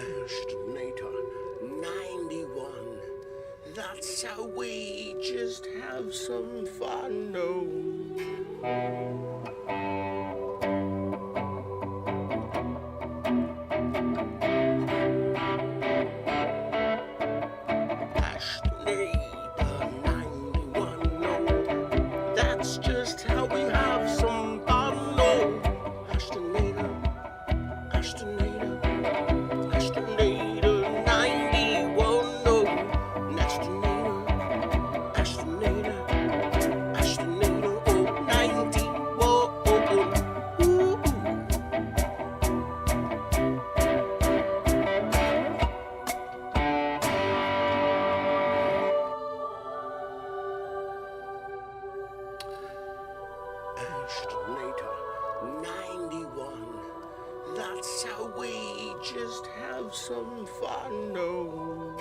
Ashtonator 91. That's how we just have some fun, no. Ashtonator 91, no. That's just how we have some fun, no. Ashtonator, Ashtonator. Ashtonator 91, no. Ashtonator, oh 91. Ooh. Ashtonator 91. That's how we just have some fun, no.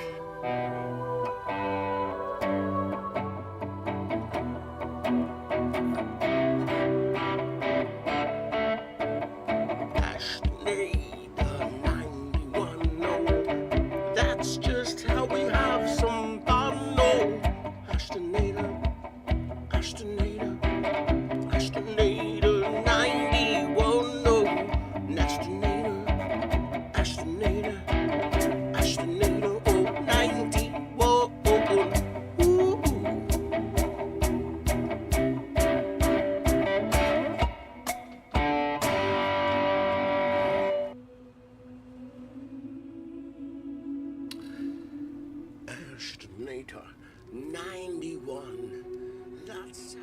Ashtonator 91, no. That's just how we have some fun, no. Ashtonator, Ashtonator 91, no. Ashtonator, oh 91. Ooh. Ashtonator 91. That's how.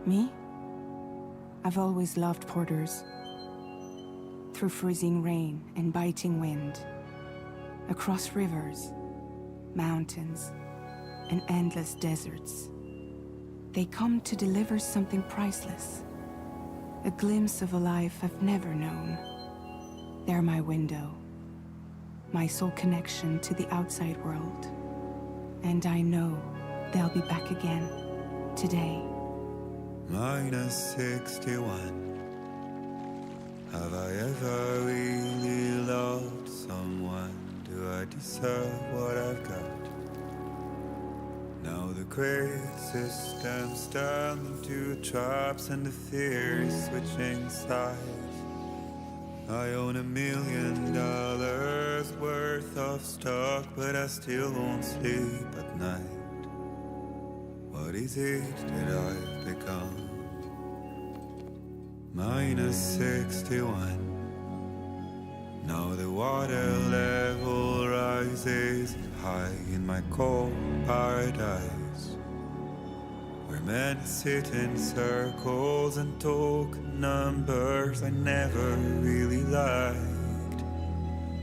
Me? I've always loved porters. Through freezing rain and biting wind, across rivers, mountains, and endless deserts. They come to deliver something priceless. A glimpse of a life I've never known. They're my window. My sole connection to the outside world. And I know they'll be back again. Today. Minus 61. Have I ever really loved someone? Do I deserve what I've got? Now the great system's turned into traps and the fear is switching sides. I own $1 million worth of stock, but I still won't sleep at night. What is it that I've become? Minus 61. Now the water level rises high in my cold paradise, where men sit in circles and talk numbers I never really liked.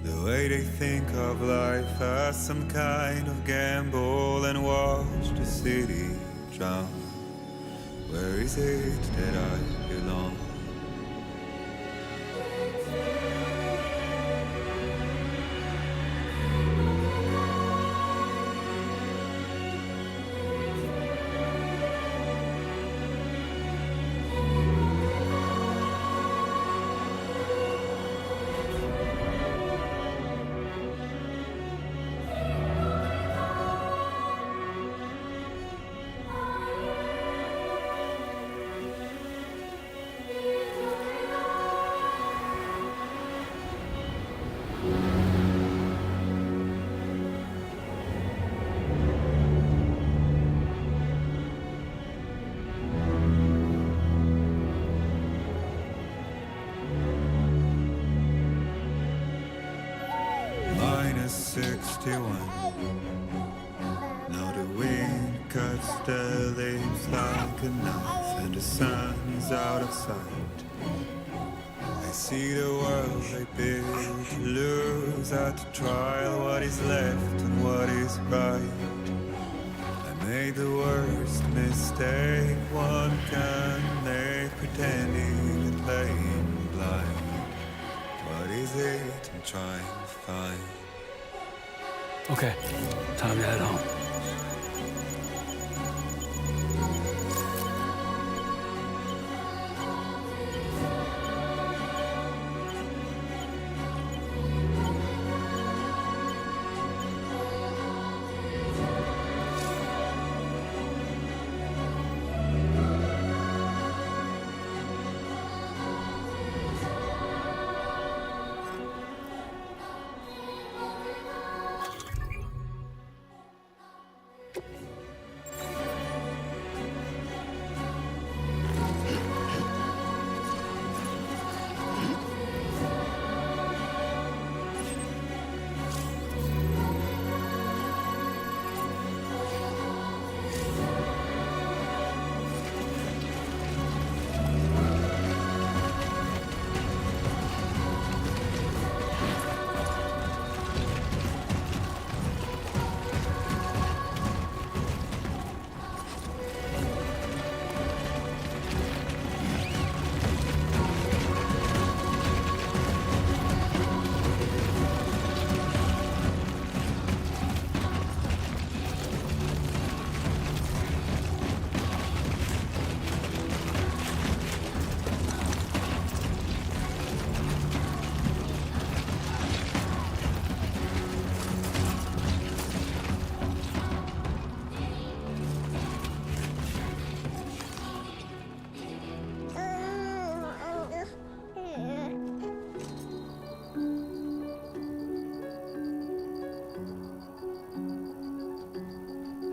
The way they think of life as some kind of gamble and watch the city drown. Where is it that I belong? Minus 61. Now the wind cuts the leaves like a knife, and the sun is out of sight. I see the world they build to lose at the trial, what is left and what is right. I made the worst mistake one can make, pretending and playing blind. What is it I'm trying to find? Okay, time to head home.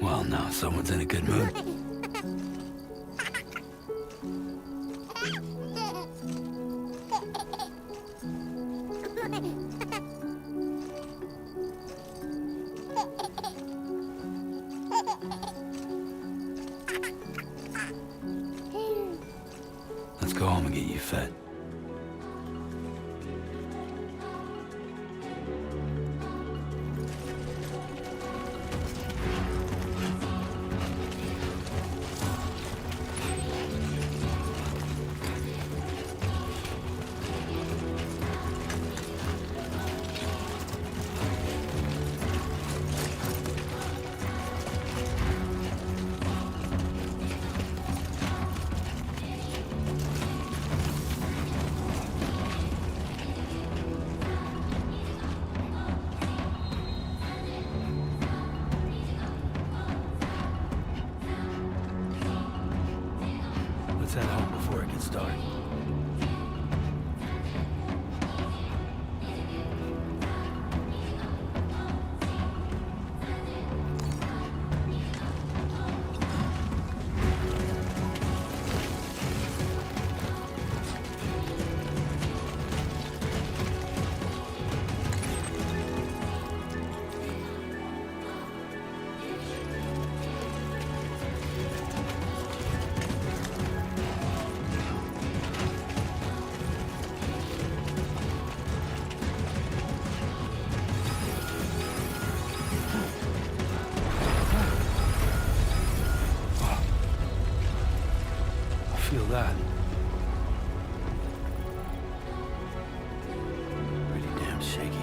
Well, now someone's in a good mood. Let's go home and get you fed. Let's head home before it gets dark. Feel that. Pretty damn shaky.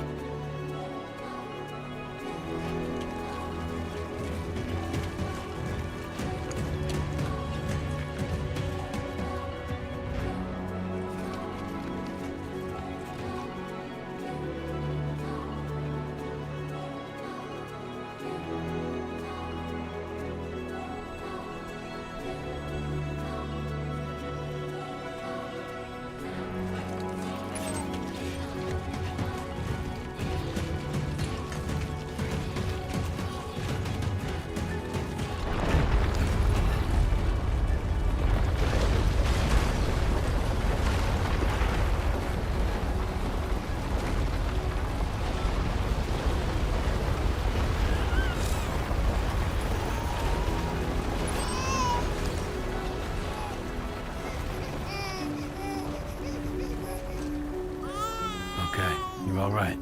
Okay, you're all right.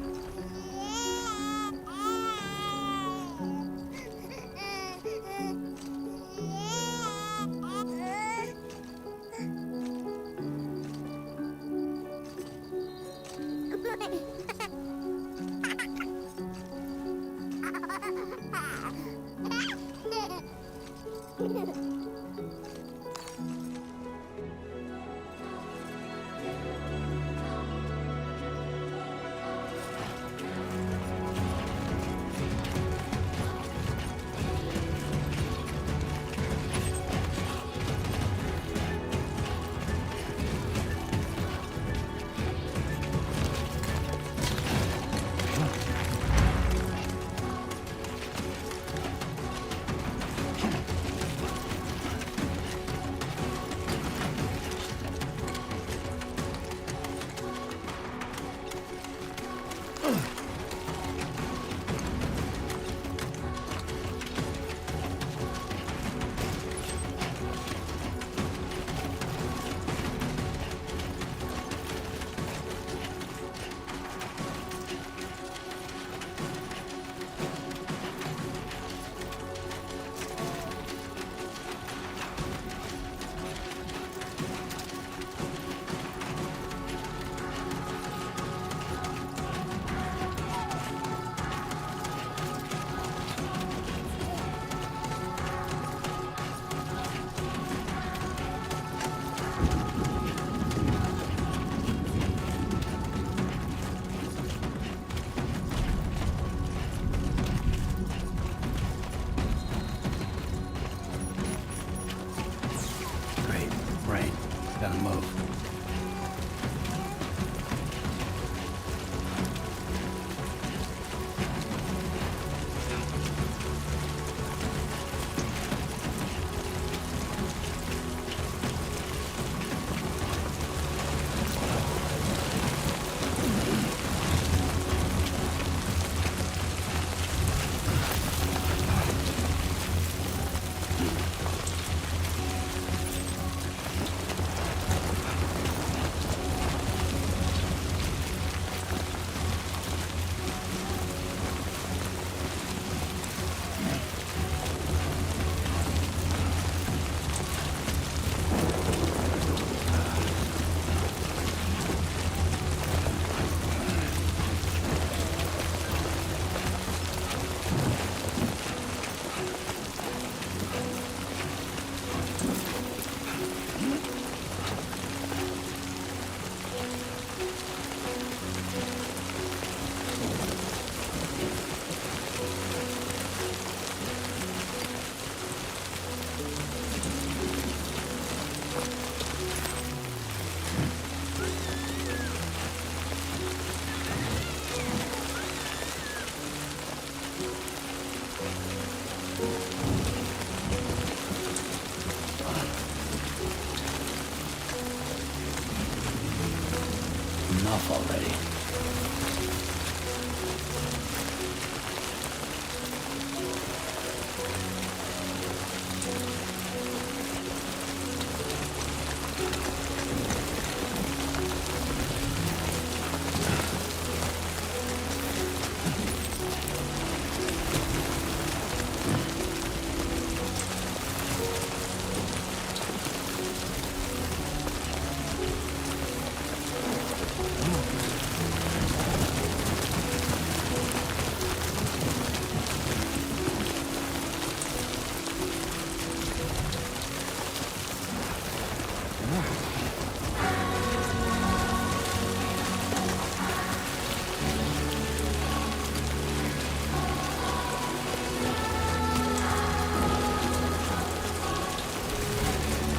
Enough already.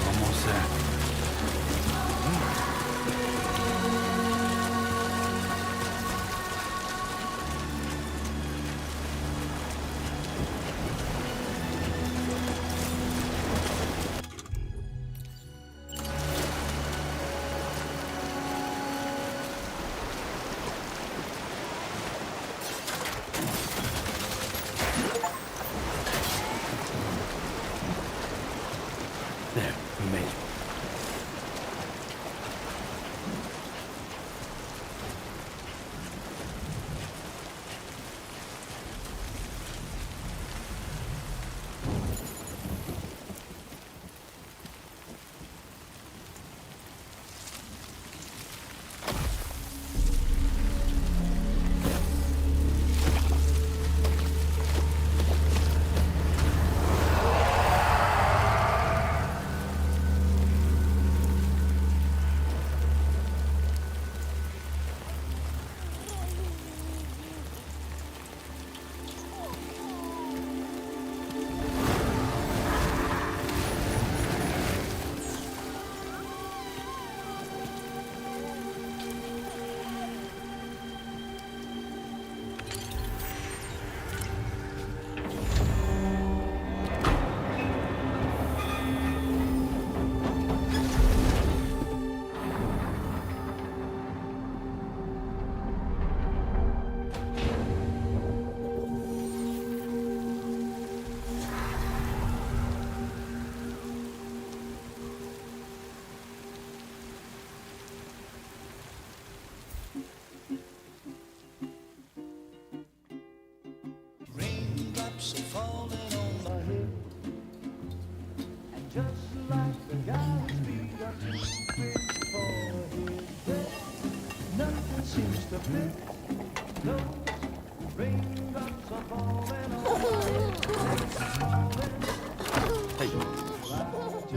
Almost there. There, we made it. Raindrops are falling on my head, and just like the guy's feet are too big for his bed, nothing seems to fit. Those raindrops are falling on my head. Hey.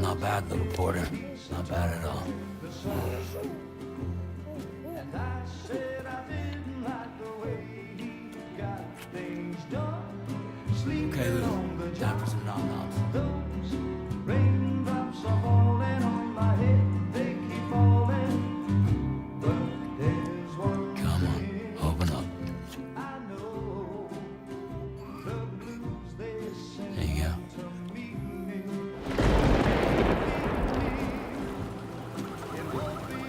Not bad, little porter. Not bad at all. And I said I didn't like the way he got things done. Okay, Lou. Time for some nom-noms. Those raindrops are falling on my head, they keep falling. But there's one Come on, thing open up. I know, the blues they sing There you go. to meet me. It won't be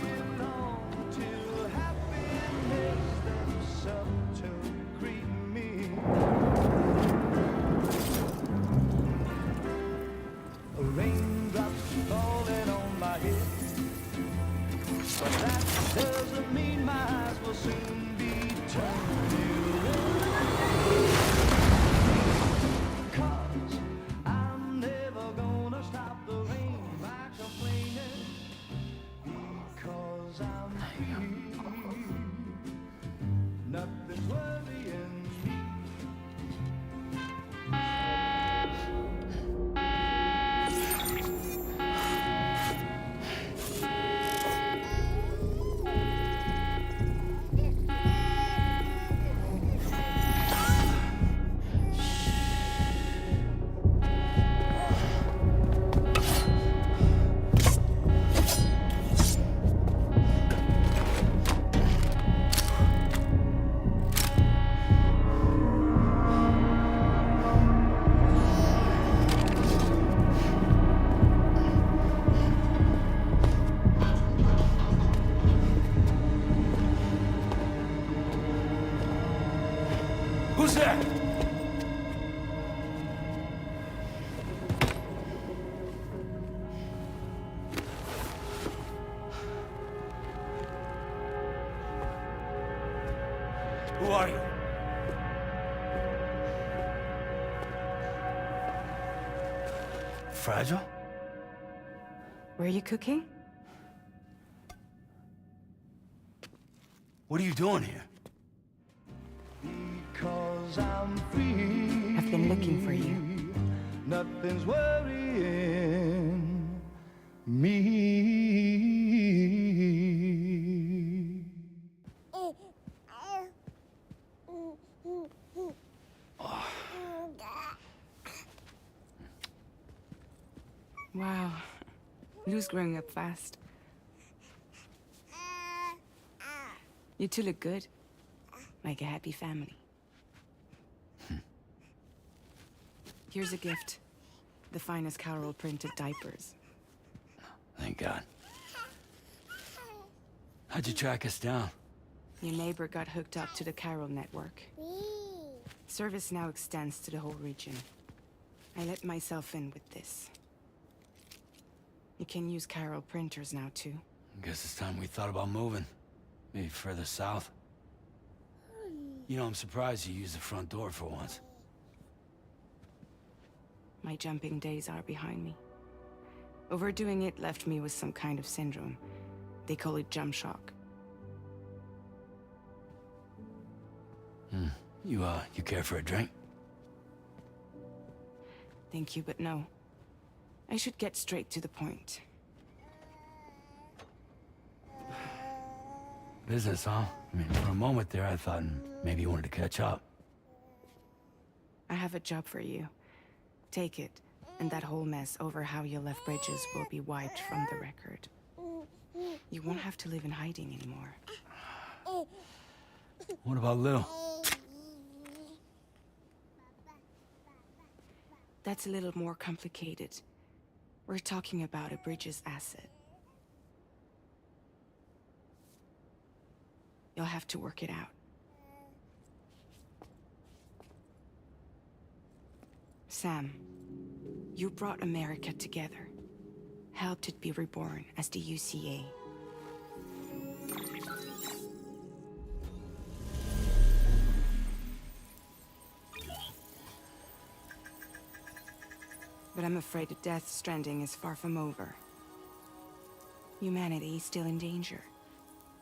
long till happiness steps up to greet me. fragile? Were you cooking? What are you doing here? Because I'm free. I've been looking for you. Nothing's worrying me. Wow. Lou's growing up fast. You two look good. Like a happy family. Here's a gift. The finest Carol printed diapers. Thank God. How'd you track us down? Your neighbor got hooked up to the Carol network. Service now extends to the whole region. I let myself in with this. You can use Carol printers now, too. Guess it's time we thought about moving. Maybe further south. You know, I'm surprised you used the front door for once. My jumping days are behind me. Overdoing it left me with some kind of syndrome. They call it jump shock. You care for a drink? Thank you, but no. I should get straight to the point. Business, huh? I mean, for a moment there, I thought maybe you wanted to catch up. I have a job for you. Take it, and that whole mess over how you left Bridges will be wiped from the record. You won't have to live in hiding anymore. What about Lil? That's a little more complicated. We're talking about a Bridges asset. You'll have to work it out. Sam, you brought America together. Helped it be reborn as the UCA. But I'm afraid that Death Stranding is far from over. Humanity is still in danger.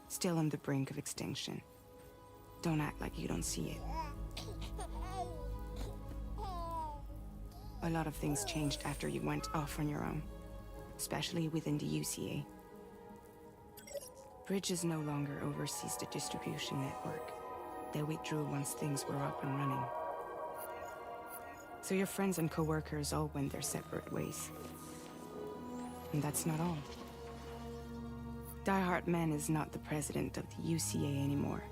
Still on the brink of extinction. Don't act like you don't see it. A lot of things changed after you went off on your own. Especially within the UCA. Bridges no longer oversees the distribution network. They withdrew once things were up and running. So your friends and co-workers all went their separate ways. And that's not all. Die Hard Man is not the president of the UCA anymore.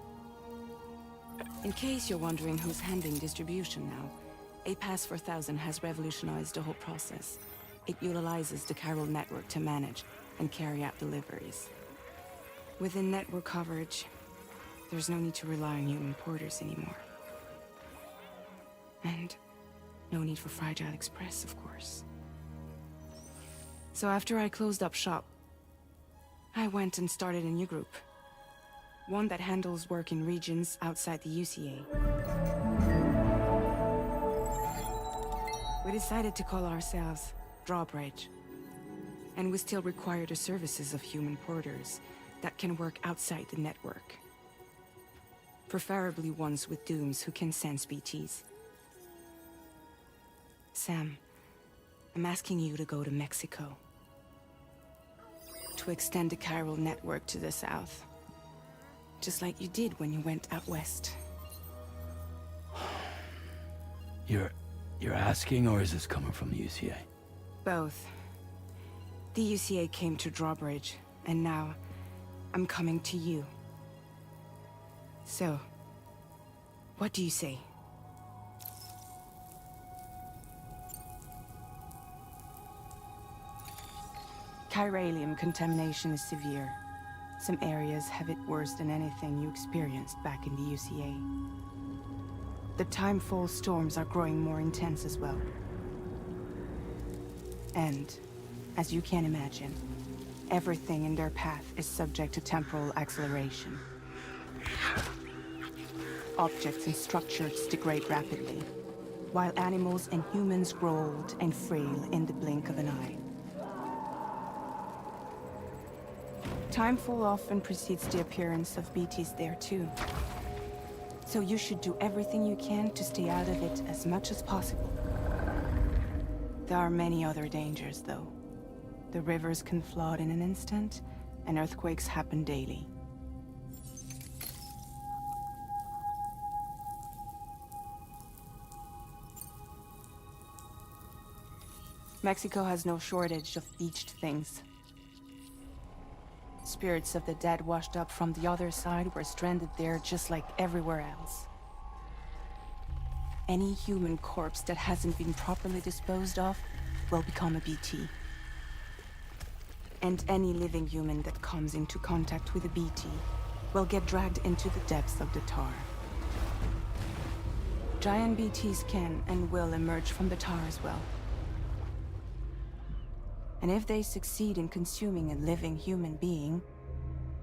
In case you're wondering who's handling distribution now, A Pass 4000 has revolutionized the whole process. It utilizes the Carol network to manage and carry out deliveries. Within network coverage, there's no need to rely on human porters anymore. And no need for Fragile Express, of course. So after I closed up shop, I went and started a new group. One that handles work in regions outside the UCA. We decided to call ourselves Drawbridge. And we still require the services of human porters that can work outside the network. Preferably ones with dooms who can sense BTs. Sam, I'm asking you to go to Mexico. To extend the Carol network to the south. Just like you did when you went out west. You're asking, or is this coming from the UCA? Both. The UCA came to Drawbridge, and now I'm coming to you. So, what do you say? Chiralium contamination is severe. Some areas have it worse than anything you experienced back in the UCA. The timefall storms are growing more intense as well. And, as you can imagine, everything in their path is subject to temporal acceleration. Objects and structures degrade rapidly, while animals and humans grow old and frail in the blink of an eye. Timefall often precedes the appearance of BTs there too. So you should do everything you can to stay out of it as much as possible. There are many other dangers, though. The rivers can flood in an instant, and earthquakes happen daily. Mexico has no shortage of beached things. Spirits of the dead washed up from the other side were stranded there just like everywhere else. Any human corpse that hasn't been properly disposed of will become a BT. And any living human that comes into contact with a BT will get dragged into the depths of the tar. Giant BTs can and will emerge from the tar as well. And if they succeed in consuming a living human being,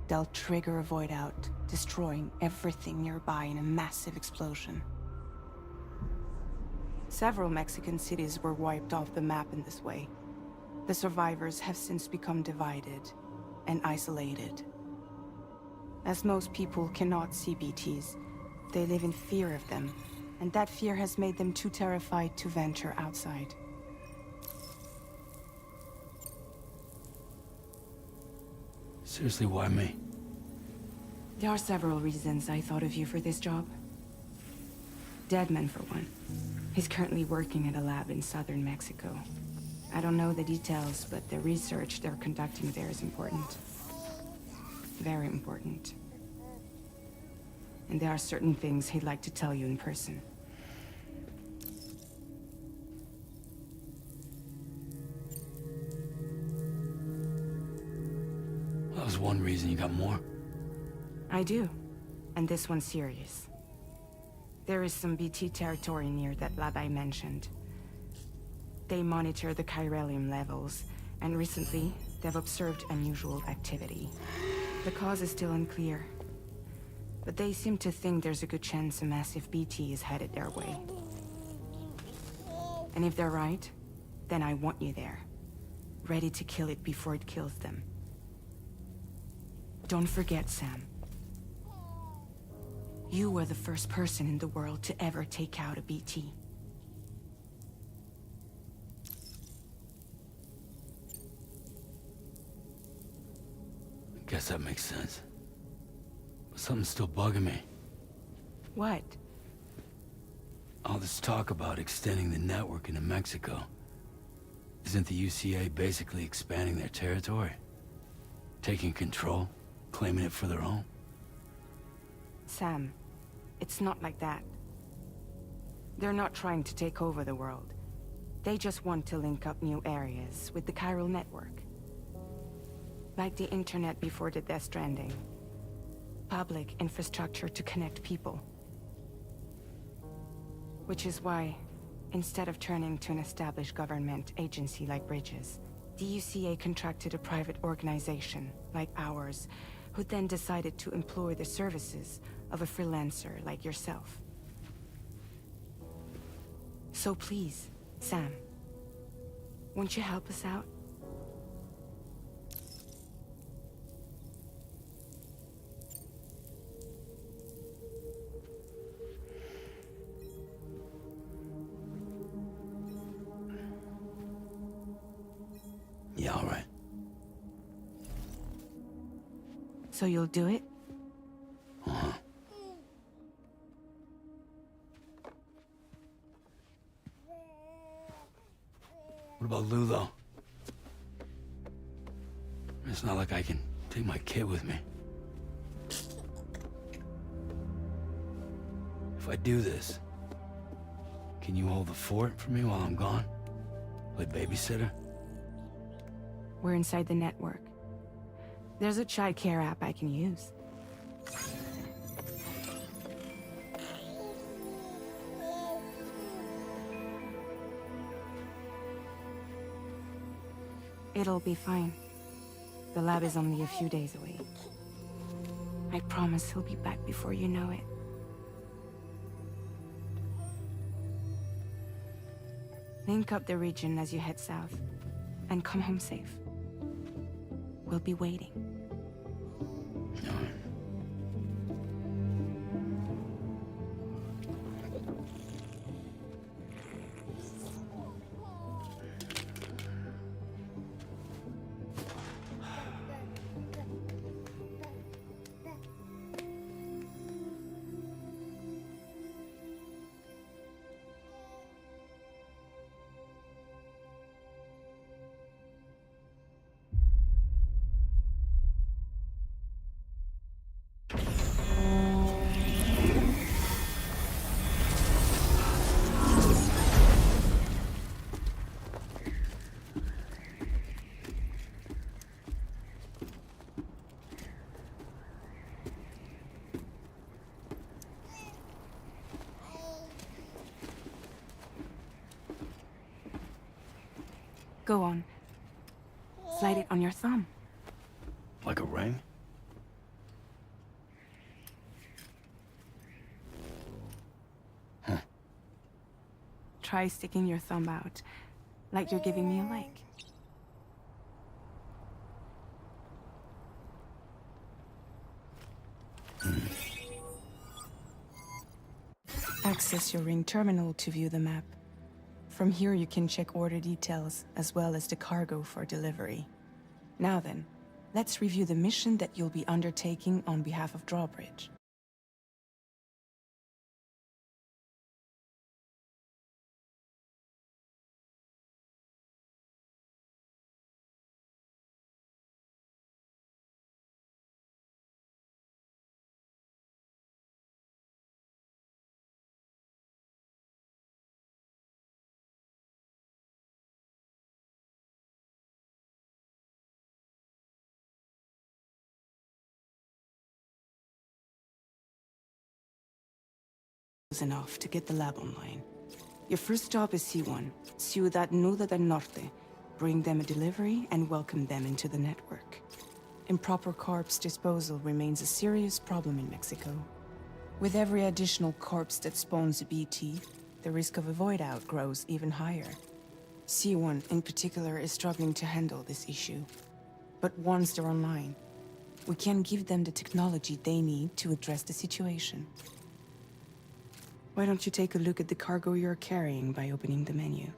they'll trigger a void out, destroying everything nearby in a massive explosion. Several Mexican cities were wiped off the map in this way. The survivors have since become divided and isolated. As most people cannot see BTs, they live in fear of them, and that fear has made them too terrified to venture outside. Seriously, why me? There are several reasons I thought of you for this job. Deadman, for one. He's currently working at a lab in southern Mexico. I don't know the details, but the research they're conducting there is important. Very important. And there are certain things he'd like to tell you in person. That was one reason. You got more? I do. And this one's serious. There is some BT territory near that lab I mentioned. They monitor the chiralium levels, and recently, they've observed unusual activity. The cause is still unclear, but they seem to think there's a good chance a massive BT is headed their way. And if they're right, then I want you there, ready to kill it before it kills them. Don't forget, Sam. You were the first person in the world to ever take out a BT. I guess that makes sense. But something's still bugging me. What? All this talk about extending the network into Mexico. Isn't the UCA basically expanding their territory? Taking control? Claiming it for their own? Sam, it's not like that. They're not trying to take over the world. They just want to link up new areas with the chiral network. Like the internet before the Death Stranding. Public infrastructure to connect people. Which is why, instead of turning to an established government agency like Bridges, the UCA contracted a private organization, like ours, who then decided to employ the services of a freelancer like yourself. So please, Sam, won't you help us out? Yeah, all right. So you'll do it? Uh-huh. What about Lou, though? It's not like I can take my kid with me. If I do this, can you hold the fort for me while I'm gone? Play babysitter? We're inside the network. There's a child care app I can use. It'll be fine. The lab is only a few days away. I promise he'll be back before you know it. Link up the region as you head south, and come home safe. We'll be waiting. Go on. Slide it on your thumb. Like a ring? Try sticking your thumb out, like you're giving me a like. Access your ring terminal to view the map. From here you can check order details, as well as the cargo for delivery. Now then, let's review the mission that you'll be undertaking on behalf of Drawbridge. Enough to get the lab online. Your first stop is C1, Ciudad Nuda del Norte. Bring them a delivery and welcome them into the network. Improper corpse disposal remains a serious problem in Mexico. With every additional corpse that spawns a BT, the risk of a void out grows even higher. C1 in particular is struggling to handle this issue. But once they're online, we can give them the technology they need to address the situation. Why don't you take a look at the cargo you're carrying by opening the menu?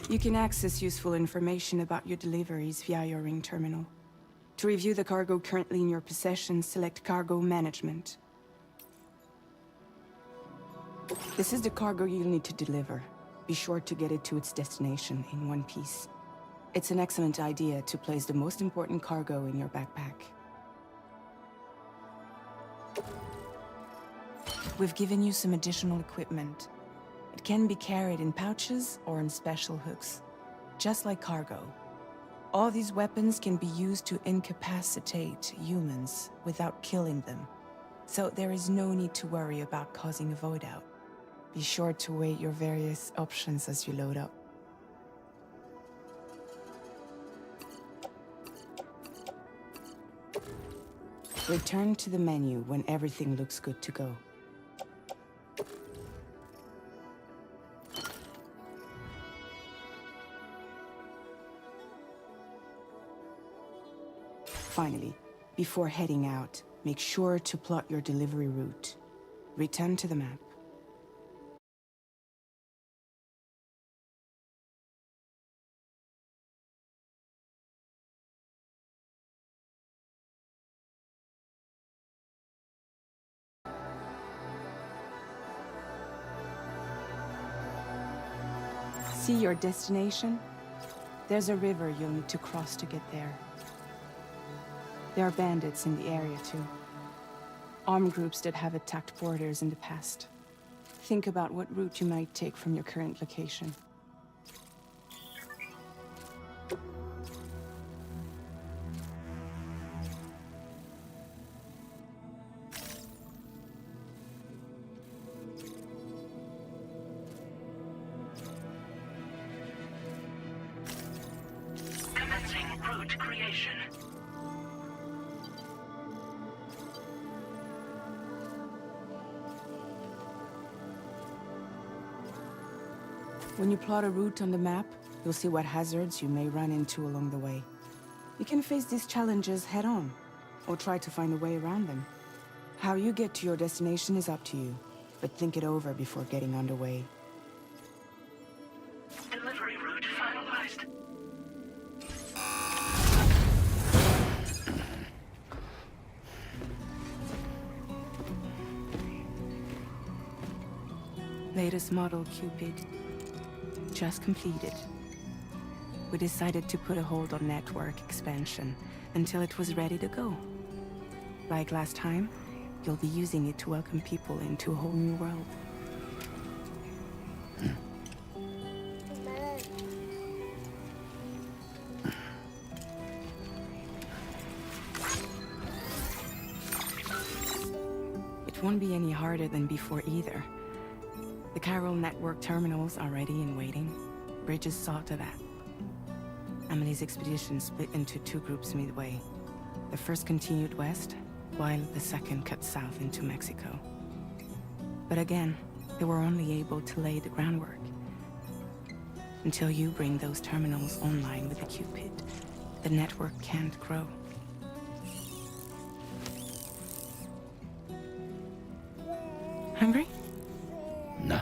You can access useful information about your deliveries via your ring terminal. To review the cargo currently in your possession, select Cargo Management. This is the cargo you'll need to deliver. Be sure to get it to its destination in one piece. It's an excellent idea to place the most important cargo in your backpack. We've given you some additional equipment. It can be carried in pouches or in special hooks, just like cargo. All these weapons can be used to incapacitate humans without killing them, so there is no need to worry about causing a void out. Be sure to weigh your various options as you load up. Return to the menu when everything looks good to go. Finally, before heading out, make sure to plot your delivery route. Return to the map. See your destination? There's a river you'll need to cross to get there. There are bandits in the area too. Armed groups that have attacked borders in the past. Think about what route you might take from your current location. Commencing route creation. When you plot a route on the map, you'll see what hazards you may run into along the way. You can face these challenges head-on, or try to find a way around them. How you get to your destination is up to you, but think it over before getting underway. Delivery route finalized. Latest model Cupid. Just completed. We decided to put a hold on network expansion until it was ready to go. Like last time, you'll be using it to welcome people into a whole new world. It won't be any harder than before either. The Chiral network terminals are ready and waiting. Bridges saw to that. Emily's expedition split into two groups midway. The first continued west, while the second cut south into Mexico. But again, they were only able to lay the groundwork. Until you bring those terminals online with the Cupid, the network can't grow. Hungry? No.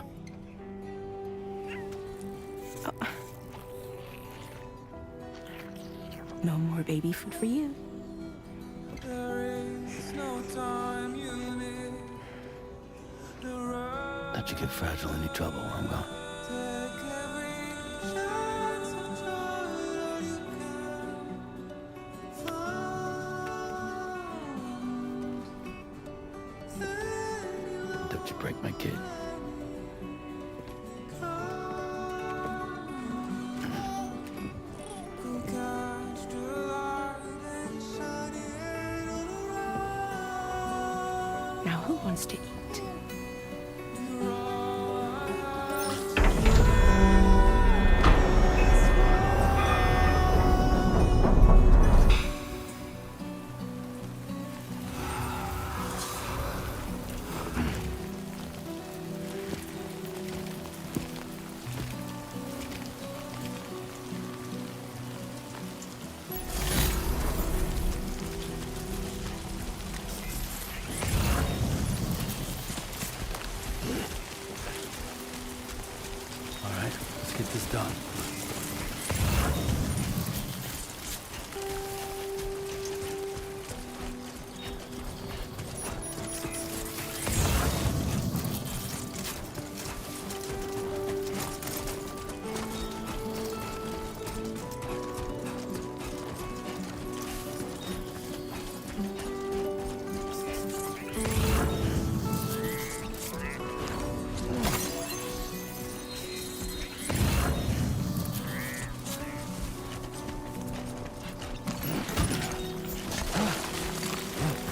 No more baby food for you. Let you get fragile any trouble while I'm gone. Don't you break my kid. Now who wants to eat? All right, let's get this done.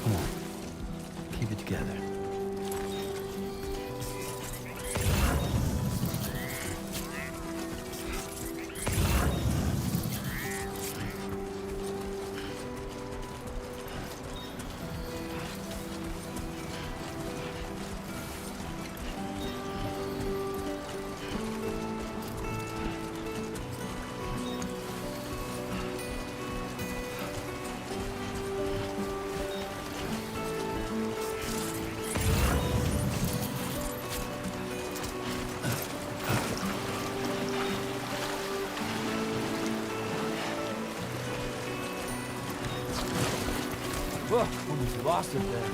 Come on, keep it together. Whoa, almost lost it there.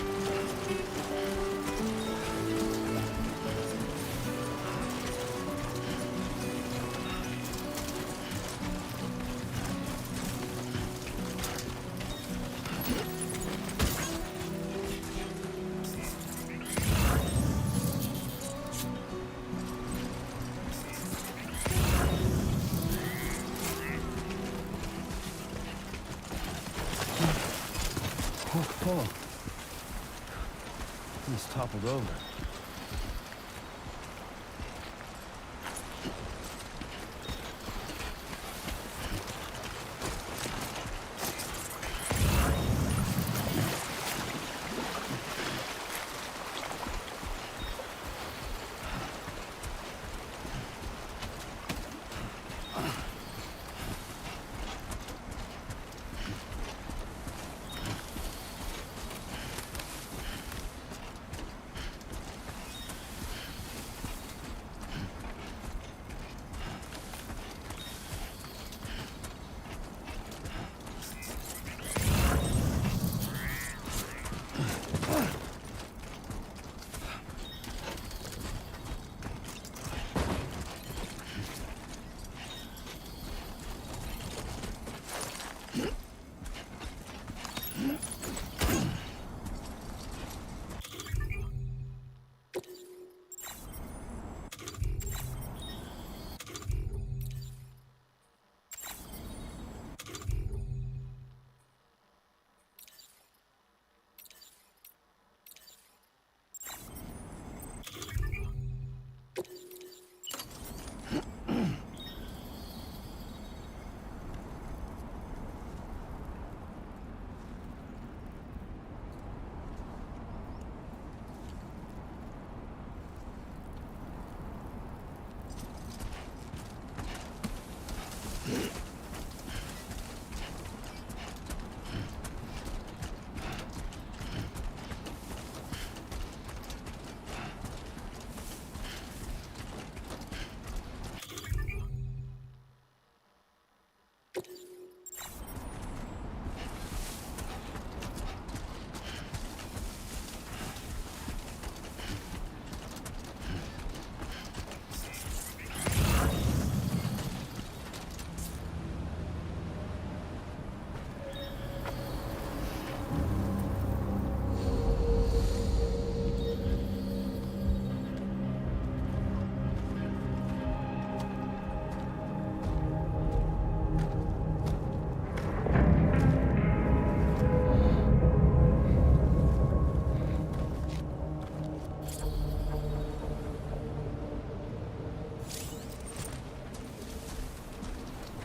Oh, he's toppled over.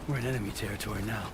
We're in enemy territory now.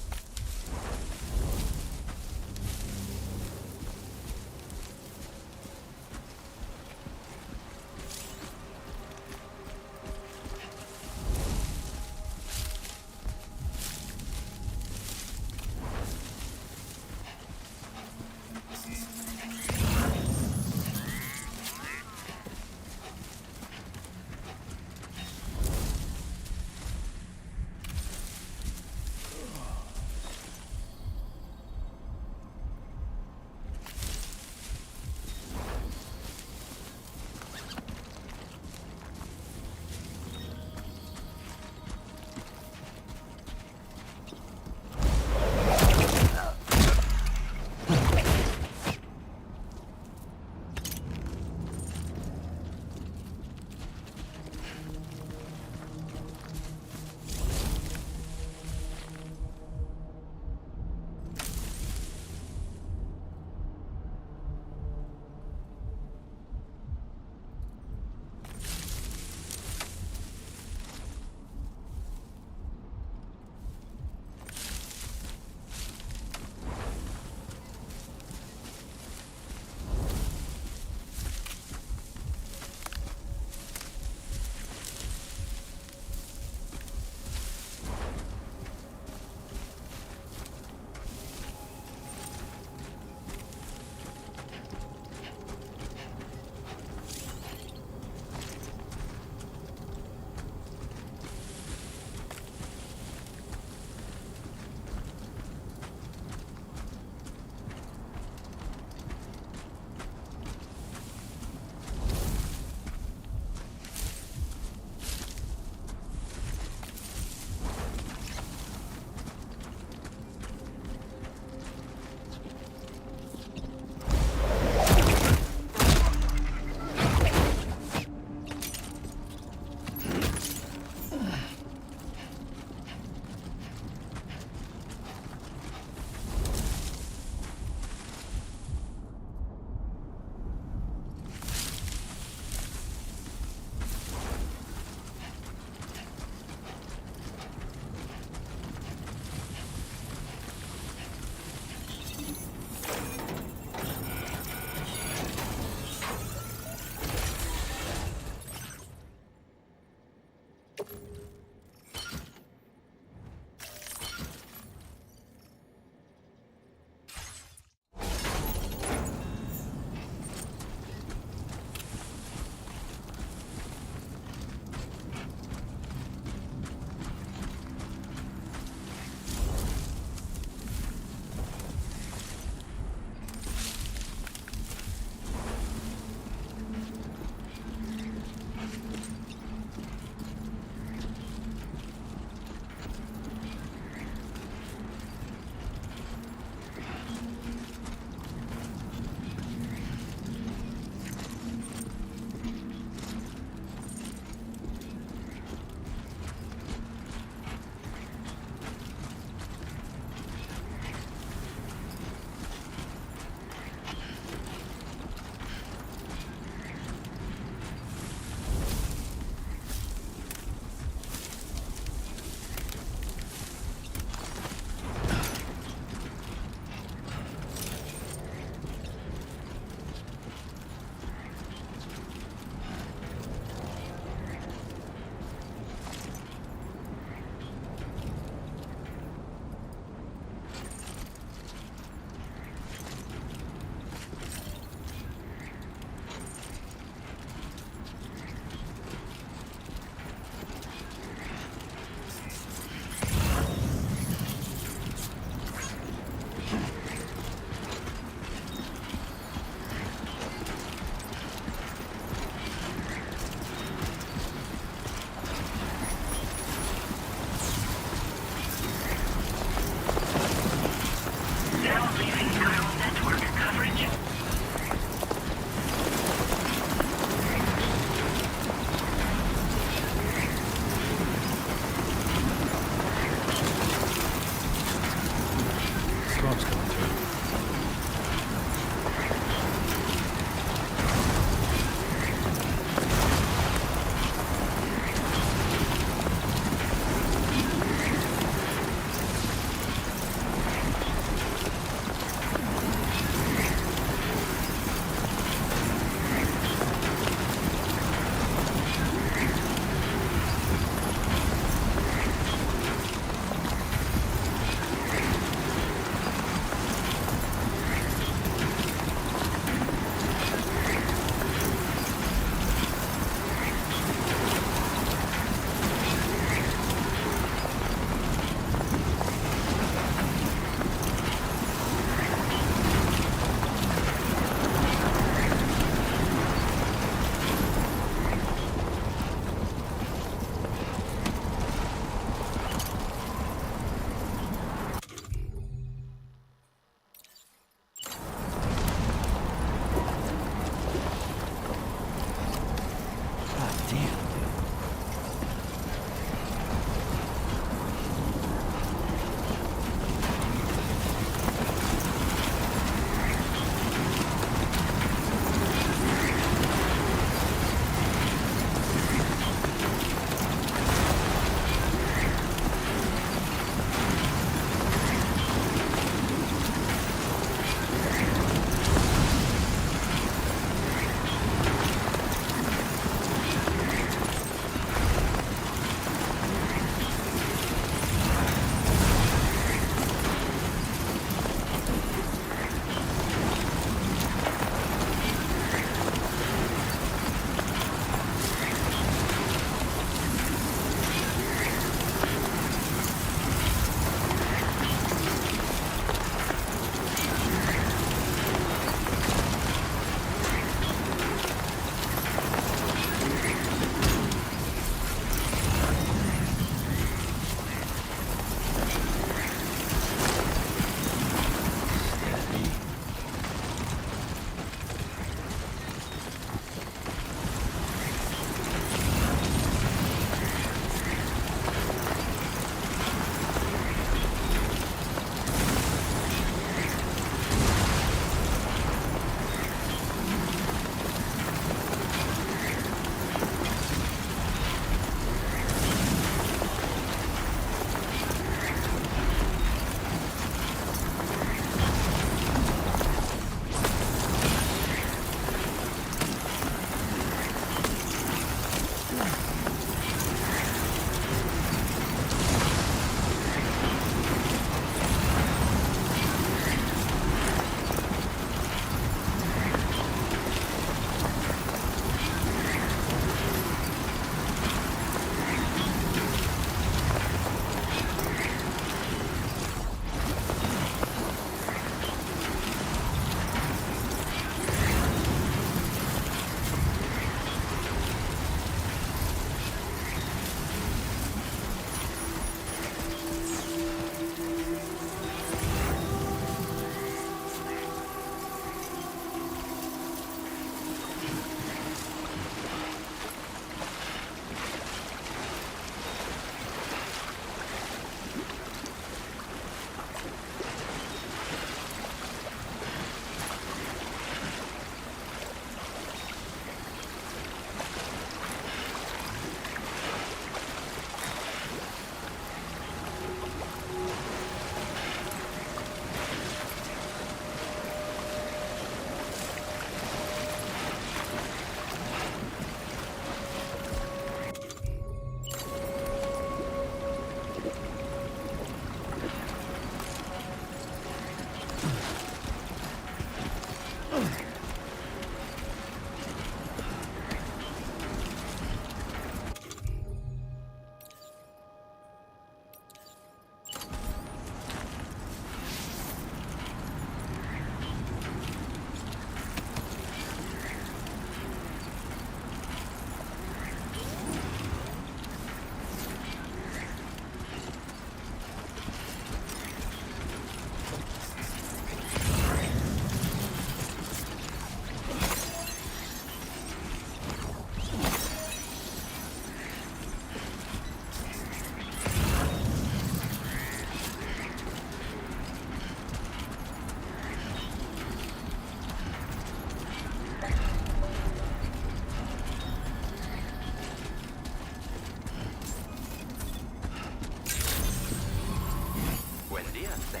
Buen dia, Sam.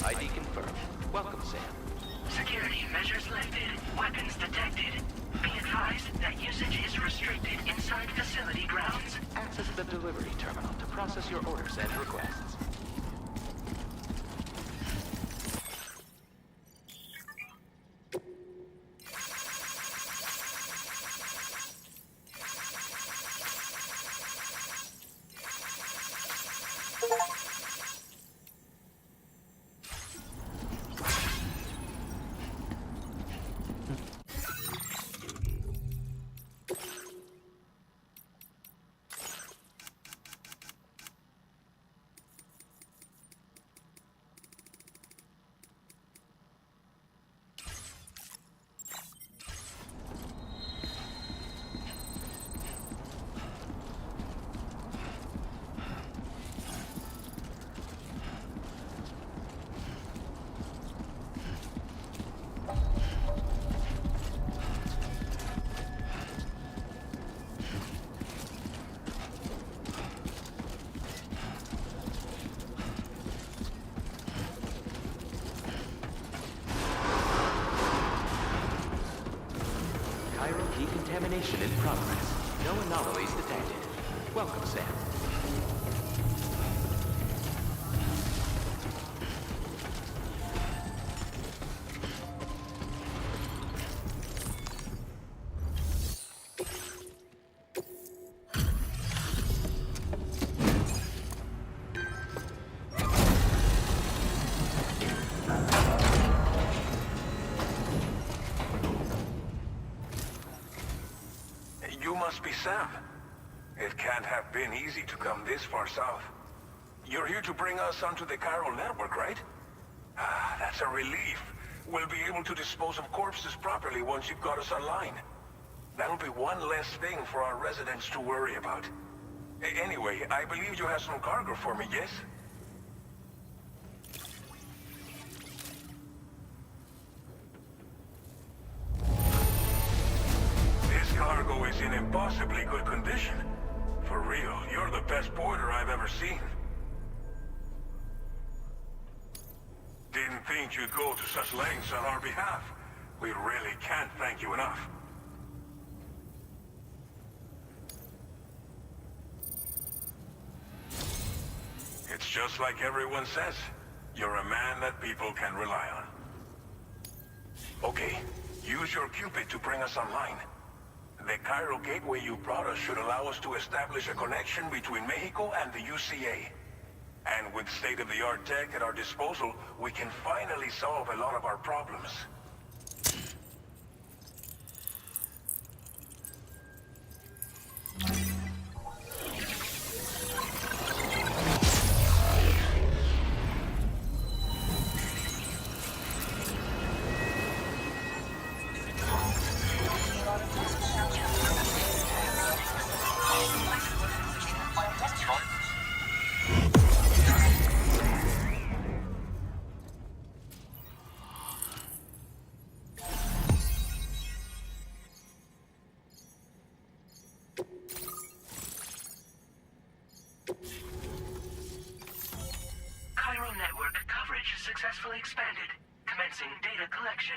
ID confirmed. Welcome, Sam. Security measures lifted. Weapons detected. Be advised that usage is restricted inside facility grounds. Access the delivery terminal to process your orders and requests. Chiral decontamination in progress. No anomalies detected. Welcome, Sam. You must be Sam. It can't have been easy to come this far south. You're here to bring us onto the chiral network, right? Ah, that's a relief. We'll be able to dispose of corpses properly once you've got us online. That'll be one less thing for our residents to worry about. Anyway, I believe you have some cargo for me, yes? This cargo is in impossibly good condition. For real, you're the best porter I've ever seen. Didn't think you'd go to such lengths on our behalf. We really can't thank you enough. It's just like everyone says. You're a man that people can rely on. Okay, use your Cupid to bring us online. The chiral gateway you brought us should allow us to establish a connection between Mexico and the UCA. And with state-of-the-art tech at our disposal, we can finally solve a lot of our problems. Chiral network coverage successfully expanded. Commencing data collection.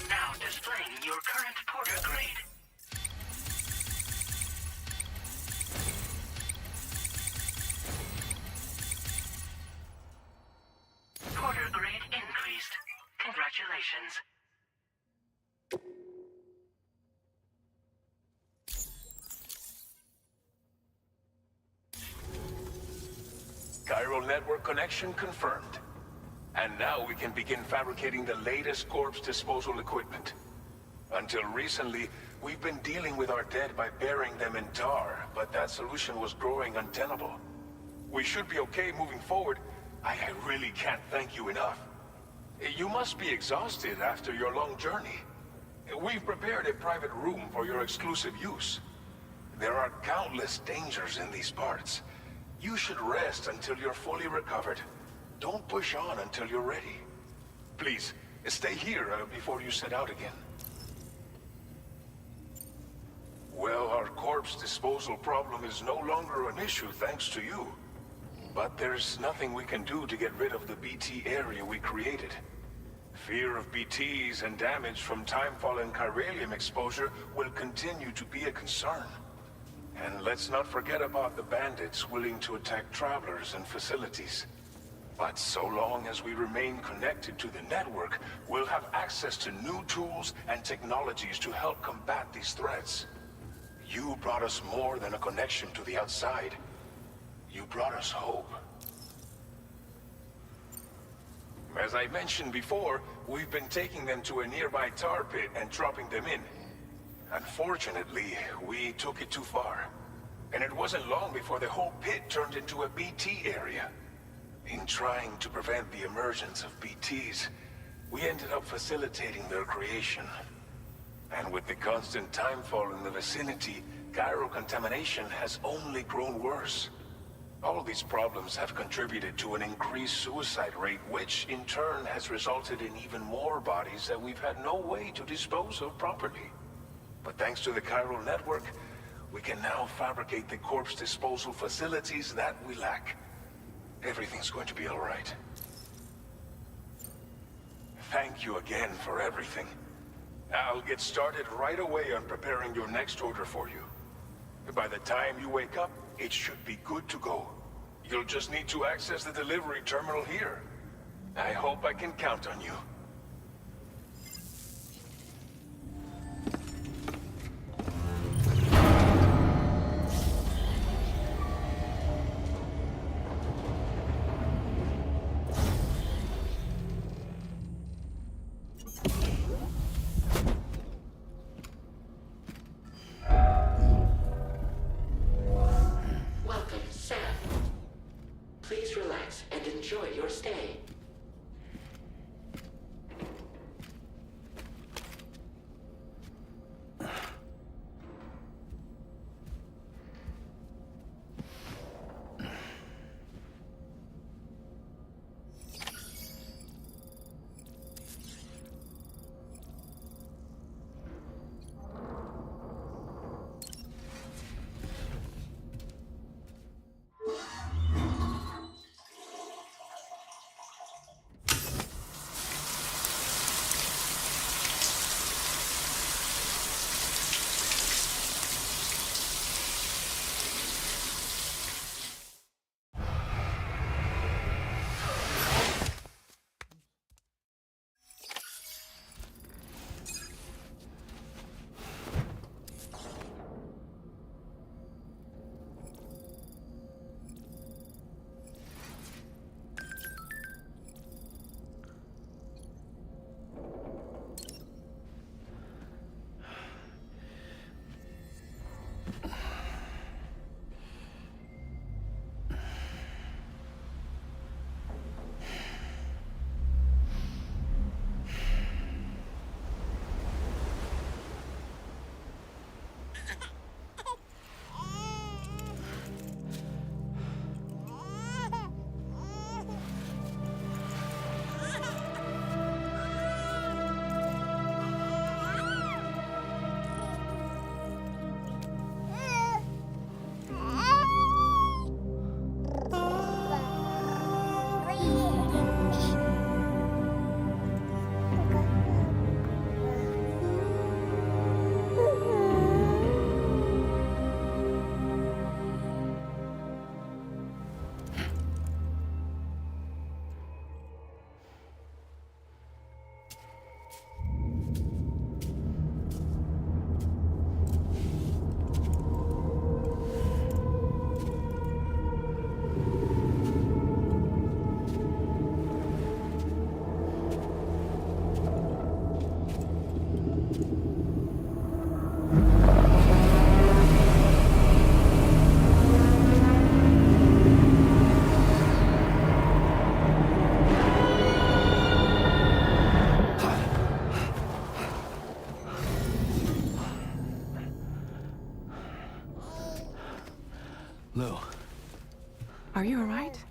Now displaying your current porter grade. Chiral network connection confirmed. And now we can begin fabricating the latest corpse disposal equipment. Until recently, we've been dealing with our dead by burying them in tar, but that solution was growing untenable. We should be okay moving forward. I really can't thank you enough. You must be exhausted after your long journey. We've prepared a private room for your exclusive use. There are countless dangers in these parts. You should rest until you're fully recovered. Don't push on until you're ready. Please, stay here before you set out again. Well, our corpse disposal problem is no longer an issue thanks to you. But there's nothing we can do to get rid of the BT area we created. Fear of BTs and damage from timefall and chiralium exposure will continue to be a concern. And let's not forget about the bandits willing to attack travelers and facilities. But so long as we remain connected to the network, we'll have access to new tools and technologies to help combat these threats. You brought us more than a connection to the outside. You brought us hope. As I mentioned before, we've been taking them to a nearby tar pit and dropping them in. Unfortunately, we took it too far. And it wasn't long before the whole pit turned into a BT area. In trying to prevent the emergence of BTs, we ended up facilitating their creation. And with the constant timefall in the vicinity, chiral contamination has only grown worse. All these problems have contributed to an increased suicide rate, which in turn has resulted in even more bodies that we've had no way to dispose of properly. But thanks to the chiral network, we can now fabricate the corpse disposal facilities that we lack. Everything's going to be all right. Thank you again for everything. I'll get started right away on preparing your next order for you. By the time you wake up, it should be good to go. You'll just need to access the delivery terminal here. I hope I can count on you. Welcome, Sam. Please relax and enjoy your stay. Are you alright?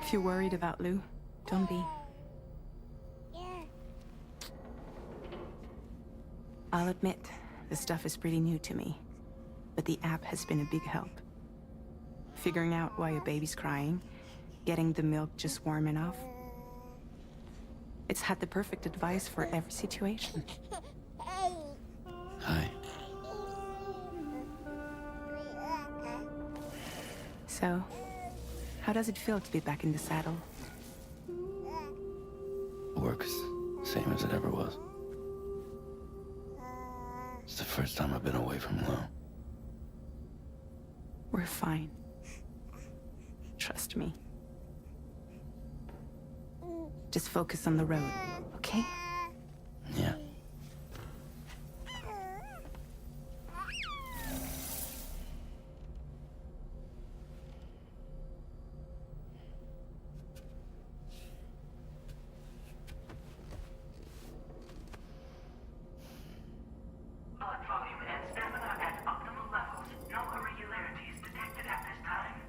If you're worried about Lou, don't be. I'll admit, the stuff is pretty new to me, but the app has been a big help. Figuring out why a baby's crying, getting the milk just warm enough. It's had the perfect advice for every situation. Hi. So, how does it feel to be back in the saddle? Work's same as it ever was. It's the first time I've been away from Lou. We're fine. Trust me. Just focus on the road, okay? Yeah. Blood volume and stamina at optimal levels. No irregularities detected at this time.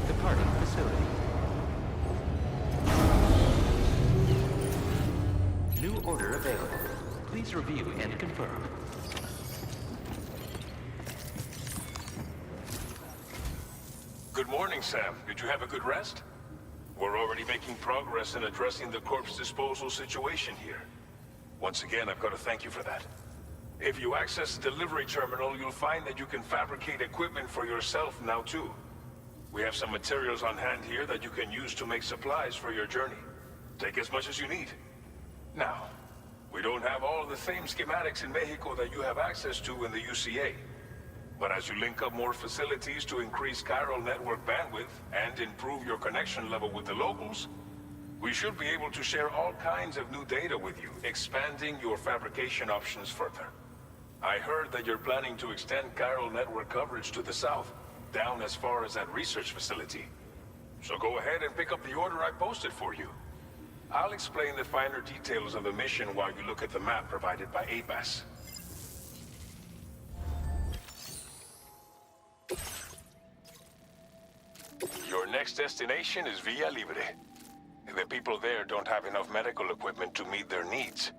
Departing facility. New order available. Please review and confirm. Good morning, Sam. Did you have a good rest? We're already making progress in addressing the corpse disposal situation here. Once again, I've got to thank you for that. If you access the delivery terminal, you'll find that you can fabricate equipment for yourself now too. We have some materials on hand here that you can use to make supplies for your journey. Take as much as you need. Now, we don't have all the same schematics in Mexico that you have access to in the UCA. But as you link up more facilities to increase chiral network bandwidth and improve your connection level with the locals, we should be able to share all kinds of new data with you, expanding your fabrication options further. I heard that you're planning to extend chiral network coverage to the south, down as far as that research facility. So go ahead and pick up the order I posted for you. I'll explain the finer details of the mission while you look at the map provided by ABAS. Your next destination is Villa Libre. The people there don't have enough medical equipment to meet their needs.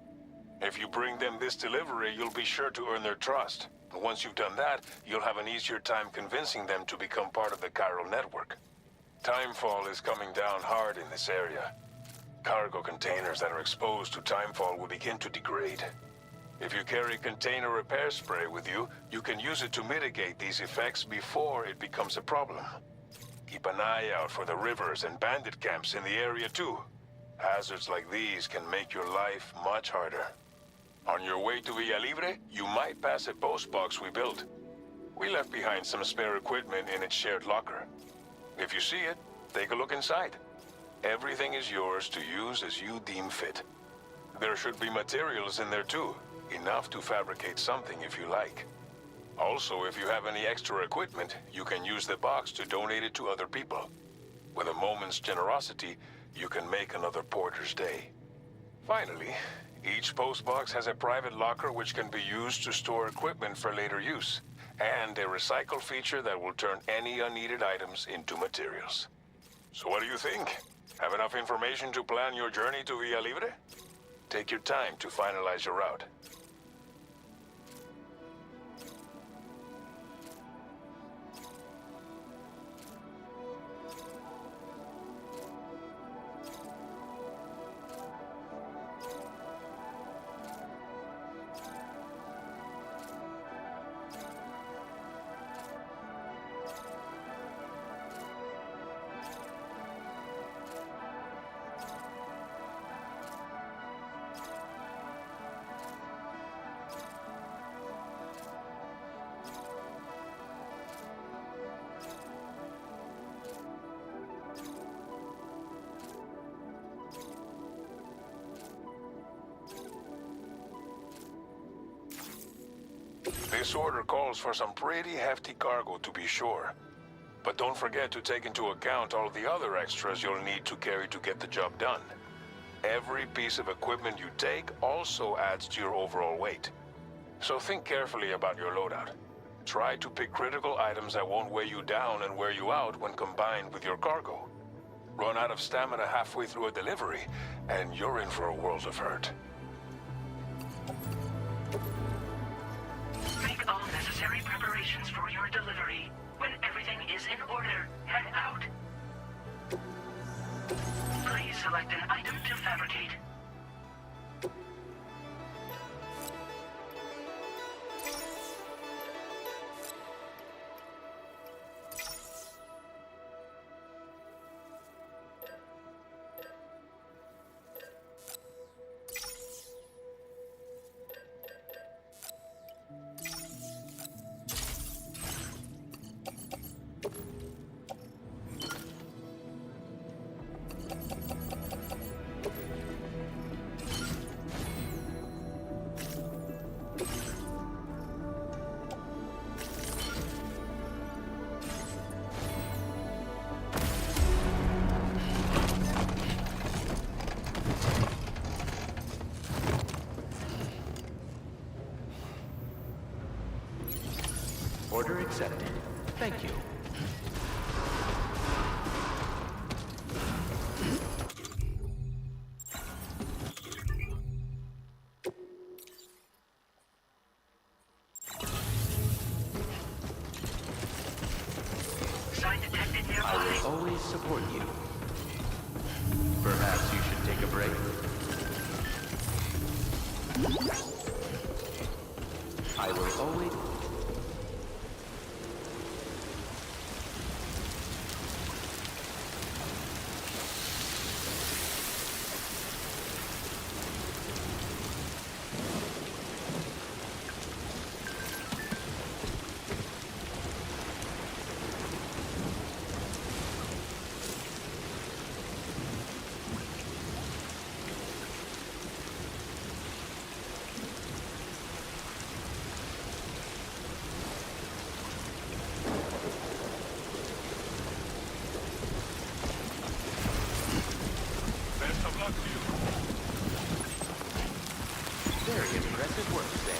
If you bring them this delivery, you'll be sure to earn their trust. And once you've done that, you'll have an easier time convincing them to become part of the chiral network. Timefall is coming down hard in this area. Cargo containers that are exposed to timefall will begin to degrade. If you carry container repair spray with you, you can use it to mitigate these effects before it becomes a problem. Keep an eye out for the rivers and bandit camps in the area too. Hazards like these can make your life much harder. On your way to Villa Libre, you might pass a post box we built. We left behind some spare equipment in its shared locker. If you see it, take a look inside. Everything is yours to use as you deem fit. There should be materials in there too, enough to fabricate something if you like. Also, if you have any extra equipment, you can use the box to donate it to other people. With a moment's generosity, you can make another porter's day. Finally, each postbox has a private locker which can be used to store equipment for later use, and a recycle feature that will turn any unneeded items into materials. So what do you think? Have enough information to plan your journey to Villa Libre? Take your time to finalize your route. This order calls for some pretty hefty cargo to be sure. But don't forget to take into account all the other extras you'll need to carry to get the job done. Every piece of equipment you take also adds to your overall weight. So think carefully about your loadout. Try to pick critical items that won't weigh you down and wear you out when combined with your cargo. Run out of stamina halfway through a delivery, and you're in for a world of hurt. Make all necessary preparations for your delivery. When everything is in order, head out. Please select an item to fabricate. Order accepted. Thank you. Sign detected nearby. I will always support you. Perhaps you should take a break? I will always... Best of luck to you. Very impressive work, Sam.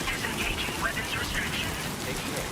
Disengaging weapons restrictions. Take care.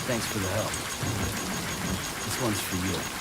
Thanks for the help. This one's for you.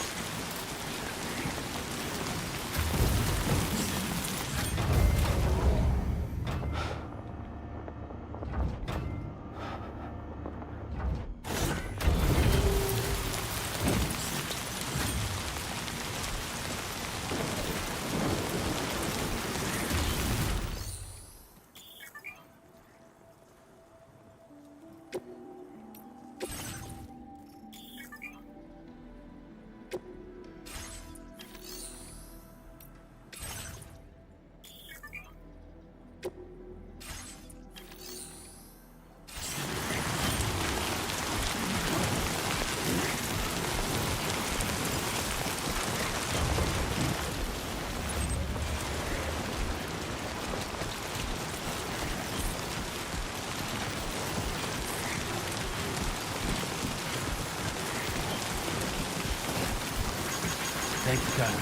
Thank you, Kyle.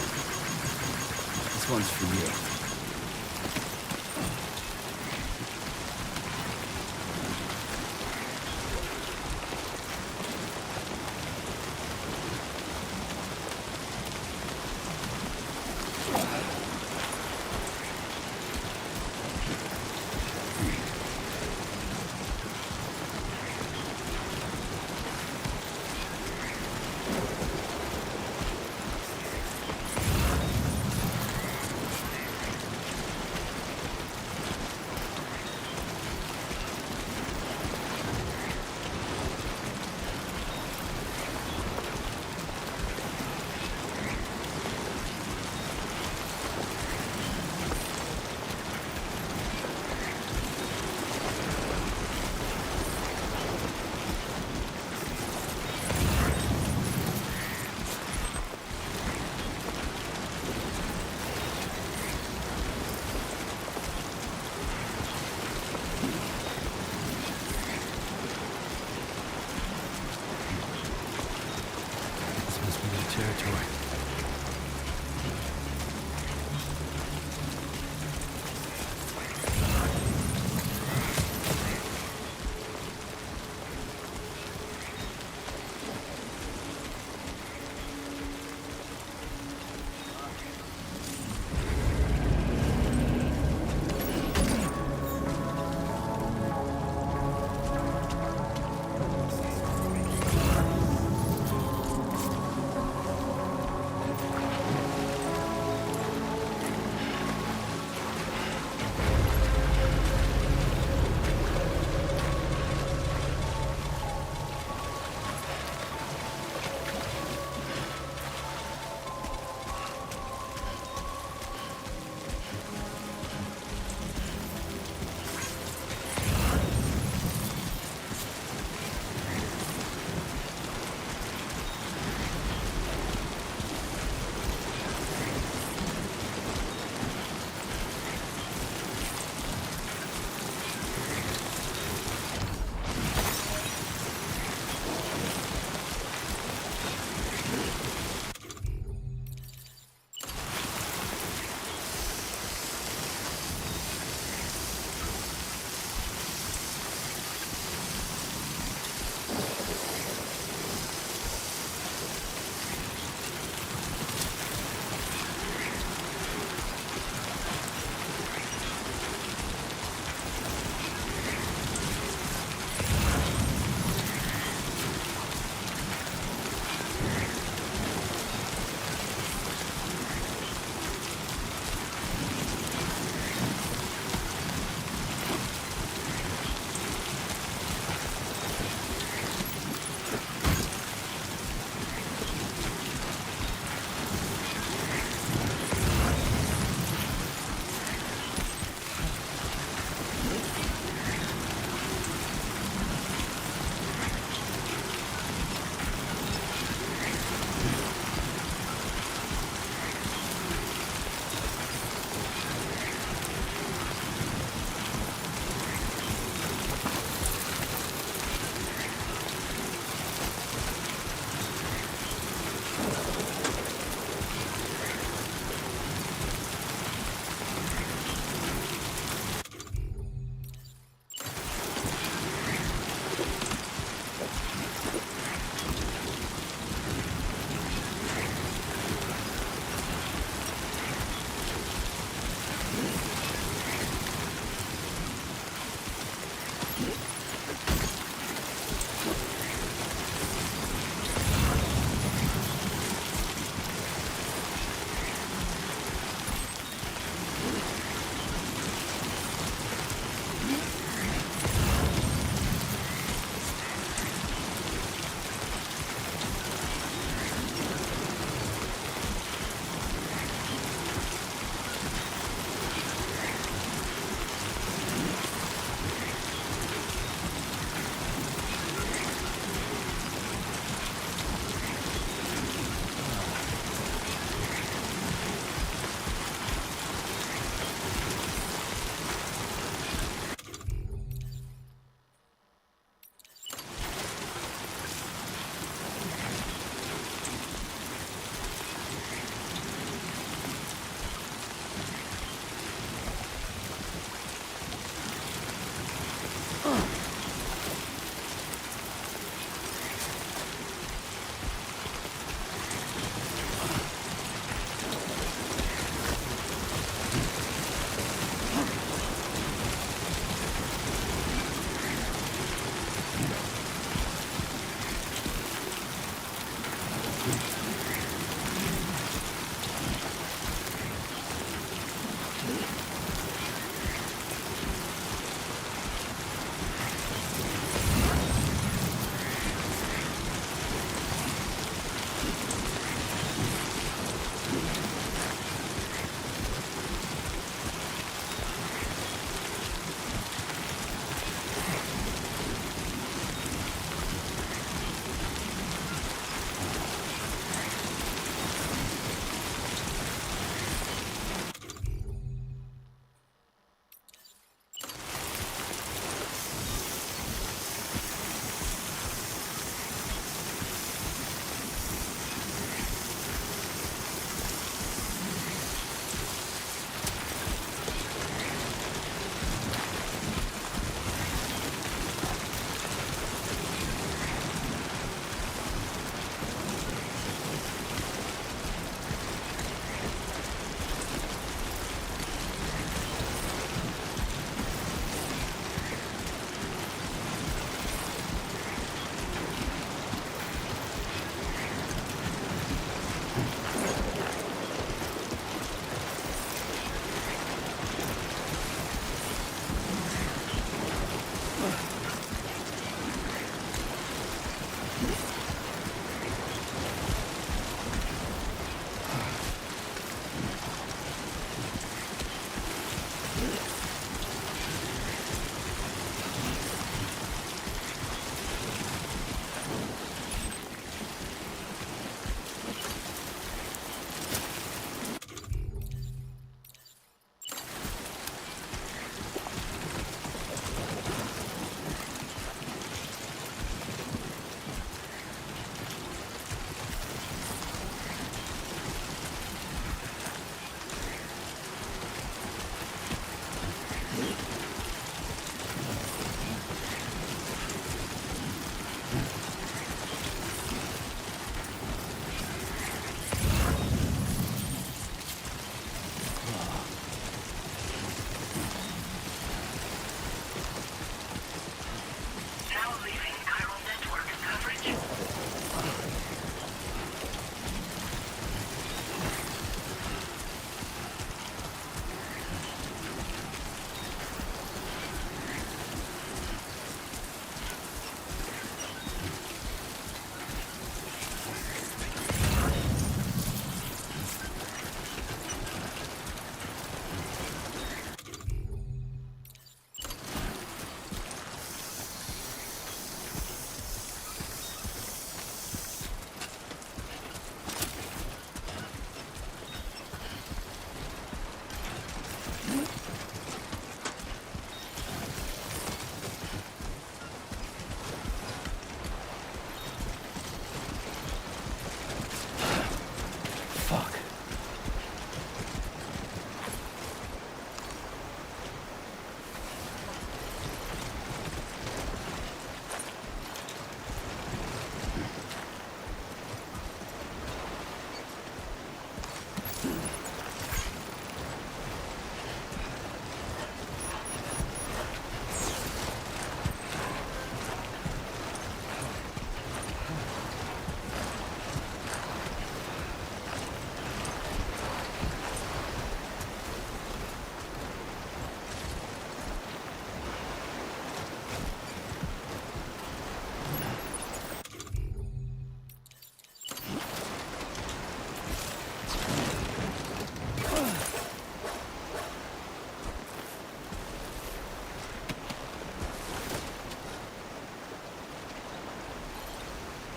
This one's for you.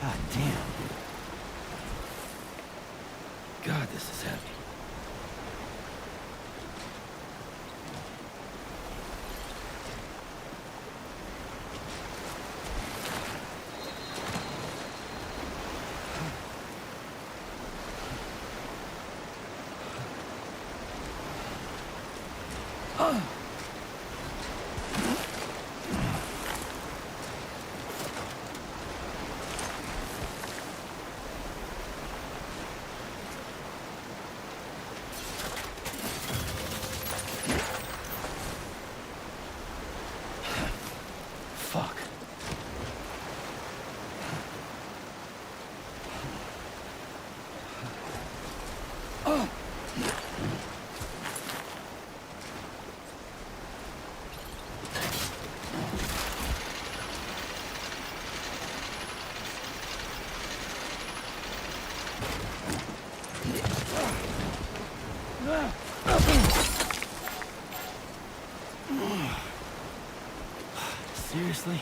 God damn. God, this is heavy. Fuck. Seriously?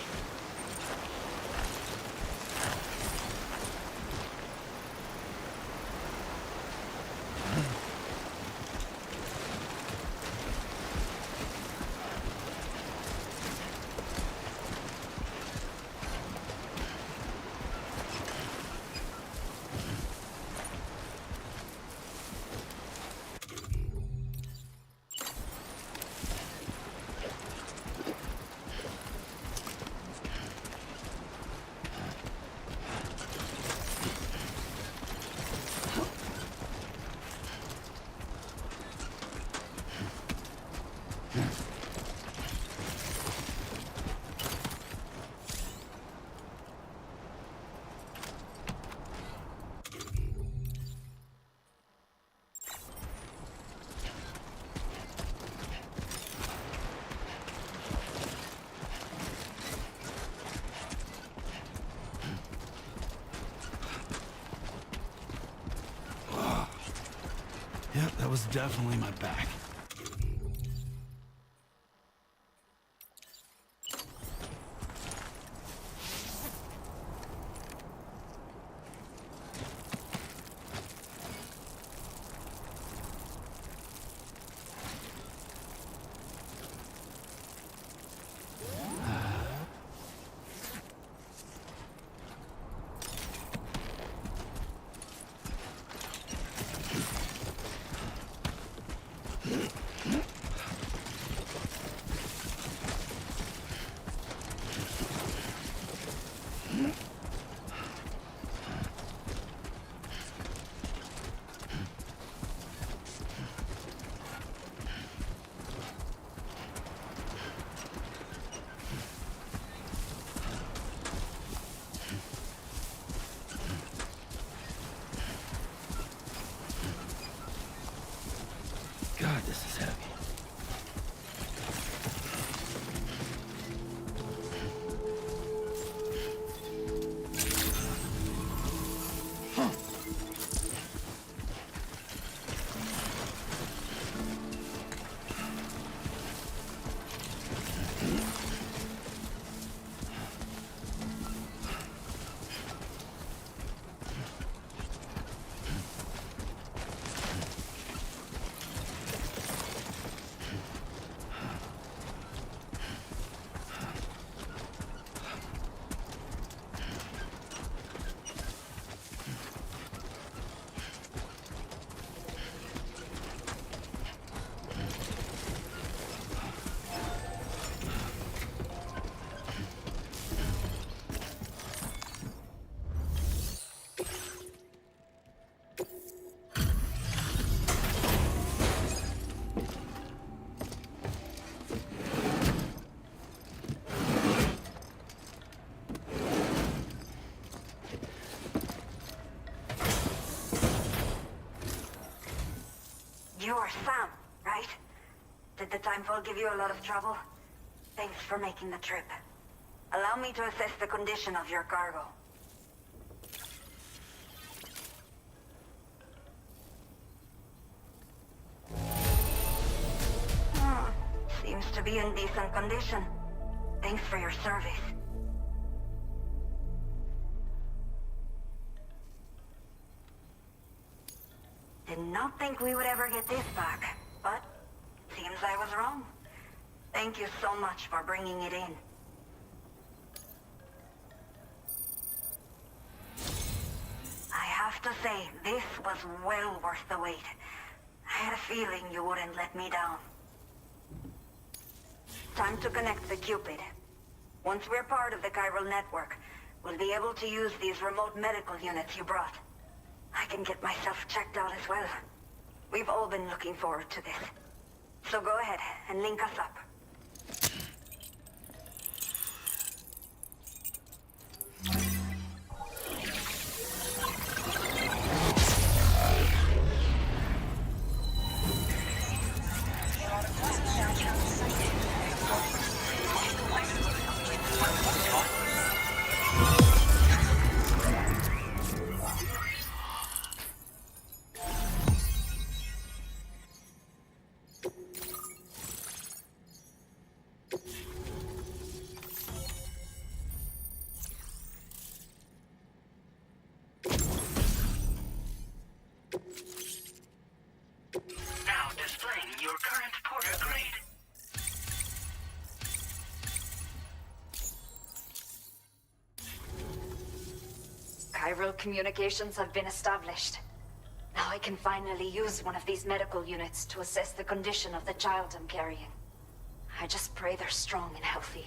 Yep, that was definitely my back. God, this is heavy. You're Sam, right? Did the Timefall give you a lot of trouble? Thanks for making the trip. Allow me to assess the condition of your cargo. Seems to be in decent condition. Thanks for your service. Did not think we would ever get this back, but seems I was wrong. Thank you so much for bringing it in. I have to say, this was well worth the wait. I had a feeling you wouldn't let me down. Time to connect the Cupid. Once we're part of the chiral network, we'll be able to use these remote medical units you brought. I can get myself checked out as well. We've all been looking forward to this. So go ahead and link us up. Now displaying your current porter grade. Chiral communications have been established. Now I can finally use one of these medical units to assess the condition of the child I'm carrying. I just pray they're strong and healthy.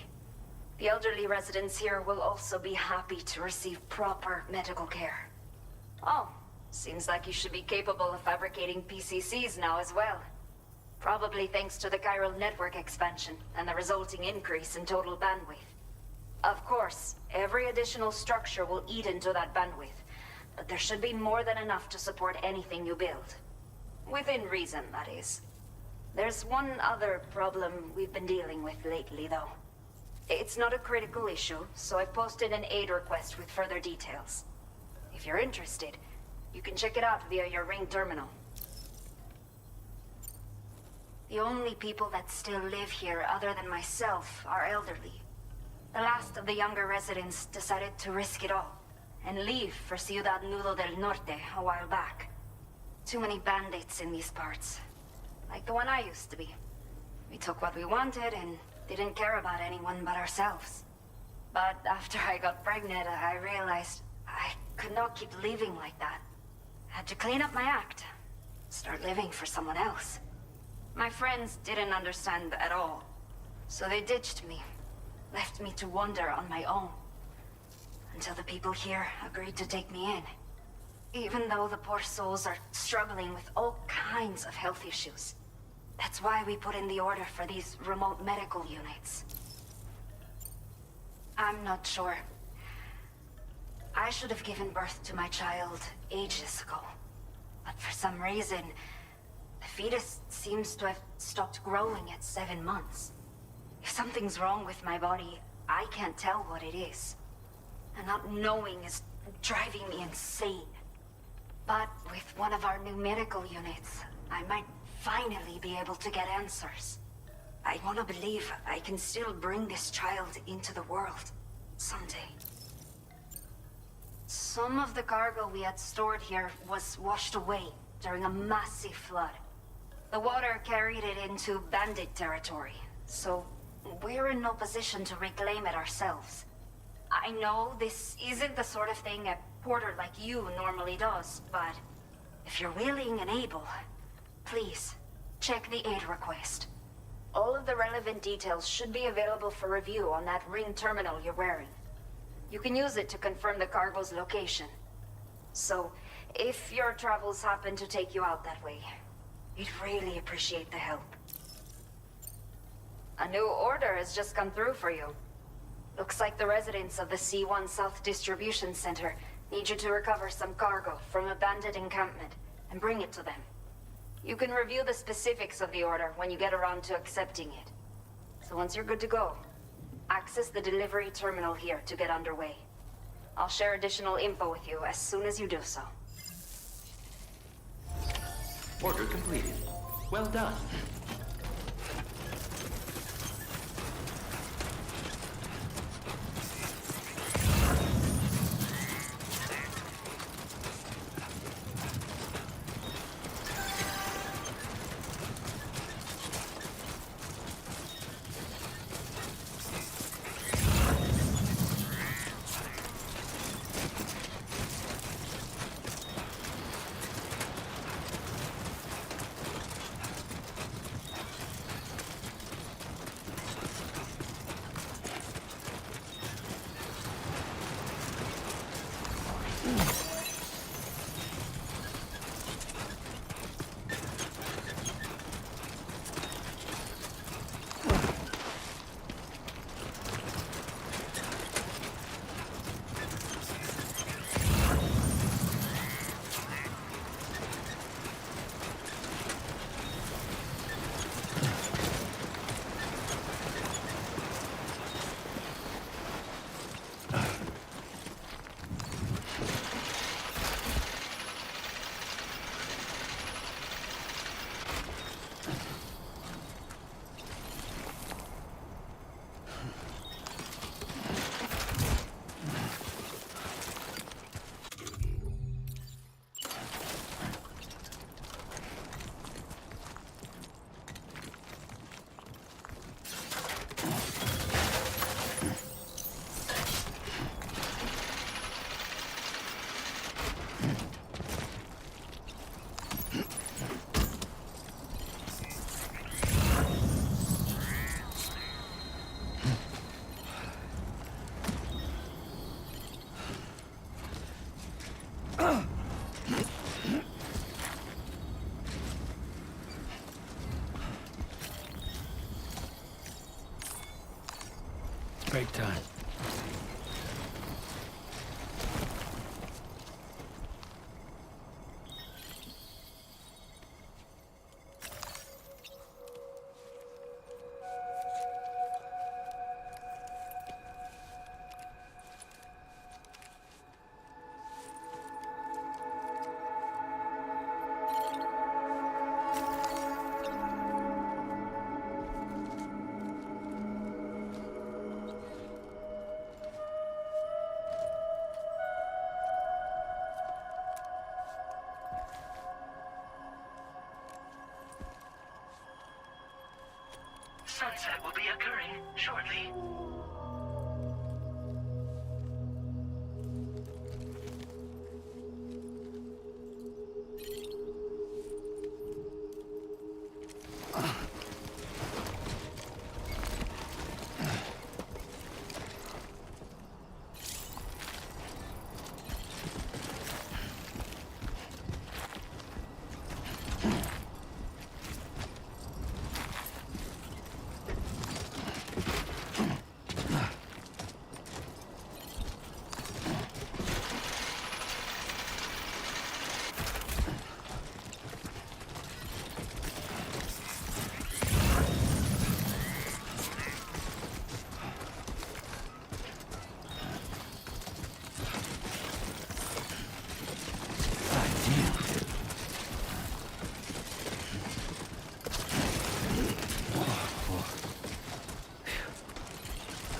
The elderly residents here will also be happy to receive proper medical care. Oh, seems like you should be capable of fabricating PCCs now as well. Probably thanks to the chiral network expansion and the resulting increase in total bandwidth. Of course, every additional structure will eat into that bandwidth, but there should be more than enough to support anything you build. Within reason, that is. There's one other problem we've been dealing with lately, though. It's not a critical issue, so I posted an aid request with further details. If you're interested, you can check it out via your ring terminal. The only people that still live here other than myself are elderly. The last of the younger residents decided to risk it all and leave for Ciudad Nudo del Norte a while back. Too many bandits in these parts, like the one I used to be. We took what we wanted and didn't care about anyone but ourselves. But after I got pregnant, I realized I could not keep living like that. Had to clean up my act, start living for someone else. My friends didn't understand at all, so they ditched me, left me to wander on my own. Until the people here agreed to take me in. Even though the poor souls are struggling with all kinds of health issues. That's why we put in the order for these remote medical units. I'm not sure. I should have given birth to my child ages ago. But for some reason, the fetus seems to have stopped growing at 7 months. If something's wrong with my body, I can't tell what it is. And not knowing is driving me insane. But with one of our new medical units, I might finally be able to get answers. I want to believe I can still bring this child into the world someday. Some of the cargo we had stored here was washed away during a massive flood. The water carried it into bandit territory, so we're in no position to reclaim it ourselves. I know this isn't the sort of thing a porter like you normally does, but if you're willing and able, please, check the aid request. All of the relevant details should be available for review on that ring terminal you're wearing. You can use it to confirm the cargo's location. So, if your travels happen to take you out that way, we'd really appreciate the help. A new order has just come through for you. Looks like the residents of the C1 South Distribution Center need you to recover some cargo from a bandit encampment and bring it to them. You can review the specifics of the order when you get around to accepting it. So once you're good to go, access the delivery terminal here to get underway. I'll share additional info with you as soon as you do so. Order completed. Well done. time. Sunset will be occurring shortly.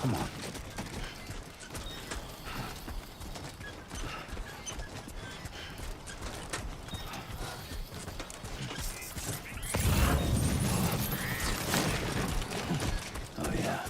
Come on. Oh, yeah.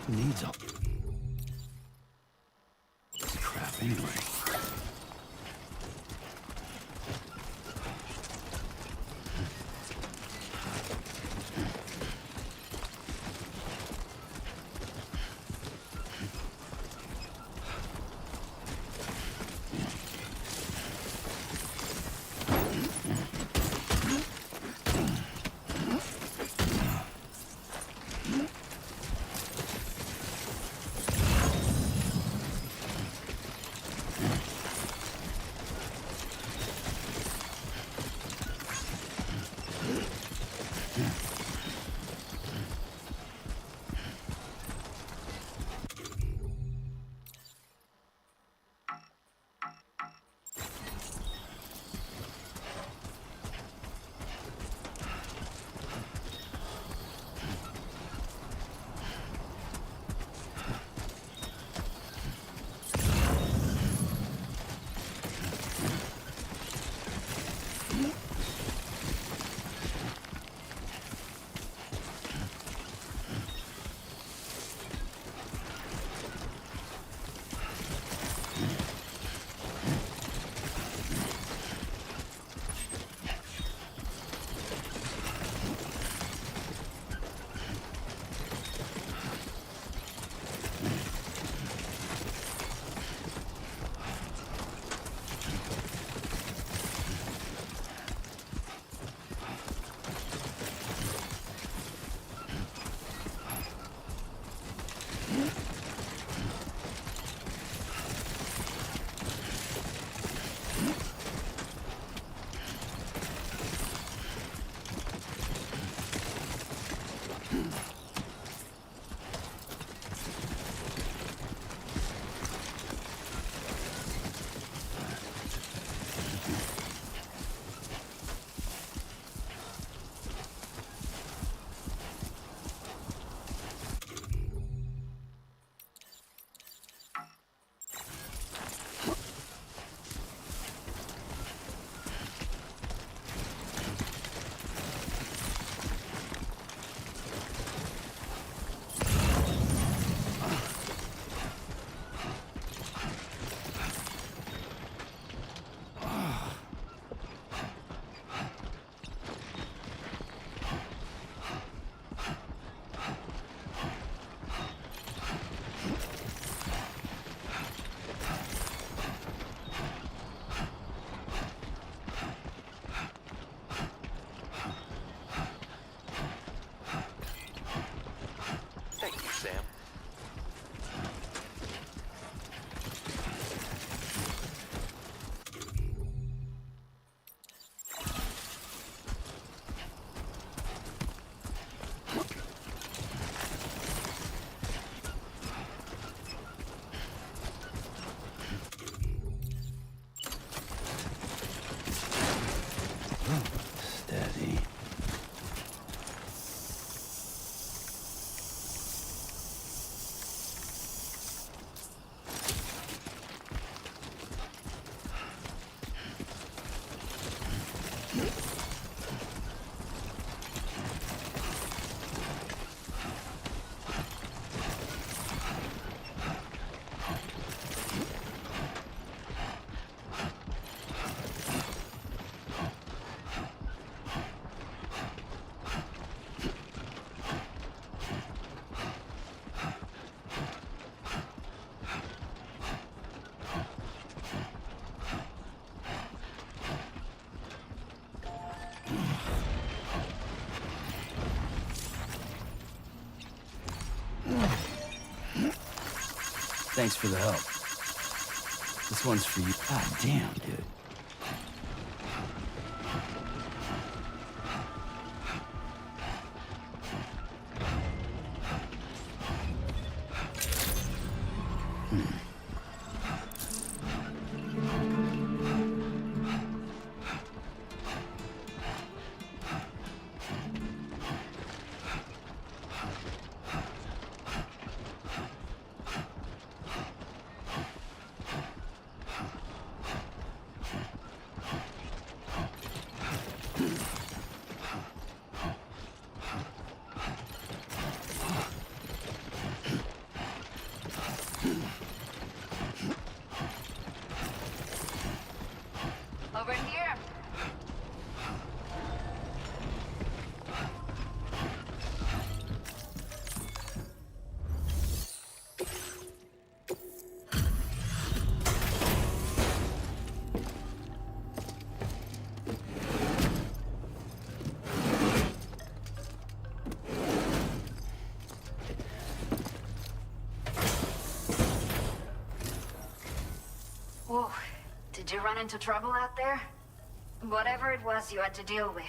Who needs all this crap anyway? Steady. Thanks for the help. This one's for you. God damn, dude. Over here. Whoa, did you run into trouble out there? Whatever it was you had to deal with,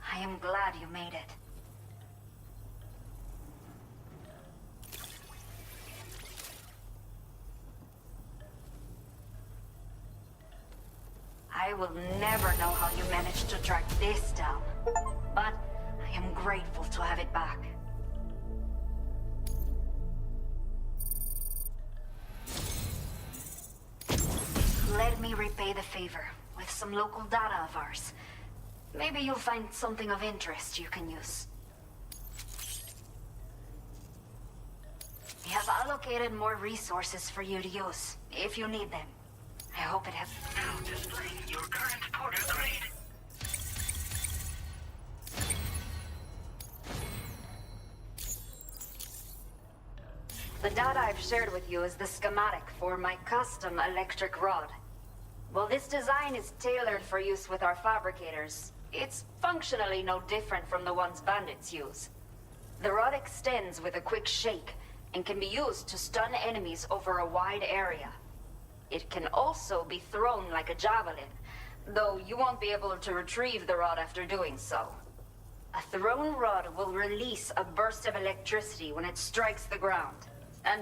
I am glad you made it. I will never know how you managed to track this down, but I am grateful to have it back. Let me repay the favor with some local data of ours. Maybe you'll find something of interest you can use. We have allocated more resources for you to use, if you need them. I hope it has... Now displaying your current porter grade. The data I've shared with you is the schematic for my custom electric rod. While this design is tailored for use with our fabricators, it's functionally no different from the ones bandits use. The rod extends with a quick shake and can be used to stun enemies over a wide area. It can also be thrown like a javelin, though you won't be able to retrieve the rod after doing so. A thrown rod will release a burst of electricity when it strikes the ground, and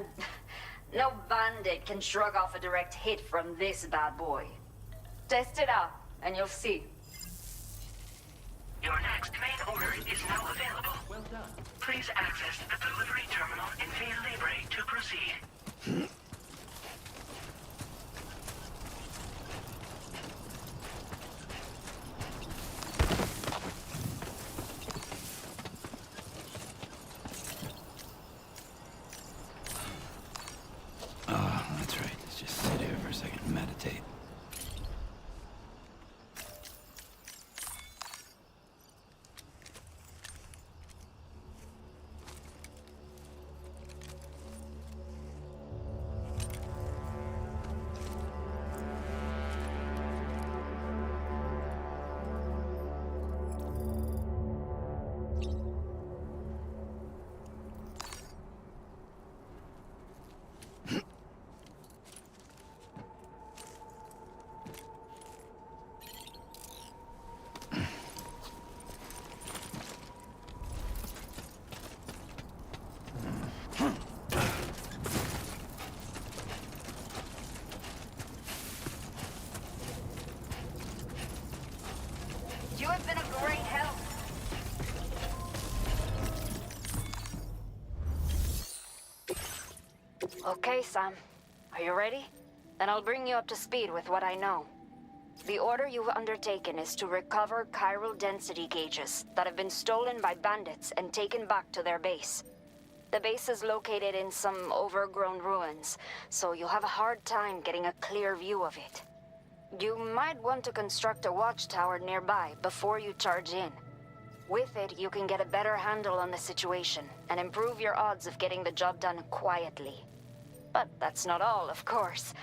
no bandit can shrug off a direct hit from this bad boy. Test it out, and you'll see. Your next main order is now available. Well done. Please access the delivery terminal in Via Libre to proceed. Oh, that's right. Let's just sit here for a second and meditate. You have been a great help. Okay, Sam. Are you ready? Then I'll bring you up to speed with what I know. The order you've undertaken is to recover chiral density gauges that have been stolen by bandits and taken back to their base. The base is located in some overgrown ruins, so you'll have a hard time getting a clear view of it. You might want to construct a watchtower nearby before you charge in. With it, you can get a better handle on the situation and improve your odds of getting the job done quietly. But that's not all, of course.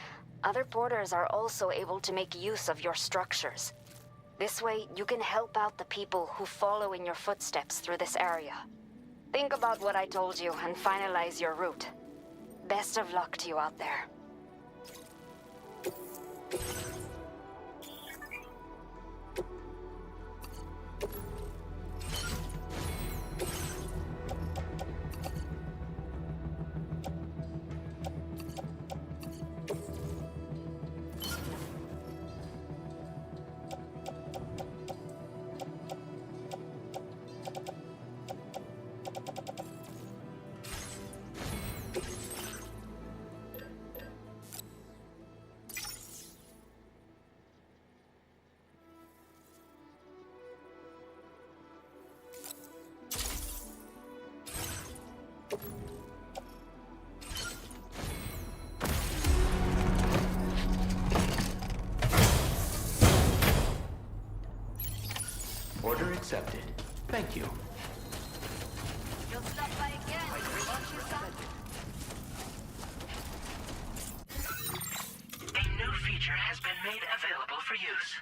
Other porters are also able to make use of your structures. This way, you can help out the people who follow in your footsteps through this area. Think about what I told you and finalize your route. Best of luck to you out there. Order accepted. Thank you. You'll stop by again, won't you, Sam? A new feature has been made available for use.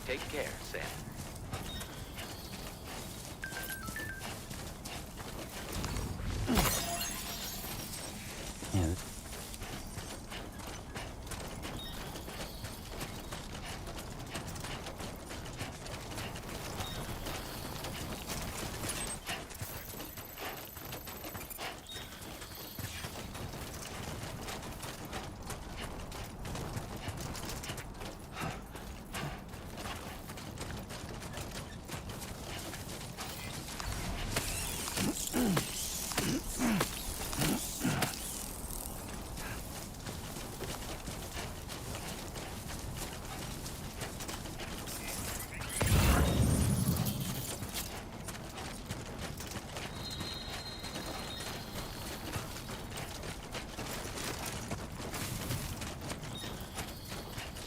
Take care, Sam. Yeah.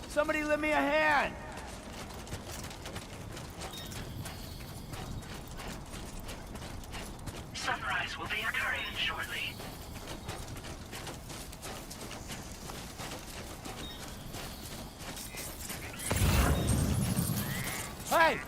Somebody lend me a hand! Sunrise will be occurring shortly. Hey!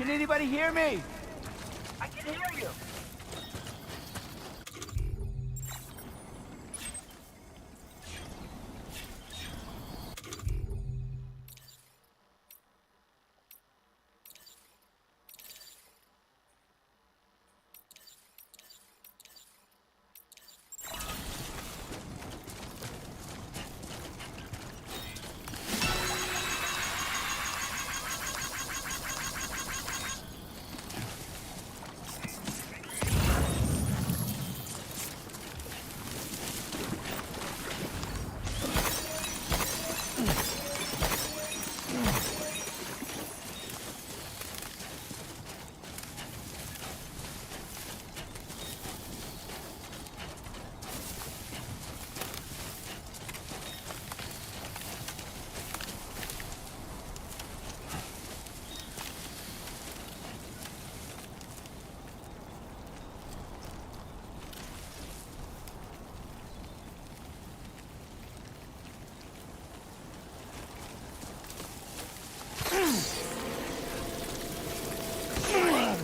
Can anybody hear me? I can hear you.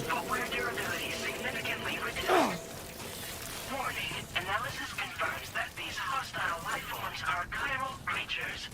Footwear durability significantly reduced. Warning, analysis confirms that these hostile life forms are chiral creatures.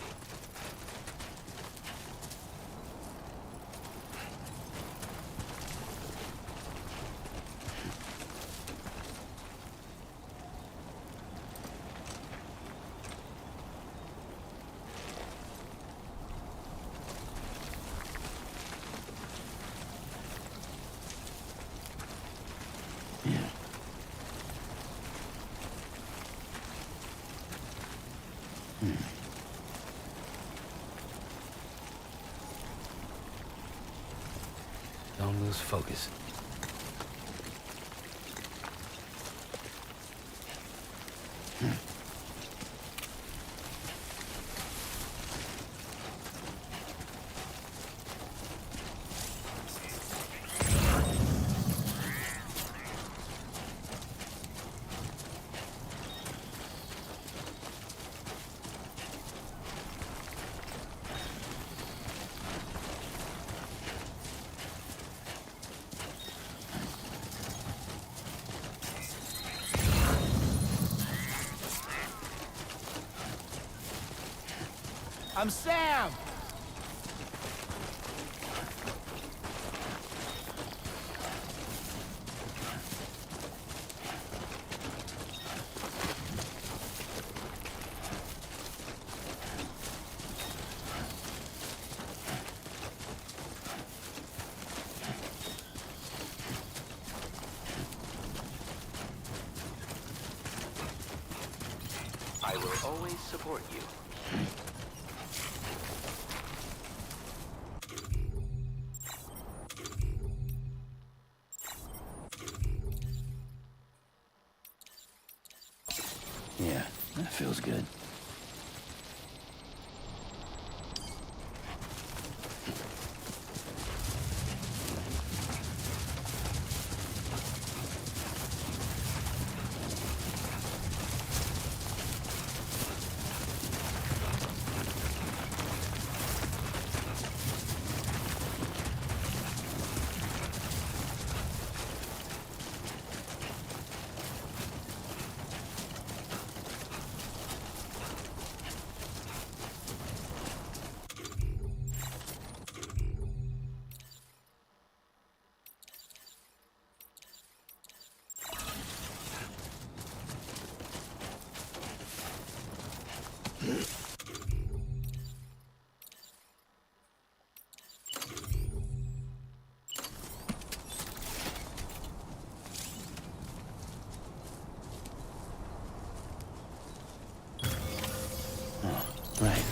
Don't lose focus. I'm Sam! I will always support you. Yeah, that feels good. Right.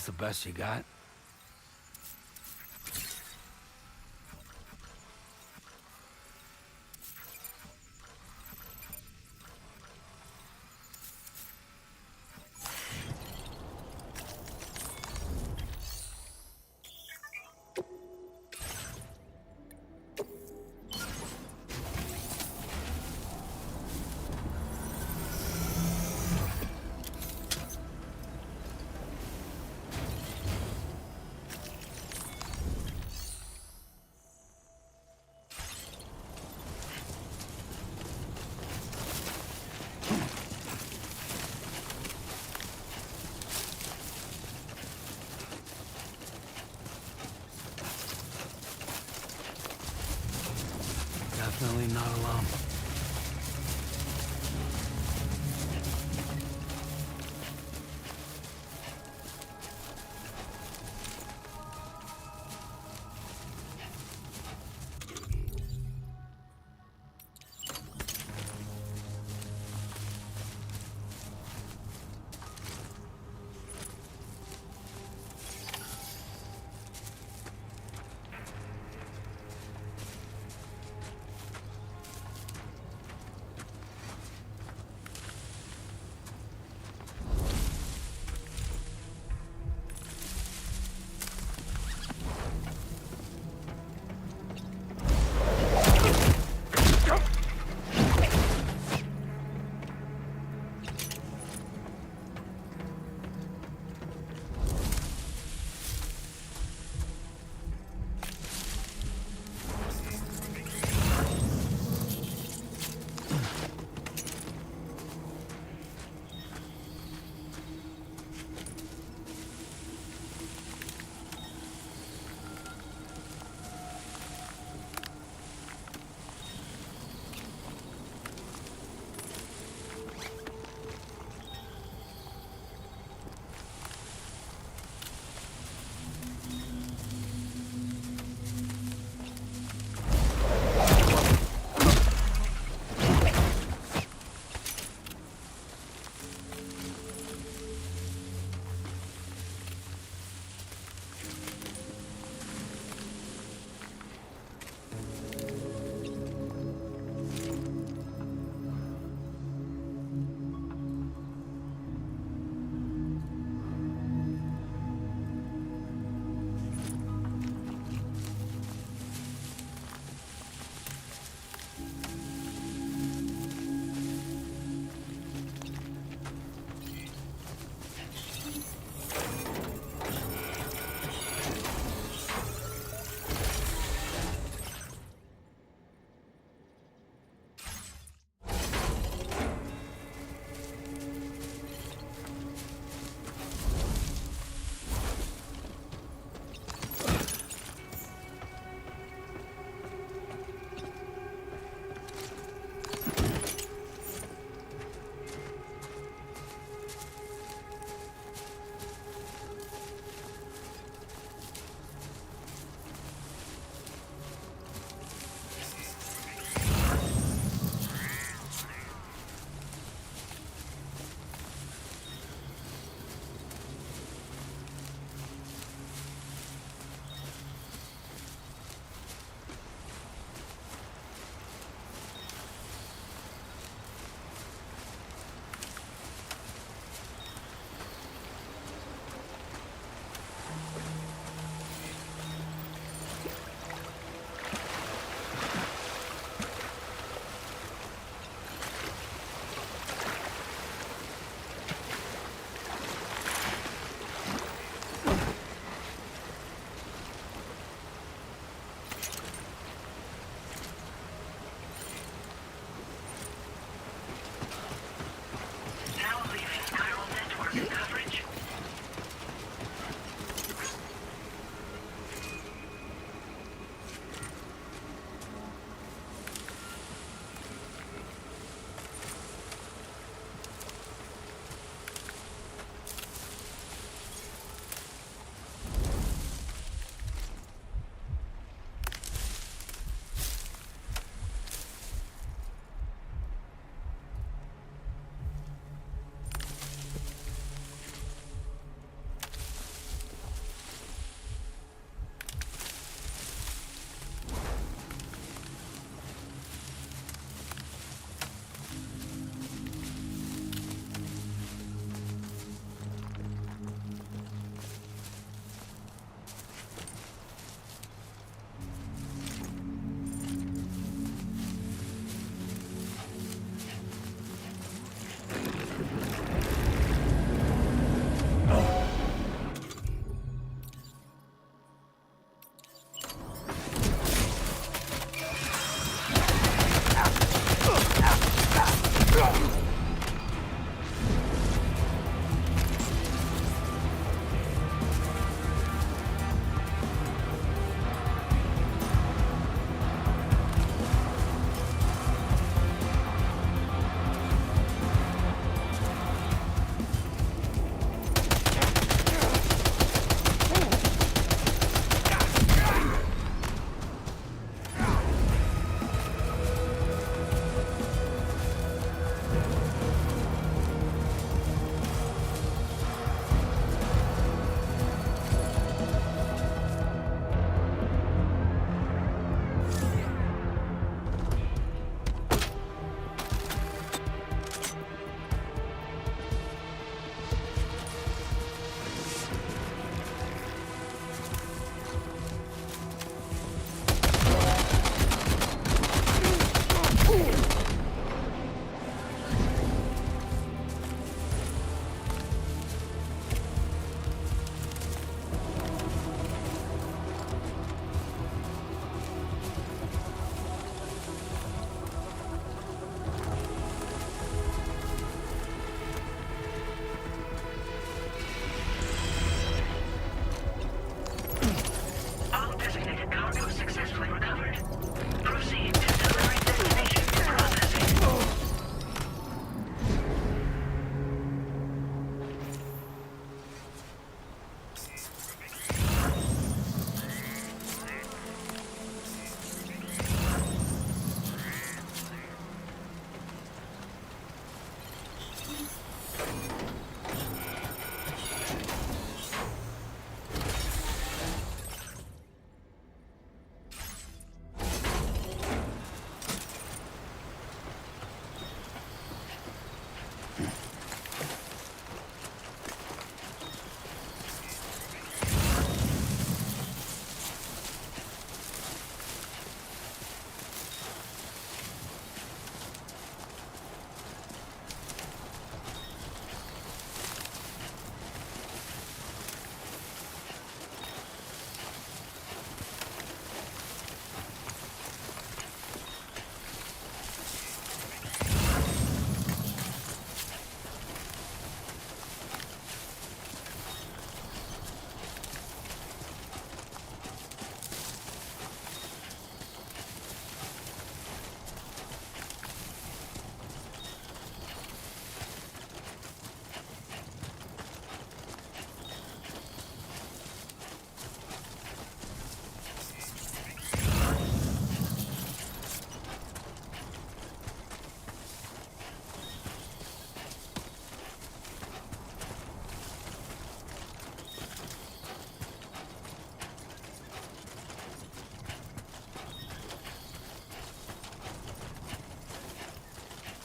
this the best you got? Definitely not alone.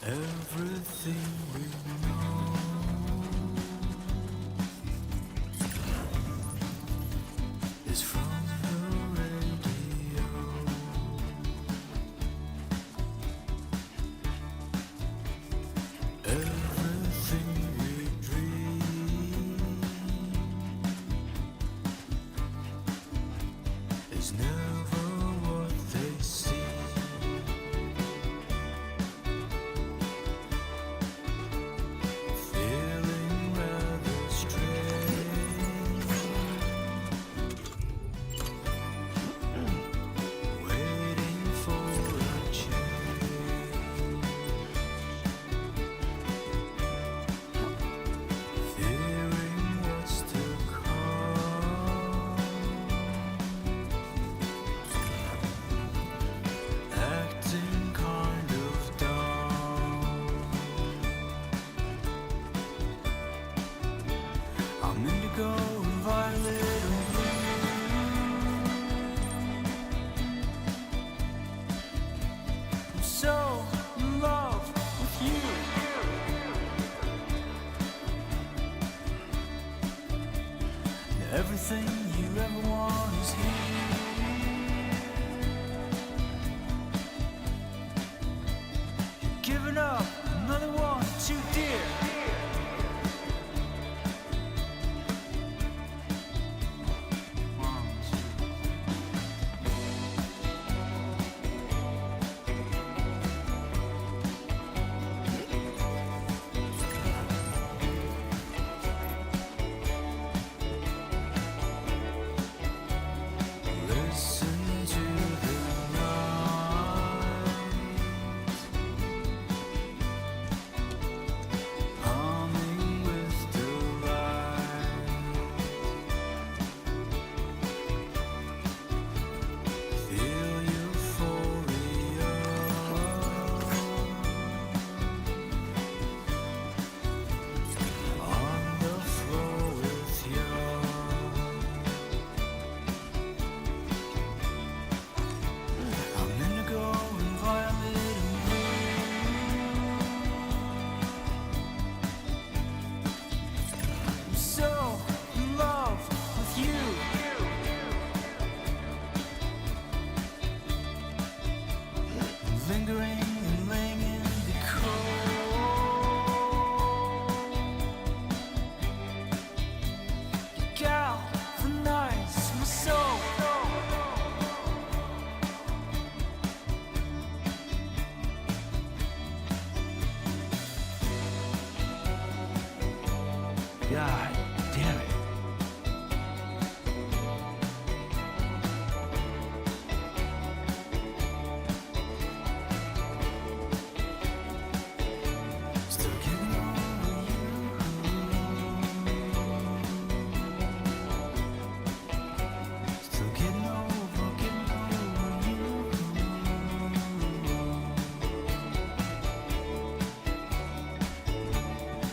Everything we know is from the radio. Everything we dream is never what they see. Feeling rather strange, waiting for a change, fearing what's to come, acting kind of dumb. I'm indigo and violet and blue. I'm so in love with you. And everything you ever want is here. You're giving up another one too dear. Listen to the night, humming with delight. Feel euphoria on the floor with you. I'm indigo and violet and blue. I'm so in love with you. I'm lingering and laying in the cold. You galvanize my soul. God damn it. Still getting over you. Still getting over you.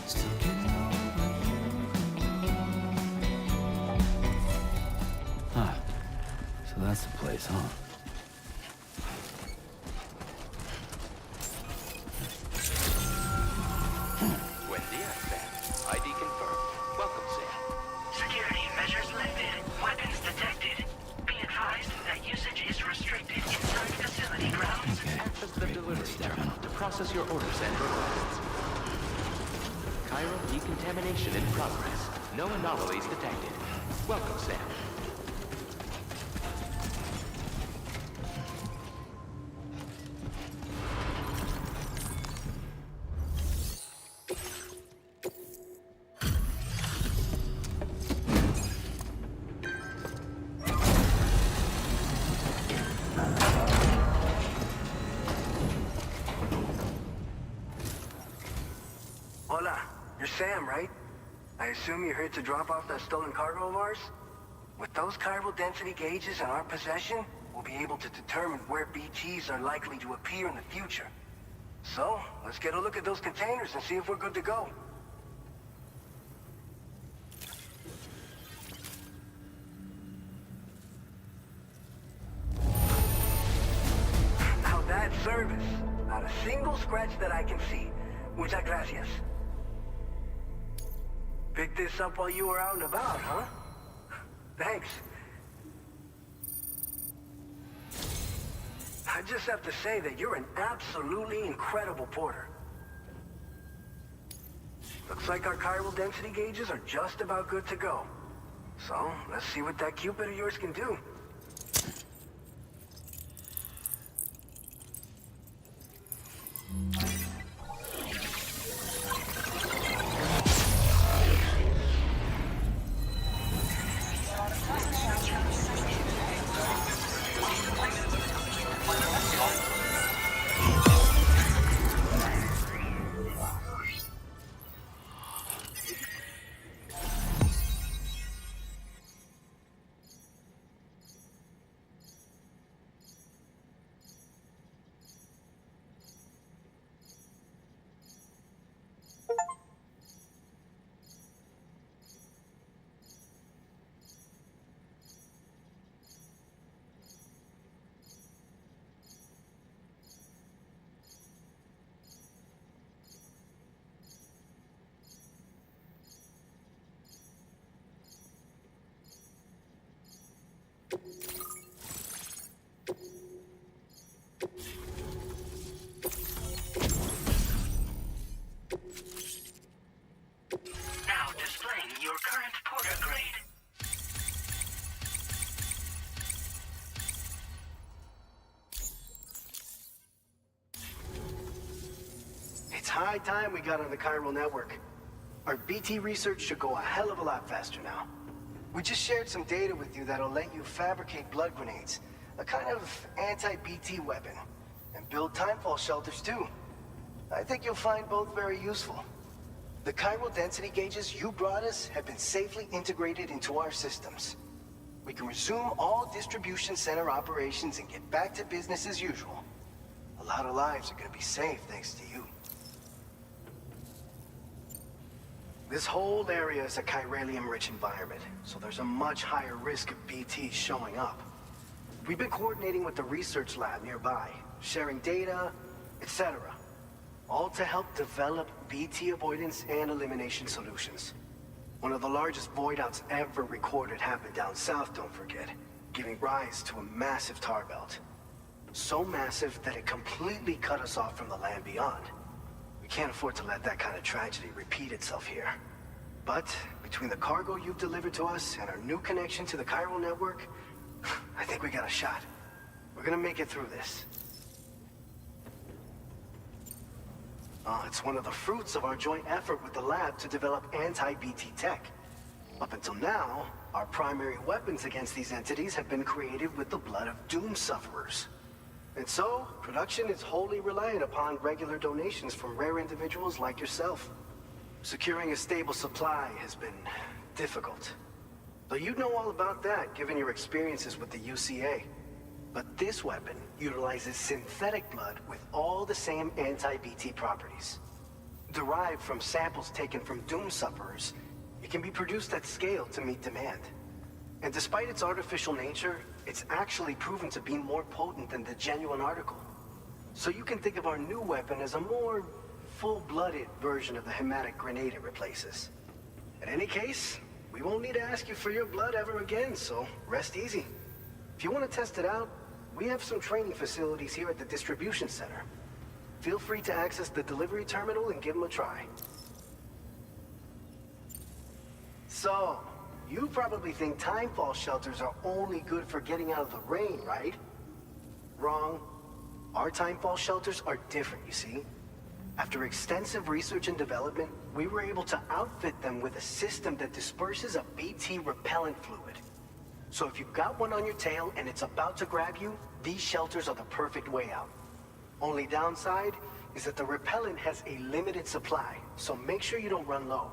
Still getting over you. Huh. So that's the place, huh? Buen dia, Sam. ID confirmed. Welcome, Sam. Security measures lifted. Weapons detected. Be advised that usage is restricted inside facility grounds. Access the delivery terminal to process your orders and requests. Chiral decontamination in progress. No anomalies detected. Welcome, Sam. Hola, you're Sam, right? I assume you're here to drop off that stolen cargo of ours? With those chiral density gauges in our possession, we'll be able to determine where BTs are likely to appear in the future. So, let's get a look at those containers and see if we're good to go. Now that's service. Not a single scratch that I can see. Muchas gracias. Picked this up while you were out and about, huh? Thanks. I just have to say that you're an absolutely incredible porter. Looks like our chiral density gauges are just about good to go. So, let's see what that Cupid of yours can do. Now displaying your current porter grade. It's high time we got on the chiral network. Our BT research should go a hell of a lot faster now. We just shared some data with you that'll let you fabricate blood grenades, a kind of anti-BT weapon, and build timefall shelters too. I think you'll find both very useful. The chiral density gauges you brought us have been safely integrated into our systems. We can resume all distribution center operations and get back to business as usual. A lot of lives are gonna be saved thanks to you. This whole area is a chiralium-rich environment, so there's a much higher risk of BTs showing up. We've been coordinating with the research lab nearby, sharing data, etc. All to help develop BT avoidance and elimination solutions. One of the largest void outs ever recorded happened down south, don't forget, giving rise to a massive tar belt. So massive that it completely cut us off from the land beyond. We can't afford to let that kind of tragedy repeat itself here. But between the cargo you've delivered to us and our new connection to the chiral network, I think we got a shot. We're gonna make it through this. It's one of the fruits of our joint effort with the lab to develop anti-BT tech. Up until now, our primary weapons against these entities have been created with the blood of doom sufferers. And so, production is wholly reliant upon regular donations from rare individuals like yourself. Securing a stable supply has been difficult. Though you'd know all about that, given your experiences with the UCA. But this weapon utilizes synthetic blood with all the same anti-BT properties. Derived from samples taken from doom sufferers, it can be produced at scale to meet demand. And despite its artificial nature, it's actually proven to be more potent than the genuine article. So you can think of our new weapon as a more full-blooded version of the hematic grenade it replaces. In any case, we won't need to ask you for your blood ever again, so rest easy. If you want to test it out, we have some training facilities here at the distribution center. Feel free to access the delivery terminal and give them a try. So, you probably think timefall shelters are only good for getting out of the rain, right? Wrong. Our timefall shelters are different, you see. After extensive research and development, we were able to outfit them with a system that disperses a BT repellent fluid. So if you've got one on your tail and it's about to grab you, these shelters are the perfect way out. Only downside is that the repellent has a limited supply, so make sure you don't run low.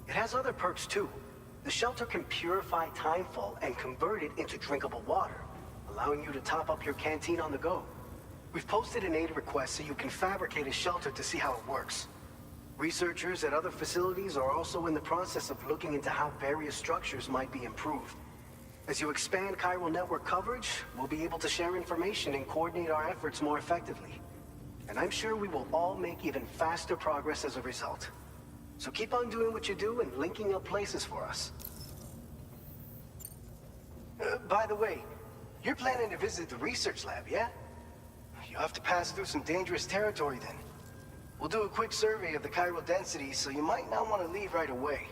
It has other perks too. The shelter can purify timefall and convert it into drinkable water, allowing you to top up your canteen on the go. We've posted an aid request so you can fabricate a shelter to see how it works. Researchers at other facilities are also in the process of looking into how various structures might be improved. As you expand chiral network coverage, we'll be able to share information and coordinate our efforts more effectively. And I'm sure we will all make even faster progress as a result. So keep on doing what you do and linking up places for us. By the way, you're planning to visit the research lab, yeah? You'll have to pass through some dangerous territory then. We'll do a quick survey of the chiral density, so you might not want to leave right away.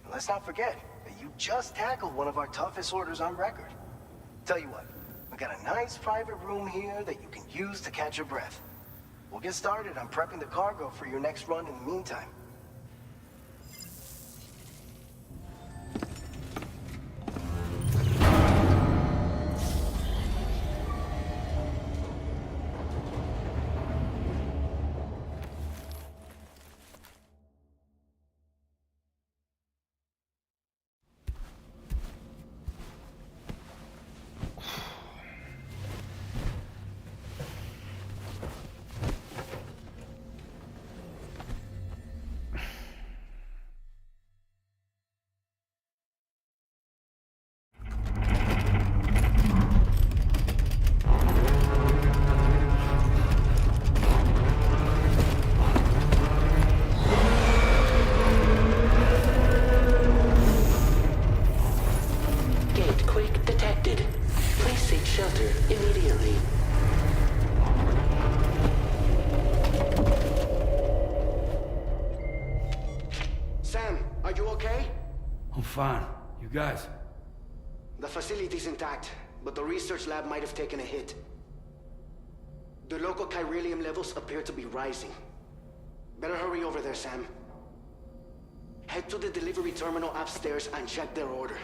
And let's not forget that you just tackled one of our toughest orders on record. Tell you what, we got a nice private room here that you can use to catch your breath. We'll get started on prepping the cargo for your next run in the meantime. Gate quake detected. Please seek shelter immediately. Sam, are you okay? I'm fine. You guys? The facility's intact, but the research lab might have taken a hit. The local chiralium levels appear to be rising. Better hurry over there, Sam. Head to the delivery terminal upstairs and check their order.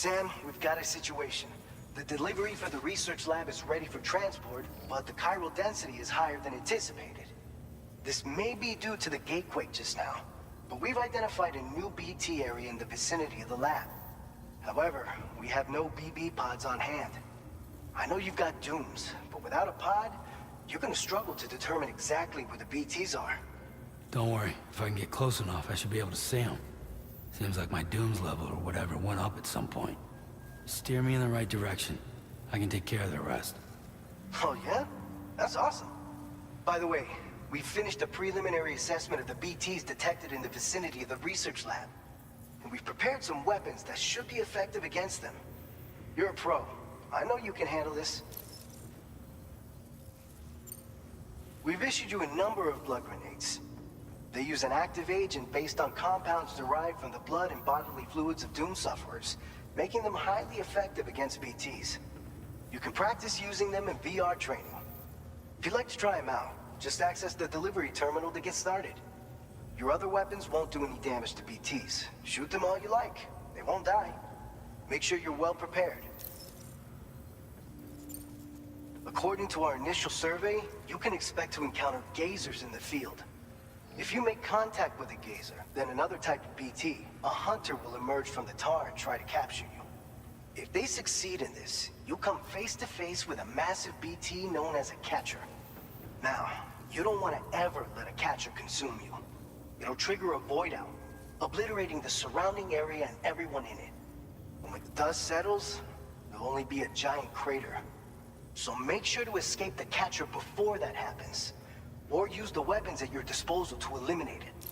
Sam, we've got a situation. The delivery for the research lab is ready for transport, but the chiral density is higher than anticipated. This may be due to the gatequake just now, but we've identified a new BT area in the vicinity of the lab. However, we have no BB pods on hand. I know you've got dooms, but without a pod, you're gonna struggle to determine exactly where the BTs are. Don't worry. If I can get close enough, I should be able to see them. Seems like my dooms level or whatever went up at some point. Steer me in the right direction. I can take care of the rest. Oh yeah? That's awesome. By the way, we finished a preliminary assessment of the BTs detected in the vicinity of the research lab. And we've prepared some weapons that should be effective against them. You're a pro. I know you can handle this. We've issued you a number of blood grenades. They use an active agent based on compounds derived from the blood and bodily fluids of Doom sufferers, making them highly effective against BTs. You can practice using them in VR training. If you'd like to try them out, just access the delivery terminal to get started. Your other weapons won't do any damage to BTs. Shoot them all you like. They won't die. Make sure you're well prepared. According to our initial survey, you can expect to encounter gazers in the field. If you make contact with a gazer, then another type of BT, a hunter will emerge from the tar and try to capture you. If they succeed in this, you'll come face to face with a massive BT known as a catcher. Now, you don't want to ever let a catcher consume you. It'll trigger a void out, obliterating the surrounding area and everyone in it. And when the dust settles, there'll only be a giant crater. So make sure to escape the catcher before that happens, or use the weapons at your disposal to eliminate it.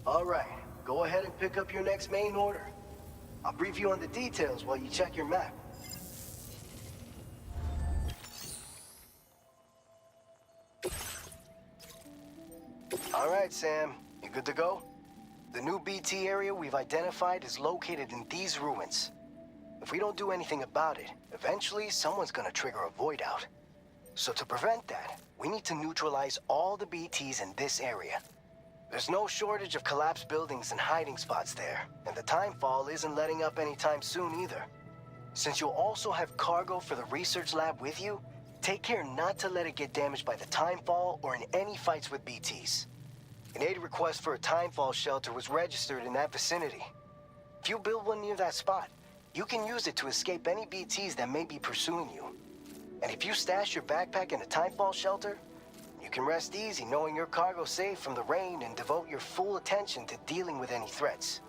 All right, go ahead and pick up your next main order. I'll brief you on the details while you check your map. All right, Sam, you good to go? The new BT area we've identified is located in these ruins. If we don't do anything about it, eventually someone's gonna trigger a void out. So to prevent that, we need to neutralize all the BTs in this area. There's no shortage of collapsed buildings and hiding spots there, and the timefall isn't letting up anytime soon either. Since you'll also have cargo for the research lab with you, take care not to let it get damaged by the timefall or in any fights with BTs. An aid request for a timefall shelter was registered in that vicinity. If you build one near that spot, you can use it to escape any BTs that may be pursuing you. And if you stash your backpack in a timefall shelter, you can rest easy knowing your cargo's safe from the rain and devote your full attention to dealing with any threats.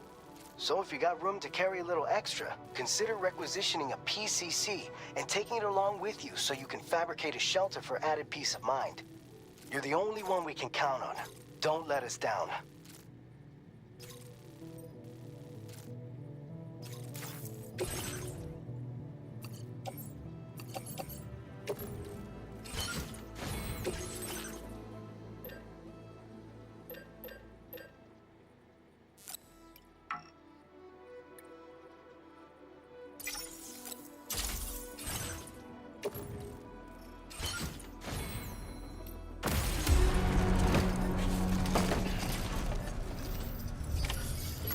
So if you got room to carry a little extra, consider requisitioning a PCC and taking it along with you so you can fabricate a shelter for added peace of mind. You're the only one we can count on. Don't let us down.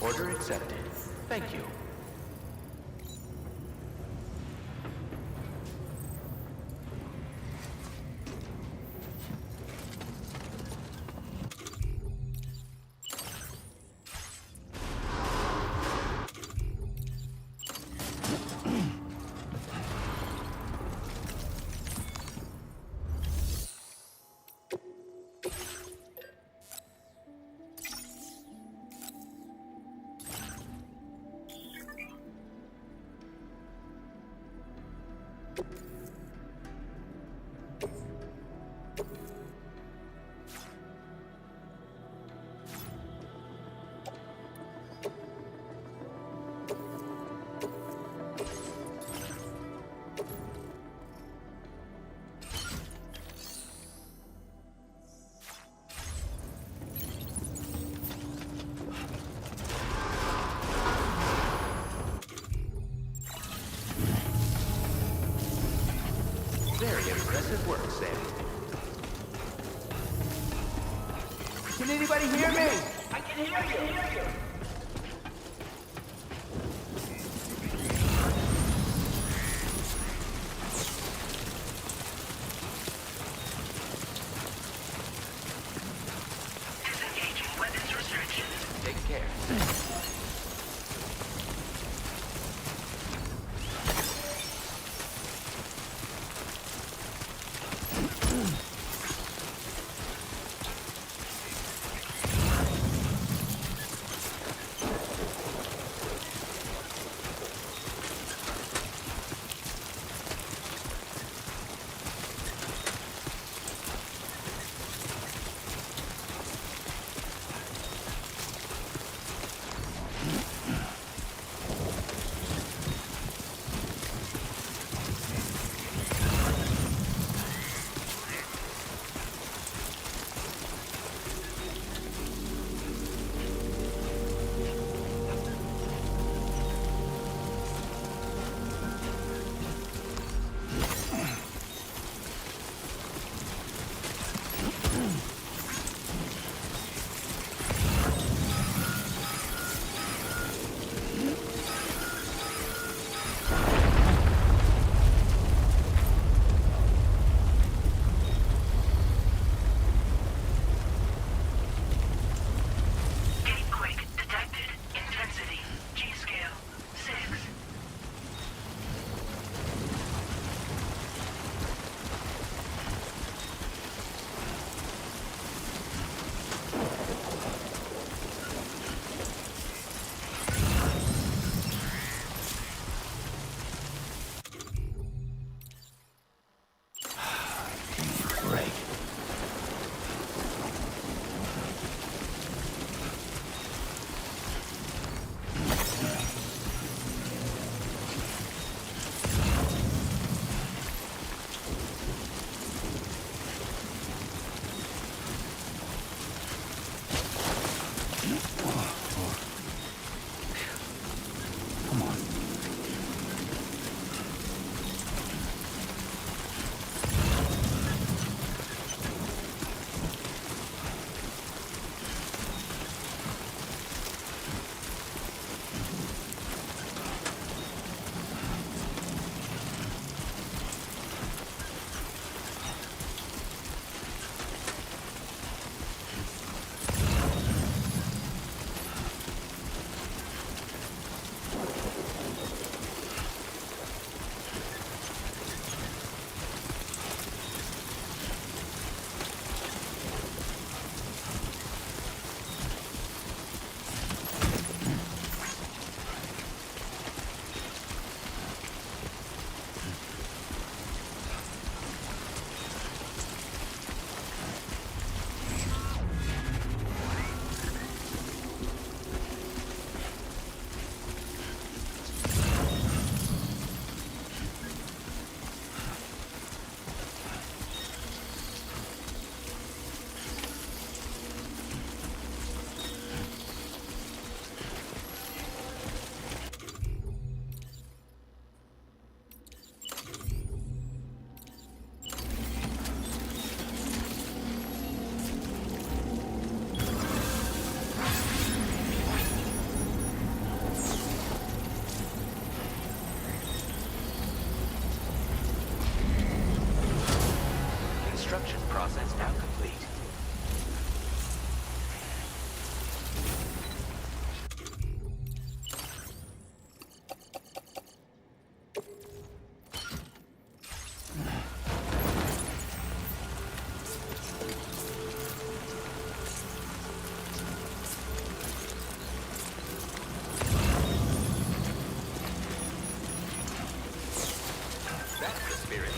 Order accepted. Thank you. Very impressive work, Sam. Can anybody hear me? I can hear you. Construction process now complete. That's the spirit.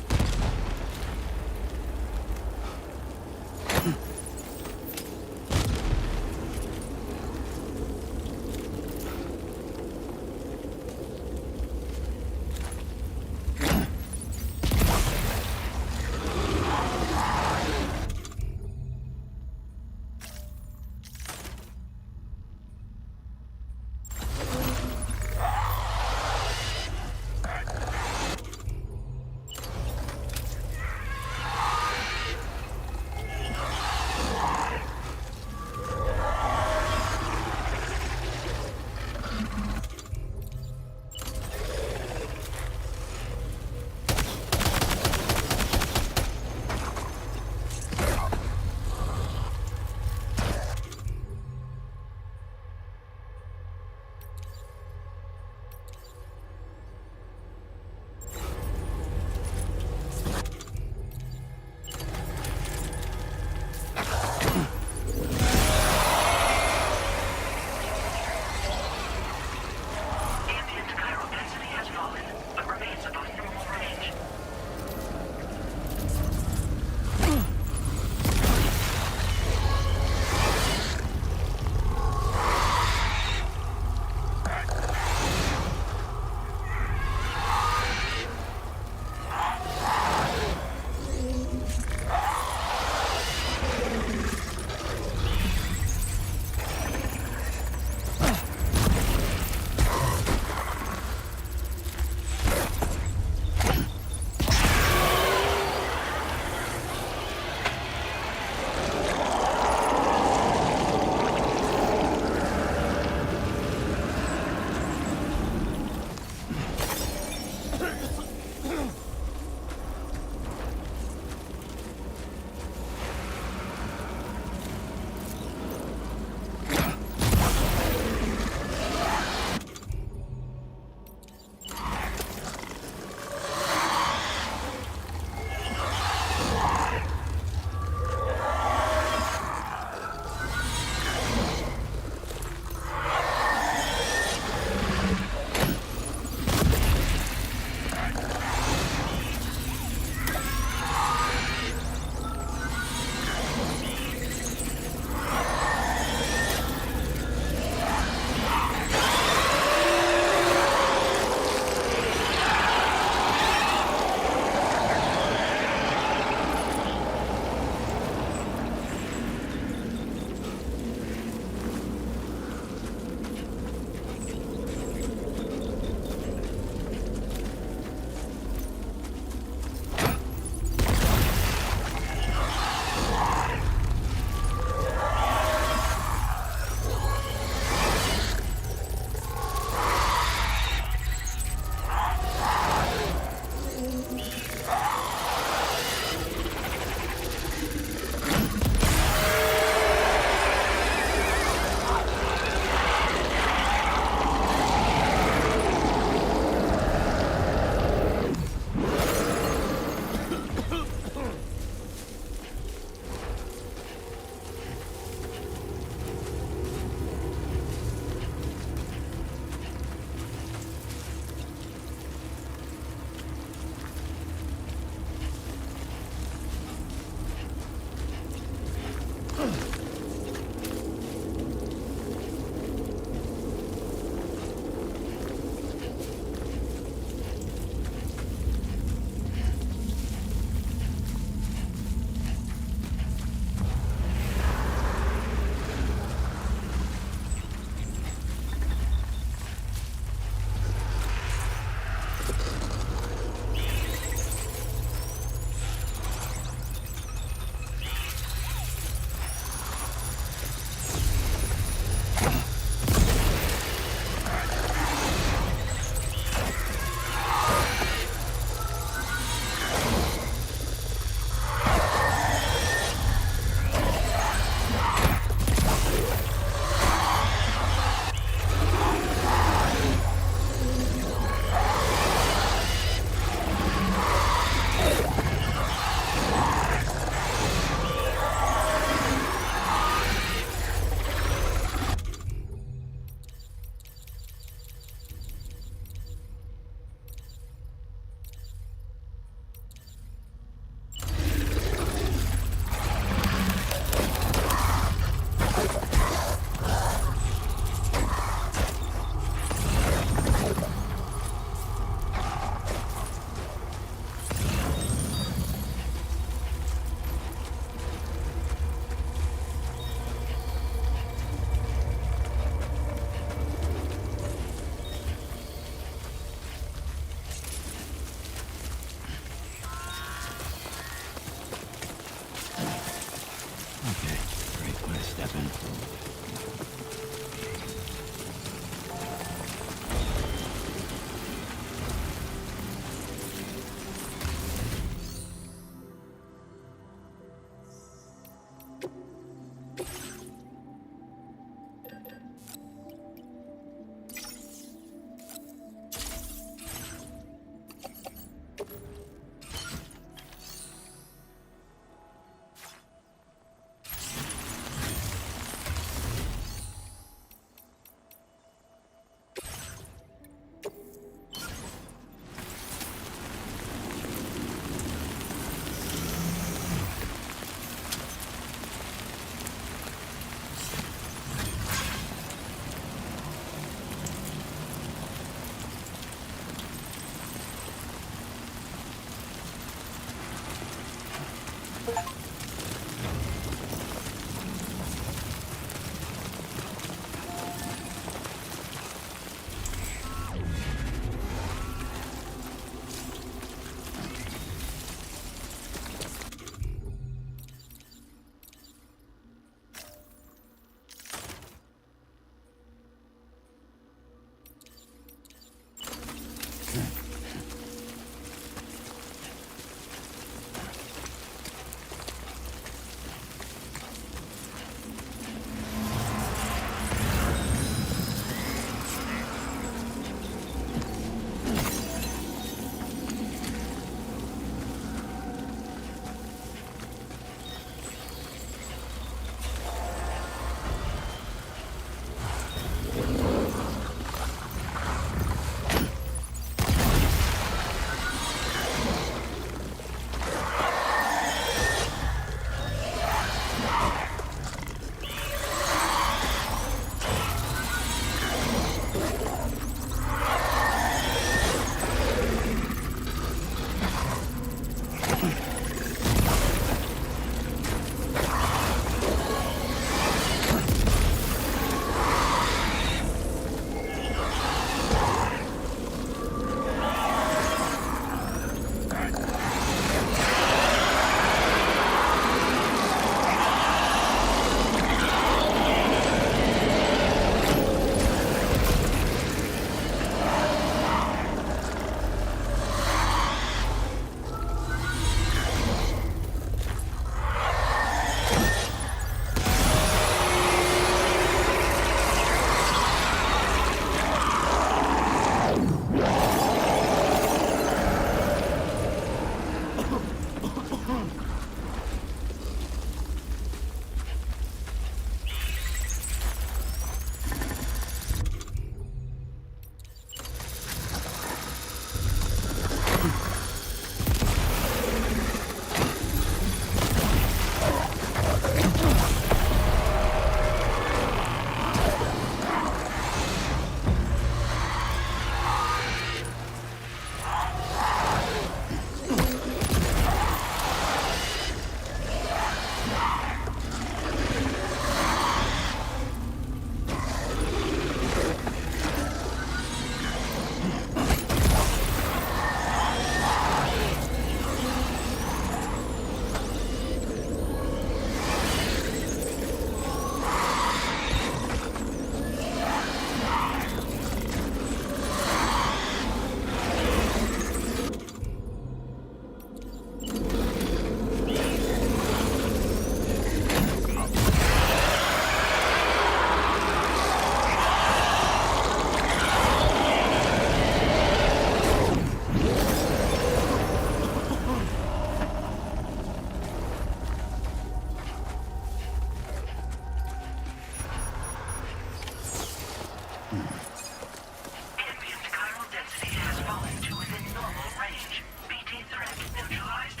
Ambient chiral density has fallen to within normal range. BT threat neutralized.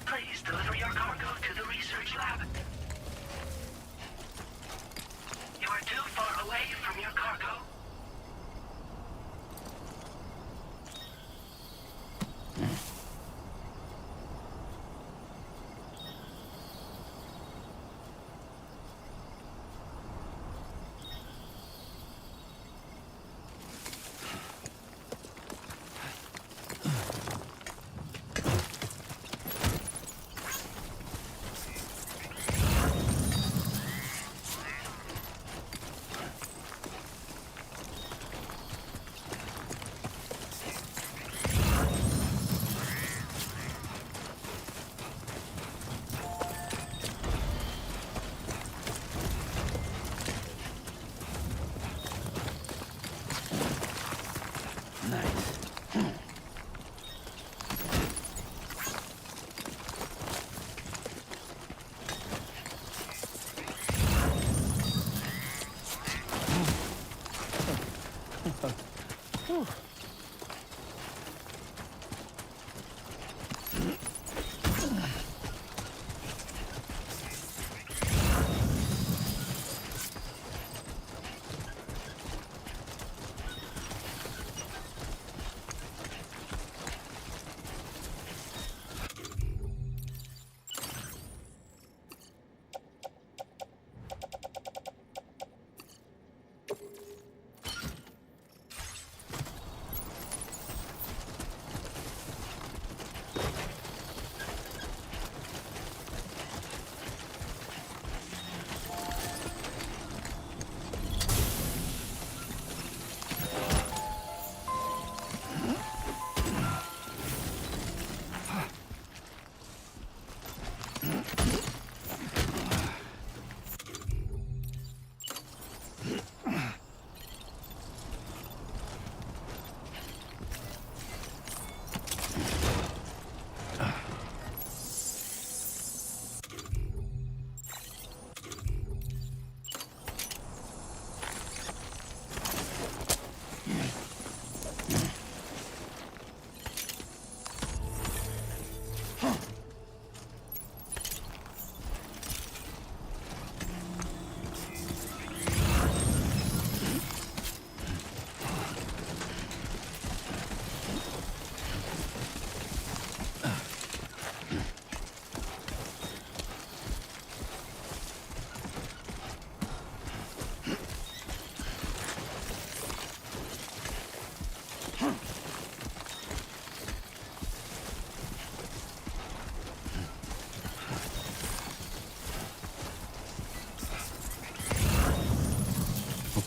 Please deliver your cargo to the research lab. You are too far away from your cargo.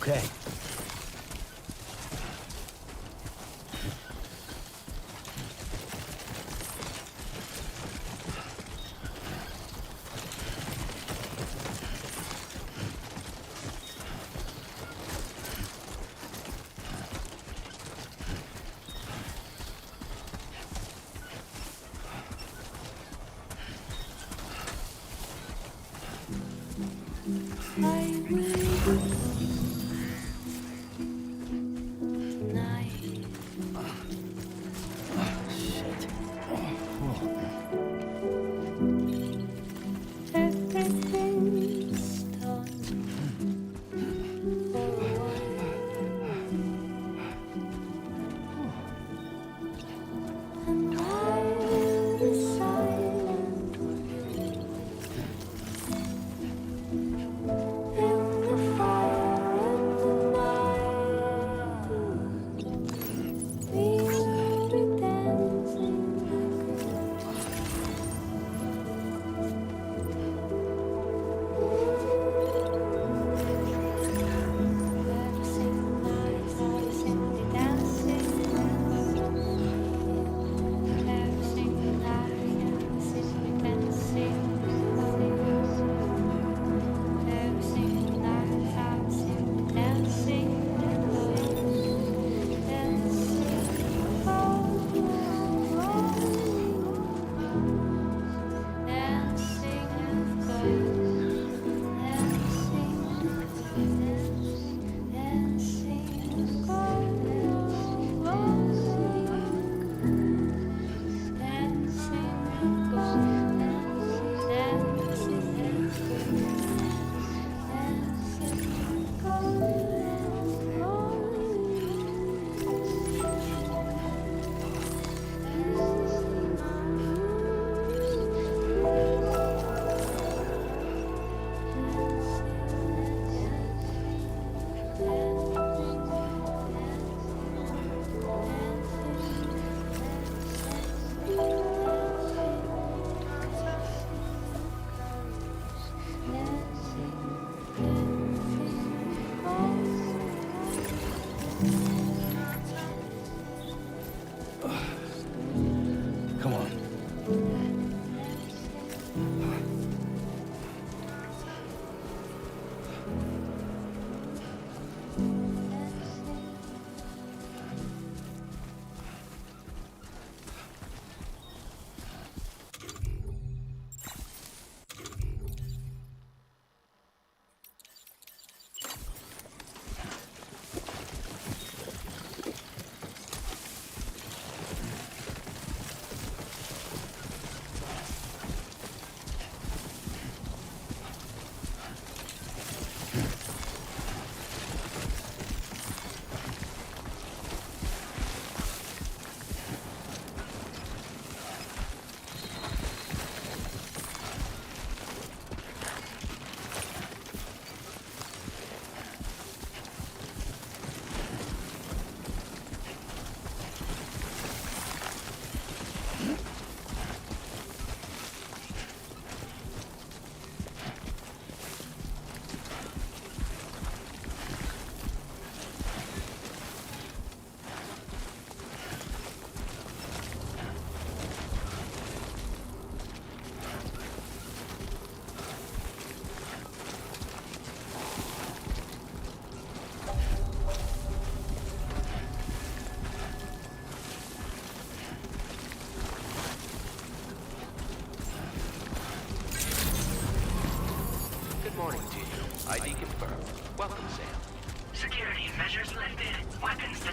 Okay. In the fire.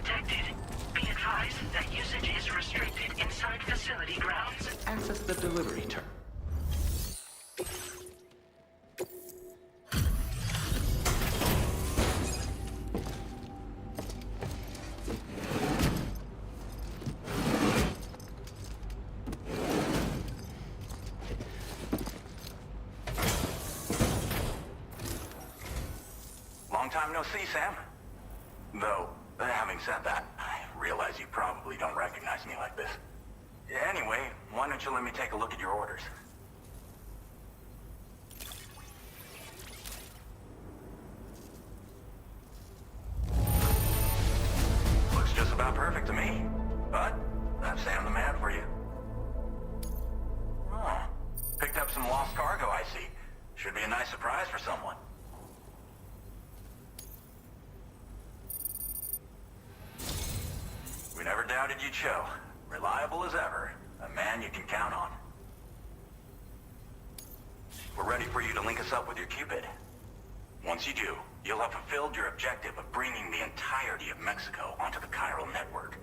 detected. Be advised that usage is restricted inside facility grounds. Access the delivery terminal. Long time no see, Sam. Though, having said that, I realize you probably don't recognize me like this. Anyway, why don't you let me take a look at your orders? Looks just about perfect to me. But, that's Sam the man for you. Oh, picked up some lost cargo, I see. Should be a nice surprise for someone. We never doubted you'd show. Reliable as ever. A man you can count on. We're ready for you to link us up with your Cupid. Once you do, you'll have fulfilled your objective of bringing the entirety of Mexico onto the chiral network.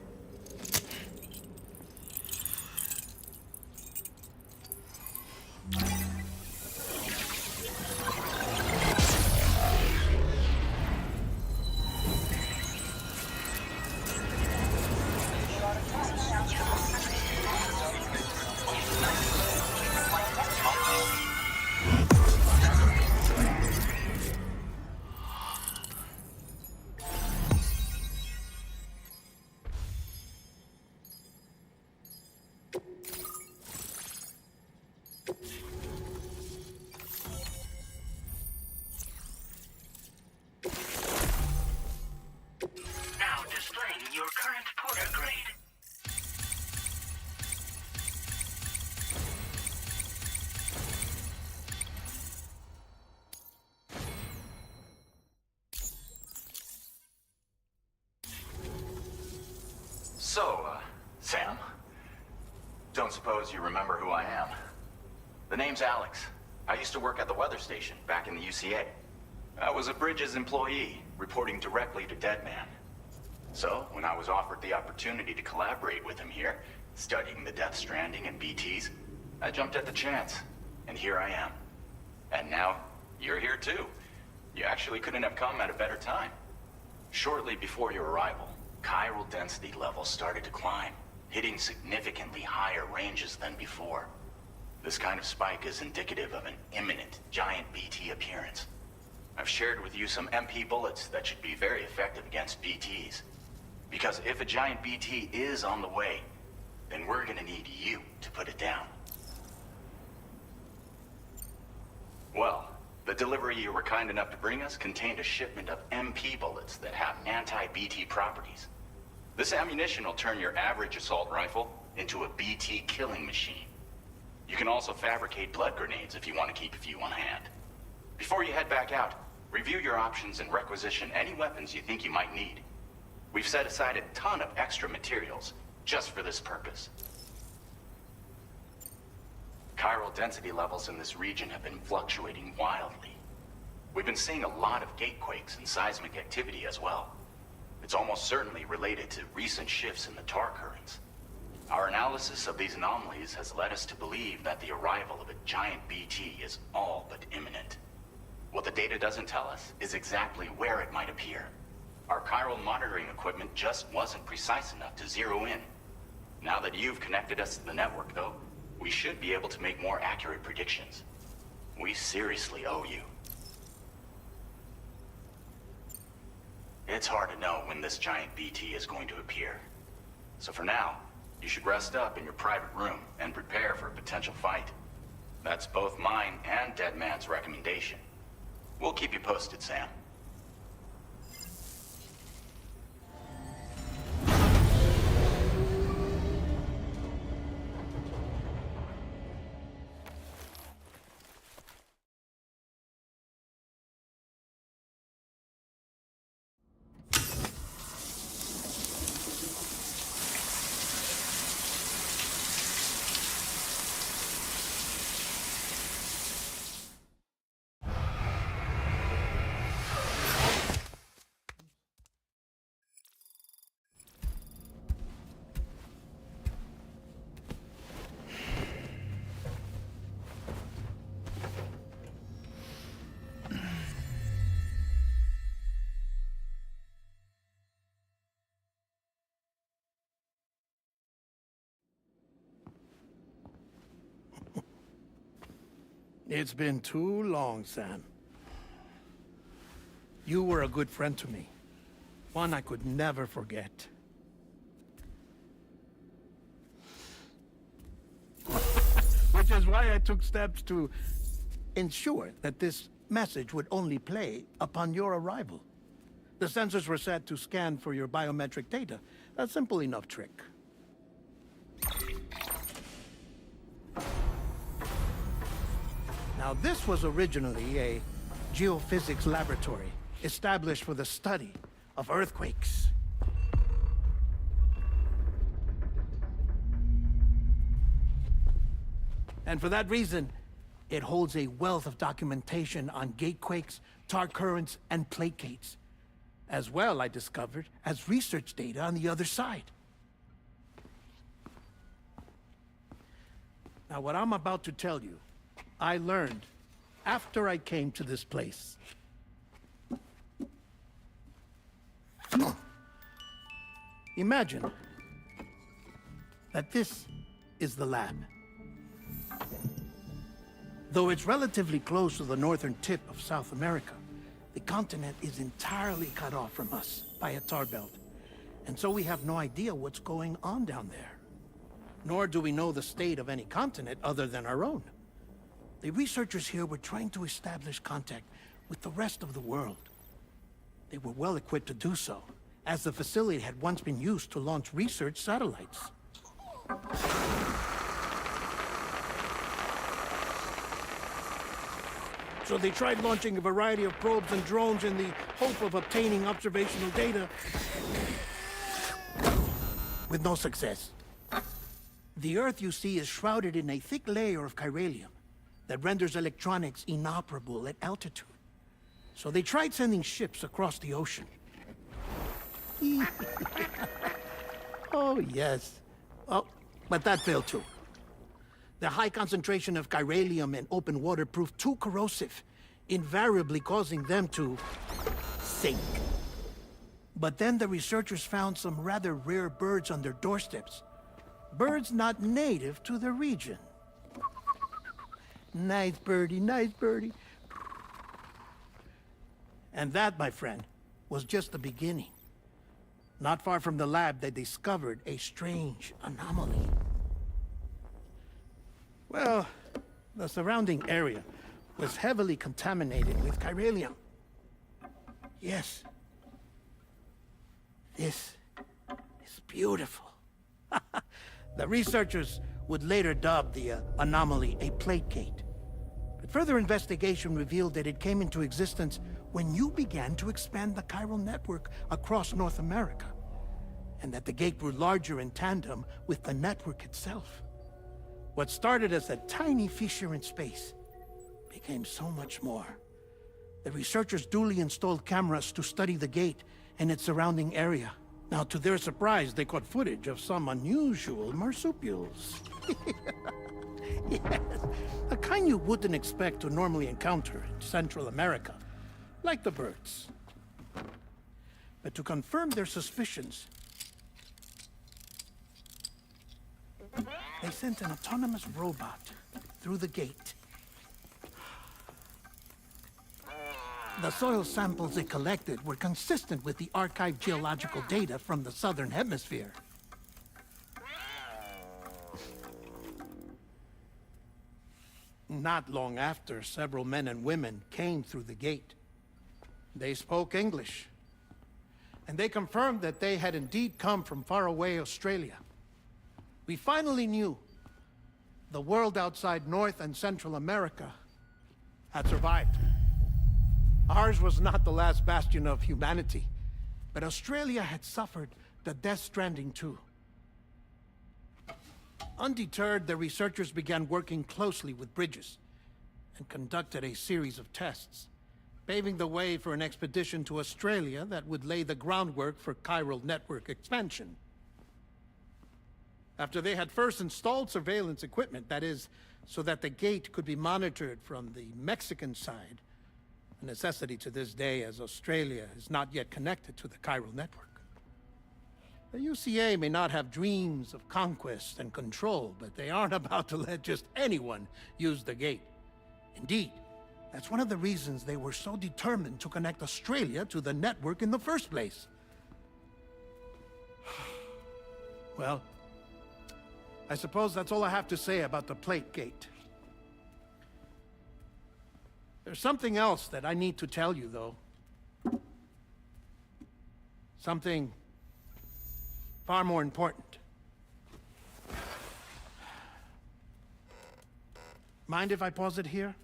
Now displaying your current porter grade. So, Sam, don't suppose you remember who I am? The name's Alex. I used to work at the weather station back in the UCA. I was a Bridges employee, reporting directly to Deadman. So, when I was offered the opportunity to collaborate with him here, studying the Death Stranding and BTs, I jumped at the chance, and here I am. And now, you're here too. You actually couldn't have come at a better time. Shortly before your arrival, chiral density levels started to climb, hitting significantly higher ranges than before. This kind of spike is indicative of an imminent giant BT appearance. I've shared with you some MP bullets that should be very effective against BTs. Because if a giant BT is on the way, then we're gonna need you to put it down. Well, the delivery you were kind enough to bring us contained a shipment of MP bullets that have anti-BT properties. This ammunition will turn your average assault rifle into a BT killing machine. You can also fabricate blood grenades if you want to keep a few on hand. Before you head back out, review your options and requisition any weapons you think you might need. We've set aside a ton of extra materials just for this purpose. Chiral density levels in this region have been fluctuating wildly. We've been seeing a lot of gatequakes and seismic activity as well. It's almost certainly related to recent shifts in the tar currents. Our analysis of these anomalies has led us to believe that the arrival of a giant BT is all but imminent. What the data doesn't tell us is exactly where it might appear. Our chiral monitoring equipment just wasn't precise enough to zero in. Now that you've connected us to the network, though, we should be able to make more accurate predictions. We seriously owe you. It's hard to know when this giant BT is going to appear. So for now, you should rest up in your private room and prepare for a potential fight. That's both mine and Deadman's recommendation. We'll keep you posted, Sam. It's been too long, Sam. You were a good friend to me. One I could never forget. Which is why I took steps to ensure that this message would only play upon your arrival. The sensors were set to scan for your biometric data. A simple enough trick. Now, this was originally a geophysics laboratory established for the study of earthquakes. And for that reason, it holds a wealth of documentation on gatequakes, tar currents, and placates. As well, I discovered, as research data on the other side. Now, what I'm about to tell you, I learned after I came to this place. Imagine that this is the lab. Though it's relatively close to the northern tip of South America, the continent is entirely cut off from us by a tar belt. And so we have no idea what's going on down there. Nor do we know the state of any continent other than our own. The researchers here were trying to establish contact with the rest of the world. They were well equipped to do so, as the facility had once been used to launch research satellites. So they tried launching a variety of probes and drones in the hope of obtaining observational data, with no success. The Earth, you see, is shrouded in a thick layer of chiralium that renders electronics inoperable at altitude. So they tried sending ships across the ocean. Oh, yes. Oh, but that failed too. The high concentration of chiralium in open water proved too corrosive, invariably causing them to sink. But then the researchers found some rather rare birds on their doorsteps. Birds not native to the region. Nice birdie, nice birdie. And that, my friend, was just the beginning. Not far from the lab, they discovered a strange anomaly. Well, the surrounding area was heavily contaminated with chiralium. Yes. This is beautiful. The researchers would later dub the anomaly a placate. But further investigation revealed that it came into existence when you began to expand the chiral network across North America, and that the gate grew larger in tandem with the network itself. What started as a tiny fissure in space became so much more. The researchers duly installed cameras to study the gate and its surrounding area. Now, to their surprise, they caught footage of some unusual marsupials. Yes, a kind you wouldn't expect to normally encounter in Central America, like the birds. But to confirm their suspicions, they sent an autonomous robot through the gate. The soil samples it collected were consistent with the archived geological data from the southern hemisphere. Not long after, several men and women came through the gate. They spoke English, and they confirmed that they had indeed come from faraway Australia. We finally knew the world outside North and Central America had survived. Ours was not the last bastion of humanity, but Australia had suffered the Death Stranding too. Undeterred, the researchers began working closely with Bridges and conducted a series of tests, paving the way for an expedition to Australia that would lay the groundwork for chiral network expansion. After they had first installed surveillance equipment, that is, so that the gate could be monitored from the Mexican side, a necessity to this day as Australia is not yet connected to the chiral network. The UCA may not have dreams of conquest and control, but they aren't about to let just anyone use the gate. Indeed, that's one of the reasons they were so determined to connect Australia to the network in the first place. Well, I suppose that's all I have to say about the Plate Gate. There's something else that I need to tell you, though. Something far more important. Mind if I pause it here?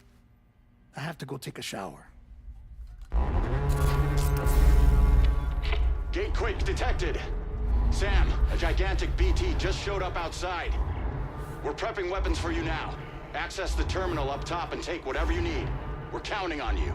I have to go take a shower. Gate quake detected. Sam, a gigantic BT just showed up outside. We're prepping weapons for you now. Access the terminal up top and take whatever you need. We're counting on you.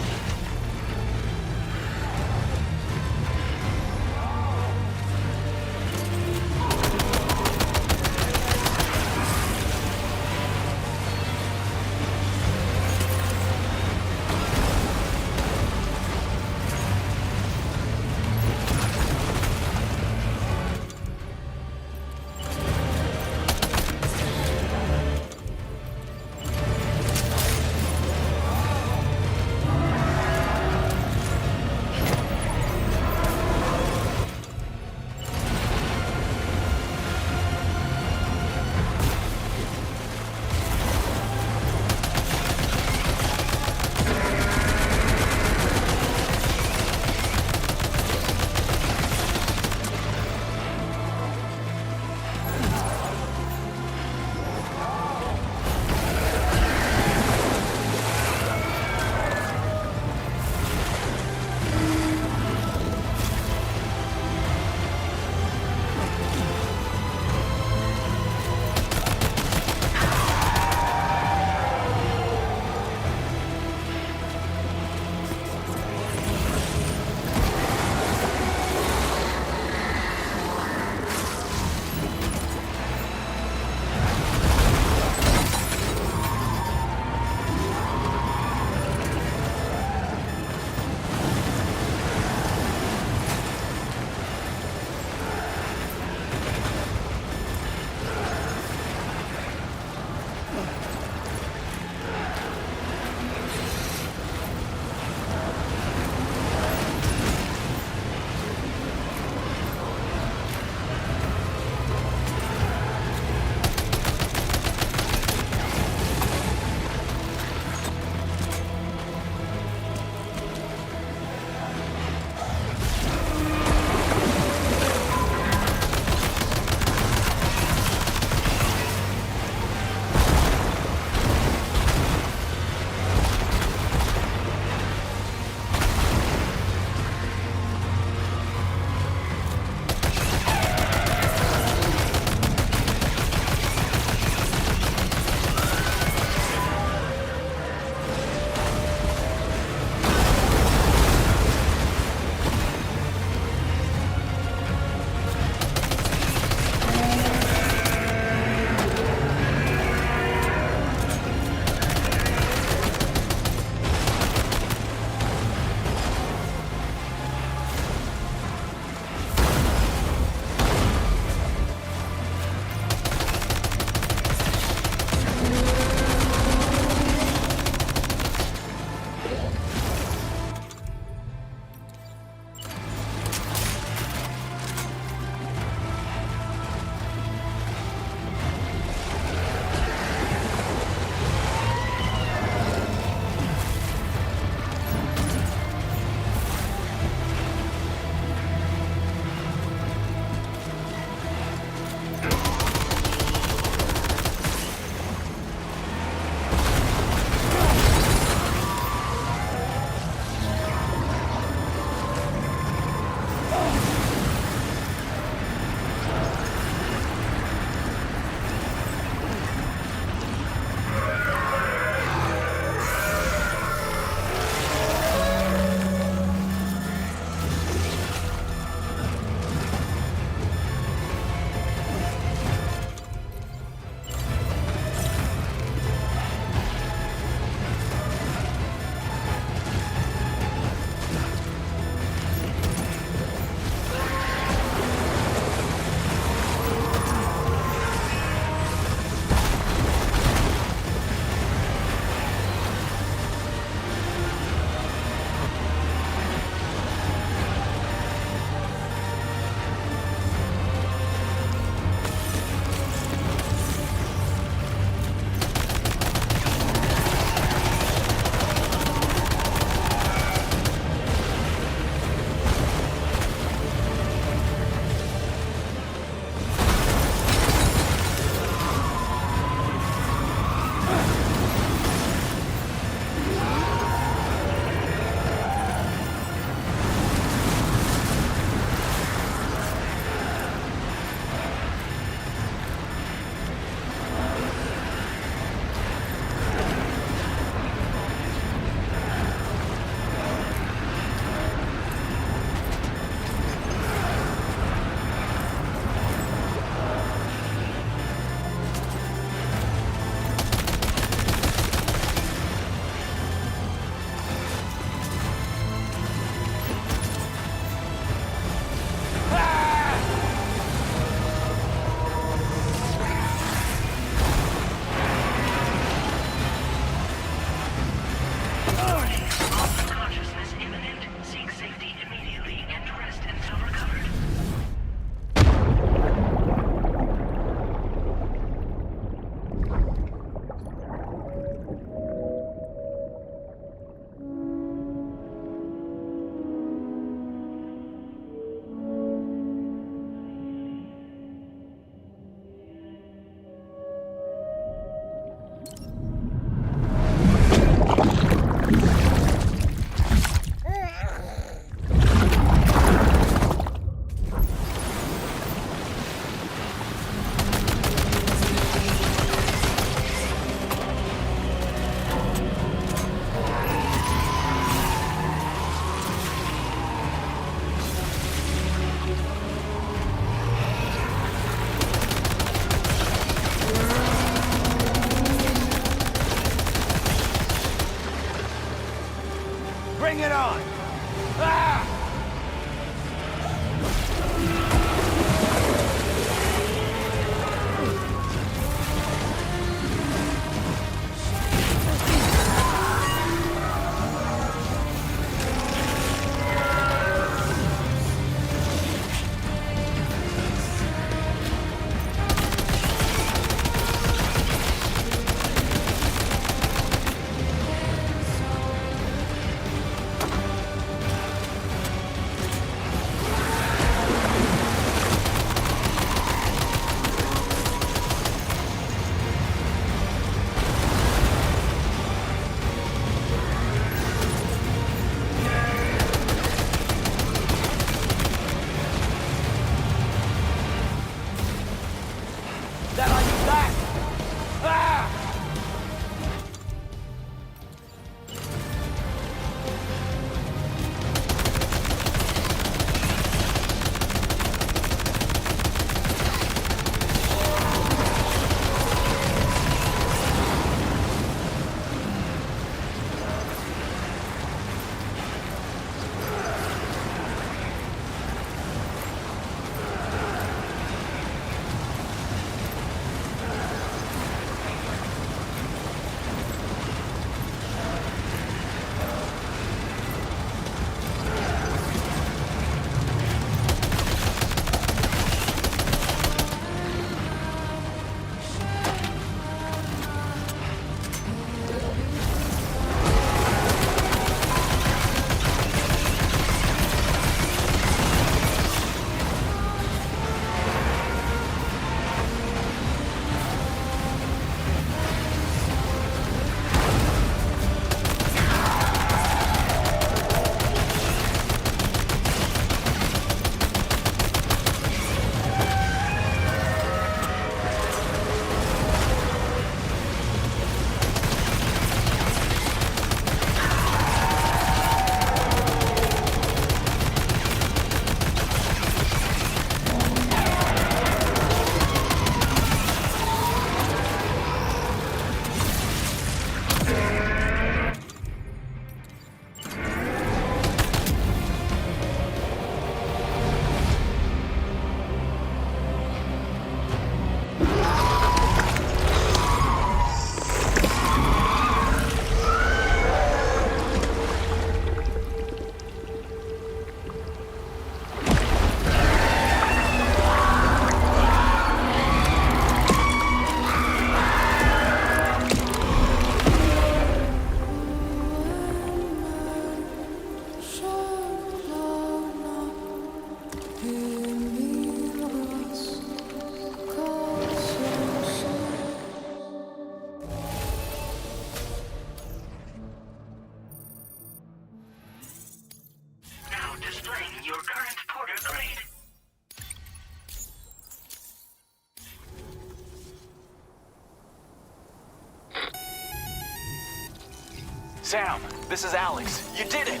Sam, this is Alex. You did it!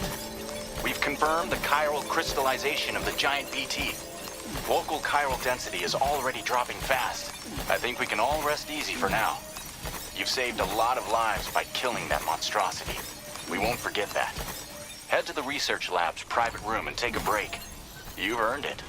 We've confirmed the chiral crystallization of the giant BT. Local chiral density is already dropping fast. I think we can all rest easy for now. You've saved a lot of lives by killing that monstrosity. We won't forget that. Head to the research lab's private room and take a break. You've earned it.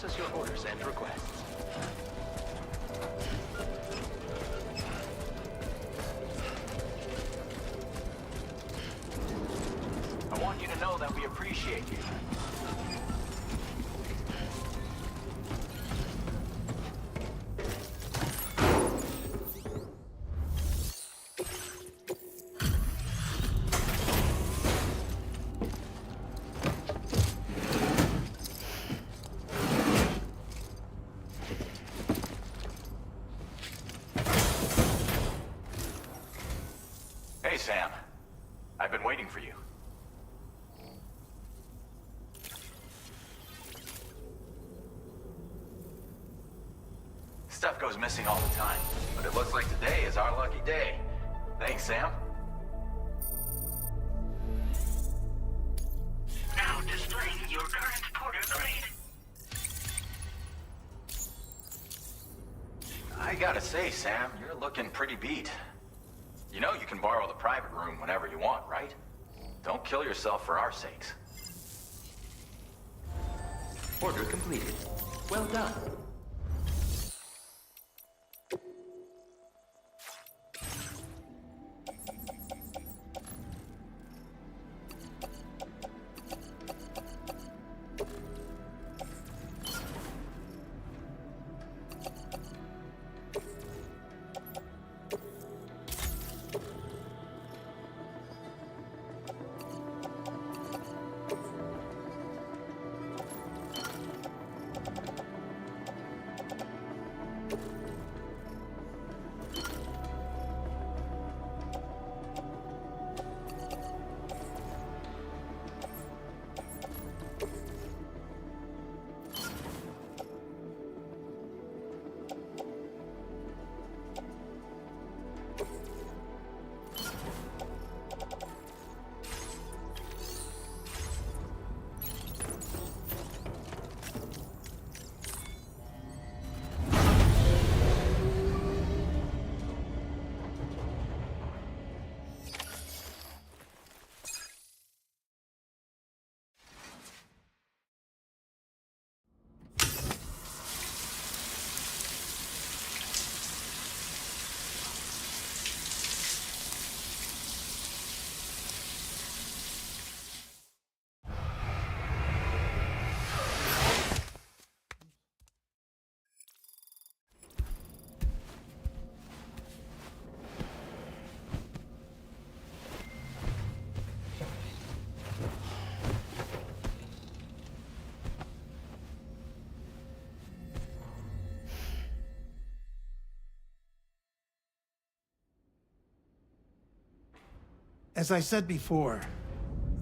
process your orders and requests. I want you to know that we appreciate you. Hey, Sam. I've been waiting for you. Stuff goes missing all the time, but it looks like today is our lucky day. Thanks, Sam. I gotta say, Sam, you're looking pretty beat. You know you can borrow the private room whenever you want, right? Don't kill yourself for our sakes. Order completed. Well done. As I said before,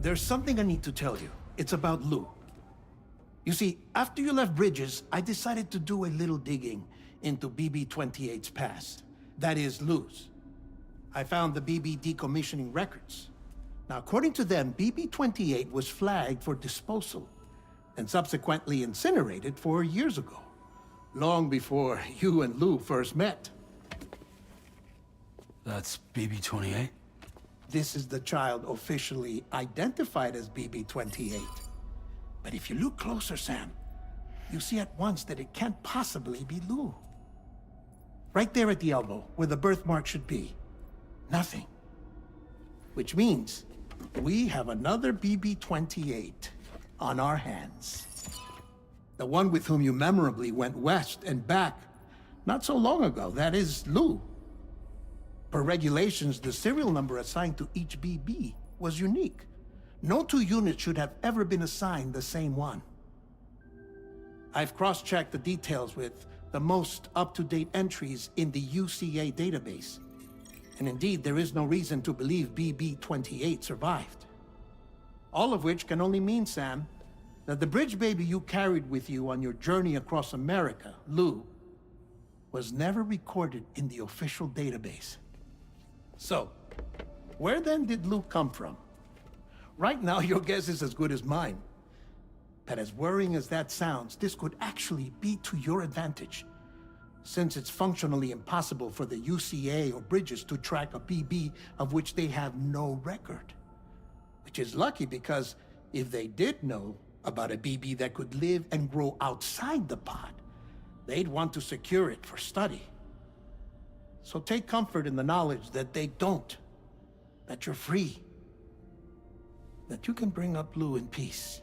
there's something I need to tell you. It's about Lou. You see, after you left Bridges, I decided to do a little digging into BB-28's past. That is, Lou's. I found the BB decommissioning records. Now, according to them, BB-28 was flagged for disposal and subsequently incinerated 4 years ago, long before you and Lou first met. That's BB-28? This is the child officially identified as BB-28. But if you look closer, Sam, you see at once that it can't possibly be Lou. Right there at the elbow, where the birthmark should be. Nothing. Which means we have another BB-28 on our hands. The one with whom you memorably went west and back not so long ago. That is Lou. Per regulations, the serial number assigned to each BB was unique. No two units should have ever been assigned the same one. I've cross-checked the details with the most up-to-date entries in the UCA database. And indeed, there is no reason to believe BB-28 survived. All of which can only mean, Sam, that the bridge baby you carried with you on your journey across America, Lou, was never recorded in the official database. So, where then did Lou come from? Right now, your guess is as good as mine. But as worrying as that sounds, this could actually be to your advantage, since it's functionally impossible for the UCA or Bridges to track a BB of which they have no record. Which is lucky, because if they did know about a BB that could live and grow outside the pod, they'd want to secure it for study. So take comfort in the knowledge that they don't, that you're free, that you can bring up Lou in peace.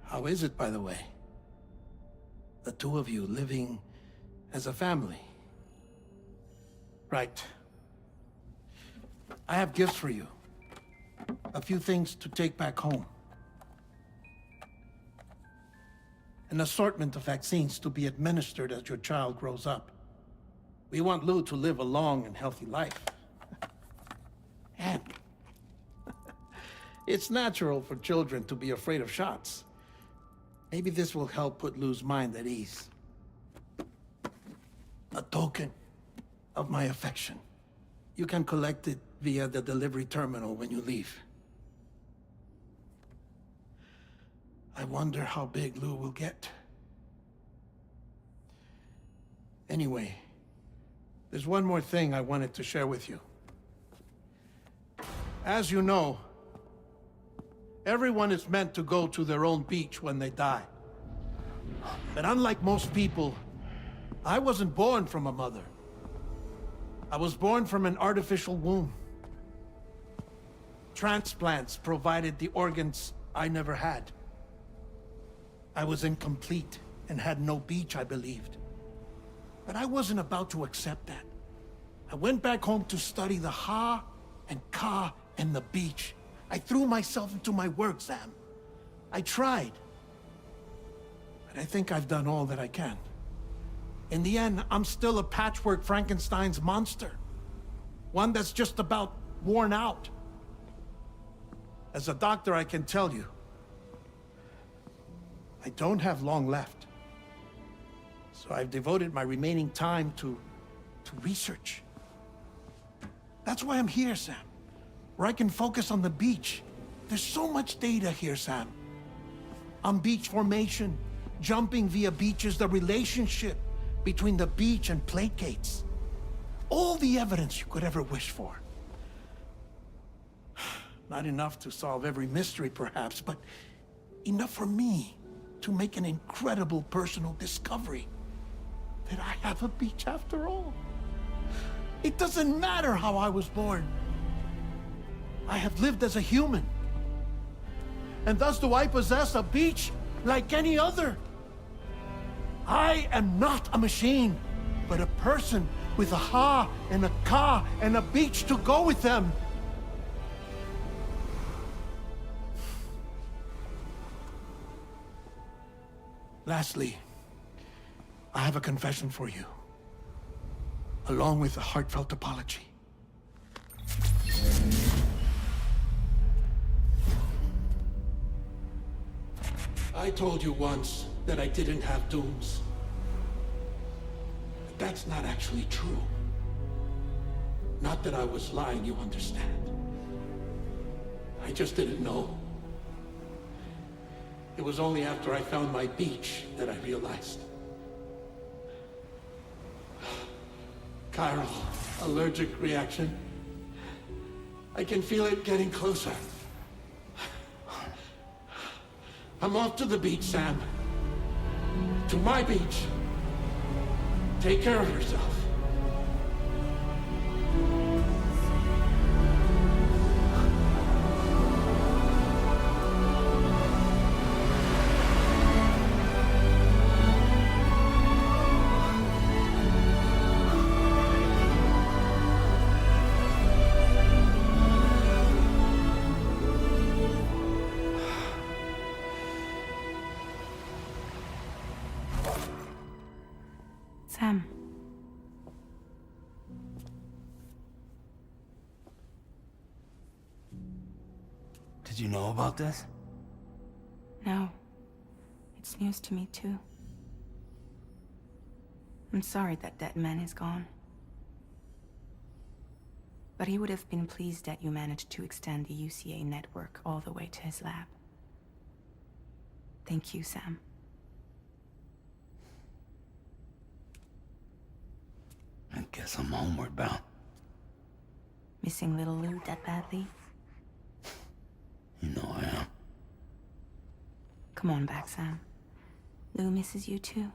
How is it, by the way? The two of you living as a family. Right. I have gifts for you. A few things to take back home. An assortment of vaccines to be administered as your child grows up. We want Lou to live a long and healthy life. And it's natural for children to be afraid of shots. Maybe this will help put Lou's mind at ease. A token of my affection. You can collect it via the delivery terminal when you leave. I wonder how big Lou will get. Anyway, there's one more thing I wanted to share with you. As you know, everyone is meant to go to their own beach when they die. But unlike most people, I wasn't born from a mother. I was born from an artificial womb. Transplants provided the organs I never had. I was incomplete and had no beach, I believed. But I wasn't about to accept that. I went back home to study the Ha and Ka and the beach. I threw myself into my work, Sam. I tried. But I think I've done all that I can. In the end, I'm still a patchwork Frankenstein's monster. One that's just about worn out. As a doctor, I can tell you, I don't have long left. So I've devoted my remaining time to research. That's why I'm here, Sam. Where I can focus on the beach. There's so much data here, Sam. On beach formation, jumping via beaches, the relationship between the beach and plate gates. All the evidence you could ever wish for. Not enough to solve every mystery, perhaps, but enough for me to make an incredible personal discovery. That I have a beach after all. It doesn't matter how I was born. I have lived as a human. And thus do I possess a beach like any other. I am not a machine, but a person with a Ha and a Ka and a beach to go with them. Lastly, I have a confession for you, along with a heartfelt apology. I told you once that I didn't have dooms. But that's not actually true. Not that I was lying, you understand. I just didn't know. It was only after I found my beach that I realized. Chiral allergic reaction. I can feel it getting closer. I'm off to the beach, Sam. To my beach. Take care of yourself. Sam. Did you know about this? No. It's news to me, too. I'm sorry that that man is gone. But he would have been pleased that you managed to extend the UCA network all the way to his lab. Thank you, Sam. I guess I'm homeward bound. Missing little Lou that badly? You know I am. Come on back, Sam. Lou misses you too.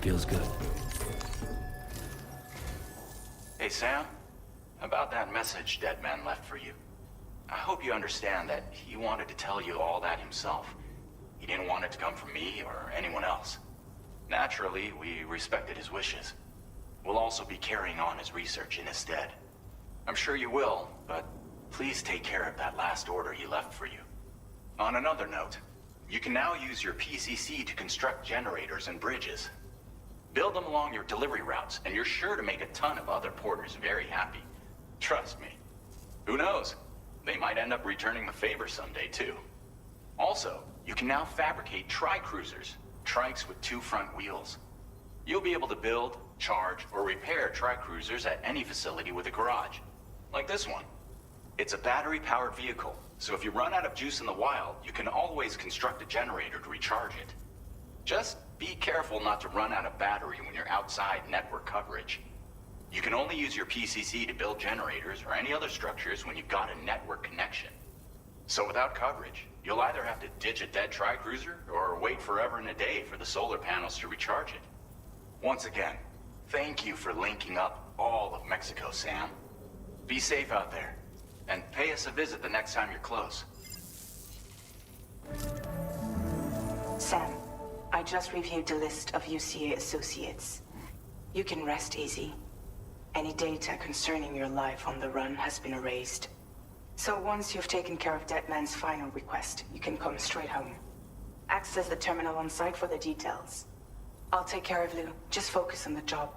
Feels good. Hey, Sam. About that message Deadman left for you. I hope you understand that he wanted to tell you all that himself. He didn't want it to come from me or anyone else. Naturally, we respected his wishes. We'll also be carrying on his research in his stead. I'm sure you will, but please take care of that last order he left for you. On another note, you can now use your PCC to construct generators and bridges. Build them along your delivery routes, and you're sure to make a ton of other porters very happy. Trust me. Who knows? They might end up returning the favor someday, too. Also, you can now fabricate tri-cruisers, trikes with 2 front wheels. You'll be able to build, charge, or repair tri-cruisers at any facility with a garage. Like this one. It's a battery-powered vehicle, so if you run out of juice in the wild, you can always construct a generator to recharge it. Just be careful not to run out of battery when you're outside network coverage. You can only use your PCC to build generators or any other structures when you've got a network connection. So without coverage, you'll either have to ditch a dead tri-cruiser or wait forever and a day for the solar panels to recharge it. Once again, thank you for linking up all of Mexico, Sam. Be safe out there, and pay us a visit the next time you're close. Sam, I just reviewed the list of UCA associates. You can rest easy. Any data concerning your life on the run has been erased. So once you've taken care of Deadman's final request, you can come straight home. Access the terminal on site for the details. I'll take care of Lou. Just focus on the job.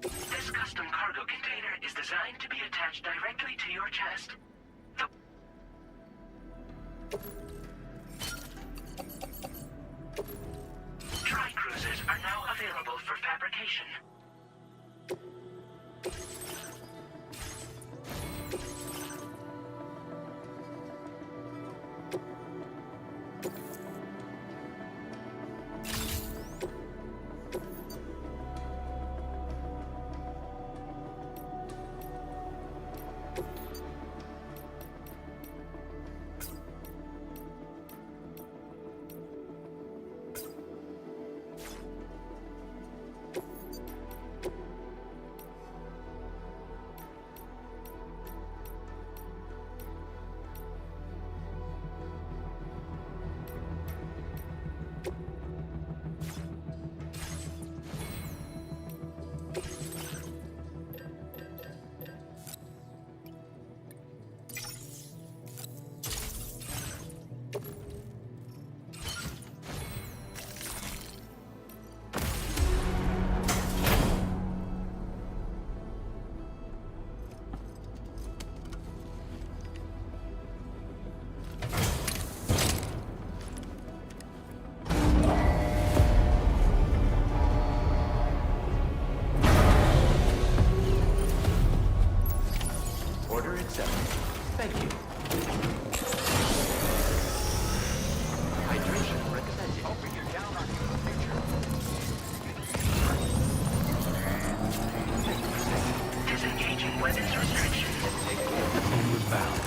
This custom cargo container is designed to be attached directly to your chest. Tri-cruisers are now available for fabrication. Order accepted. Thank you. Hydration recommended. Hoping you're down on your future. Disengaging weapons restrictions. Homeward bound.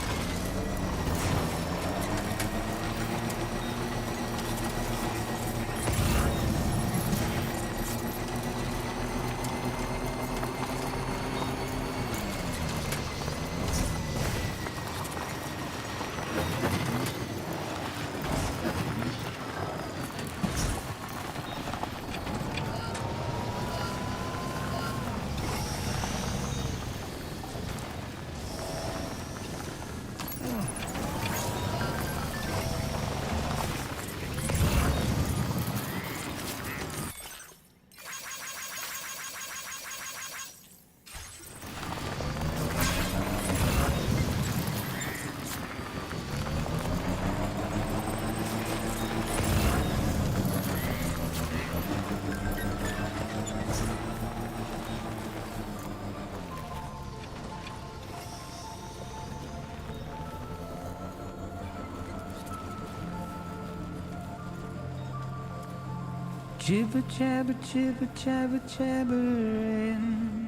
Jibber jabber jibber jabber jabbering.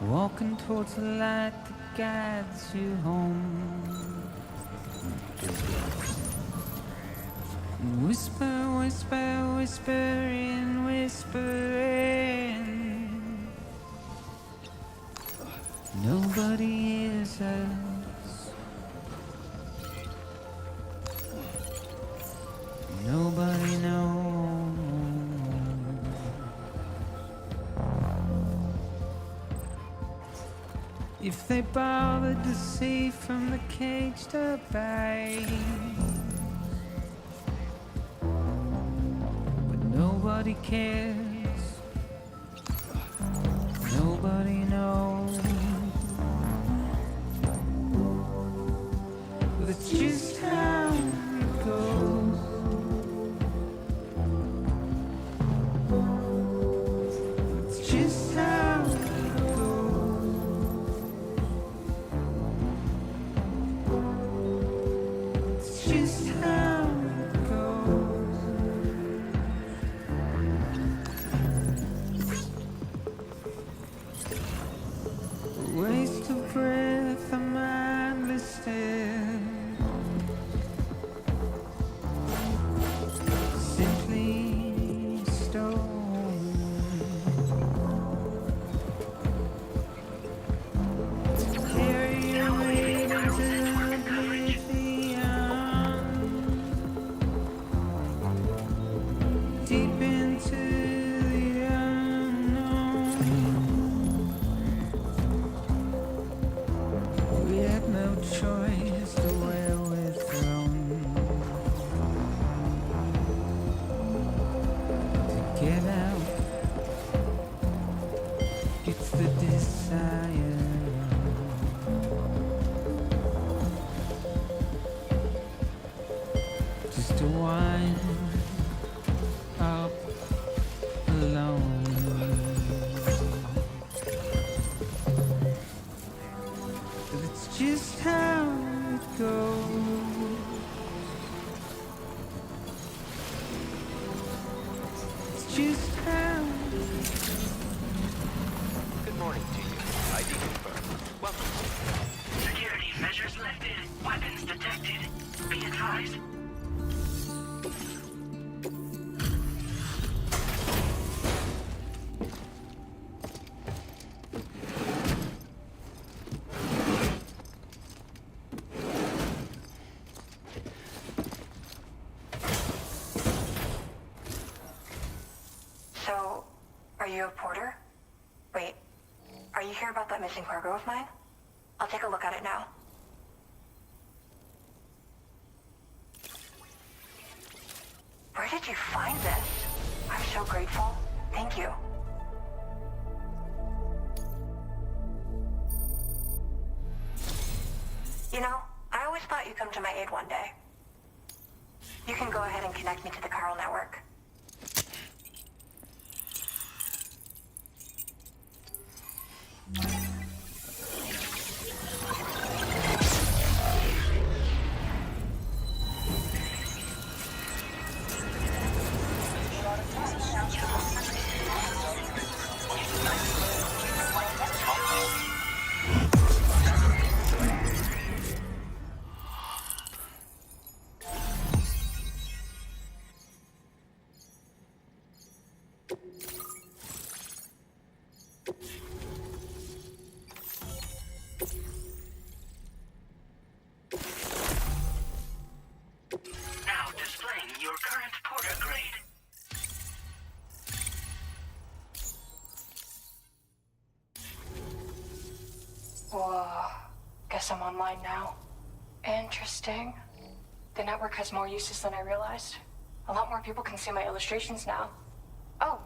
Walking towards the light that guides you home. Whisper, whisper, whispering, whispering. Nobody hears us. Nobody knows. If they bothered to see from the caged up eyes. But nobody cares. Nobody knows. That's just how it goes. It's just how it goes. It's just how it goes. A waste of breath, a mindless stare. Simply stone. Carry your weight into oblivion. Deep into the unknown. We had no choice to where we're thrown. To get out, it's the desire. Just to wind up alone. But it's just how it goes. It's just how. Good morning to you. ID confirmed. Welcome. Security measures lifted. Weapons detected. Be advised. So, are you a porter? Wait, are you here about that missing cargo of mine? I'll take a look at it now. Where did you find this? I'm so grateful. Thank you. You know, I always thought you'd come to my aid one day. You can go ahead and connect me to the Chiral network. Now displaying your current porter grade. Whoa. Guess I'm online now. Interesting. The network has more uses than I realized. A lot more people can see my illustrations now. Oh,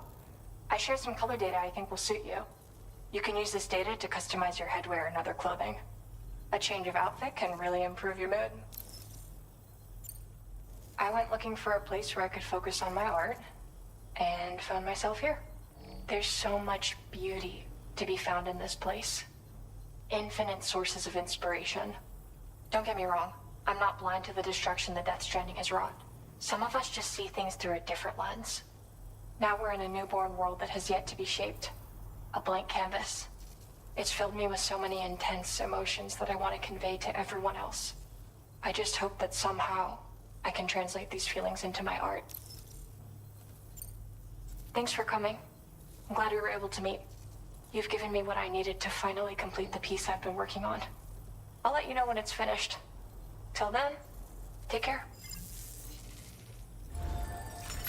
I shared some color data I think will suit you. You can use this data to customize your headwear and other clothing. A change of outfit can really improve your mood. I went looking for a place where I could focus on my art, and found myself here. There's so much beauty to be found in this place. Infinite sources of inspiration. Don't get me wrong, I'm not blind to the destruction that Death Stranding has wrought. Some of us just see things through a different lens. Now we're in a newborn world that has yet to be shaped. A blank canvas. It's filled me with so many intense emotions that I want to convey to everyone else. I just hope that somehow I can translate these feelings into my art. Thanks for coming. I'm glad we were able to meet. You've given me what I needed to finally complete the piece I've been working on. I'll let you know when it's finished. Till then, take care.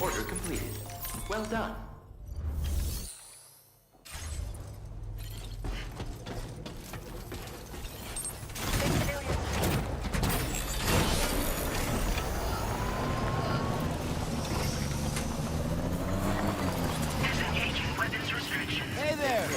Order completed. Well done. Disengaging weapons restrictions. Hey there!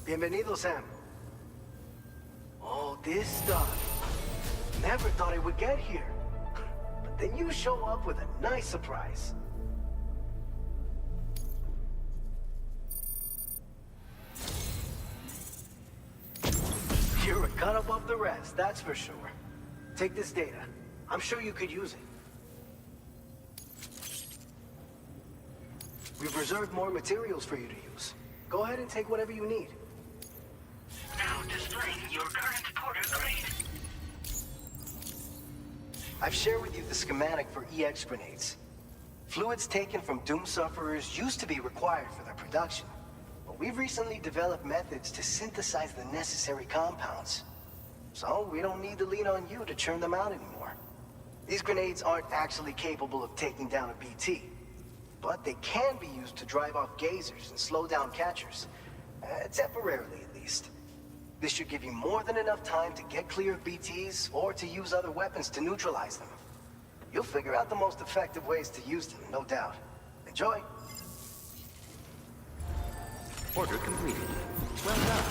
Bienvenido, Sam. Oh, this stuff. Never thought it would get here. But then you show up with a nice surprise. You're a cut above the rest, that's for sure. Take this data. I'm sure you could use it. We've reserved more materials for you to use. Go ahead and take whatever you need. Now displaying your current porter grade. I've shared with you the schematic for EX grenades. Fluids taken from Doom sufferers used to be required for their production, but we've recently developed methods to synthesize the necessary compounds. So we don't need to lean on you to churn them out anymore. These grenades aren't actually capable of taking down a BT, but they can be used to drive off gazers and slow down catchers. Temporarily, at least. This should give you more than enough time to get clear of BTs or to use other weapons to neutralize them. You'll figure out the most effective ways to use them, no doubt. Enjoy. Order completed. Well done.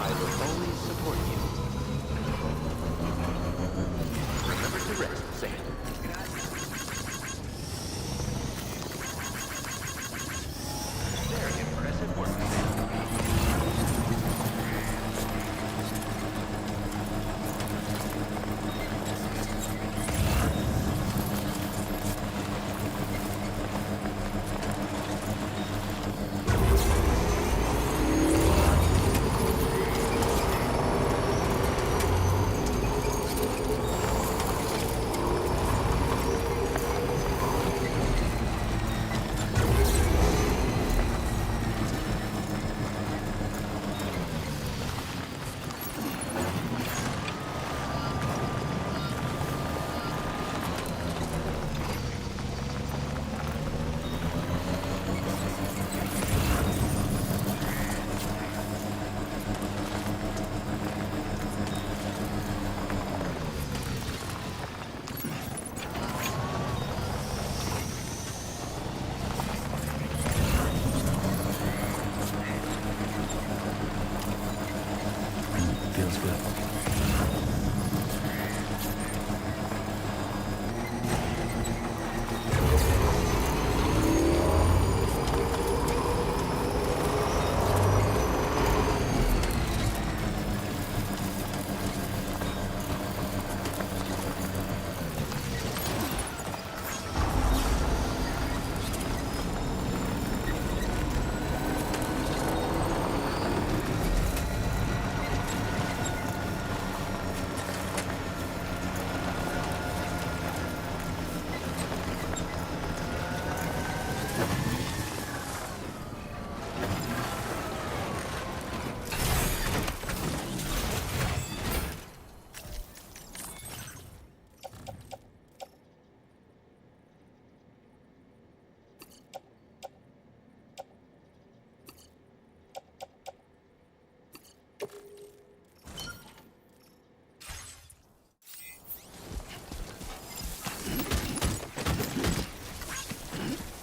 I will always support you. Remember to rest, Sam. Very impressive work, Sam.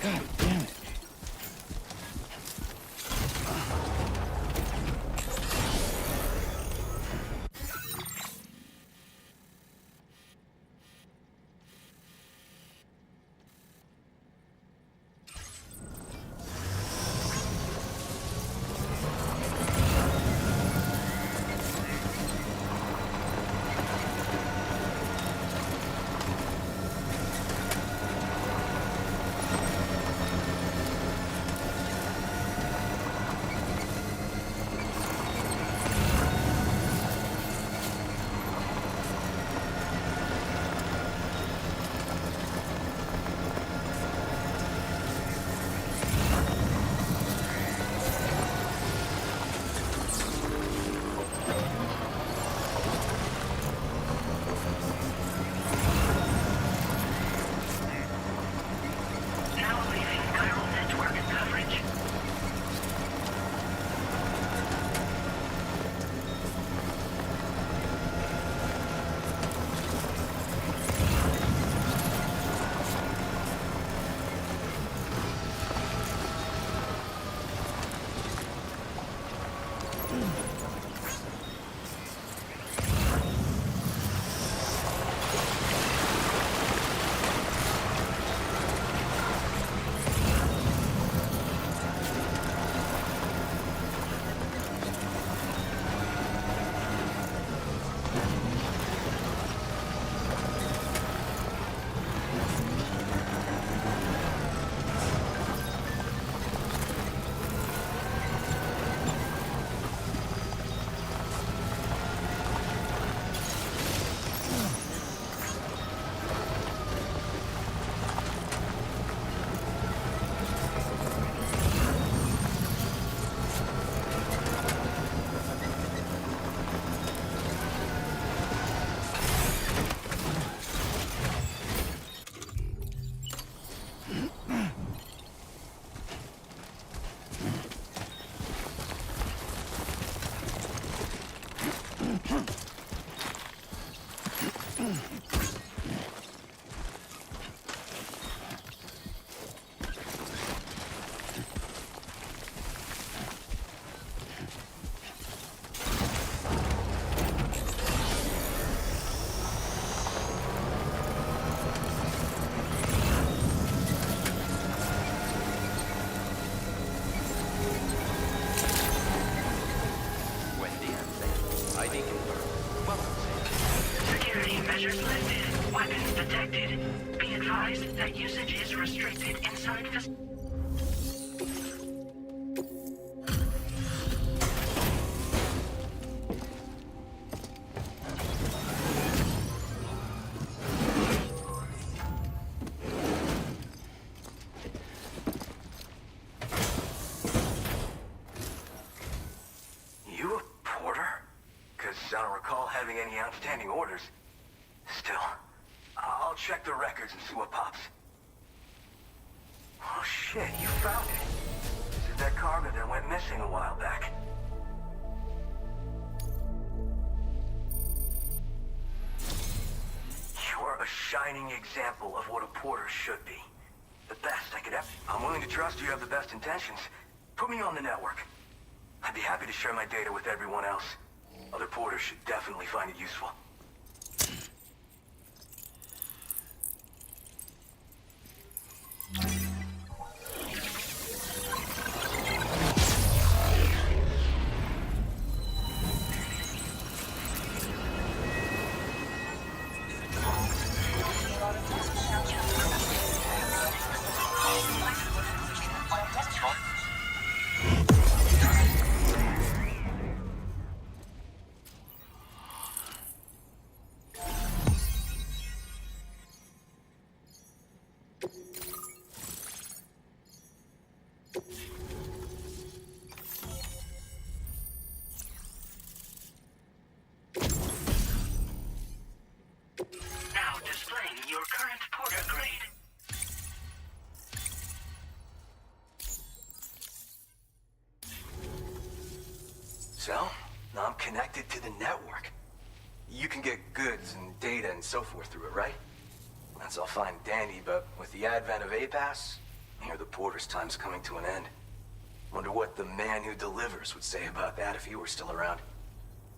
God damn it. Now leaving chiral network coverage. Security measures lifted. Weapons detected. Be advised that usage is restricted inside facilities. You a porter? Because I don't recall having any outstanding orders. Still, I'll check the records and see what pops. Oh shit, you found it. This is that cargo that went missing a while back. You're a shining example of what a porter should be. The best I could have. I'm willing to trust you have the best intentions. Put me on the network. I'd be happy to share my data with everyone else. Other porters should definitely find it useful. Now displaying your current porter grade. So, now I'm connected to the network. You can get goods and data and so forth through it, right? That's all fine and dandy, but with the advent of A-Pass, I hear the porter's time's coming to an end. Wonder what the man who delivers would say about that if he were still around.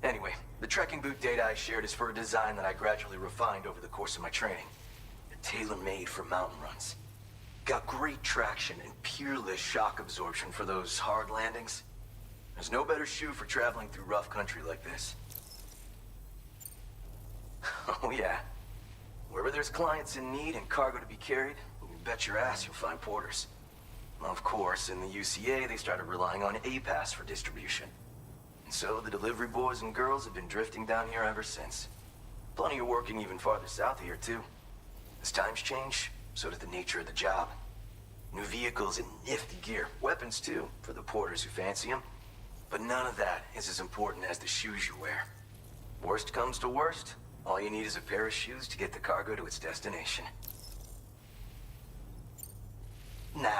Anyway, the trekking boot data I shared is for a design that I gradually refined over the course of my training. Tailor-made for mountain runs. Got great traction and peerless shock absorption for those hard landings. There's no better shoe for traveling through rough country like this. Oh yeah. Wherever there's clients in need and cargo to be carried, you bet your ass you'll find porters. Of course, in the UCA, they started relying on A-Pass for distribution. And so the delivery boys and girls have been drifting down here ever since. Plenty of working even farther south of here, too. As times change, so does the nature of the job. New vehicles and nifty gear. Weapons, too, for the porters who fancy them. But none of that is as important as the shoes you wear. Worst comes to worst, all you need is a pair of shoes to get the cargo to its destination. Nah.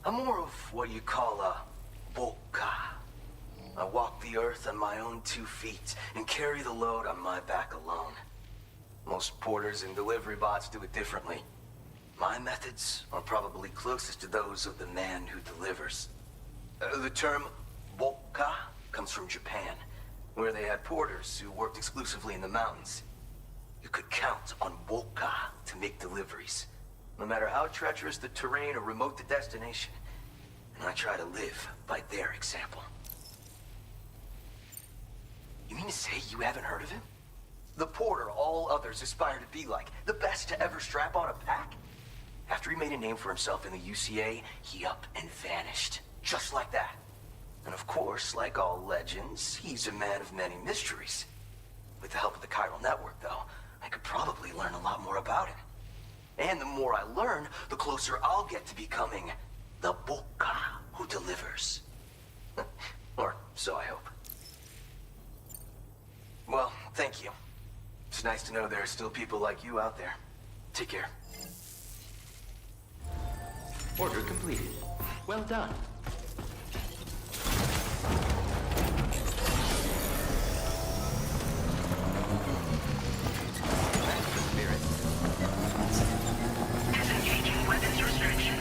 I'm more of what you call a boca. I walk the earth on my own 2 feet and carry the load on my back alone. Most porters and delivery bots do it differently. My methods are probably closest to those of the man who delivers. The term boca comes from Japan, where they had porters who worked exclusively in the mountains. You could count on boca to make deliveries, no matter how treacherous the terrain or remote the destination. And I try to live by their example. You mean to say you haven't heard of him? The porter all others aspire to be like, the best to ever strap on a pack? After he made a name for himself in the UCA, he up and vanished. Just like that. And of course, like all legends, he's a man of many mysteries. With the help of the chiral network, though, I could probably learn a lot more about him. And the more I learn, the closer I'll get to becoming the boca who delivers. Or so I hope. Well, thank you. It's nice to know there are still people like you out there. Take care. Order completed. Well done. Disengaging weapons restrictions.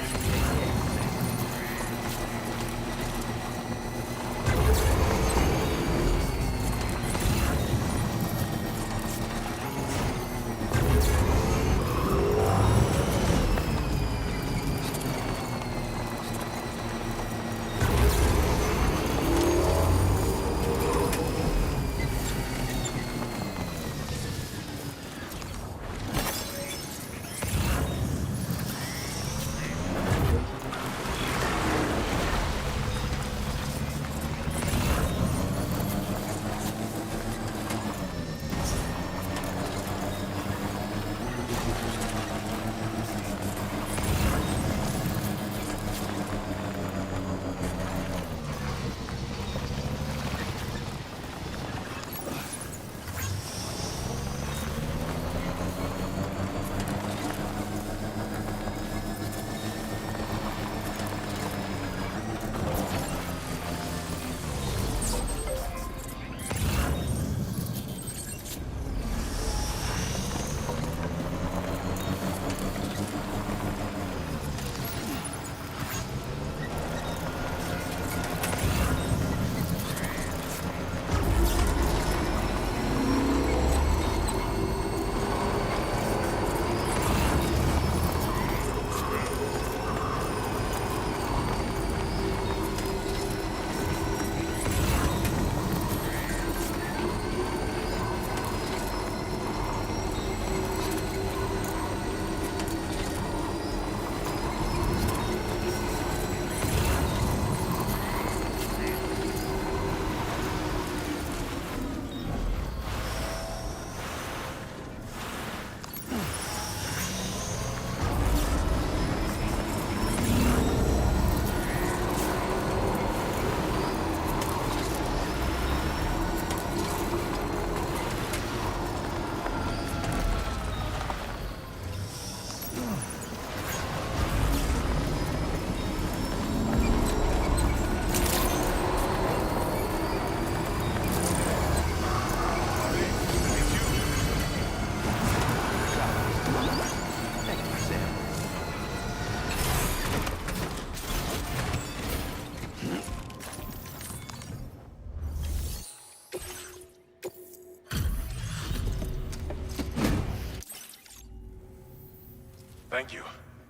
Thank you.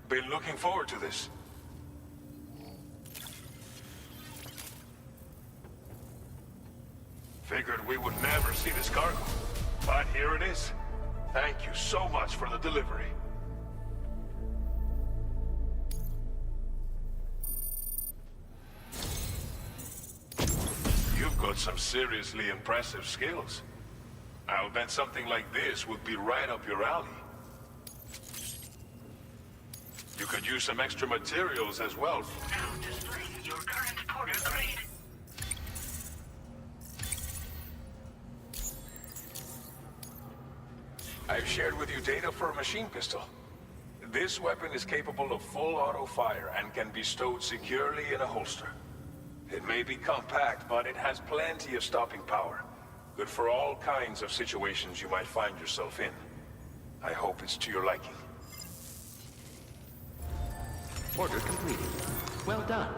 Been looking forward to this. Figured we would never see this cargo, but here it is. Thank you so much for the delivery. You've got some seriously impressive skills. I'll bet something like this would be right up your alley. You could use some extra materials as well. Now displaying your current porter grade. I've shared with you data for a machine pistol. This weapon is capable of full auto fire and can be stowed securely in a holster. It may be compact, but it has plenty of stopping power. Good for all kinds of situations you might find yourself in. I hope it's to your liking. Order completed. Well done.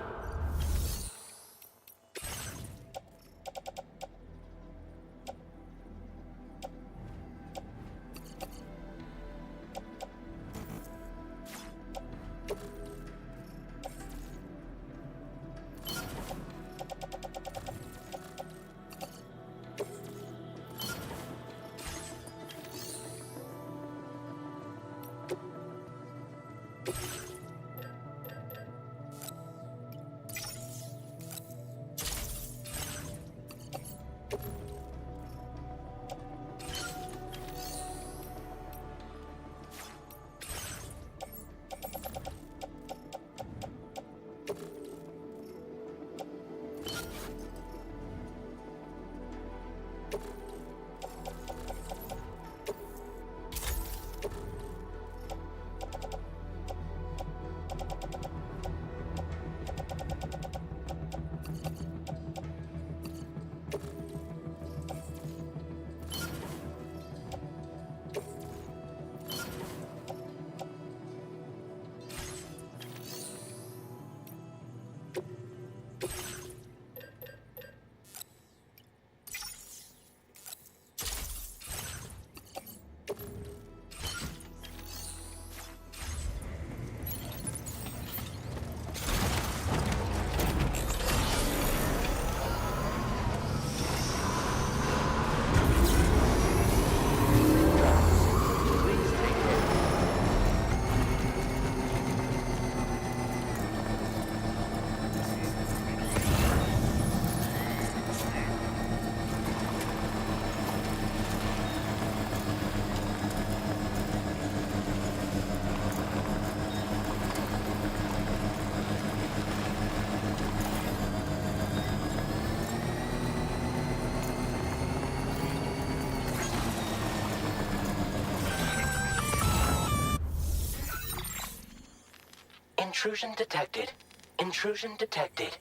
Intrusion detected. Intrusion detected.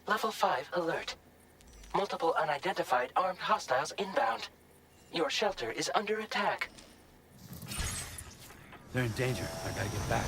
Level 5 alert. Multiple unidentified armed hostiles inbound. Your shelter is under attack. They're in danger. I gotta get back.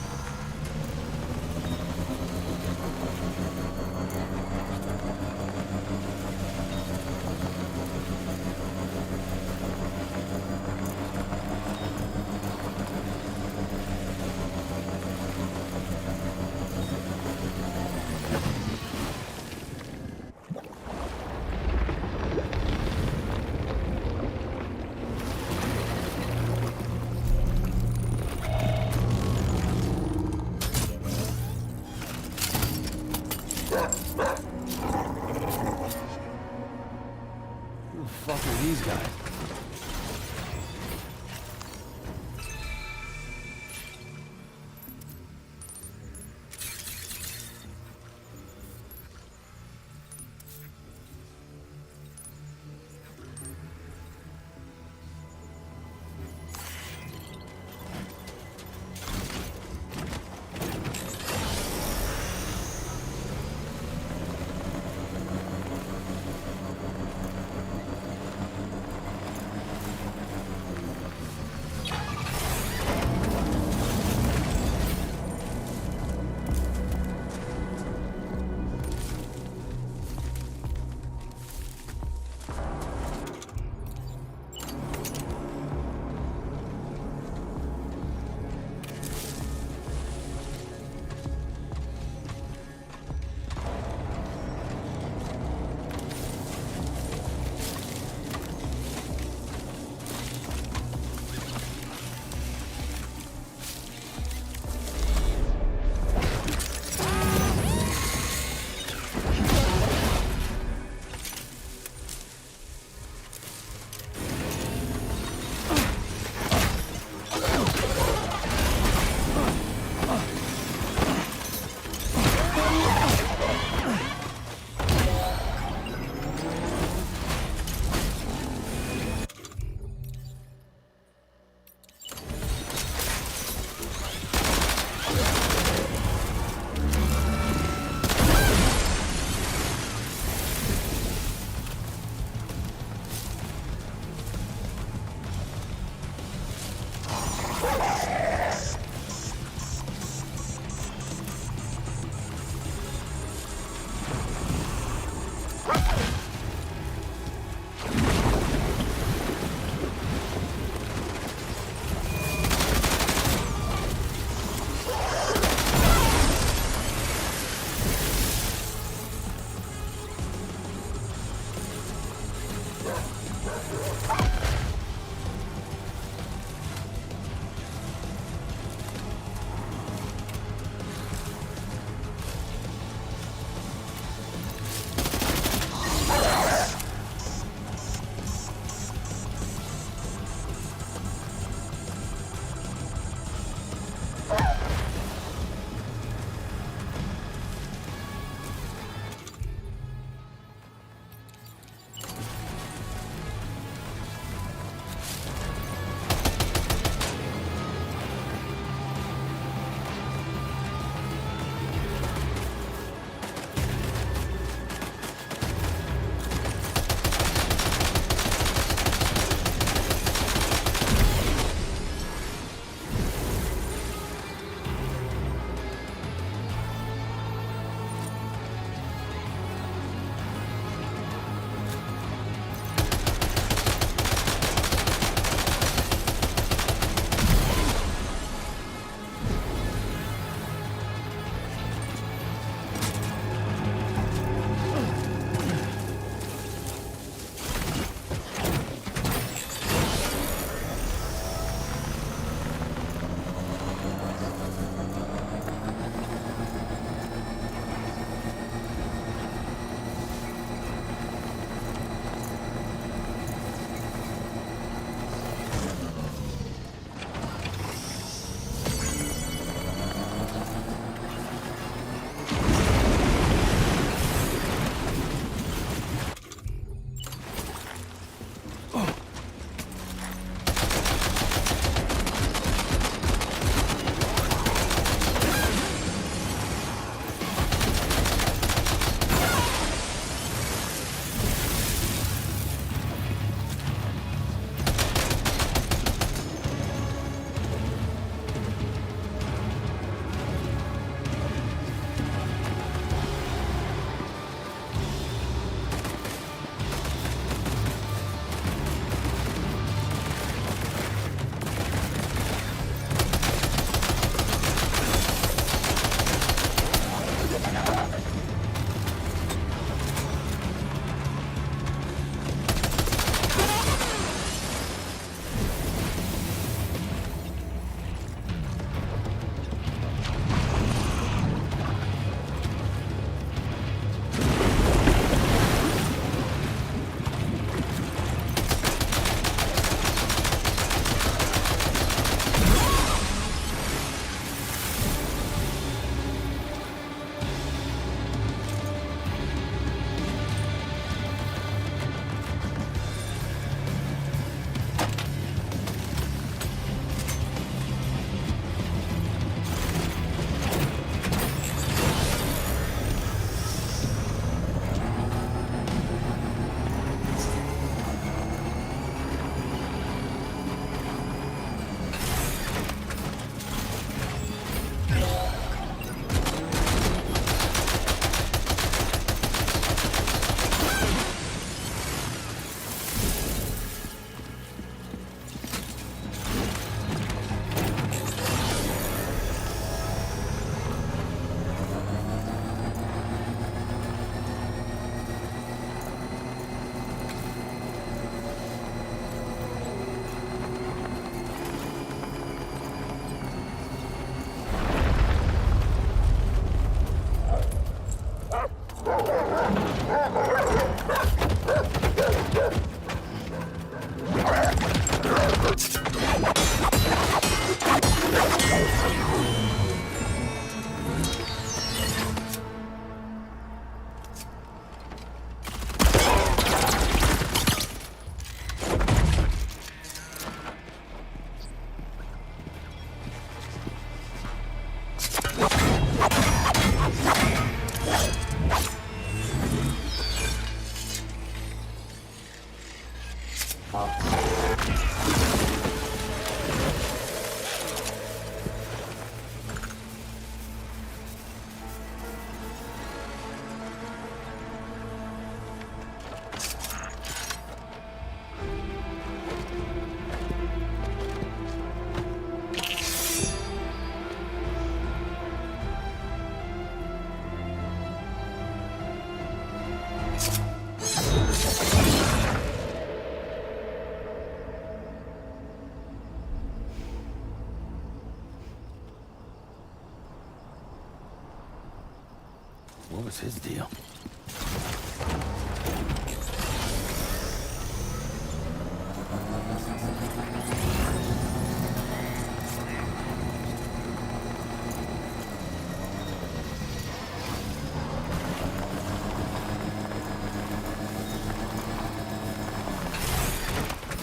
What was his deal?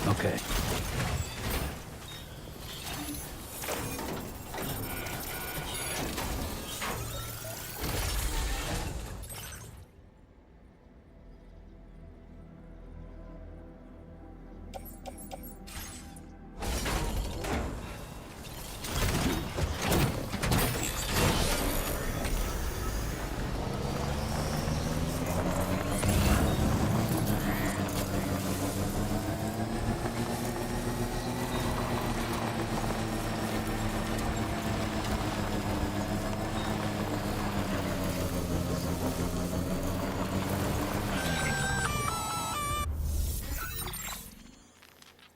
Okay.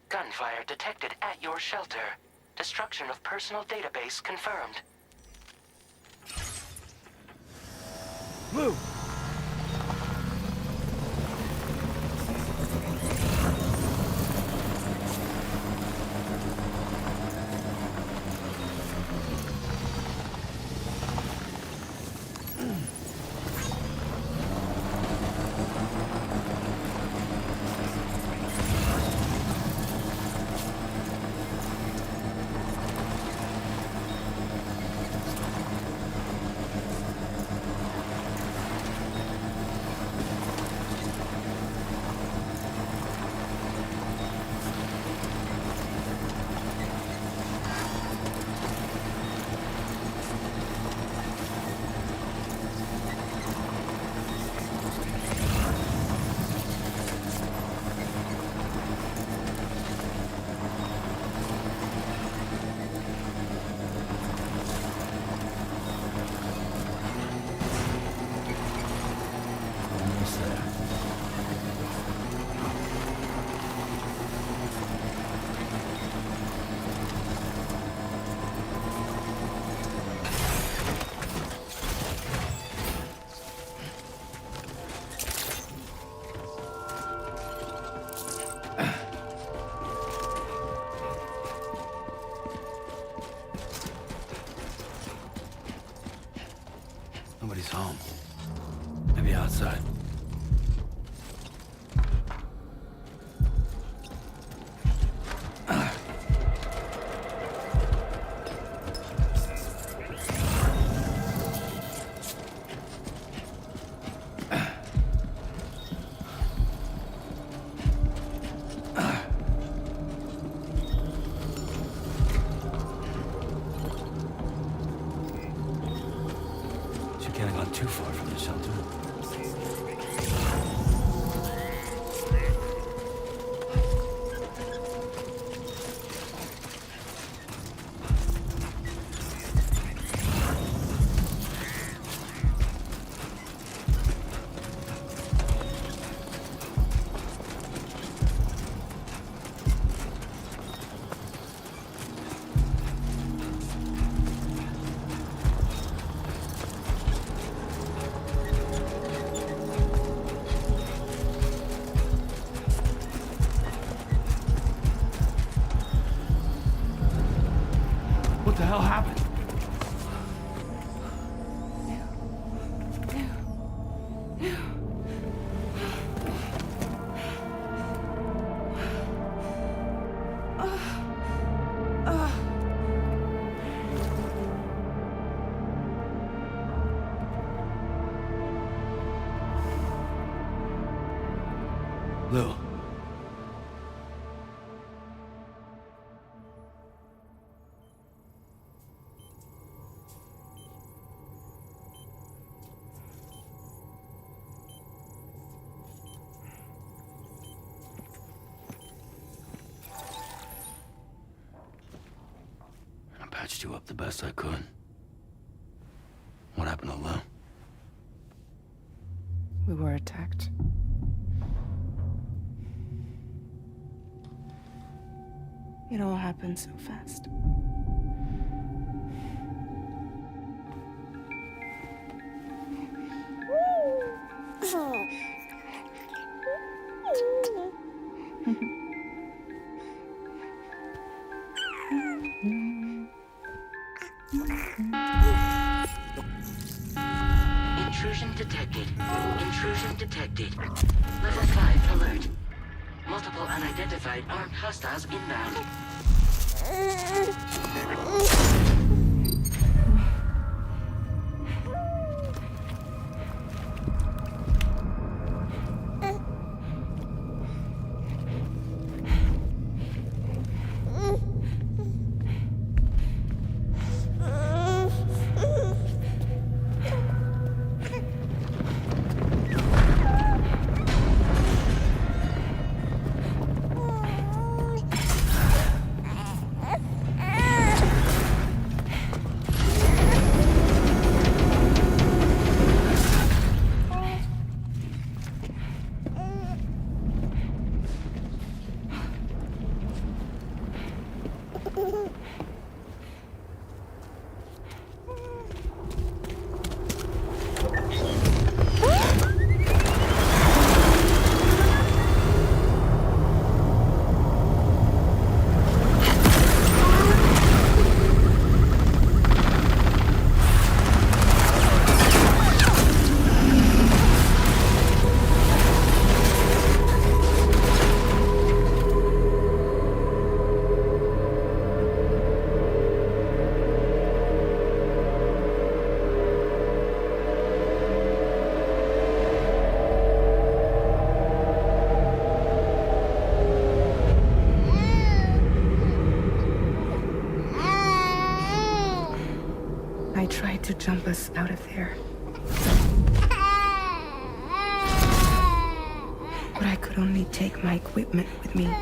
Gunfire detected at your shelter. Destruction of personal database confirmed. Move! Almost there. Nobody's home. Maybe outside. She can't have gone too far from the shelter. What the hell happened? Lou. I patched you up the best I could. What happened to Lou? We were attacked. It all happened so fast. Intrusion detected. Intrusion detected. Level 5 alert. Multiple unidentified armed hostiles inbound. I tried to jump us out of there. But I could only take my equipment with me. And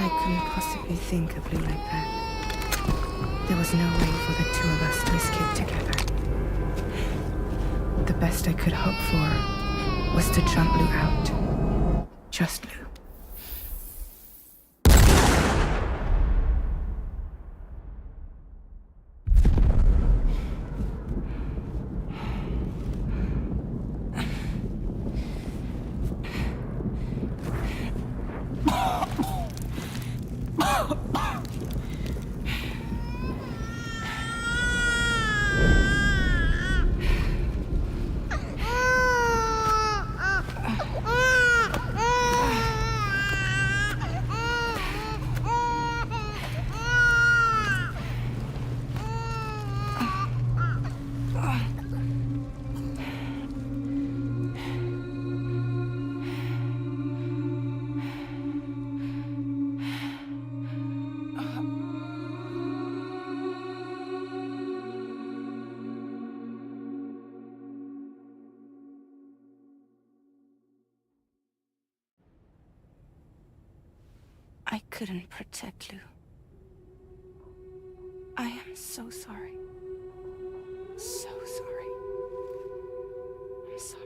I couldn't possibly think of Lou like that. There was no way for the two of us to escape together. The best I could hope for was to jump Lou out. Just Lou. I couldn't protect Lou. I am so sorry. So sorry. I'm sorry.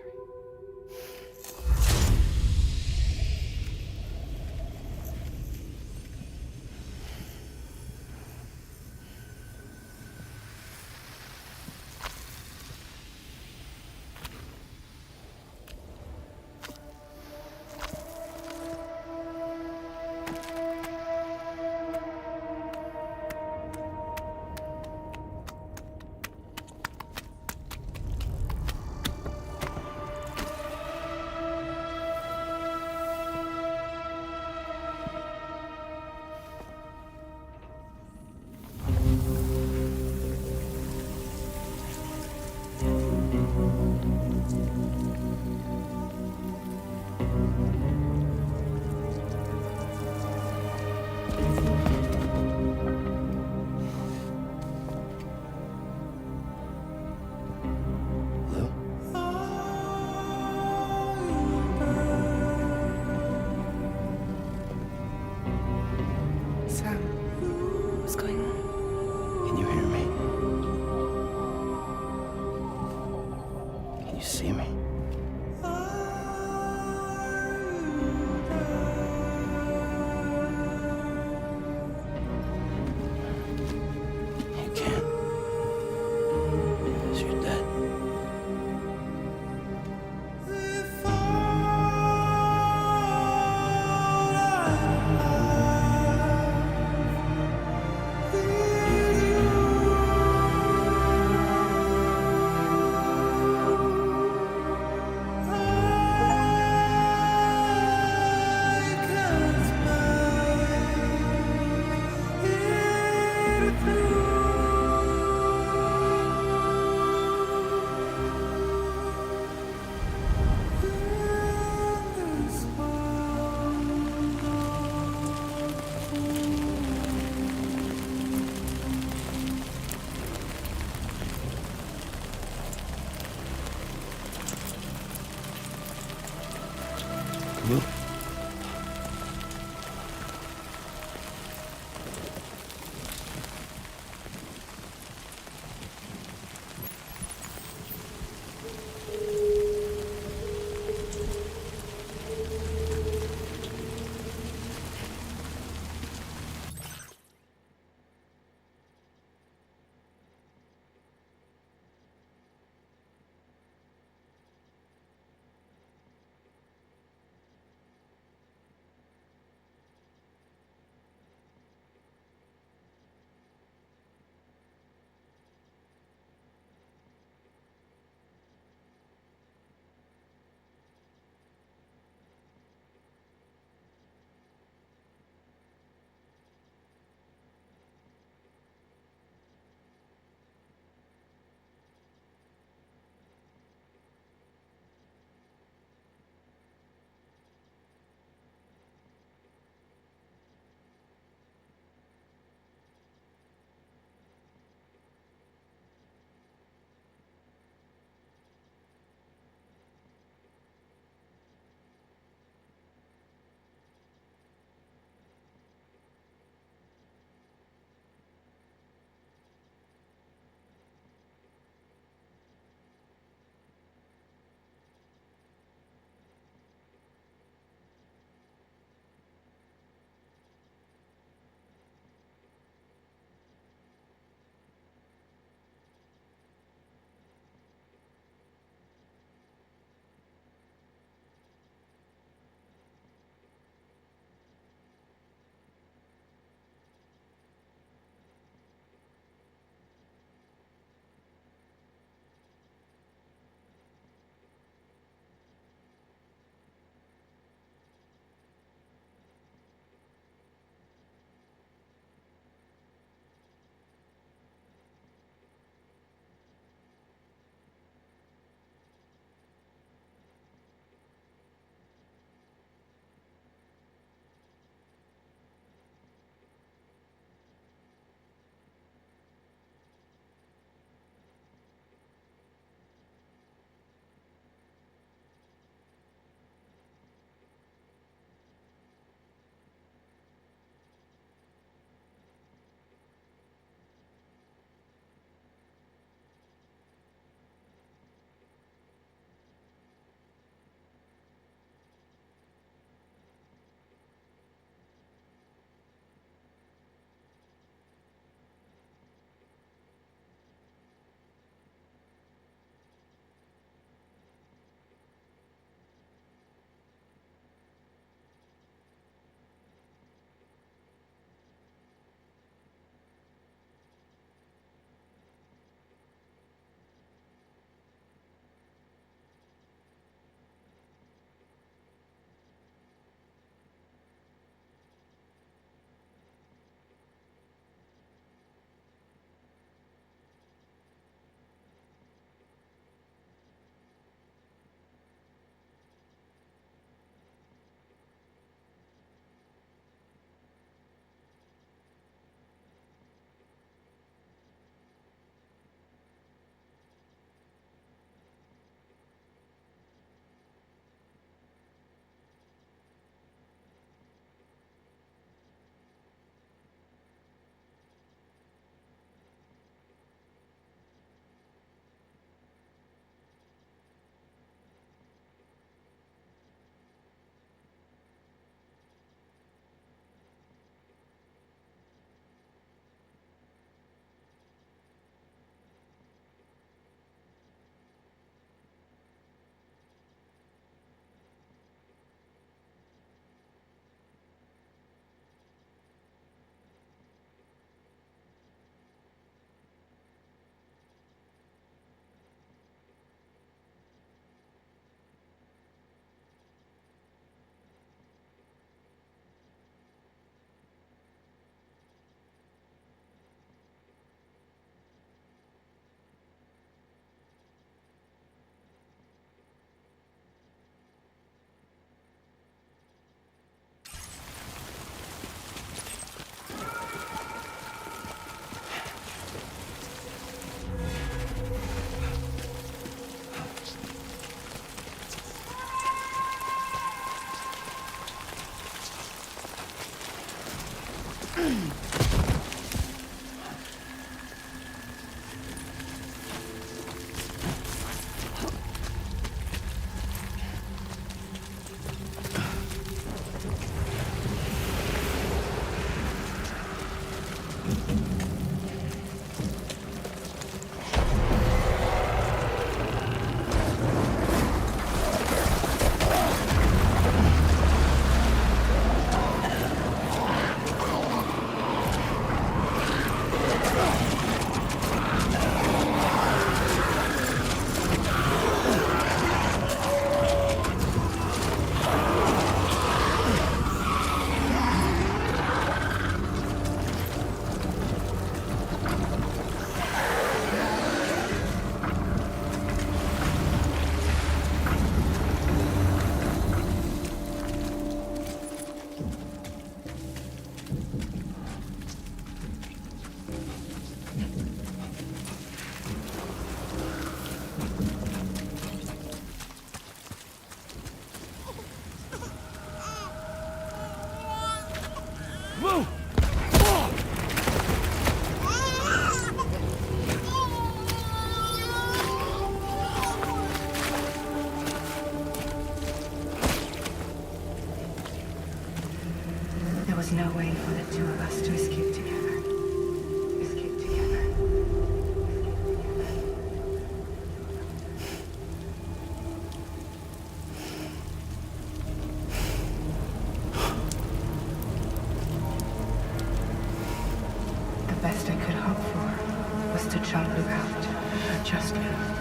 best I could hope for was to jump without just now.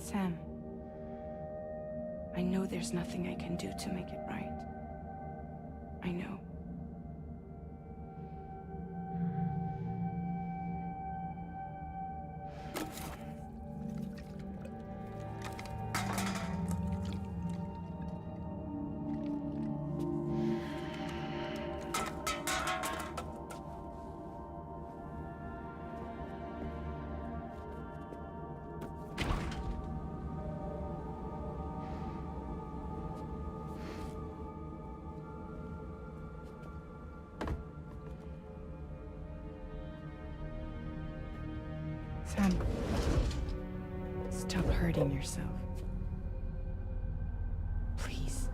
Sam, I know there's nothing I can do to make it right. I know. Sam, stop hurting yourself. Please.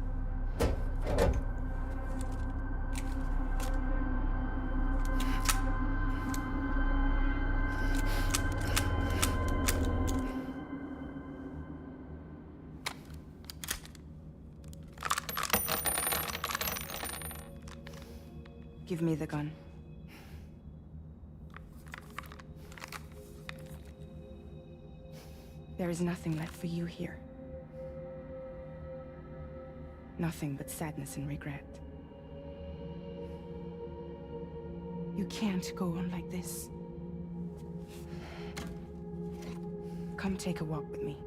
Give me the gun. There is nothing left for you here. Nothing but sadness and regret. You can't go on like this. Come take a walk with me.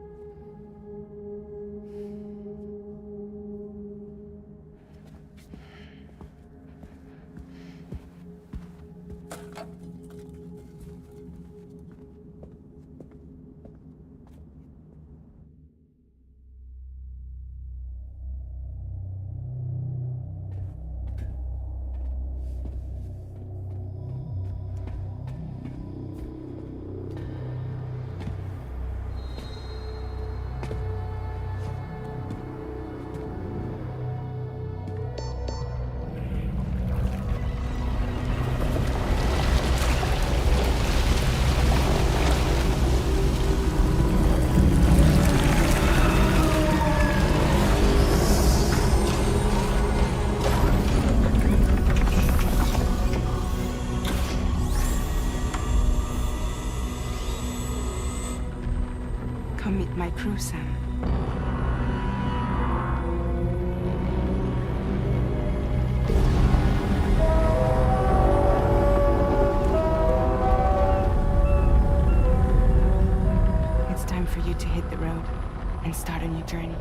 Come meet my crew, Sam. It's time for you to hit the road and start a new journey.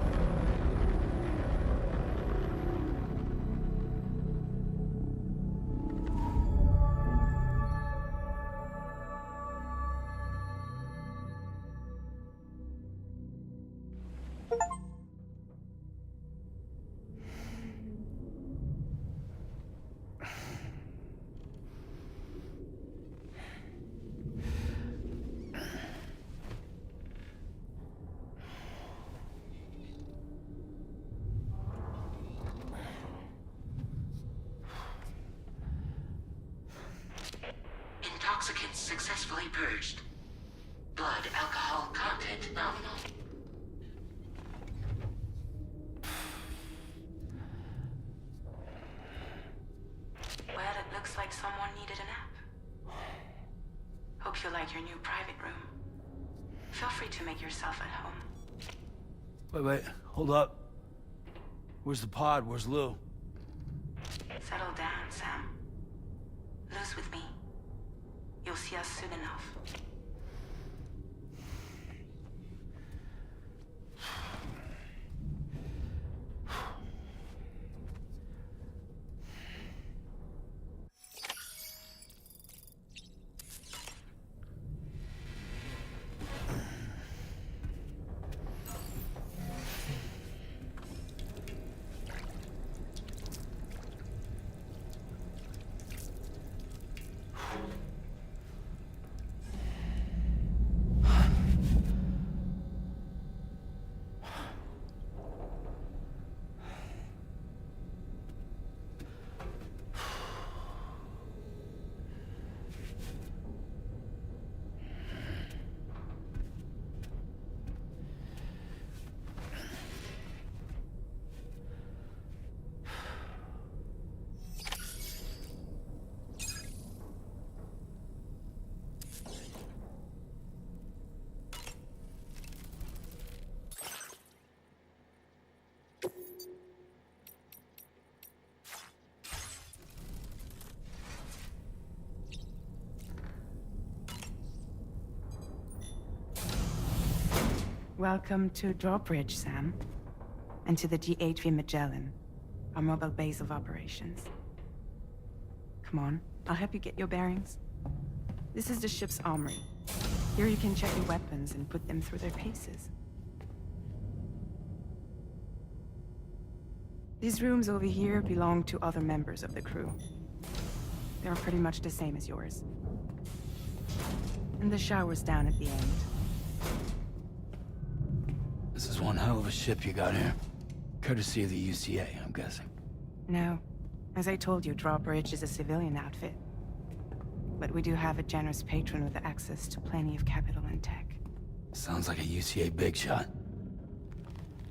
Intoxicants successfully purged. Blood alcohol content nominal. Well, it looks like someone needed a nap. Hope you like your new private room. Feel free to make yourself at home. Wait, hold up. Where's the pod? Where's Lou? Settle down, Sam. Lou's with me. You'll see us soon enough. Welcome to Drawbridge, Sam. And to the GHV Magellan, our mobile base of operations. Come on, I'll help you get your bearings. This is the ship's armory. Here you can check your weapons and put them through their paces. These rooms over here belong to other members of the crew. They're pretty much the same as yours. And the shower's down at the end. This is one hell of a ship you got here. Courtesy of the UCA, I'm guessing. No. As I told you, Drawbridge is a civilian outfit. But we do have a generous patron with access to plenty of capital and tech. Sounds like a UCA big shot.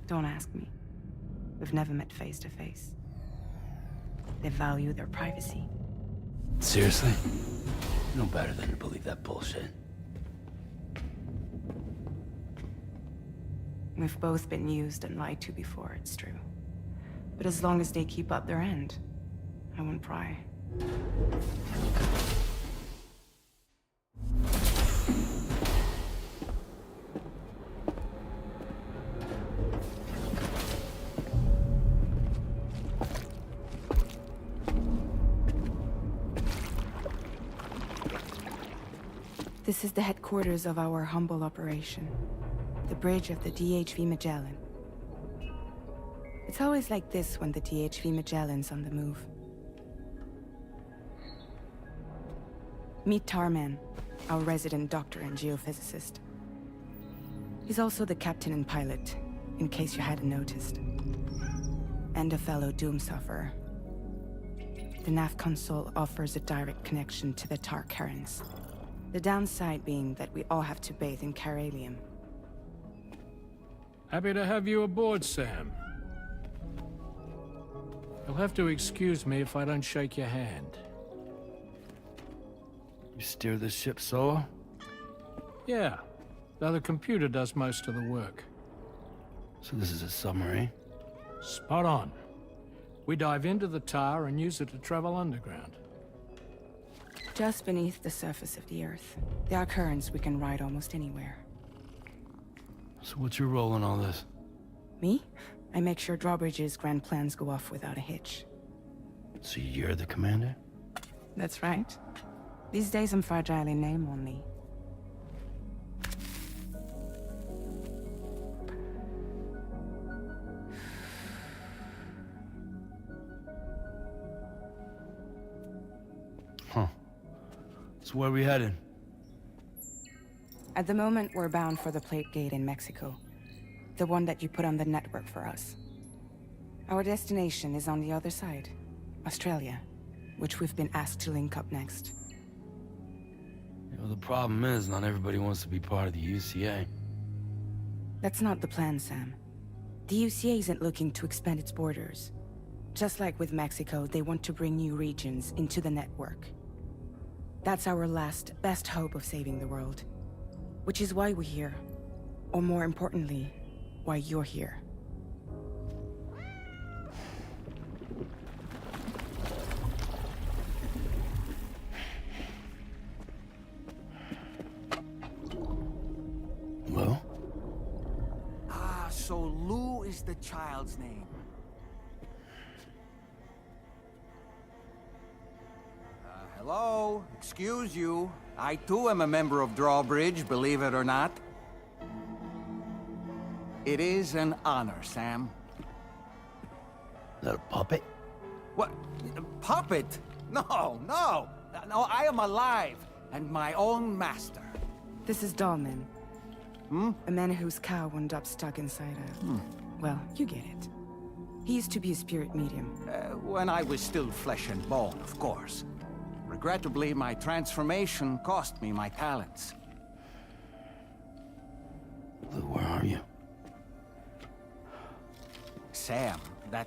Don't ask me. We've never met face to face. They value their privacy. Seriously? No better than to believe that bullshit. We've both been used and lied to before, it's true. But as long as they keep up their end, I won't pry. This is the headquarters of our humble operation. The bridge of the DHV Magellan. It's always like this when the DHV Magellan's on the move. Meet Tarman, our resident doctor and geophysicist. He's also the captain and pilot, in case you hadn't noticed. And a fellow doom sufferer. The nav console offers a direct connection to the Tar currents. The downside being that we all have to bathe in Caralium. Happy to have you aboard, Sam. You'll have to excuse me if I don't shake your hand. You steer this ship solo? Yeah, though the computer does most of the work. So this is a submarine? Spot on. We dive into the Tar and use it to travel underground. Just beneath the surface of the Earth, there are currents we can ride almost anywhere. So what's your role in all this? Me? I make sure Drawbridge's grand plans go off without a hitch. So you're the commander? That's right. These days I'm fragile in name only. Huh. So where are we headed? At the moment, we're bound for the Plate Gate in Mexico. The one that you put on the network for us. Our destination is on the other side, Australia, which we've been asked to link up next. the problem is, not everybody wants to be part of the UCA. That's not the plan, Sam. The UCA isn't looking to expand its borders. Just like with Mexico, they want to bring new regions into the network. That's our last, best hope of saving the world. Which is why we're here. Or more importantly, why you're here. Well? Ah, so Lou is the child's name. Hello? Excuse you. I too am a member of Drawbridge, believe it or not. It is an honor, Sam. Is that a puppet? What? A puppet? No, no! No, I am alive, and my own master. This is Dahlman. A man whose cow wound up stuck inside a... Well, you get it. He used to be a spirit medium. When I was still flesh and bone, of course. Regrettably, my transformation cost me my talents. Lou, where are you? Sam, that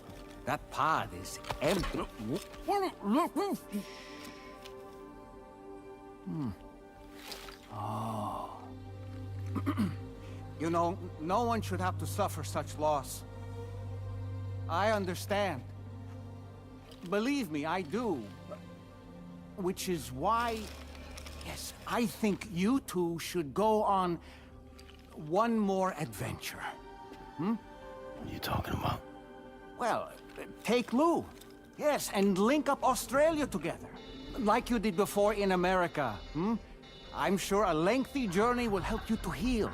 pod is empty. Oh. You know, no one should have to suffer such loss. I understand. Believe me, I do. Which is why, yes, I think you two should go on one more adventure. What are you talking about? Well, take Lou. Yes, and link up Australia together. Like you did before in America. I'm sure a lengthy journey will help you to heal.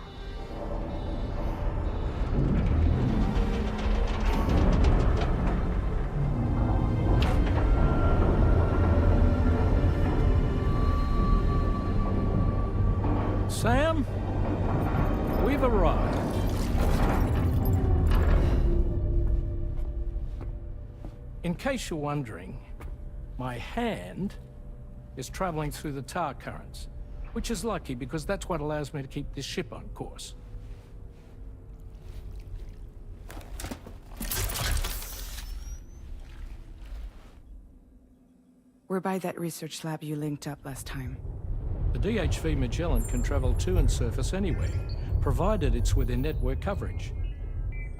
Sam, we've arrived. In case you're wondering, my hand is traveling through the tar currents, which is lucky because that's what allows me to keep this ship on course. We're by that research lab you linked up last time. The DHV Magellan can travel to and surface anywhere, provided it's within network coverage.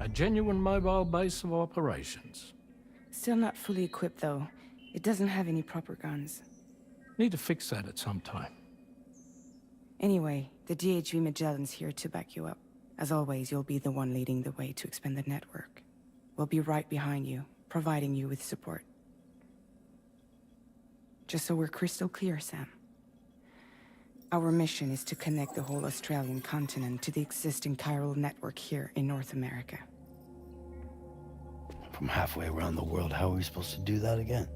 A genuine mobile base of operations. Still not fully equipped, though. It doesn't have any proper guns. Need to fix that at some time. Anyway, the DHV Magellan's here to back you up. As always, you'll be the one leading the way to expand the network. We'll be right behind you, providing you with support. Just so we're crystal clear, Sam. Our mission is to connect the whole Australian continent to the existing chiral network here in North America. From halfway around the world, how are we supposed to do that again?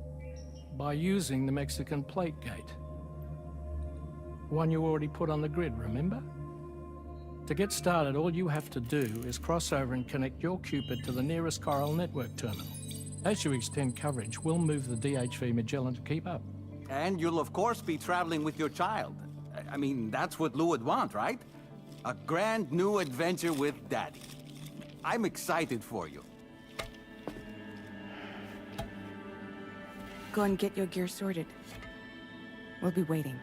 By using the Mexican plate gate. One you already put on the grid, remember? To get started, all you have to do is cross over and connect your Cupid to the nearest chiral network terminal. As you extend coverage, we'll move the DHV Magellan to keep up. And you'll of course be traveling with your child. I mean, that's what Lou would want, right? A grand new adventure with Daddy. I'm excited for you. Go and get your gear sorted. We'll be waiting.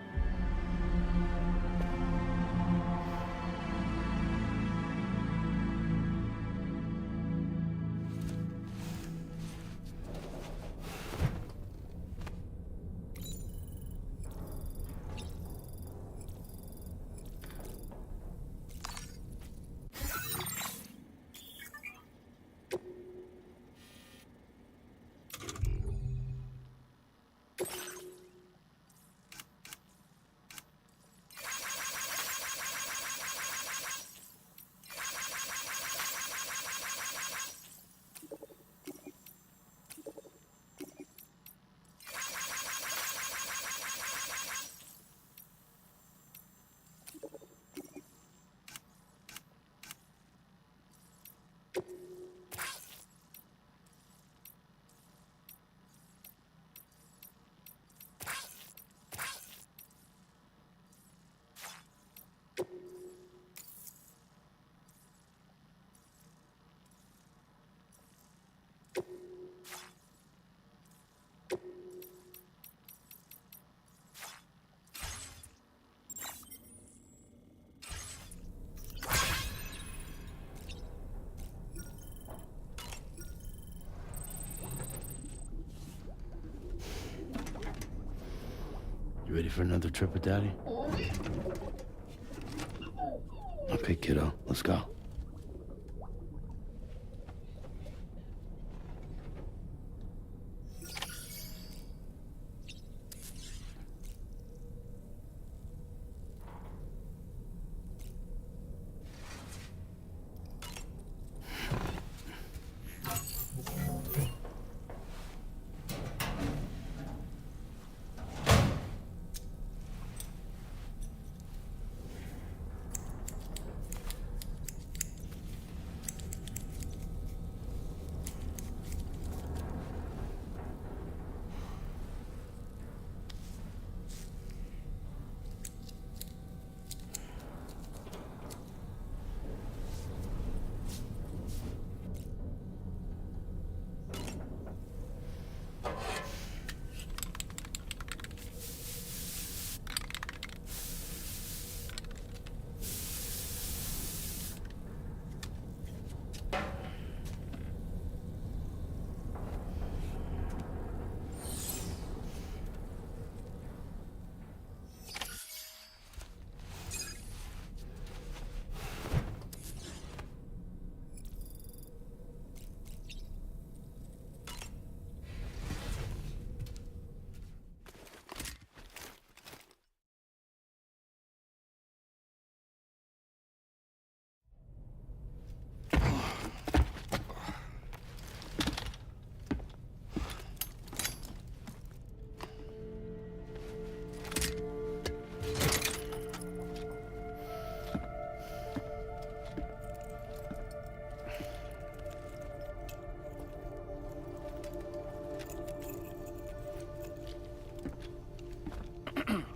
ready for another trip with Daddy? Okay, kiddo, let's go.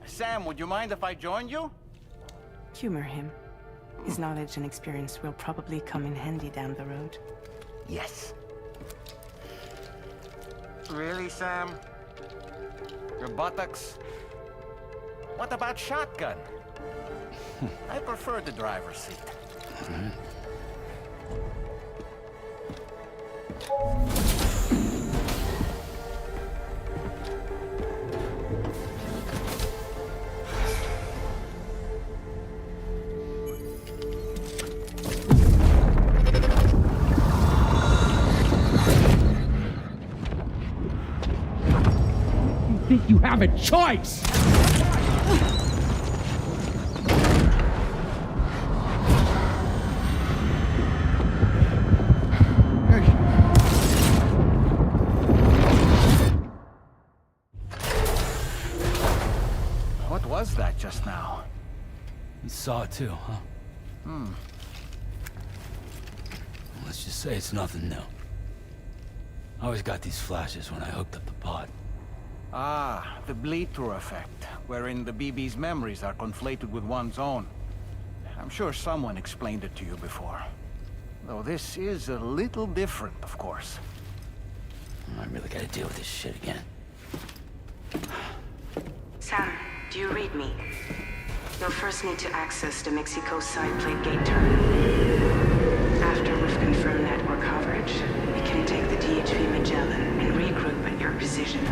Sam, would you mind if I joined you? Humor him. His knowledge and experience will probably come in handy down the road. Yes. Really, Sam? Your buttocks? What about shotgun? I prefer the driver's seat. Think you have a choice? What was that just now? You saw it too, huh? Hmm. Let's just say it's nothing new. I always got these flashes when I hooked up the pod. Ah, the bleed-through effect, wherein the BB's memories are conflated with one's own. I'm sure someone explained it to you before. Though this is a little different, of course. I really gotta deal with this shit again. Sam, do you read me? You'll first need to access the Mexico side plate gate terminal. After we've confirmed network coverage, we can take the DHV Magellan and regroup at your position.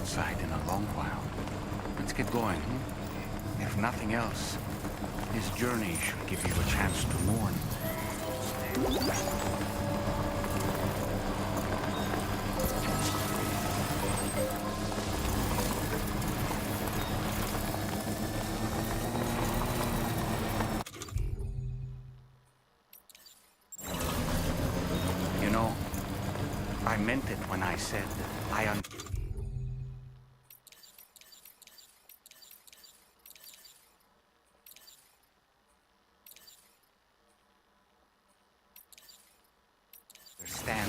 outside in a long while. Let's get going, hmm? If nothing else, this journey should give you a chance to mourn. You know, I meant it when I said I understand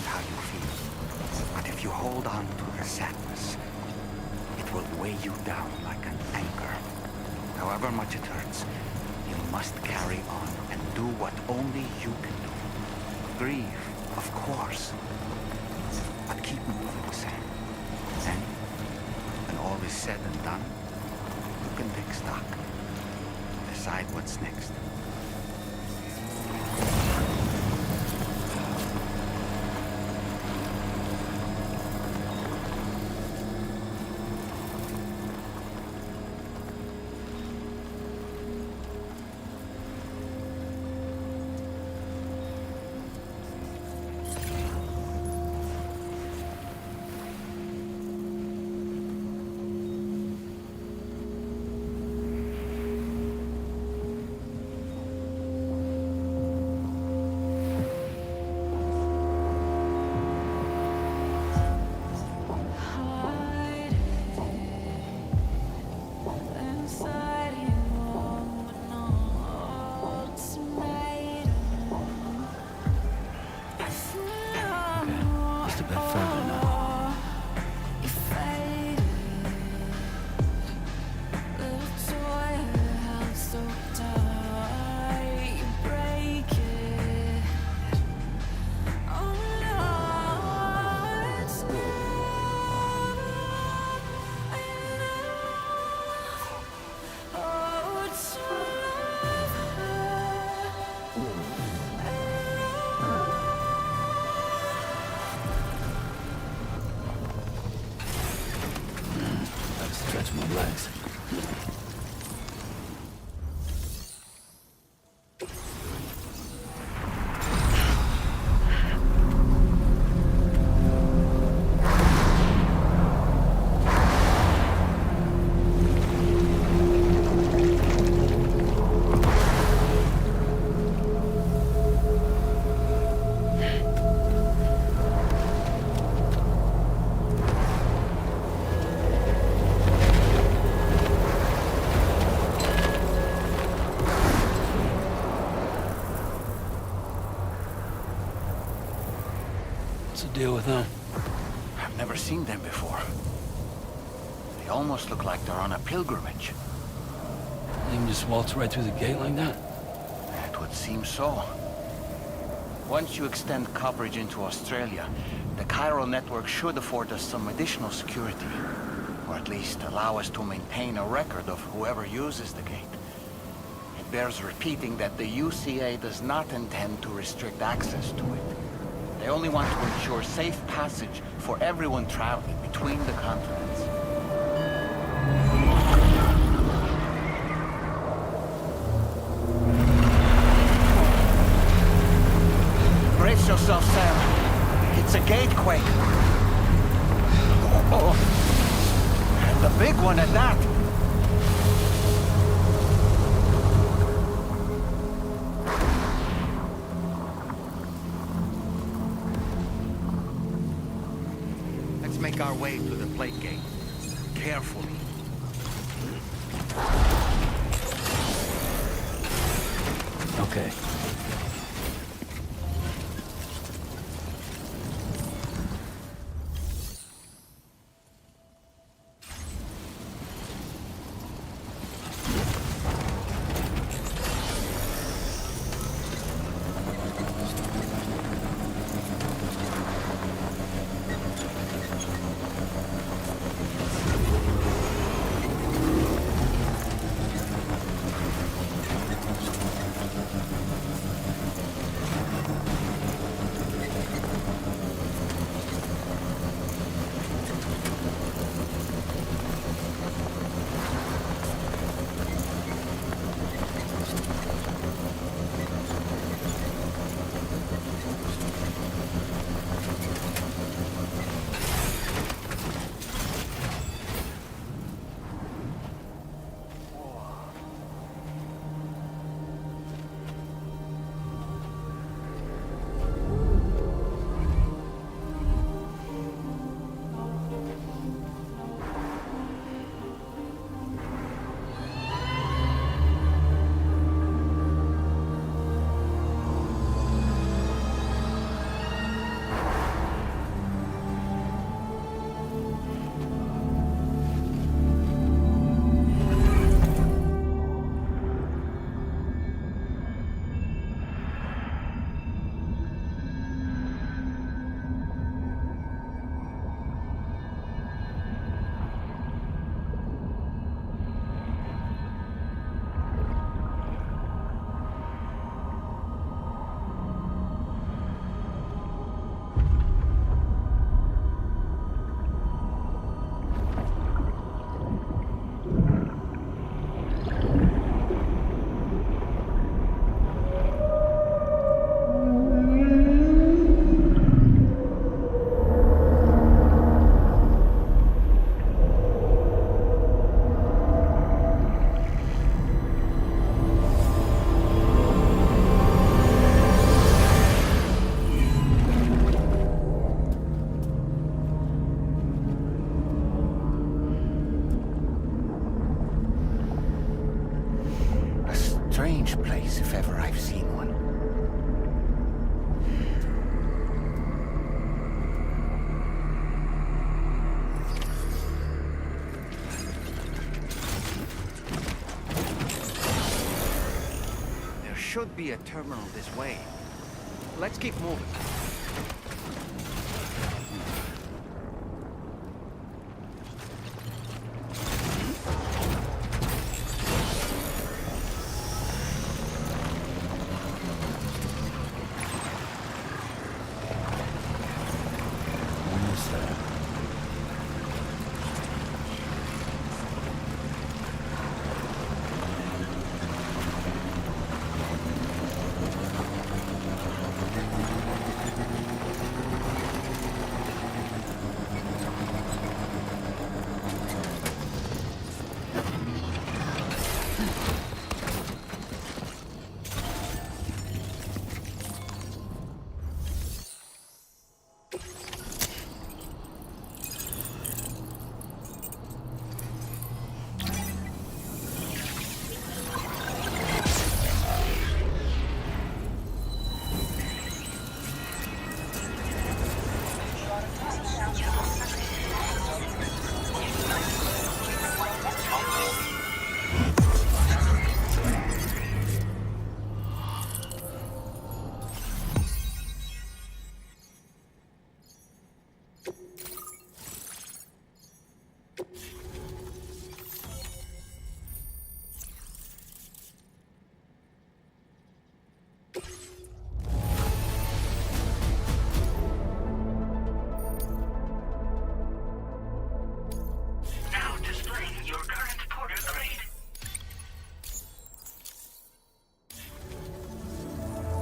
how you feel, but if you hold on to the sadness, it will weigh you down like an anchor. However much it hurts, you must carry on and do what only you can do. Grieve, of course, but keep moving, Sam. Then, when all is said and done, you can take stock. Decide what's next. Legs. Deal with them. I've never seen them before. They almost look like they're on a pilgrimage. They can just waltz right through the gate like that? It would seem so. Once you extend coverage into Australia, the chiral network should afford us some additional security. Or at least allow us to maintain a record of whoever uses the gate. It bears repeating that the UCA does not intend to restrict access to it. They only want to ensure safe passage for everyone traveling between the continents. Brace yourself, Sam. It's a gatequake. Oh. And a big one at that. Make our way to the plate gate. Carefully. Okay. place if ever I've seen one. There should be a terminal this way. Let's keep moving.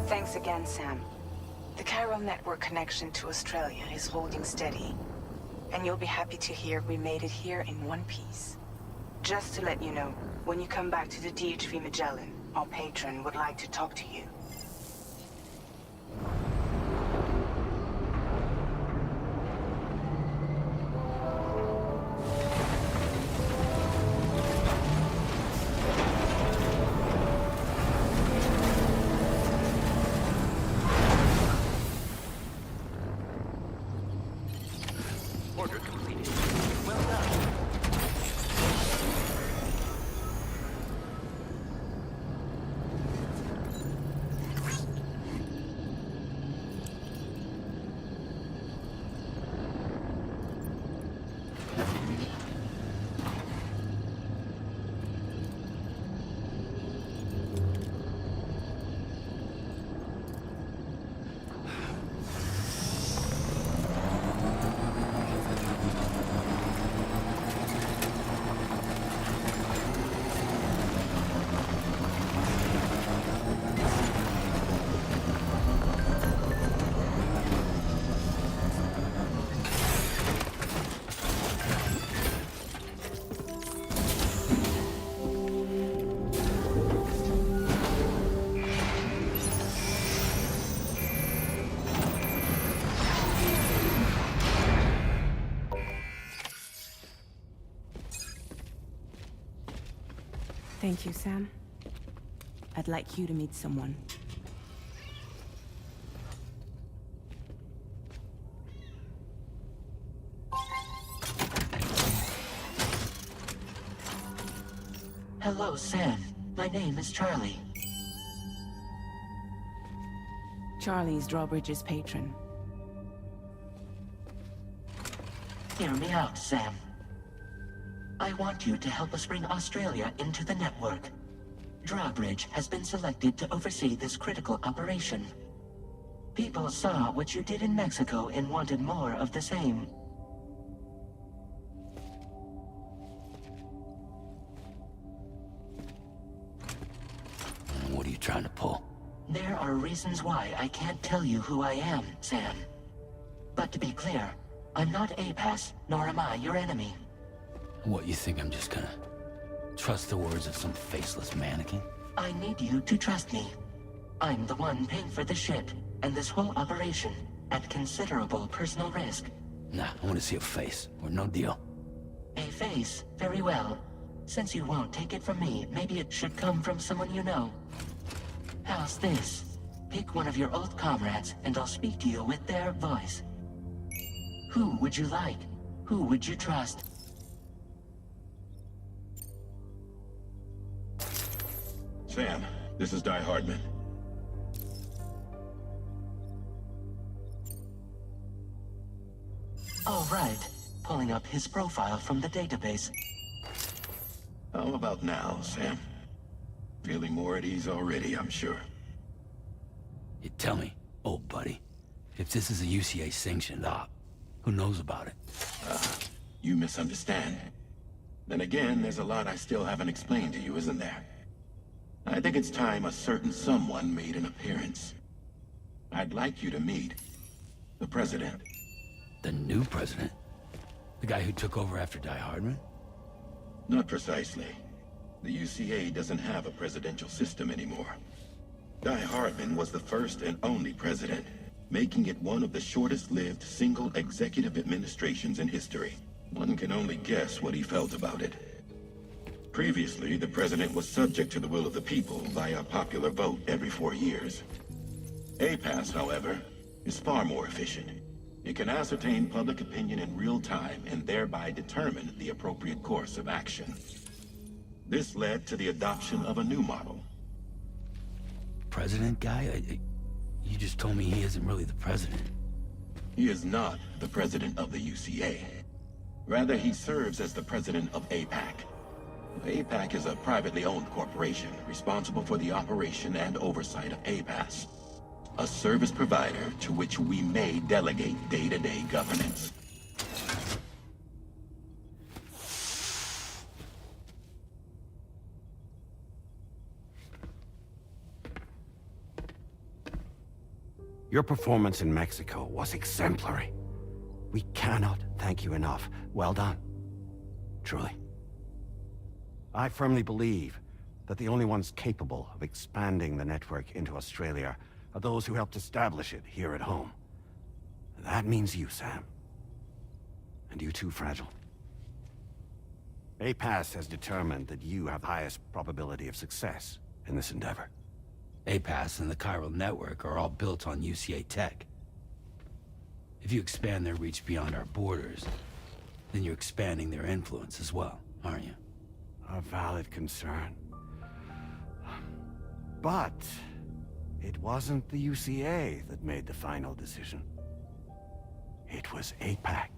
Thanks again, Sam. The chiral network connection to Australia is holding steady. And you'll be happy to hear we made it here in one piece. Just to let you know, when you come back to the DHV Magellan, our patron would like to talk to you. Order completed. Well done. Thank you, Sam. I'd like you to meet someone. Hello, Sam. My name is Charlie. Charlie's Drawbridge's patron. Hear me out, Sam. I want you to help us bring Australia into the network. Drawbridge has been selected to oversee this critical operation. People saw what you did in Mexico and wanted more of the same. What are you trying to pull? There are reasons why I can't tell you who I am, Sam. But to be clear, I'm not APAS, nor am I your enemy. What, you think I'm just gonna trust the words of some faceless mannequin? I need you to trust me. I'm the one paying for the ship and this whole operation at considerable personal risk. Nah, I want to see a face, or no deal. A face? Very well. Since you won't take it from me, maybe it should come from someone you know. How's this? Pick one of your old comrades, and I'll speak to you with their voice. Who would you like? Who would you trust? Sam, this is Die Hardman. All right. Pulling up his profile from the database. How about now, Sam? Feeling more at ease already, I'm sure. You tell me, old buddy, if this is a UCA-sanctioned op, who knows about it? You misunderstand. Then again, there's a lot I still haven't explained to you, isn't there? I think it's time a certain someone made an appearance. I'd like you to meet the President. The new president? The guy who took over after Die Hardman? Not precisely. The UCA doesn't have a presidential system anymore. Die Hardman was the first and only president, making it one of the shortest-lived single executive administrations in history. One can only guess what he felt about it. Previously, the president was subject to the will of the people via popular vote every 4 years. APAS, however, is far more efficient. It can ascertain public opinion in real time and thereby determine the appropriate course of action. This led to the adoption of a new model. President guy? You just told me he isn't really the president. He is not the president of the UCA. Rather, he serves as the president of APAC. APAC is a privately owned corporation responsible for the operation and oversight of APAS, a service provider to which we may delegate day-to-day governance. Your performance in Mexico was exemplary. We cannot thank you enough. Well done. Truly. I firmly believe that the only ones capable of expanding the network into Australia are those who helped establish it here at home. That means you, Sam. And you too, Fragile. APAS has determined that you have the highest probability of success in this endeavor. APAS and the chiral network are all built on UCA tech. If you expand their reach beyond our borders, then you're expanding their influence as well, aren't you? A valid concern. But it wasn't the UCA that made the final decision. It was APAC,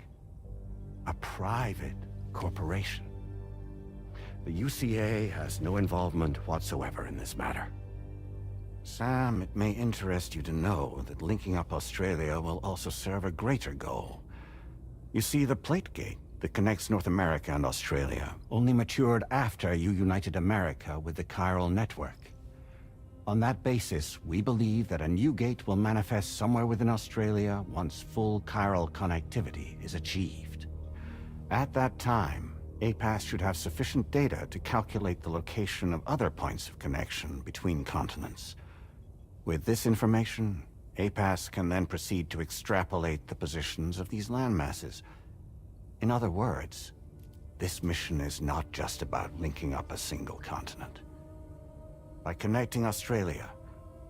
a private corporation. The UCA has no involvement whatsoever in this matter. Sam, it may interest you to know that linking up Australia will also serve a greater goal. You see, the plate gate that connects North America and Australia only matured after you united America with the chiral network. On that basis, we believe that a new gate will manifest somewhere within Australia once full chiral connectivity is achieved. At that time, APAS should have sufficient data to calculate the location of other points of connection between continents. With this information, APAS can then proceed to extrapolate the positions of these landmasses. In other words, this mission is not just about linking up a single continent. By connecting Australia,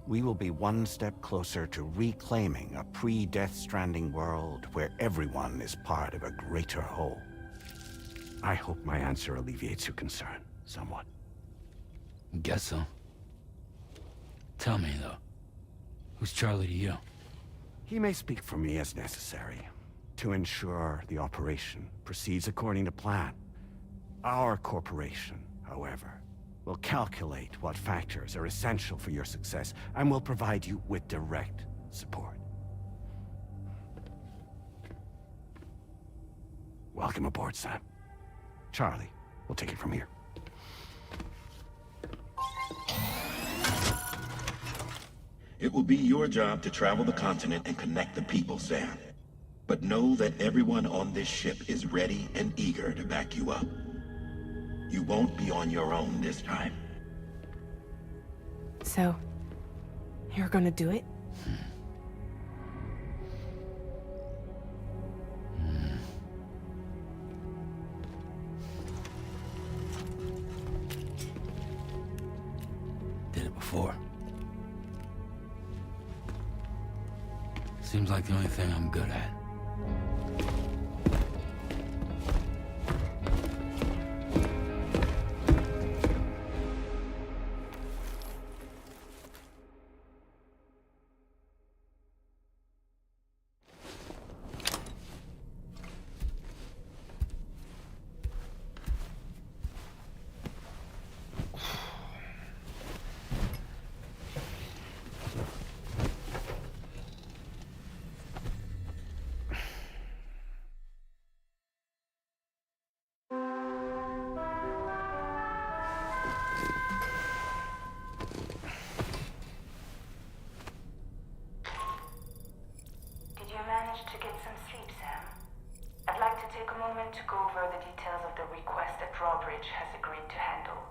we will be one step closer to reclaiming a pre-Death Stranding world where everyone is part of a greater whole. I hope my answer alleviates your concern somewhat. Guess so. Tell me, though, who's Charlie to you? He may speak for me as necessary to ensure the operation proceeds according to plan. Our corporation, however, will calculate what factors are essential for your success and will provide you with direct support. Welcome aboard, Sam. Charlie, we'll take it from here. It will be your job to travel the continent and connect the people, Sam. But know that everyone on this ship is ready and eager to back you up. You won't be on your own this time. So, you're gonna do it? Did it before. Seems like the only thing I'm good at. Did you manage to get some sleep, Sam? I'd like to take a moment to go over the details of the request that Drawbridge has agreed to handle.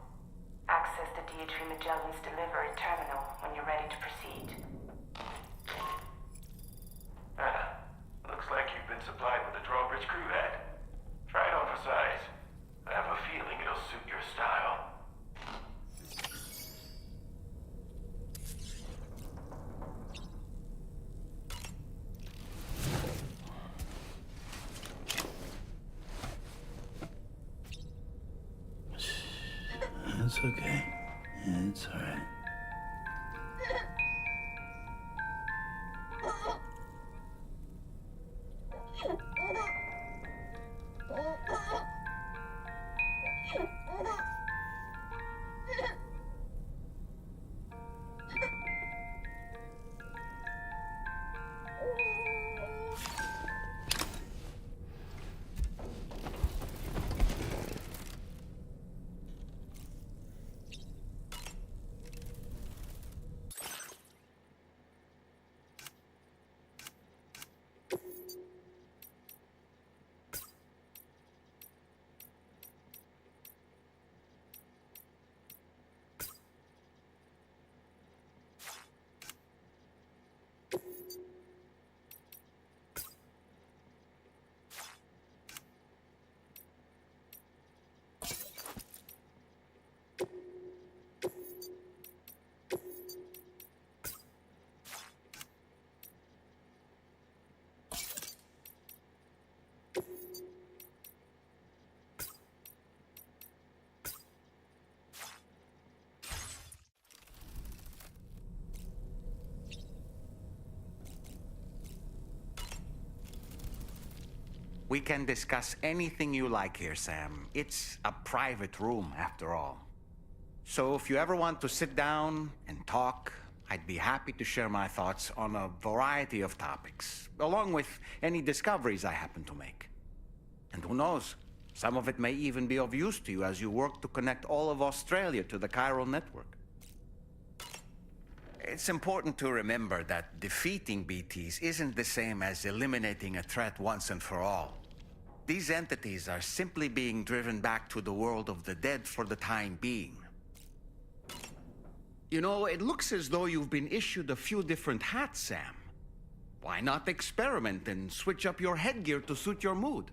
Access the DHV Magellan's delivery terminal when you're ready to proceed. Looks like you've been supplied with a Drawbridge crew hat. Try it on for size. I have a feeling it'll suit your style. It's okay. It's alright. We can discuss anything you like here, Sam. It's a private room, after all. So if you ever want to sit down and talk, I'd be happy to share my thoughts on a variety of topics, along with any discoveries I happen to make. And who knows, some of it may even be of use to you as you work to connect all of Australia to the chiral network. It's important to remember that defeating BTs isn't the same as eliminating a threat once and for all. These entities are simply being driven back to the world of the dead for the time being. You know, it looks as though you've been issued a few different hats, Sam. Why not experiment and switch up your headgear to suit your mood?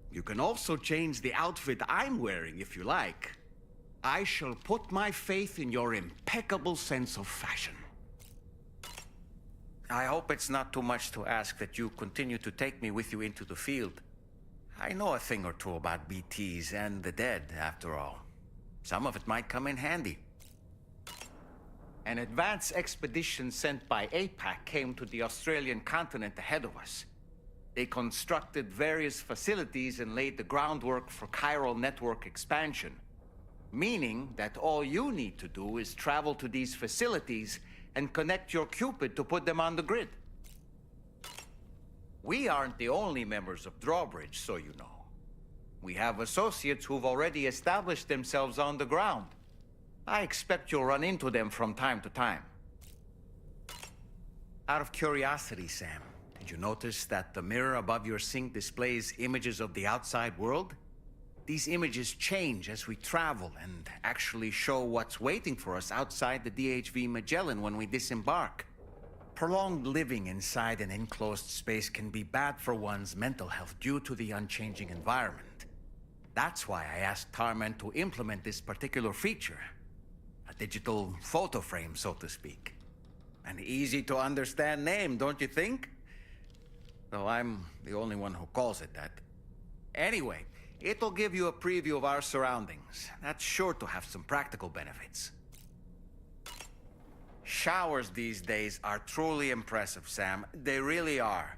You can also change the outfit I'm wearing if you like. I shall put my faith in your impeccable sense of fashion. I hope it's not too much to ask that you continue to take me with you into the field. I know a thing or two about BTs and the dead, after all. Some of it might come in handy. An advance expedition sent by APAC came to the Australian continent ahead of us. They constructed various facilities and laid the groundwork for chiral network expansion. Meaning that all you need to do is travel to these facilities and connect your Cupid to put them on the grid. We aren't the only members of Drawbridge, so you know. We have associates who've already established themselves on the ground. I expect you'll run into them from time to time. Out of curiosity, Sam, did you notice that the mirror above your sink displays images of the outside world? These images change as we travel and actually show what's waiting for us outside the DHV Magellan when we disembark. Prolonged living inside an enclosed space can be bad for one's mental health due to the unchanging environment. That's why I asked Tarman to implement this particular feature. A digital photo frame, so to speak. An easy to understand name, don't you think? though I'm the only one who calls it that. Anyway, it'll give you a preview of our surroundings. That's sure to have some practical benefits. Showers these days are truly impressive, Sam. They really are.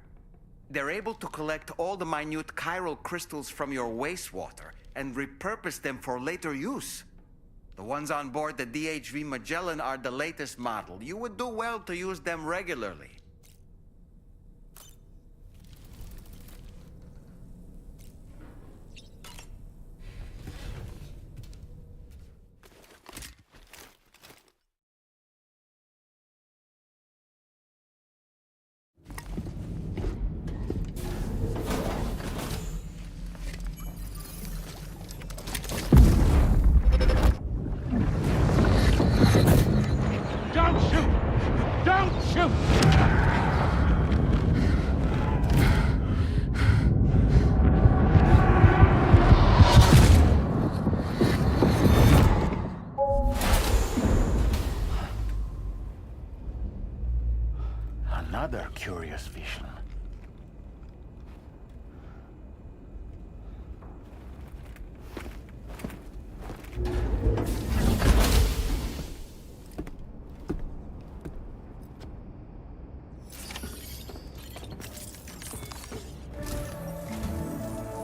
They're able to collect all the minute chiral crystals from your wastewater and repurpose them for later use. The ones on board the DHV Magellan are the latest model. You would do well to use them regularly. Don't shoot! Don't shoot! Another curious vision.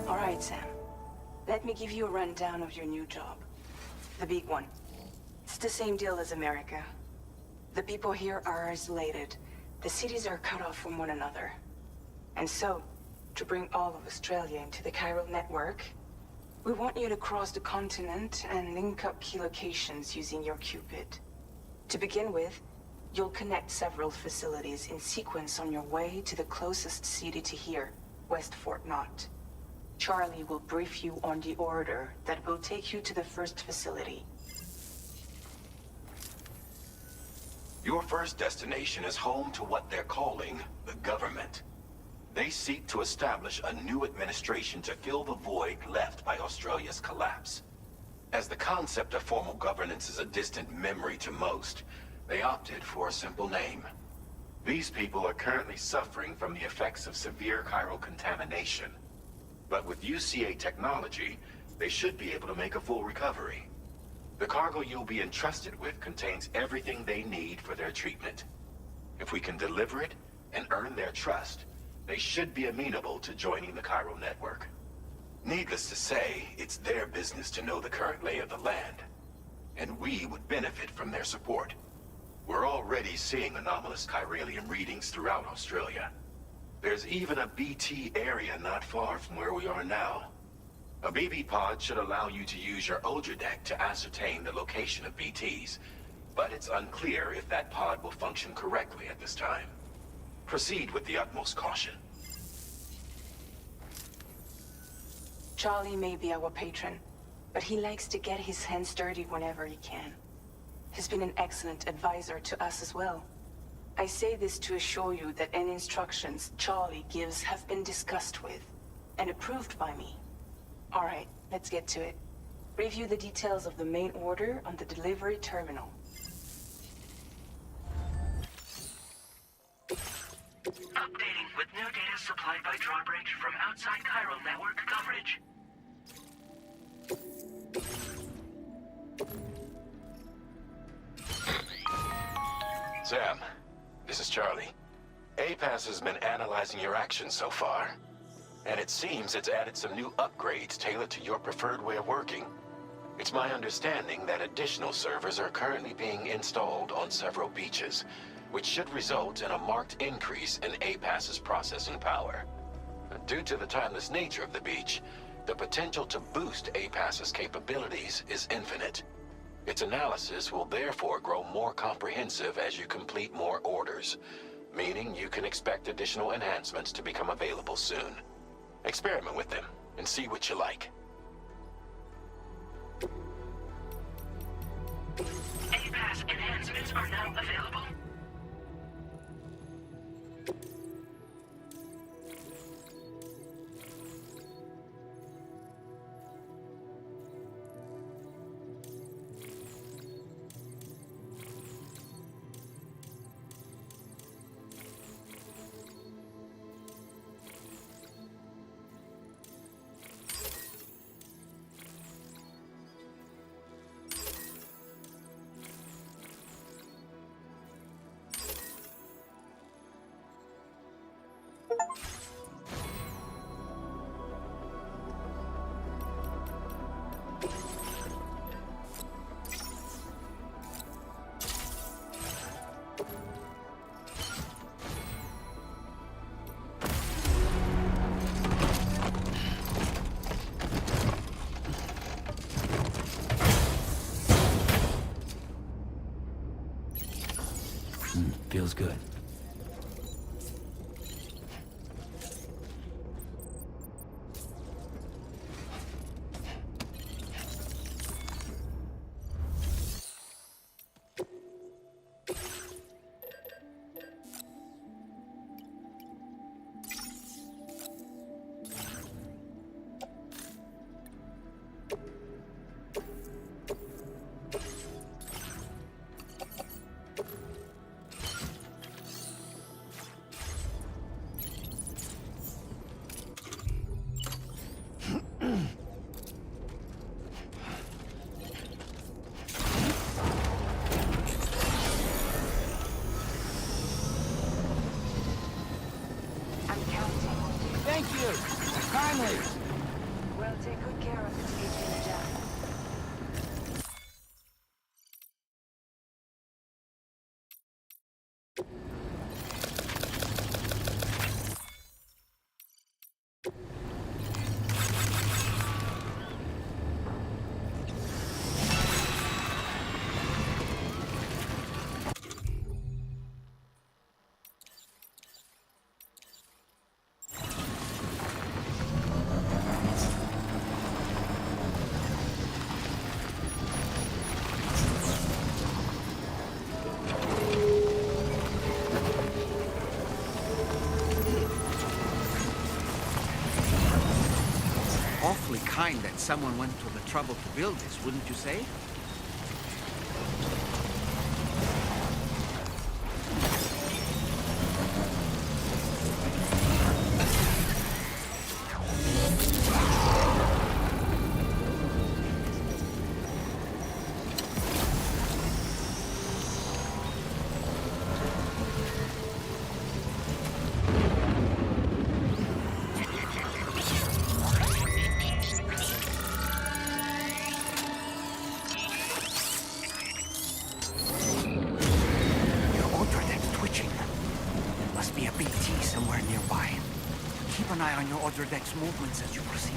All right, Sam. Let me give you a rundown of your new job. The big one. It's the same deal as America. The people here are isolated. The cities are cut off from one another. And so, to bring all of Australia into the chiral network, we want you to cross the continent and link up key locations using your Cupid. To begin with, you'll connect several facilities in sequence on your way to the closest city to here, West Fort Knott. Charlie will brief you on the order that will take you to the first facility. Your first destination is home to what they're calling the government. They seek to establish a new administration to fill the void left by Australia's collapse. As the concept of formal governance is a distant memory to most, they opted for a simple name. These people are currently suffering from the effects of severe chiral contamination. But with UCA technology, they should be able to make a full recovery. The cargo you'll be entrusted with contains everything they need for their treatment. If we can deliver it and earn their trust, they should be amenable to joining the chiral network. Needless to say, it's their business to know the current lay of the land, and we would benefit from their support. We're already seeing anomalous chiralium readings throughout Australia. There's even a BT area not far from where we are now. A BB pod should allow you to use your Ultra deck to ascertain the location of BTs, but it's unclear if that pod will function correctly at this time. Proceed with the utmost caution. Charlie may be our patron, but he likes to get his hands dirty whenever he can. He's been an excellent advisor to us as well. I say this to assure you that any instructions Charlie gives have been discussed with and approved by me. All right, let's get to it. Review the details of the main order on the delivery terminal. Updating with new data supplied by Drawbridge from outside chiral network coverage. Sam, this is Charlie. APAS has been analyzing your actions so far, and it seems it's added some new upgrades tailored to your preferred way of working. It's my understanding that additional servers are currently being installed on several beaches, which should result in a marked increase in APAS's processing power. Due to the timeless nature of the beach, the potential to boost APAS's capabilities is infinite. Its analysis will therefore grow more comprehensive as you complete more orders, meaning you can expect additional enhancements to become available soon. Experiment with them and see what you like. APAS enhancements are now available. Feels good. Thank you. Kindly. We'll take good care of this Agent Jeff. Awfully kind that someone went to the trouble to build this, wouldn't you say? Somewhere nearby. Keep an eye on your other deck's movements as you proceed.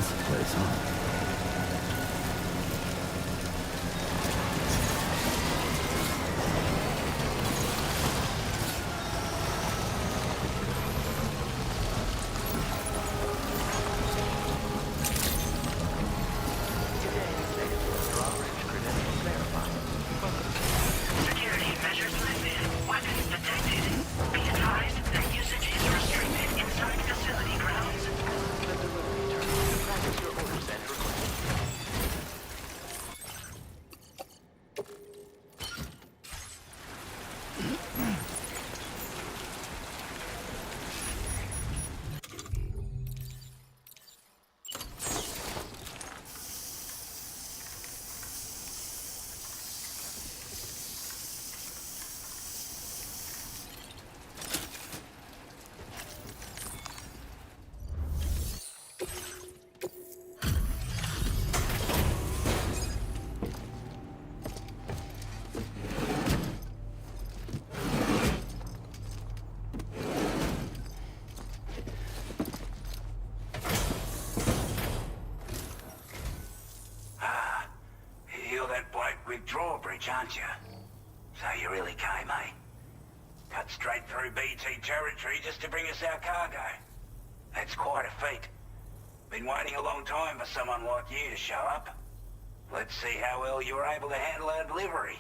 That's the place, huh? Security measures lifted. Weapons detected. Be advised that usage is restricted inside facility grounds. The delivery terminal. Practice your orders and requests. You're that bloke with drawbridge, aren't you? So you really came, eh? Cut straight through BT territory just to bring us our cargo. That's quite a feat. Been waiting a long time for someone like you to show up. Let's see how well you were able to handle our delivery.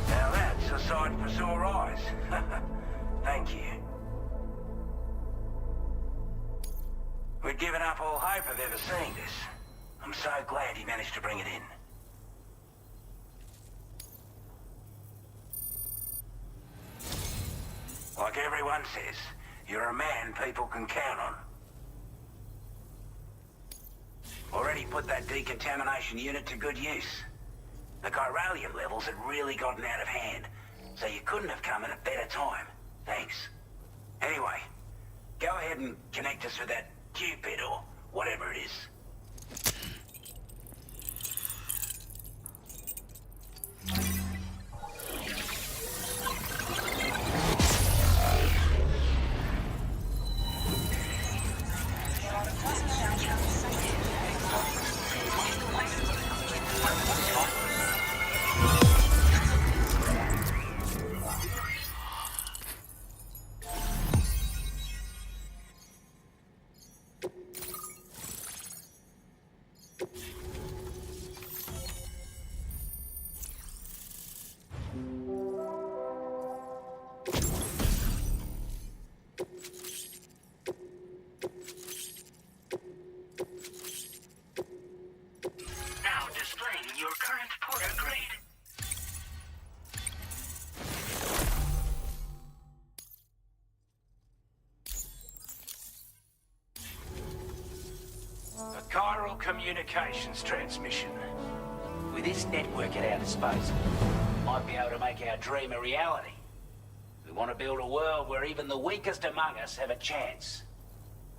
Now that's a sight for sore eyes. Thank you. We'd given up all hope of ever seeing this. I'm so glad he managed to bring it in. Like everyone says, you're a man people can count on. Already put that decontamination unit to good use. The chiralium levels had really gotten out of hand, so you couldn't have come at a better time. Thanks. Anyway, go ahead and connect us with that Cupid or whatever it is. Now displaying your current porter grade. A chiral communications transmission. With this network at our disposal, we might be able to make our dream a reality. We want to build a world where even the weakest among us have a chance.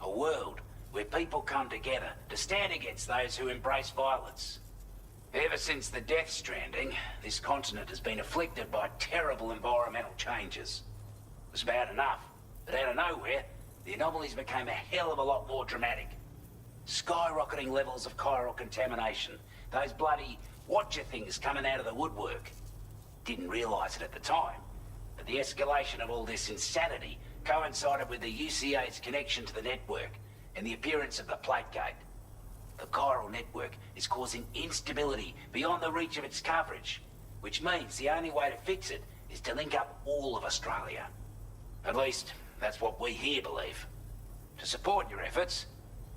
A world where people come together to stand against those who embrace violence. Ever since the Death Stranding, this continent has been afflicted by terrible environmental changes. It was bad enough, but out of nowhere, the anomalies became a hell of a lot more dramatic. Skyrocketing levels of chiral contamination, those bloody watcher things coming out of the woodwork. Didn't realize it at the time, but the escalation of all this insanity coincided with the UCA's connection to the network and the appearance of the plate gate. The chiral network is causing instability beyond the reach of its coverage, which means the only way to fix it is to link up all of Australia. At least, that's what we here believe. To support your efforts,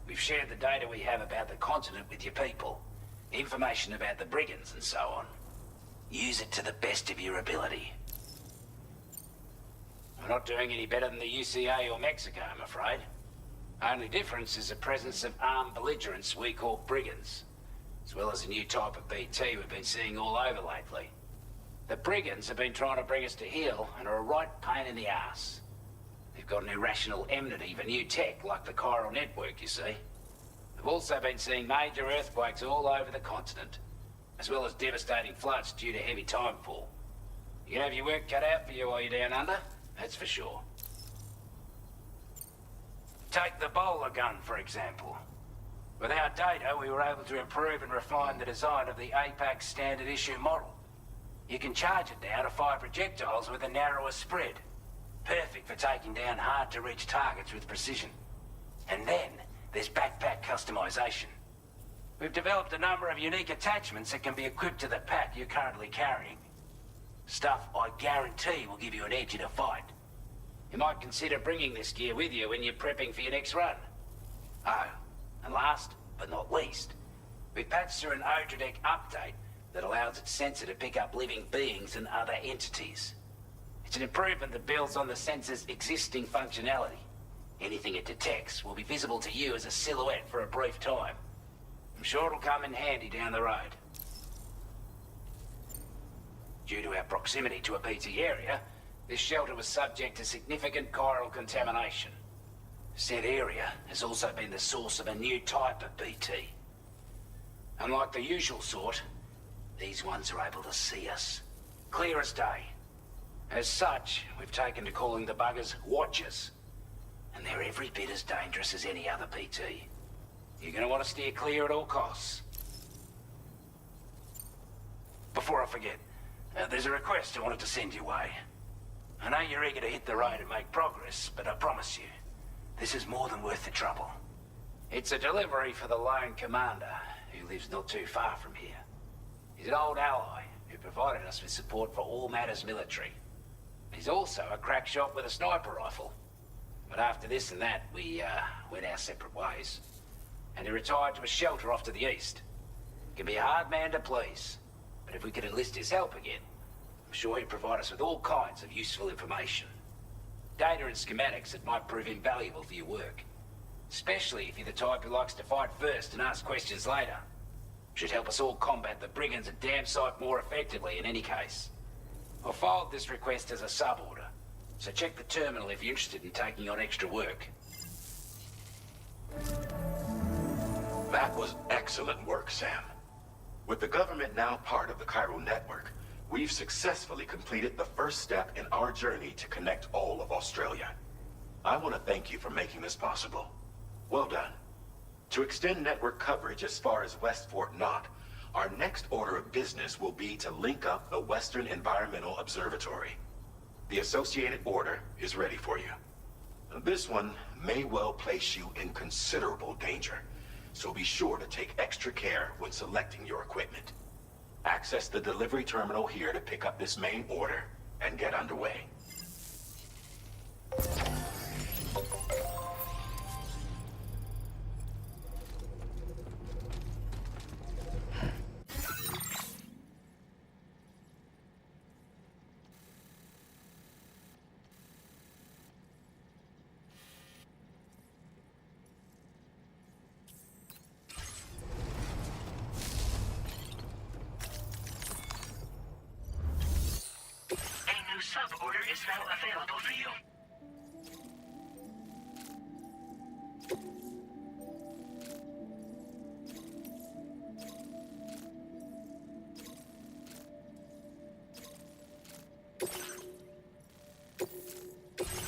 we've shared the data we have about the continent with your people, information about the brigands and so on. Use it to the best of your ability. We're not doing any better than the UCA or Mexico, I'm afraid. Only difference is the presence of armed belligerents we call brigands, as well as a new type of BT we've been seeing all over lately. The brigands have been trying to bring us to heel and are a right pain in the ass. They've got an irrational enmity for new tech like the chiral network, you see. We've also been seeing major earthquakes all over the continent, as well as devastating floods due to heavy timefall. You can have your work cut out for you while you're down under, that's for sure. Take the bowler gun, for example. With our data, we were able to improve and refine the design of the APAC standard issue model. You can charge it now to fire projectiles with a narrower spread. Perfect for taking down hard-to-reach targets with precision. And then, there's backpack customization. We've developed a number of unique attachments that can be equipped to the pack you're currently carrying. Stuff I guarantee will give you an edge in a fight. You might consider bringing this gear with you when you're prepping for your next run. Oh, and last but not least, we've patched through an Odradek update that allows its sensor to pick up living beings and other entities. It's an improvement that builds on the sensor's existing functionality. Anything it detects will be visible to you as a silhouette for a brief time. I'm sure it'll come in handy down the road. Due to our proximity to a PT area, this shelter was subject to significant chiral contamination. Said area has also been the source of a new type of BT. Unlike the usual sort, these ones are able to see us. Clear as day. As such, we've taken to calling the buggers Watchers. And they're every bit as dangerous as any other PT. You're gonna want to steer clear at all costs. Before I forget, there's a request I wanted to send your way. I know you're eager to hit the road and make progress, but I promise you, this is more than worth the trouble. It's a delivery for the lone commander, who lives not too far from here. He's an old ally who provided us with support for all matters military. He's also a crack shot with a sniper rifle. But after this and that, we went our separate ways. And he retired to a shelter off to the east. Can be a hard man to please, but if we could enlist his help again, I'm sure he'd provide us with all kinds of useful information. Data and schematics that might prove invaluable for your work. Especially if you're the type who likes to fight first and ask questions later. Should help us all combat the brigands a damn sight more effectively in any case. I filed this request as a sub-order, so check the terminal if you're interested in taking on extra work. That was excellent work, Sam. With the government now part of the Chiral network, we've successfully completed the first step in our journey to connect all of Australia. I want to thank you for making this possible. Well done. To extend network coverage as far as West Fort Knott, our next order of business will be to link up the Western Environmental Observatory. The associated order is ready for you. This one may well place you in considerable danger, so be sure to take extra care when selecting your equipment. Access the delivery terminal here to pick up this main order and get underway. Sub-order is now available for you.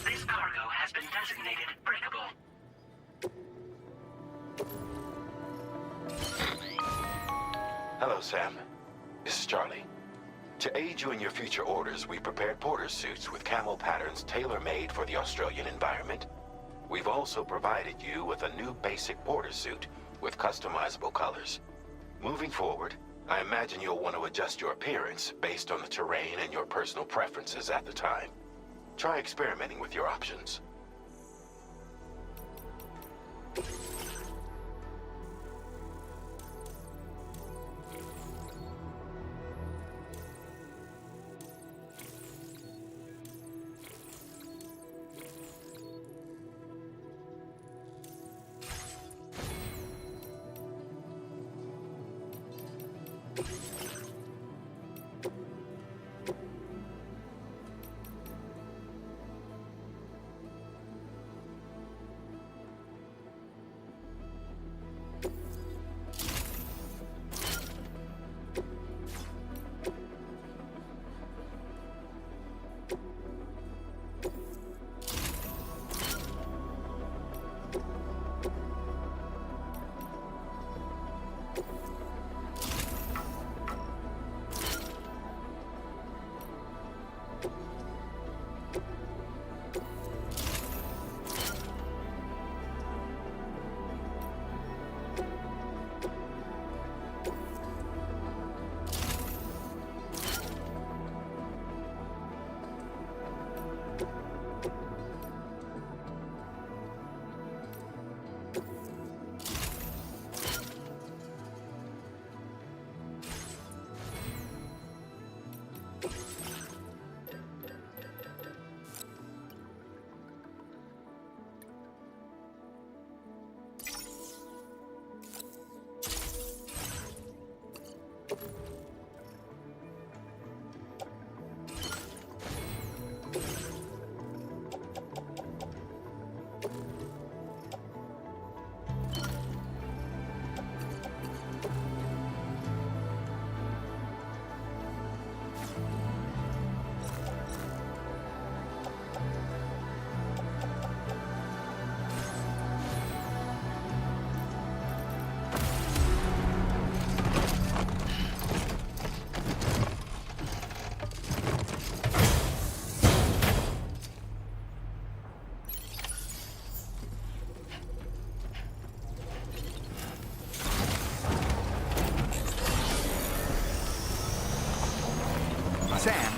This cargo has been designated breakable. Hello, Sam. This is Charlie. To aid you in your future orders, we prepared porter suits with camo patterns tailor-made for the Australian environment. We've also provided you with a new basic porter suit with customizable colors. Moving forward, I imagine you'll want to adjust your appearance based on the terrain and your personal preferences at the time. Try experimenting with your options. Sam,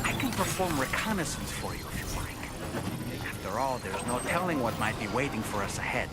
I can perform reconnaissance for you if you like. After all, there's no telling what might be waiting for us ahead.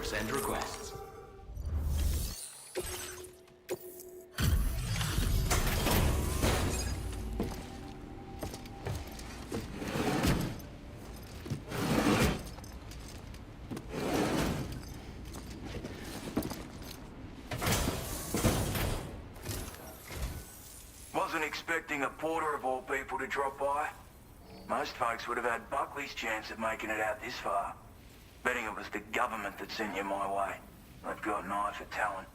Send requests. Wasn't expecting a porter of all people to drop by. Most folks would have had Buckley's chance of making it out this far. Betting it was the government that sent you my way. They've got an eye for talent.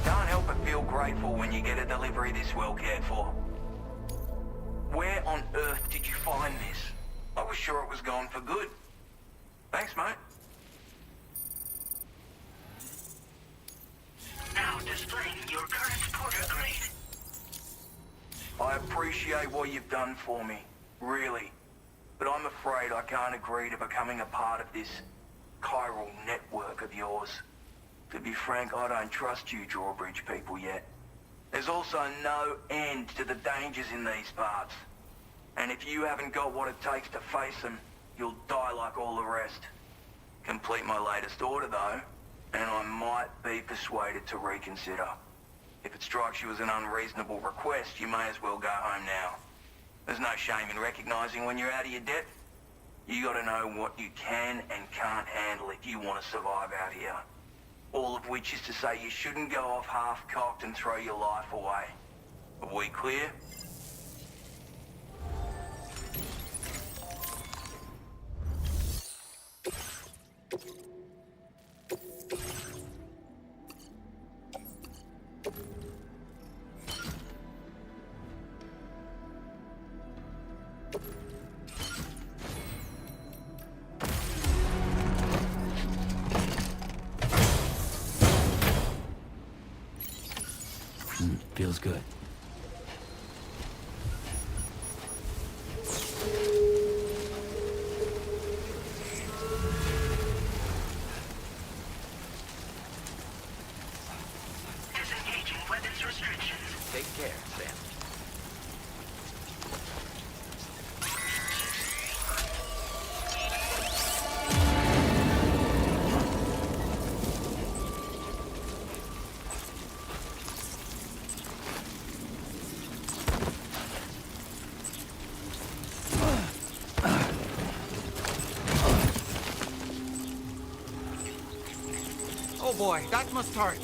Can't help but feel grateful when you get a delivery this well cared for. Where on earth did you find this? I was sure it was gone for good. Thanks, mate. Now displaying your current porter grade. I appreciate what you've done for me, really. But I'm afraid I can't agree to becoming a part of this chiral network of yours. To be frank, I don't trust you drawbridge people yet. There's also no end to the dangers in these parts. And if you haven't got what it takes to face them, you'll die like all the rest. Complete my latest order, though, and I might be persuaded to reconsider. If it strikes you as an unreasonable request, you may as well go home now. There's no shame in recognizing when you're out of your depth. You gotta know what you can and can't handle if you want to survive out here. All of which is to say you shouldn't go off half-cocked and throw your life away. Are we clear? Feels good. Disengaging weapons restrictions. Take care, Sam. Oh boy, that must hurt.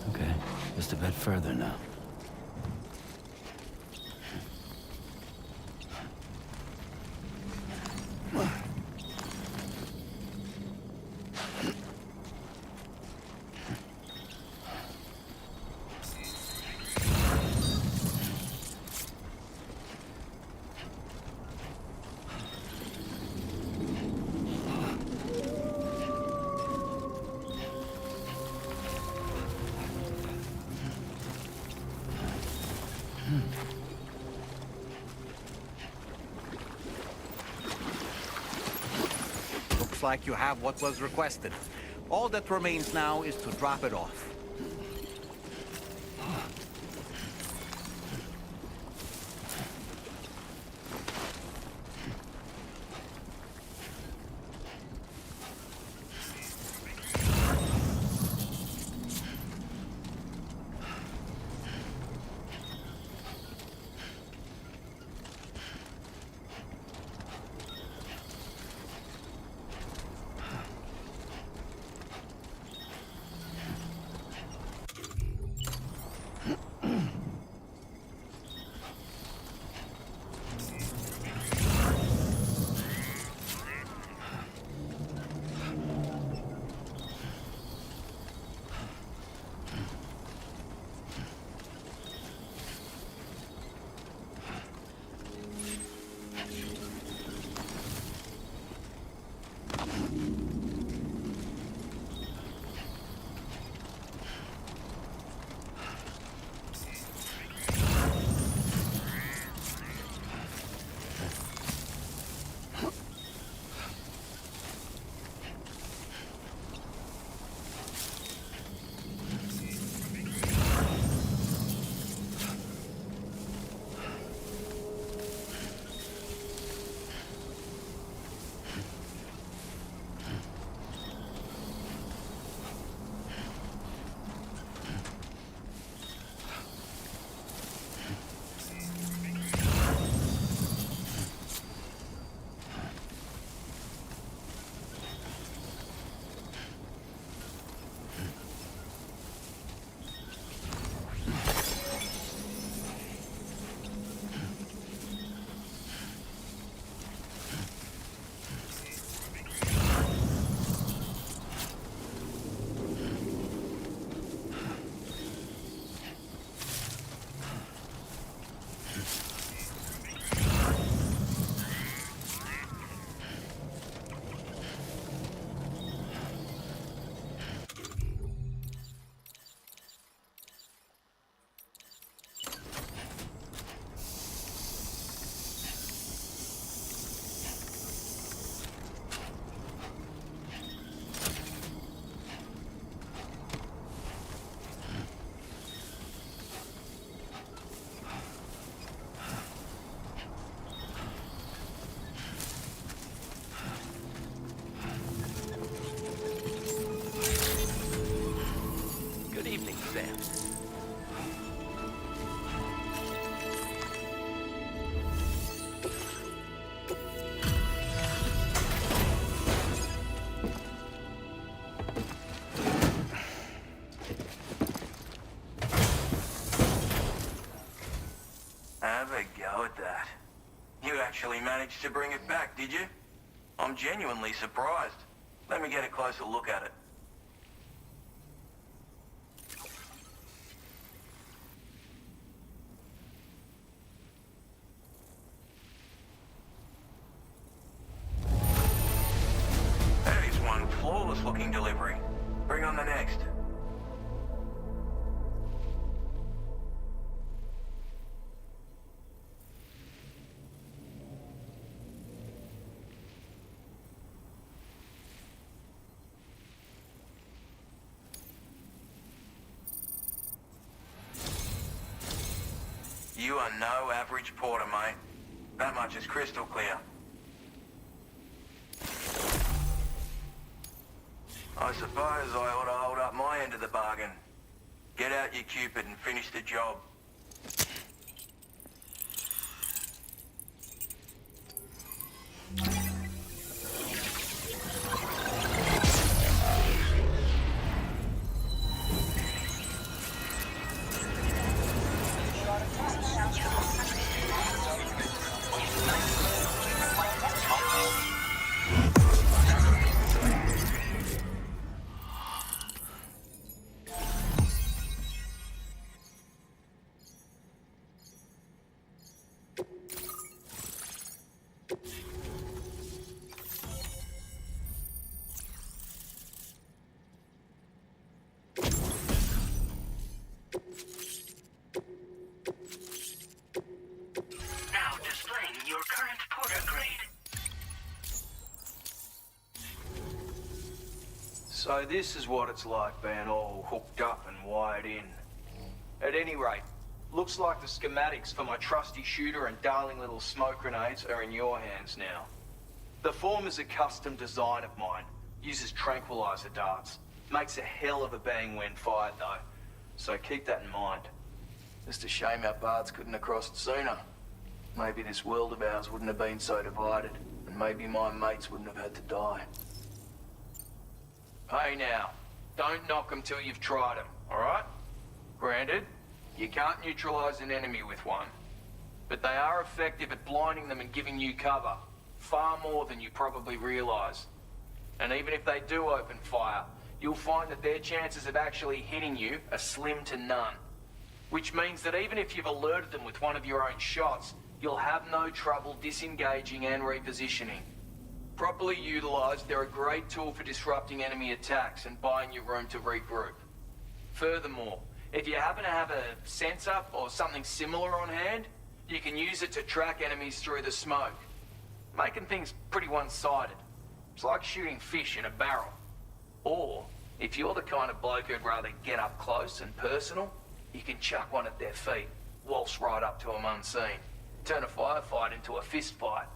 Okay, just a bit further now. Looks like you have what was requested. All that remains now is to drop it off. Actually managed to bring it back, did you? I'm genuinely surprised. Let me get a closer look at it. flawless looking delivery. Bring on the next. You are no average porter, mate. That much is crystal clear. I suppose I ought to hold up my end of the bargain. Get out your Cupid and finish the job. Now displaying your current porter grade. So this is what it's like being all hooked up and wired in. At any rate, looks like the schematics for my trusty shooter and darling little smoke grenades are in your hands now. The former's a custom design of mine. Uses tranquilizer darts. Makes a hell of a bang when fired though. So keep that in mind. Just a shame our paths couldn't have crossed sooner. Maybe this world of ours wouldn't have been so divided, and maybe my mates wouldn't have had to die. Hey now, don't knock them till you've tried them, alright? Granted, you can't neutralize an enemy with one, but they are effective at blinding them and giving you cover, far more than you probably realize. And even if they do open fire, you'll find that their chances of actually hitting you are slim to none. Which means that even if you've alerted them with one of your own shots, you'll have no trouble disengaging and repositioning. Properly utilized, they're a great tool for disrupting enemy attacks and buying you room to regroup. Furthermore, if you happen to have a sensor or something similar on hand, you can use it to track enemies through the smoke, making things pretty one-sided. It's like shooting fish in a barrel. Or, if you're the kind of bloke who'd rather get up close and personal, you can chuck one at their feet, waltz right up to them unseen, turn a firefight into a fist fight.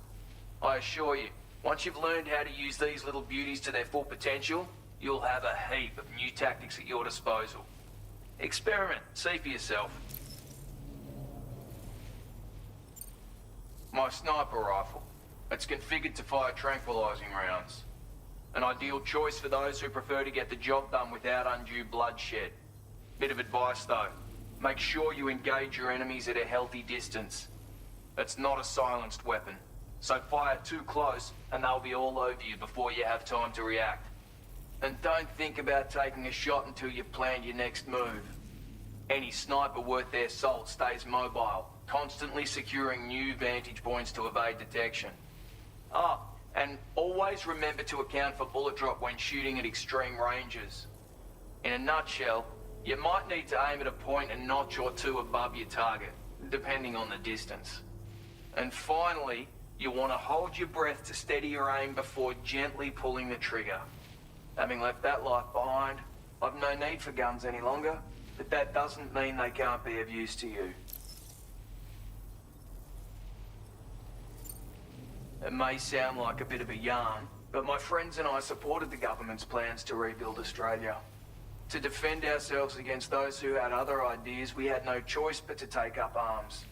I assure you, once you've learned how to use these little beauties to their full potential, you'll have a heap of new tactics at your disposal. Experiment, see for yourself. My sniper rifle. It's configured to fire tranquilizing rounds. An ideal choice for those who prefer to get the job done without undue bloodshed. Bit of advice though, make sure you engage your enemies at a healthy distance. It's not a silenced weapon, so fire too close and they'll be all over you before you have time to react. And don't think about taking a shot until you've planned your next move. Any sniper worth their salt stays mobile, constantly securing new vantage points to evade detection. Ah, and always remember to account for bullet drop when shooting at extreme ranges. In a nutshell, you might need to aim at a point a notch or two above your target, depending on the distance. And finally, you want to hold your breath to steady your aim before gently pulling the trigger. Having left that life behind, I've no need for guns any longer, but that doesn't mean they can't be of use to you. It may sound like a bit of a yarn, but my friends and I supported the government's plans to rebuild Australia. To defend ourselves against those who had other ideas, we had no choice but to take up arms.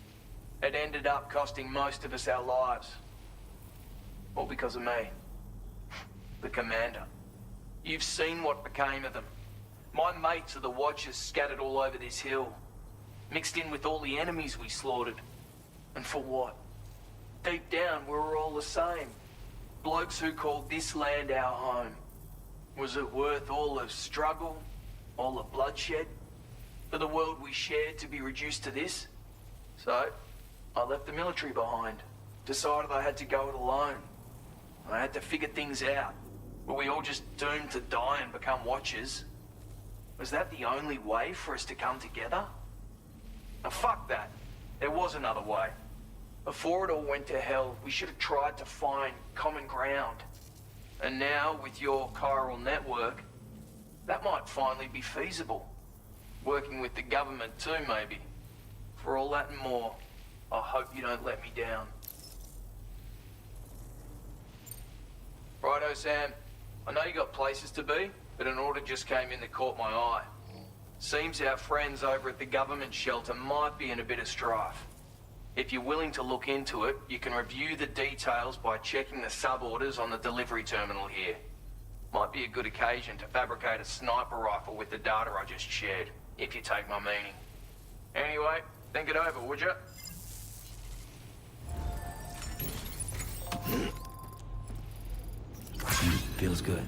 It ended up costing most of us our lives. All because of me. The commander. You've seen what became of them. My mates are the Watchers scattered all over this hill. Mixed in with all the enemies we slaughtered. And for what? Deep down, we were all the same. Blokes who called this land our home. Was it worth all the struggle, all the bloodshed, for the world we shared to be reduced to this? So, I left the military behind. Decided I had to go it alone. I had to figure things out. Were we all just doomed to die and become watchers? Was that the only way for us to come together? Now fuck that. There was another way. Before it all went to hell, we should have tried to find common ground. And now, with your chiral network, that might finally be feasible. Working with the government too, maybe. For all that and more, I hope you don't let me down. Righto, Sam. I know you got places to be, but an order just came in that caught my eye. Seems our friends over at the government shelter might be in a bit of strife. If you're willing to look into it, you can review the details by checking the sub-orders on the delivery terminal here. Might be a good occasion to fabricate a sniper rifle with the data I just shared, if you take my meaning. Anyway, think it over, would you? Feels good.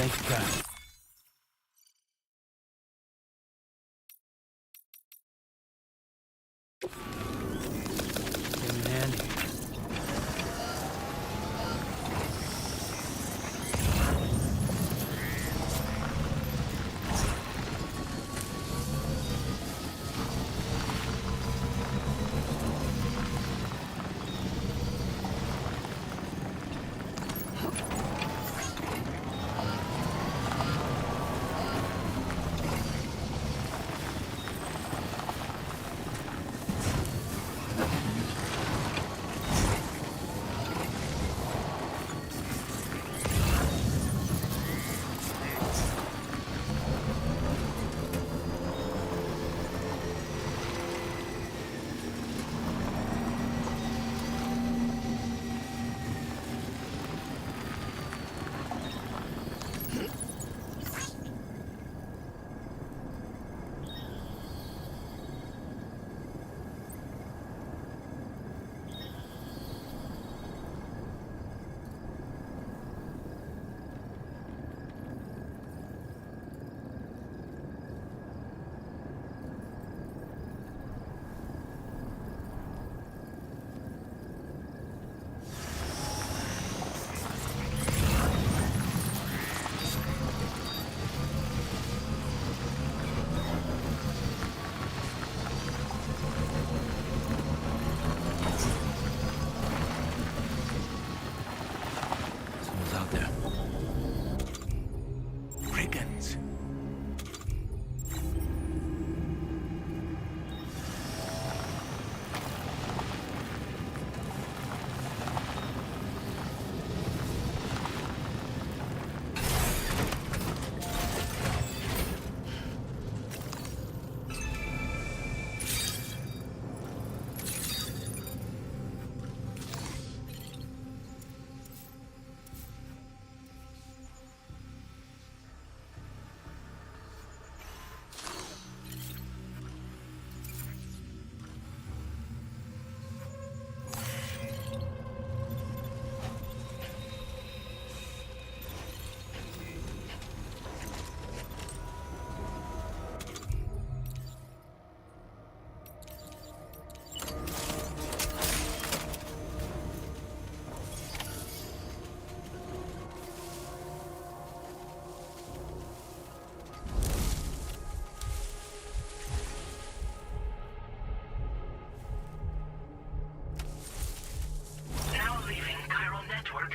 Thank you, guys. Came in handy. out there? Brigands.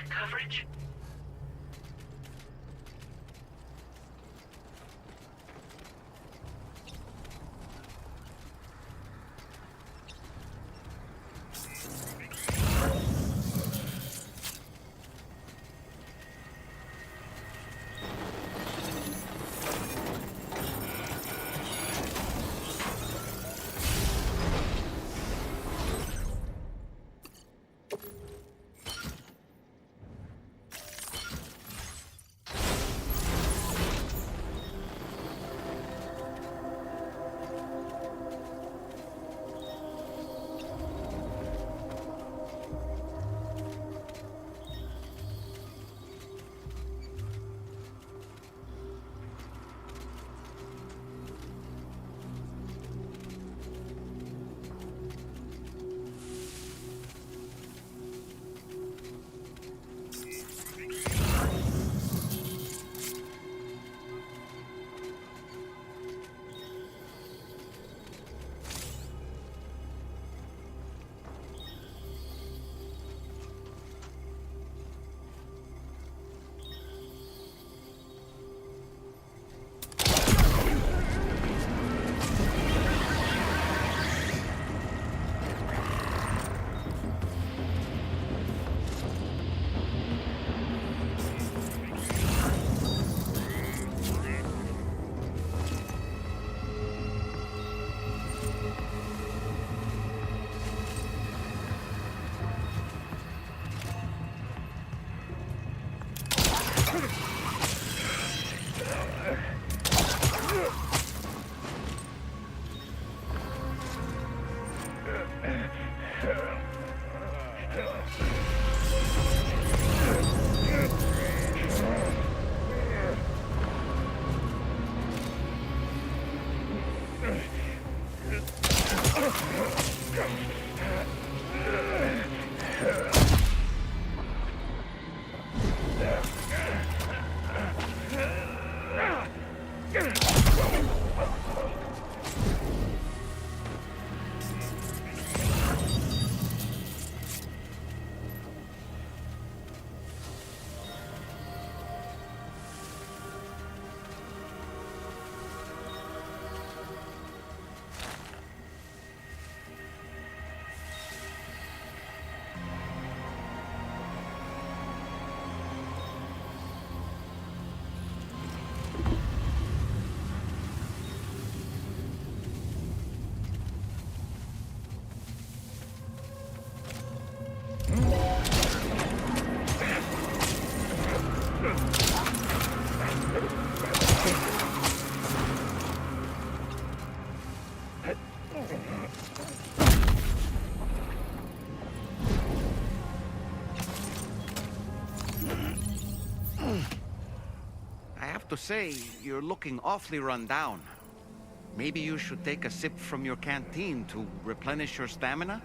Coverage. I have to say, you're looking awfully run down. Maybe you should take a sip from your canteen to replenish your stamina?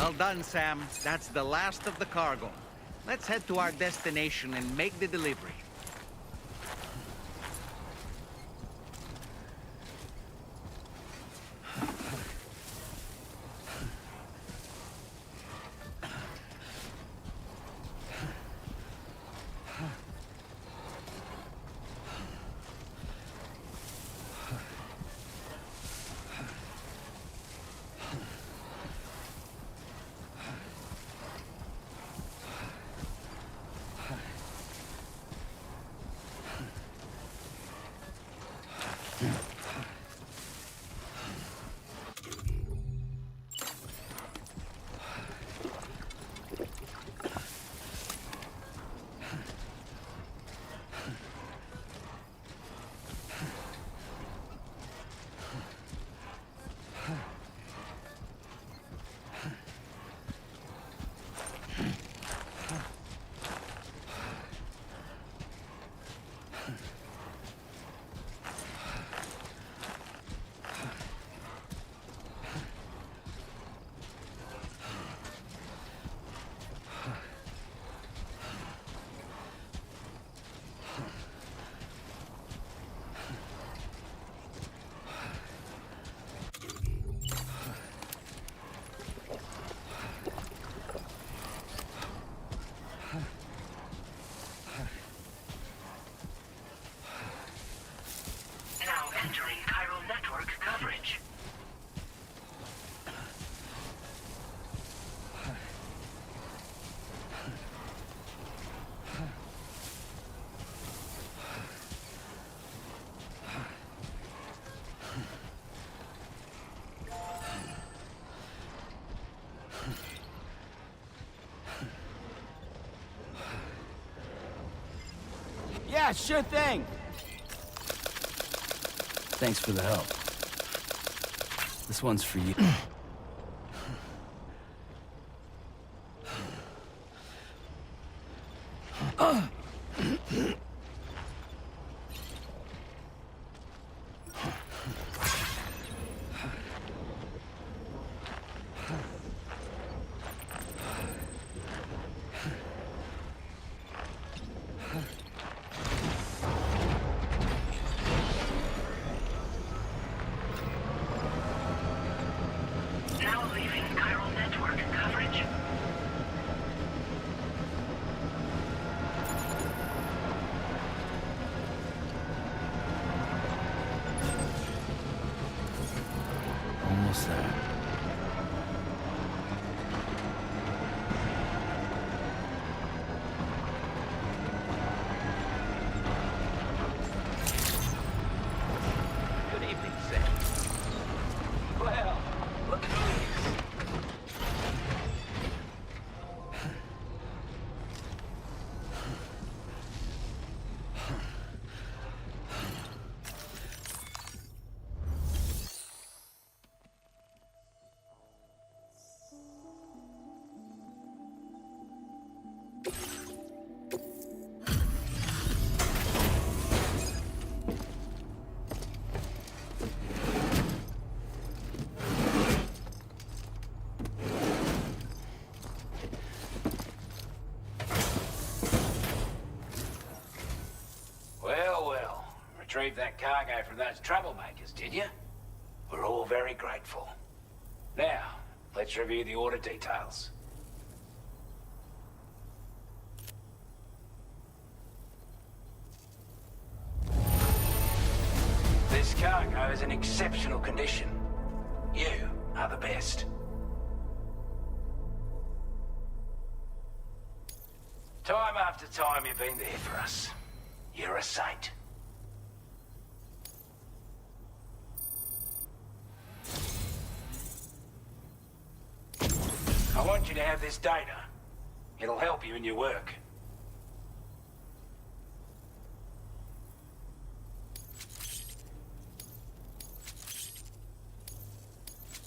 Well done, Sam. That's the last of the cargo. Let's head to our destination and make the delivery. Now entering chiral network coverage. Yeah, sure thing. Thanks for the help. This one's for you. Now leaving chiral network coverage. Almost there. Good evening, Sam. Well, look at this. Well. Retrieved that cargo from those troublemakers, did you? We're all very grateful. Now, let's review the order details. This cargo is in exceptional condition. You are the best. Time after time you've been there for us. You're a saint. I want you to have this data. It'll help you in your work.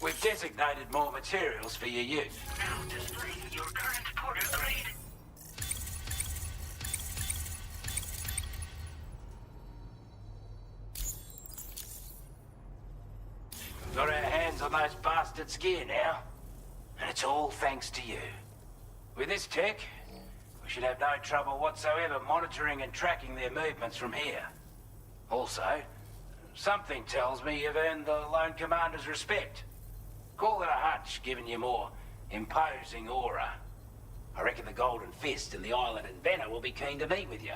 We've designated more materials for your use. Now displaying your current porter grade. Got our hands on those bastards' gear now. And it's all thanks to you. With this tech, we should have no trouble whatsoever monitoring and tracking their movements from here. Also, something tells me you've earned the Lone Commander's respect. Call it a hunch, giving you more imposing aura. I reckon the Golden Fist and the Island Inventor will be keen to meet with you.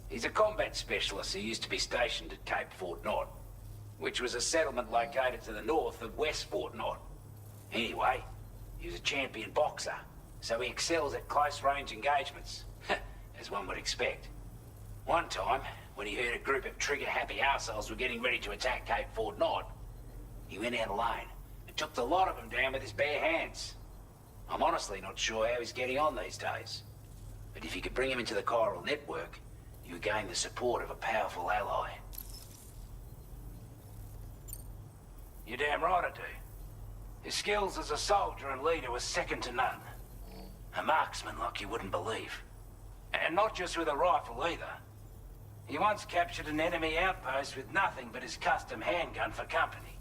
He's a combat specialist who used to be stationed at Cape Fort Knot, which was a settlement located to the north of West Fort Knot. Anyway, he was a champion boxer, so he excels at close-range engagements, as one would expect. One time, when he heard a group of trigger-happy arseholes were getting ready to attack Cape Fort Knot, he went out alone and took the lot of them down with his bare hands. I'm honestly not sure how he's getting on these days, but if you could bring him into the chiral network, you gain the support of a powerful ally. You're damn right I do. His skills as a soldier and leader were second to none. A marksman like you wouldn't believe. And not just with a rifle either. He once captured an enemy outpost with nothing but his custom handgun for company.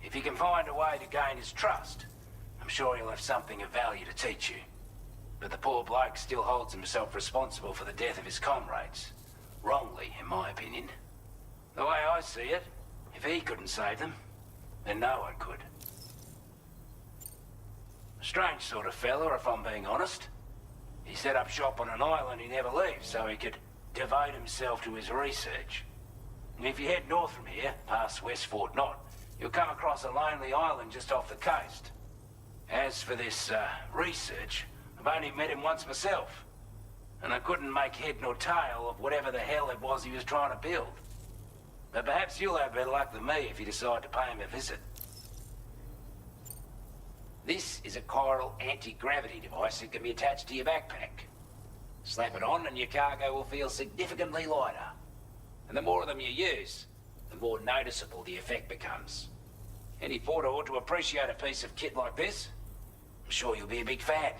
If you can find a way to gain his trust, I'm sure he'll have something of value to teach you. But the poor bloke still holds himself responsible for the death of his comrades. Wrongly, in my opinion. The way I see it, if he couldn't save them, then no one could. A strange sort of fella, if I'm being honest. He set up shop on an island he never leaves so he could devote himself to his research. And if you head north from here, past West Fort Knot, you'll come across a lonely island just off the coast. As for this, research, I've only met him once myself. And I couldn't make head nor tail of whatever the hell it was he was trying to build. But perhaps you'll have better luck than me if you decide to pay him a visit. This is a chiral anti-gravity device that can be attached to your backpack. Slap it on and your cargo will feel significantly lighter. And the more of them you use, the more noticeable the effect becomes. Any porter ought to appreciate a piece of kit like this. I'm sure you'll be a big fan.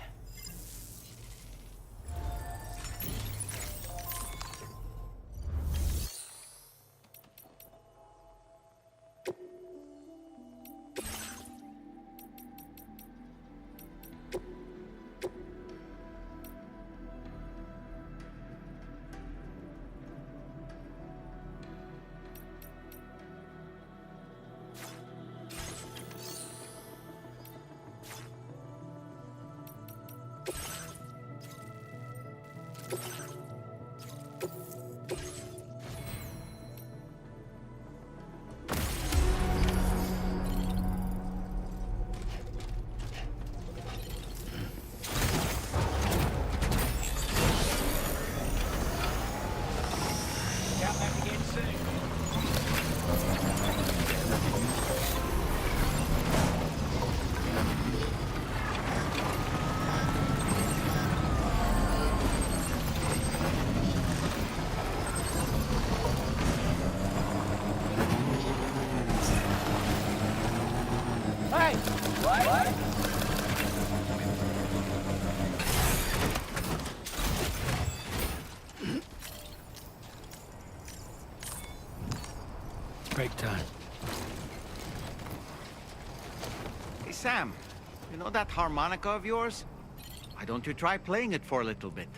Break time. Hey, Sam, you know that harmonica of yours? Why don't you try playing it for a little bit?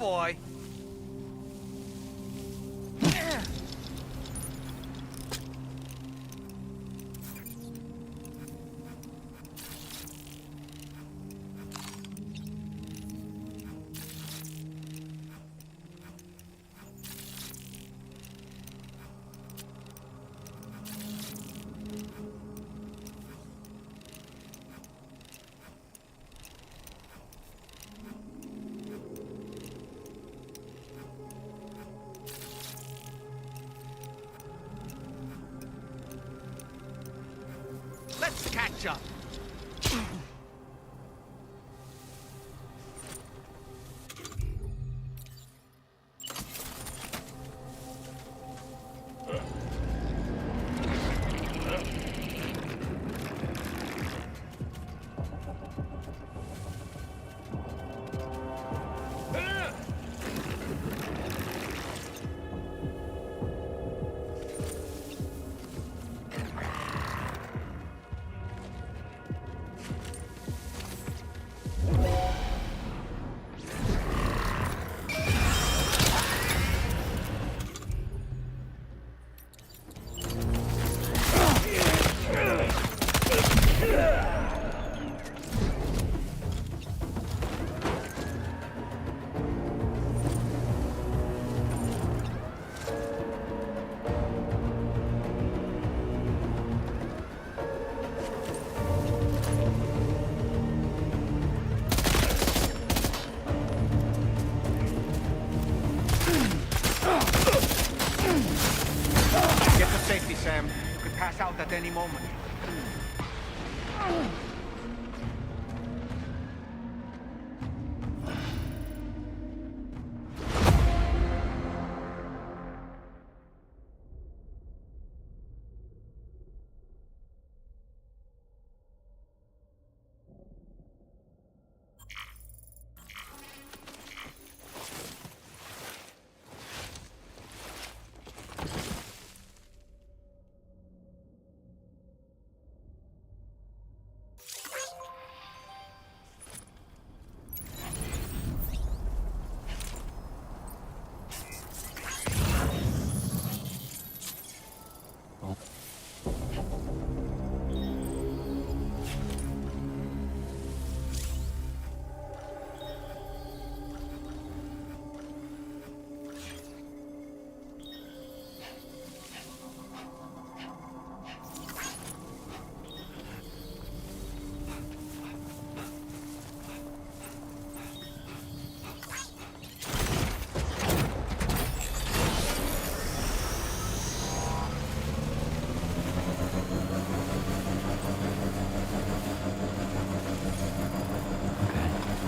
boy. Let's catch up. Get to safety, Sam. You could pass out at any moment.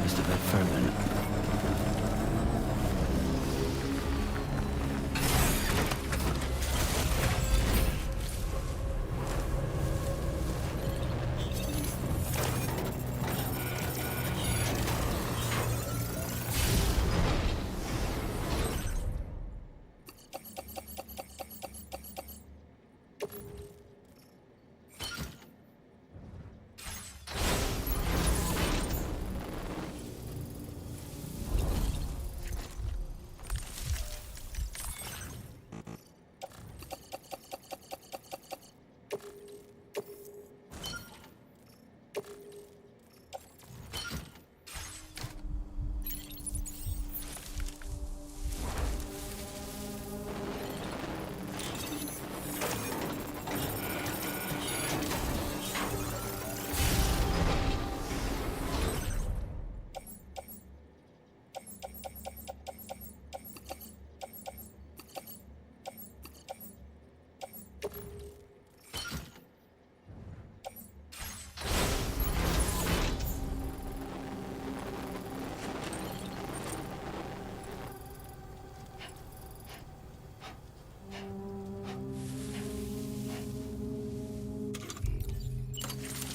Just a bit further now.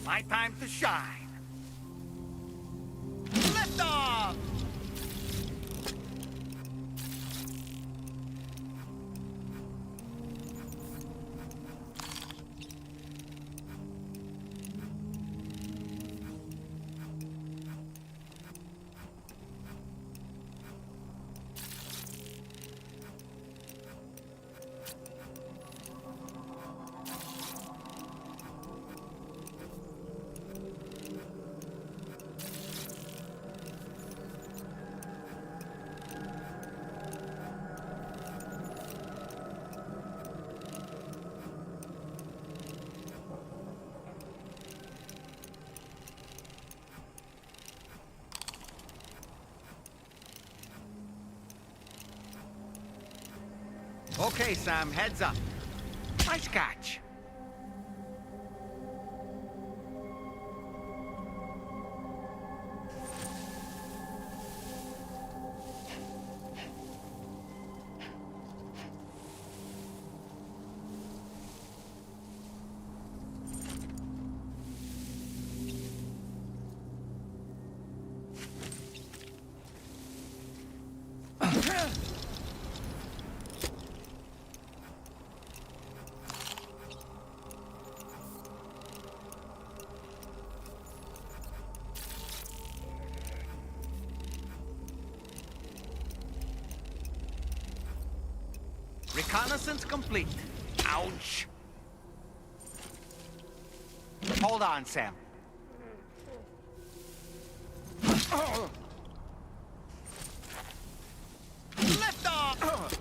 My time to shine. Lift off! Okay, Sam, heads up. Nice catch. Reconnaissance complete. Ouch. Hold on, Sam. Lift off!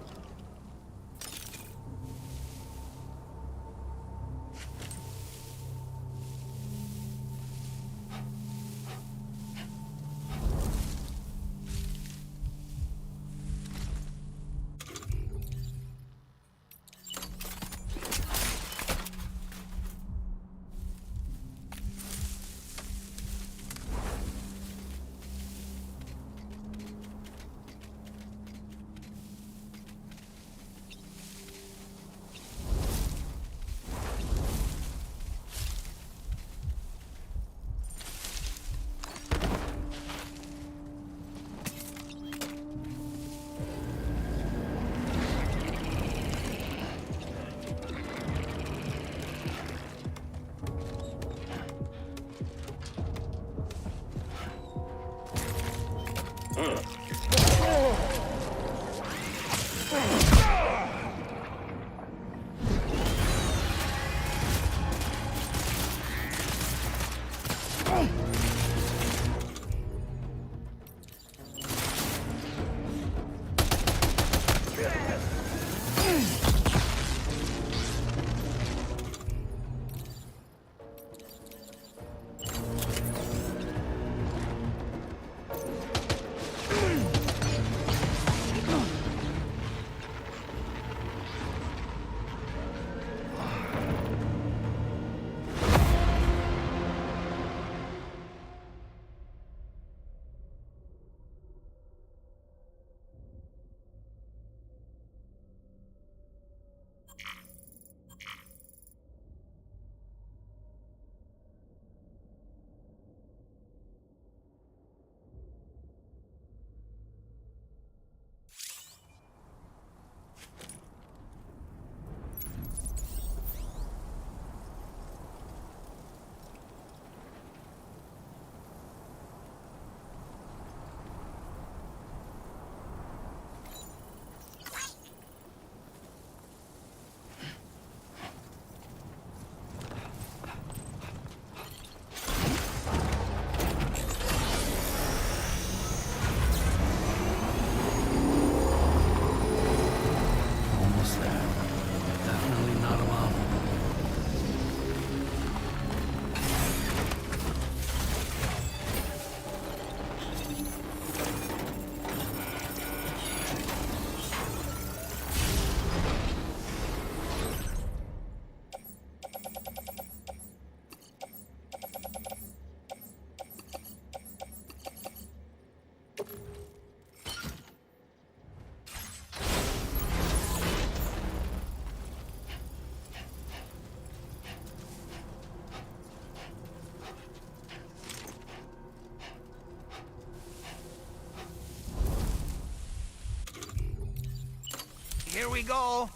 Here we go.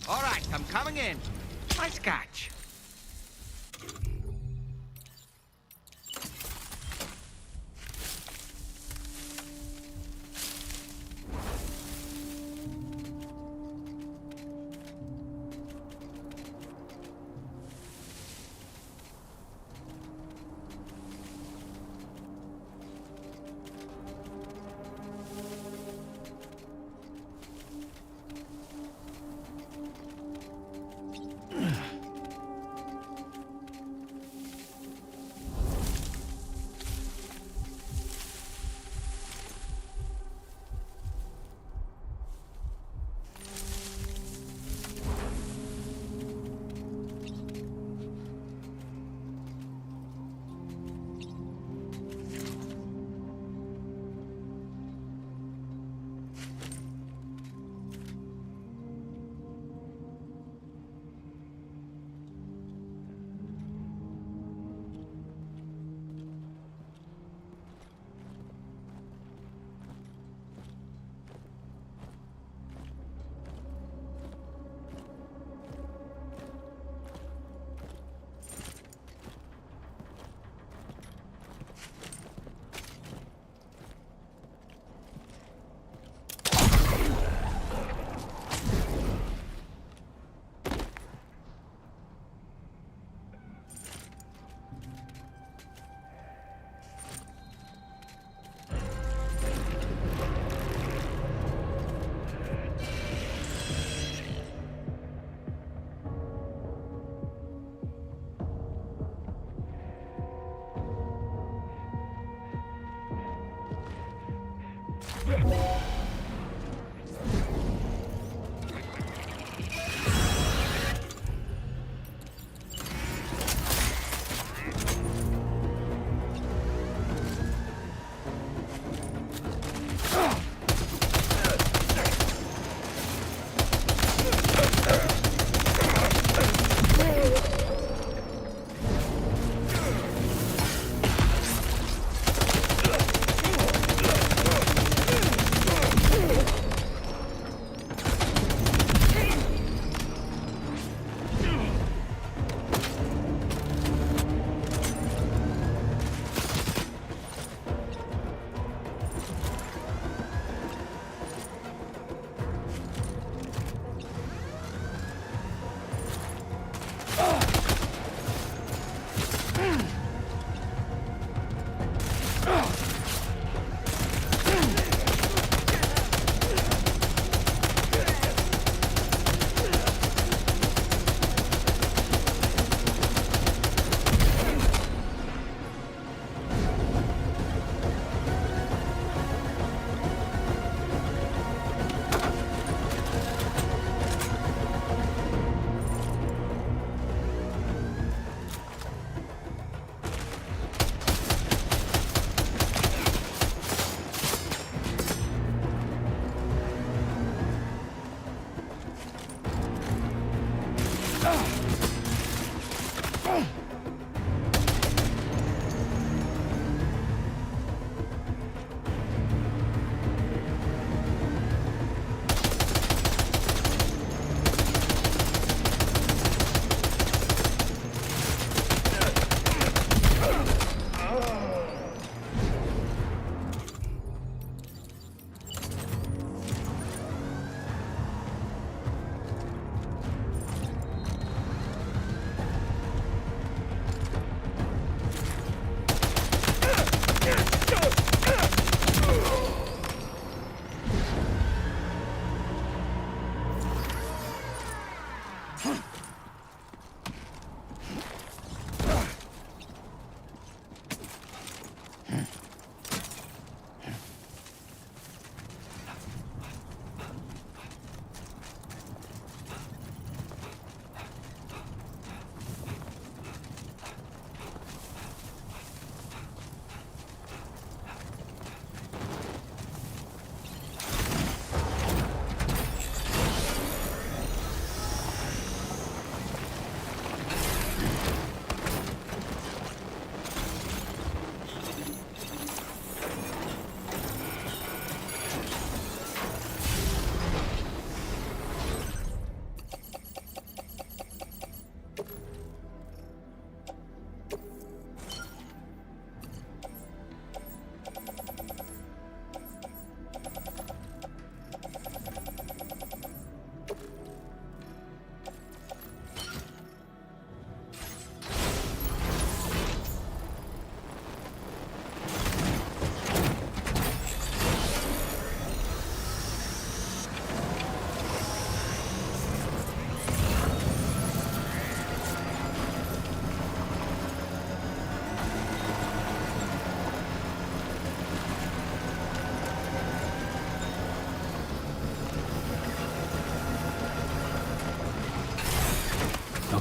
All right, I'm coming in. Nice catch.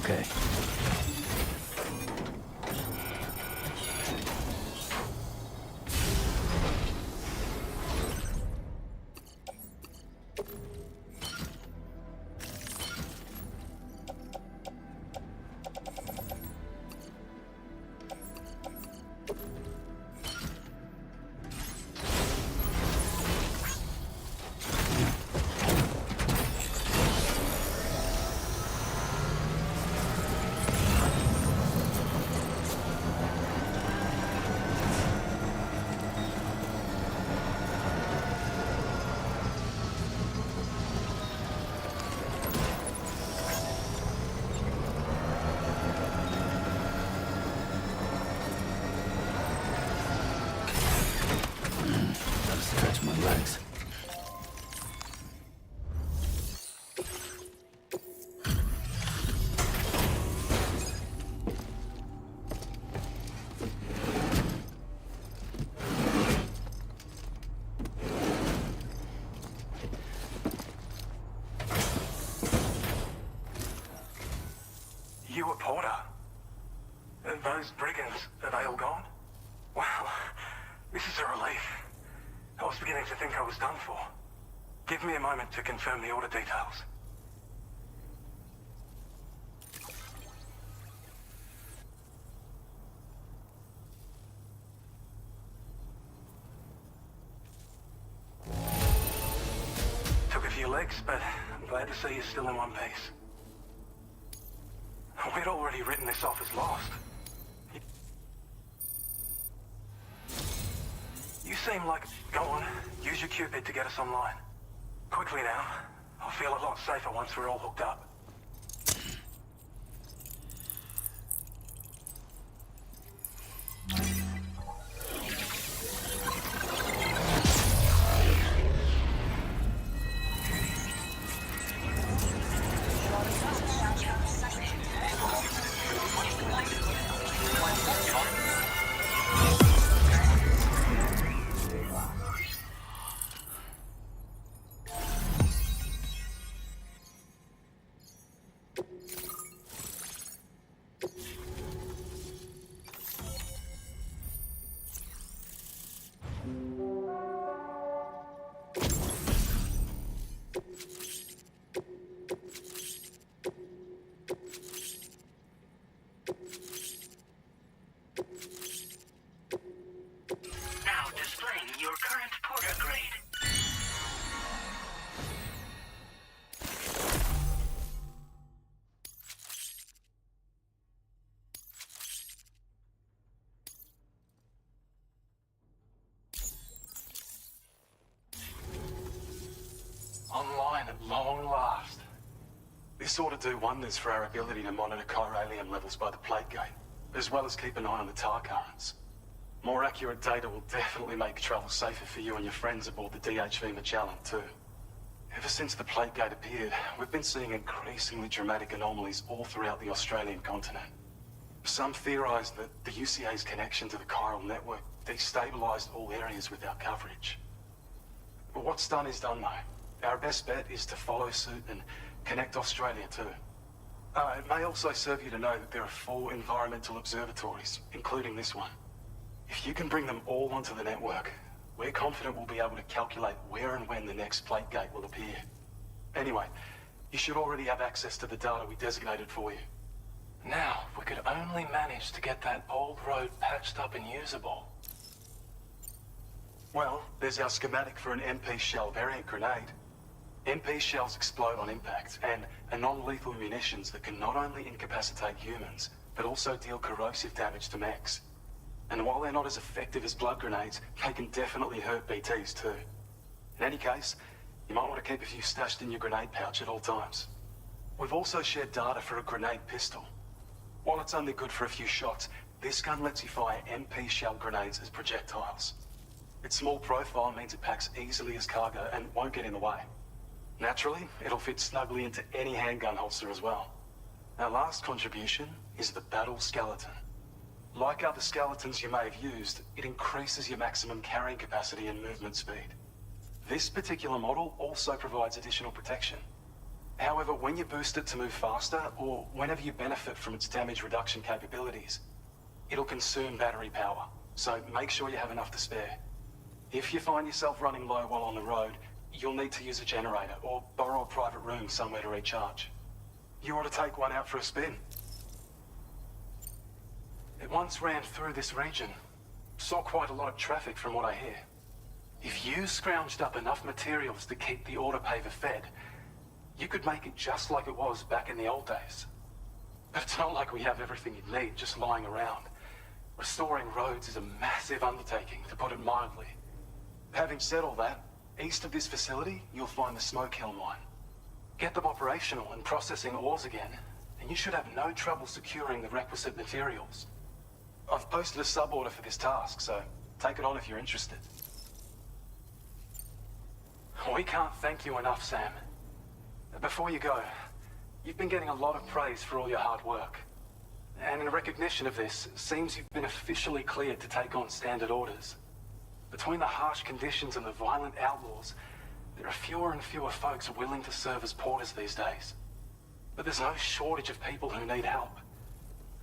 Okay. porter. Those brigands, are they all gone? Well, this is a relief. I was beginning to think I was done for. Give me a moment to confirm the order details. Took a few licks, but I'm glad to see you're still in one piece. We'd already written this off as lost. You seem like... Go on, use your Cupid to get us online. Quickly now. I'll feel a lot safer once we're all hooked up. Now displaying your current porter grade. Online at long last. This ought to do wonders for our ability to monitor chiralium levels by the plate gate, as well as keep an eye on the tar currents. More accurate data will definitely make travel safer for you and your friends aboard the DHV Magellan, too. Ever since the plate gate appeared, we've been seeing increasingly dramatic anomalies all throughout the Australian continent. Some theorize that the UCA's connection to the chiral network destabilized all areas with our coverage. But what's done is done, though. Our best bet is to follow suit and connect Australia, too. It may also serve you to know that there are 4 environmental observatories, including this one. If you can bring them all onto the network, we're confident we'll be able to calculate where and when the next plate gate will appear. Anyway, you should already have access to the data we designated for you. Now, if we could only manage to get that old road patched up and usable. Well, there's our schematic for an MP shell variant grenade. MP shells explode on impact, and are non-lethal munitions that can not only incapacitate humans, but also deal corrosive damage to mechs. And while they're not as effective as blood grenades, they can definitely hurt BTs too. In any case, you might want to keep a few stashed in your grenade pouch at all times. We've also shared data for a grenade pistol. While it's only good for a few shots, this gun lets you fire MP shell grenades as projectiles. Its small profile means it packs easily as cargo and won't get in the way. Naturally, it'll fit snugly into any handgun holster as well. Our last contribution is the Battle Skeleton. Like other skeletons you may have used, it increases your maximum carrying capacity and movement speed. This particular model also provides additional protection. However, when you boost it to move faster, or whenever you benefit from its damage reduction capabilities, it'll consume battery power, so make sure you have enough to spare. If you find yourself running low while on the road, you'll need to use a generator, or borrow a private room somewhere to recharge. You ought to take one out for a spin. It once ran through this region. Saw quite a lot of traffic from what I hear. If you scrounged up enough materials to keep the autopaver fed, you could make it just like it was back in the old days. But it's not like we have everything you need just lying around. Restoring roads is a massive undertaking, to put it mildly. Having said all that, east of this facility, you'll find the Smoke Hill mine. Get them operational and processing ores again, and you should have no trouble securing the requisite materials. I've posted a sub-order for this task, so take it on if you're interested. We can't thank you enough, Sam. Before you go, you've been getting a lot of praise for all your hard work. And in recognition of this, it seems you've been officially cleared to take on standard orders. Between the harsh conditions and the violent outlaws, there are fewer and fewer folks willing to serve as porters these days. But there's no shortage of people who need help.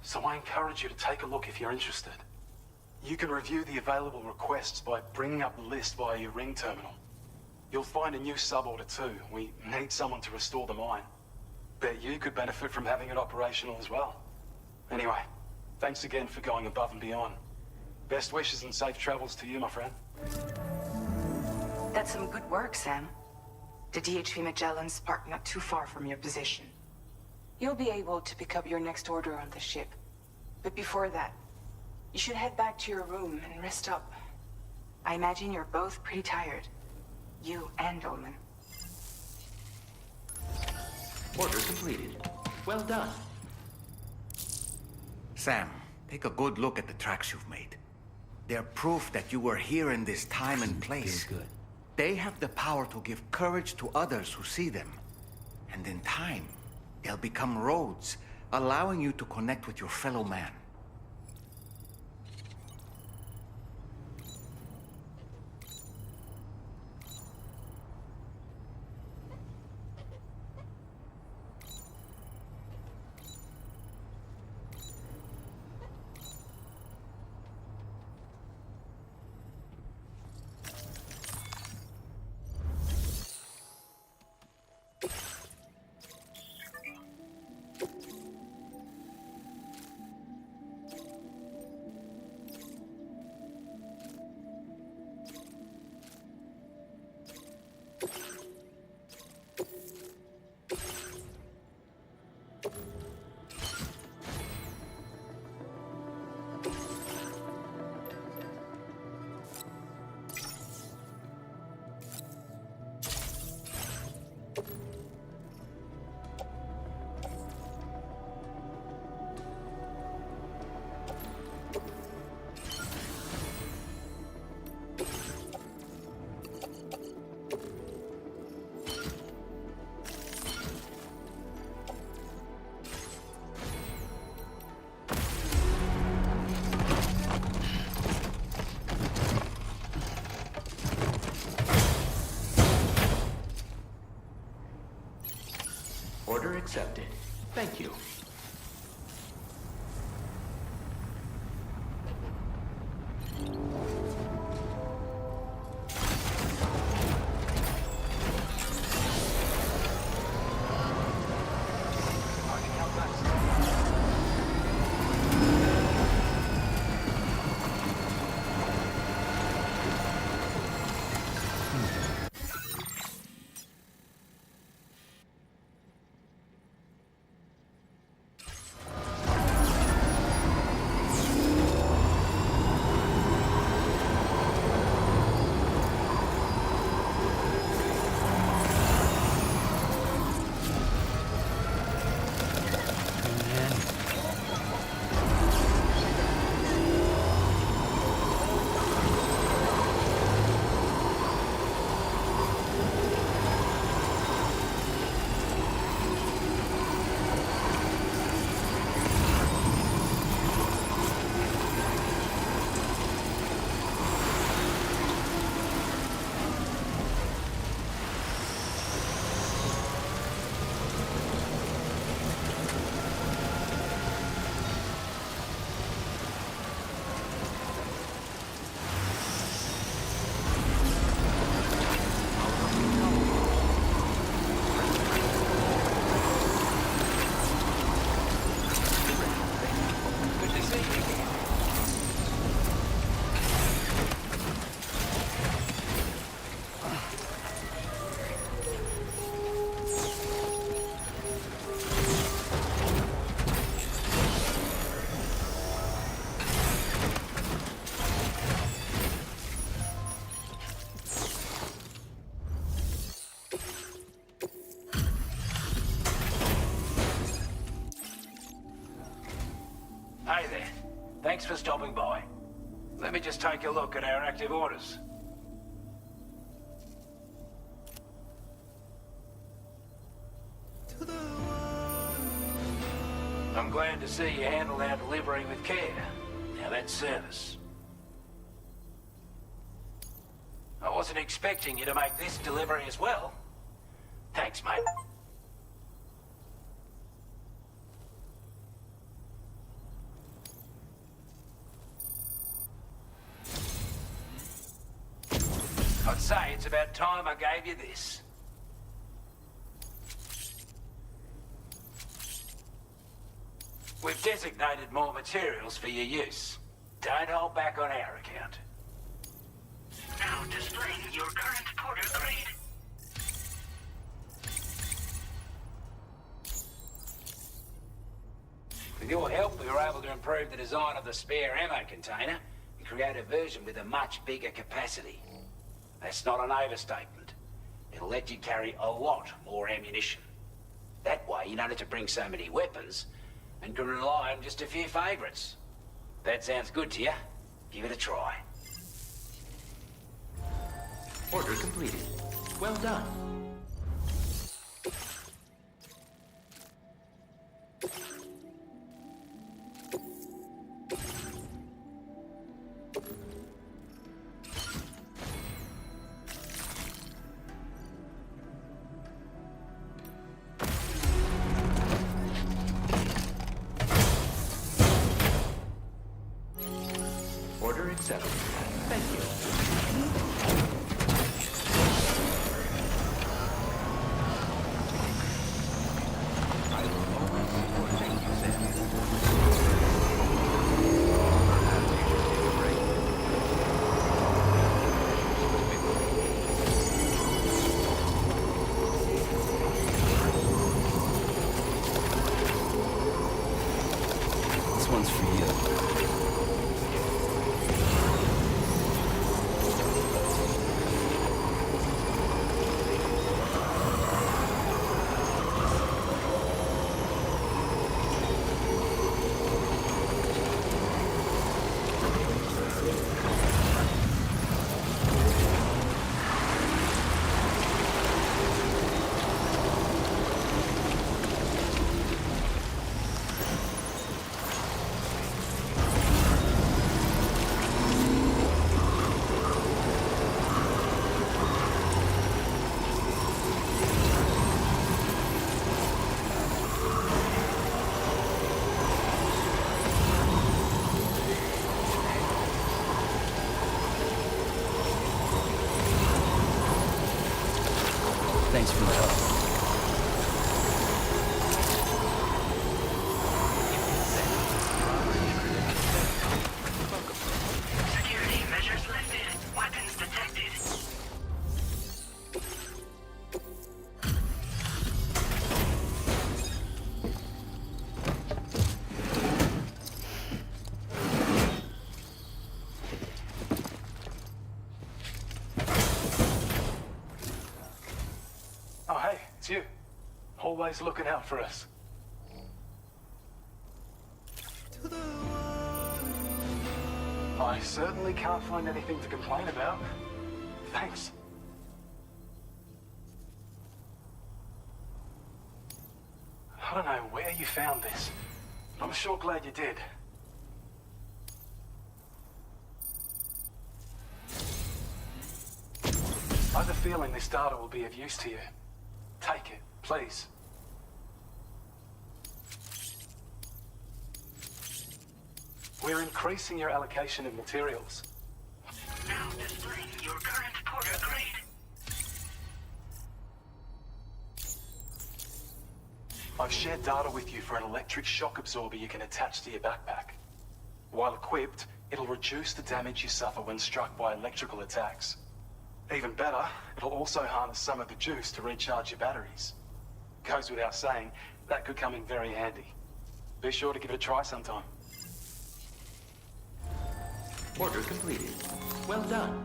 so I encourage you to take a look if you're interested. You can review the available requests by bringing up the list via your ring terminal. You'll find a new suborder too. We need someone to restore the mine. Bet you could benefit from having it operational as well. Anyway, thanks again for going above and beyond. Best wishes and safe travels to you, my friend. That's some good work, Sam. The DHV Magellan's parked not too far from your position. You'll be able to pick up your next order on the ship. But before that, you should head back to your room and rest up. I imagine you're both pretty tired. You and Dolman. Order completed. Well done. Sam, take a good look at the tracks you've made. They're proof that you were here in this time and place. Feels good. They have the power to give courage to others who see them. And in time, they'll become roads, allowing you to connect with your fellow man. Order accepted. Thank you. Hey there. Thanks for stopping by. Let me just take a look at our active orders. I'm glad to see you handled our delivery with care. Now that's service. I wasn't expecting you to make this delivery as well. Thanks, mate. say, it's about time I gave you this. We've designated more materials for your use. Don't hold back on our account. Now displaying your current porter grade. With your help, we were able to improve the design of the spare ammo container and create a version with a much bigger capacity. That's not an overstatement. It'll let you carry a lot more ammunition. That way, you don't have to bring so many weapons and can rely on just a few favorites. That sounds good to you? Give it a try. Order completed. Well done. Order accepted. Thank you. I will always support. Thank you, Sam. This one's for you. Thanks for the help. Security measures lifted. Weapons detected. Oh, hey, it's you. Always looking out for us. I certainly can't find anything to complain about. Thanks. I don't know where you found this, but I'm sure glad you did. I have a feeling this data will be of use to you. Take it, please. We're increasing your allocation of materials. Now displaying your current porter grade. I've shared data with you for an electric shock absorber you can attach to your backpack. While equipped, it'll reduce the damage you suffer when struck by electrical attacks. Even better, it'll also harness some of the juice to recharge your batteries. Goes without saying, that could come in very handy. Be sure to give it a try sometime. Order completed. Well done.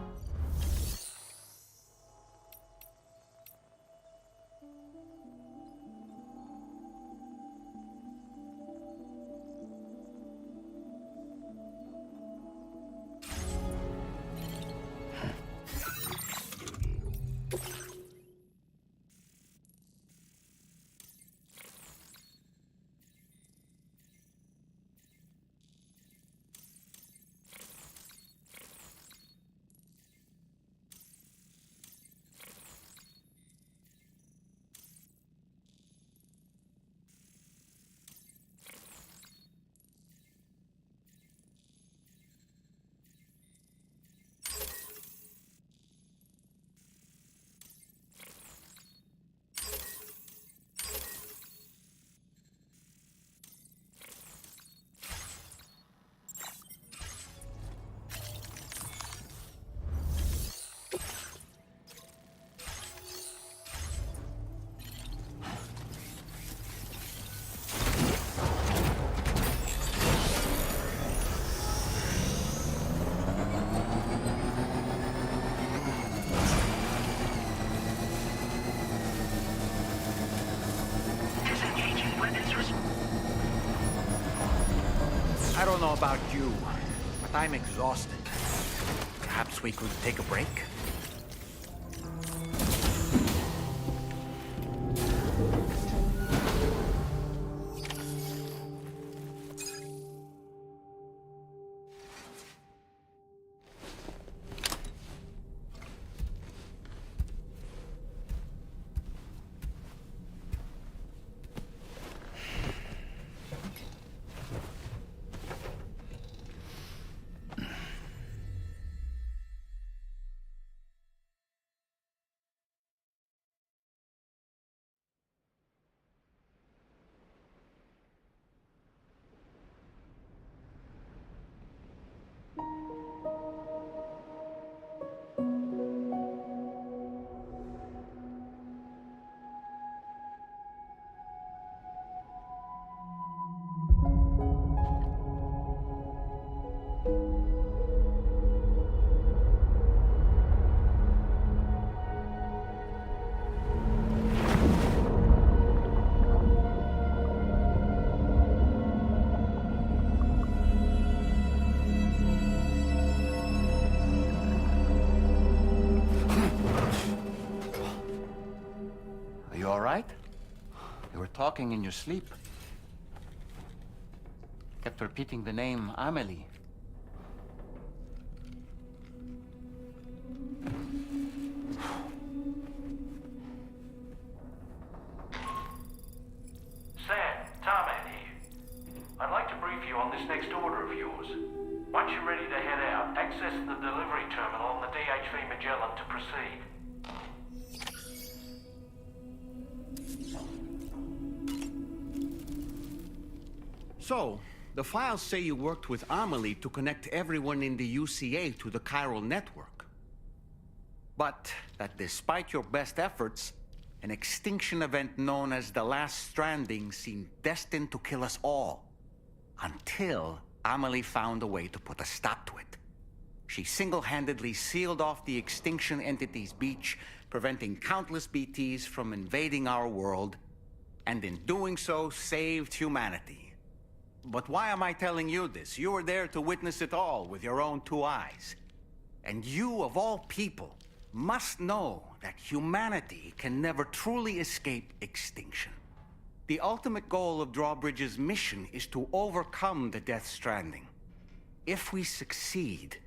I don't know about you, but I'm exhausted. Perhaps we could take a break? Talking in your sleep. Kept repeating the name Amelie. Sam, Tarman here. I'd like to brief you on this next order of yours. Once you're ready to head out, access the delivery terminal on the DHV Magellan to proceed. So, the files say you worked with Amelie to connect everyone in the UCA to the chiral network. But that despite your best efforts, an extinction event known as the Last Stranding seemed destined to kill us all. Until Amelie found a way to put a stop to it. She single-handedly sealed off the extinction entity's beach, preventing countless BTs from invading our world, and in doing so, saved humanity. But why am I telling you this? You were there to witness it all with your own two eyes. And you, of all people, must know that humanity can never truly escape extinction. The ultimate goal of Drawbridge's mission is to overcome the Death Stranding. If we succeed,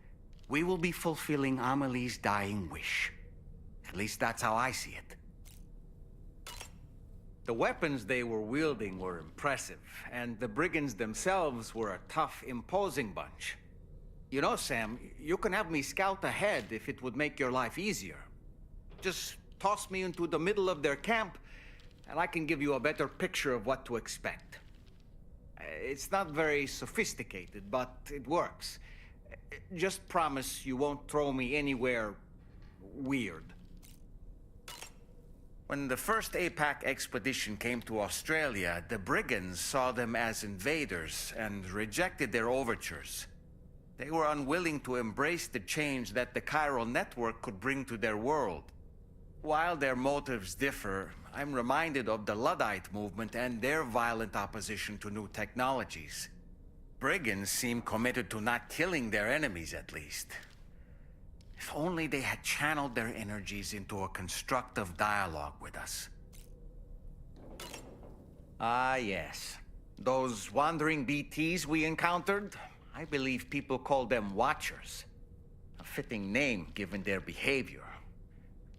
we will be fulfilling Amelie's dying wish. At least that's how I see it. The weapons they were wielding were impressive, and the brigands themselves were a tough, imposing bunch. You know, Sam, you can have me scout ahead if it would make your life easier. Just toss me into the middle of their camp, and I can give you a better picture of what to expect. It's not very sophisticated, but it works. Just promise you won't throw me anywhere weird. When the first APAC expedition came to Australia, the brigands saw them as invaders and rejected their overtures. They were unwilling to embrace the change that the chiral network could bring to their world. While their motives differ, I'm reminded of the Luddite movement and their violent opposition to new technologies. Brigands seem committed to not killing their enemies, at least. If only they had channeled their energies into a constructive dialogue with us. Ah, yes. Those wandering BTs we encountered, I believe people call them Watchers. A fitting name given their behavior.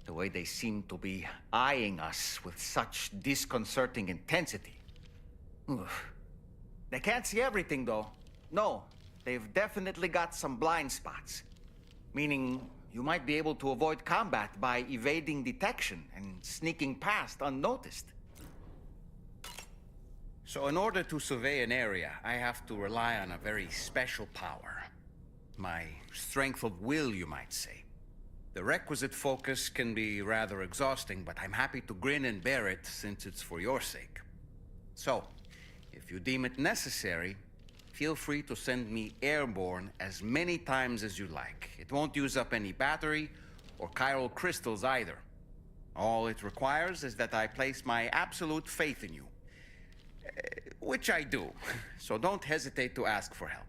The way they seem to be eyeing us with such disconcerting intensity. Oof. They can't see everything, though. No, they've definitely got some blind spots. Meaning, you might be able to avoid combat by evading detection and sneaking past unnoticed. So in order to survey an area, I have to rely on a very special power. My strength of will, you might say. The requisite focus can be rather exhausting, but I'm happy to grin and bear it since it's for your sake. So, if you deem it necessary, feel free to send me airborne as many times as you like. It won't use up any battery or chiral crystals either. All it requires is that I place my absolute faith in you. Which I do. So don't hesitate to ask for help.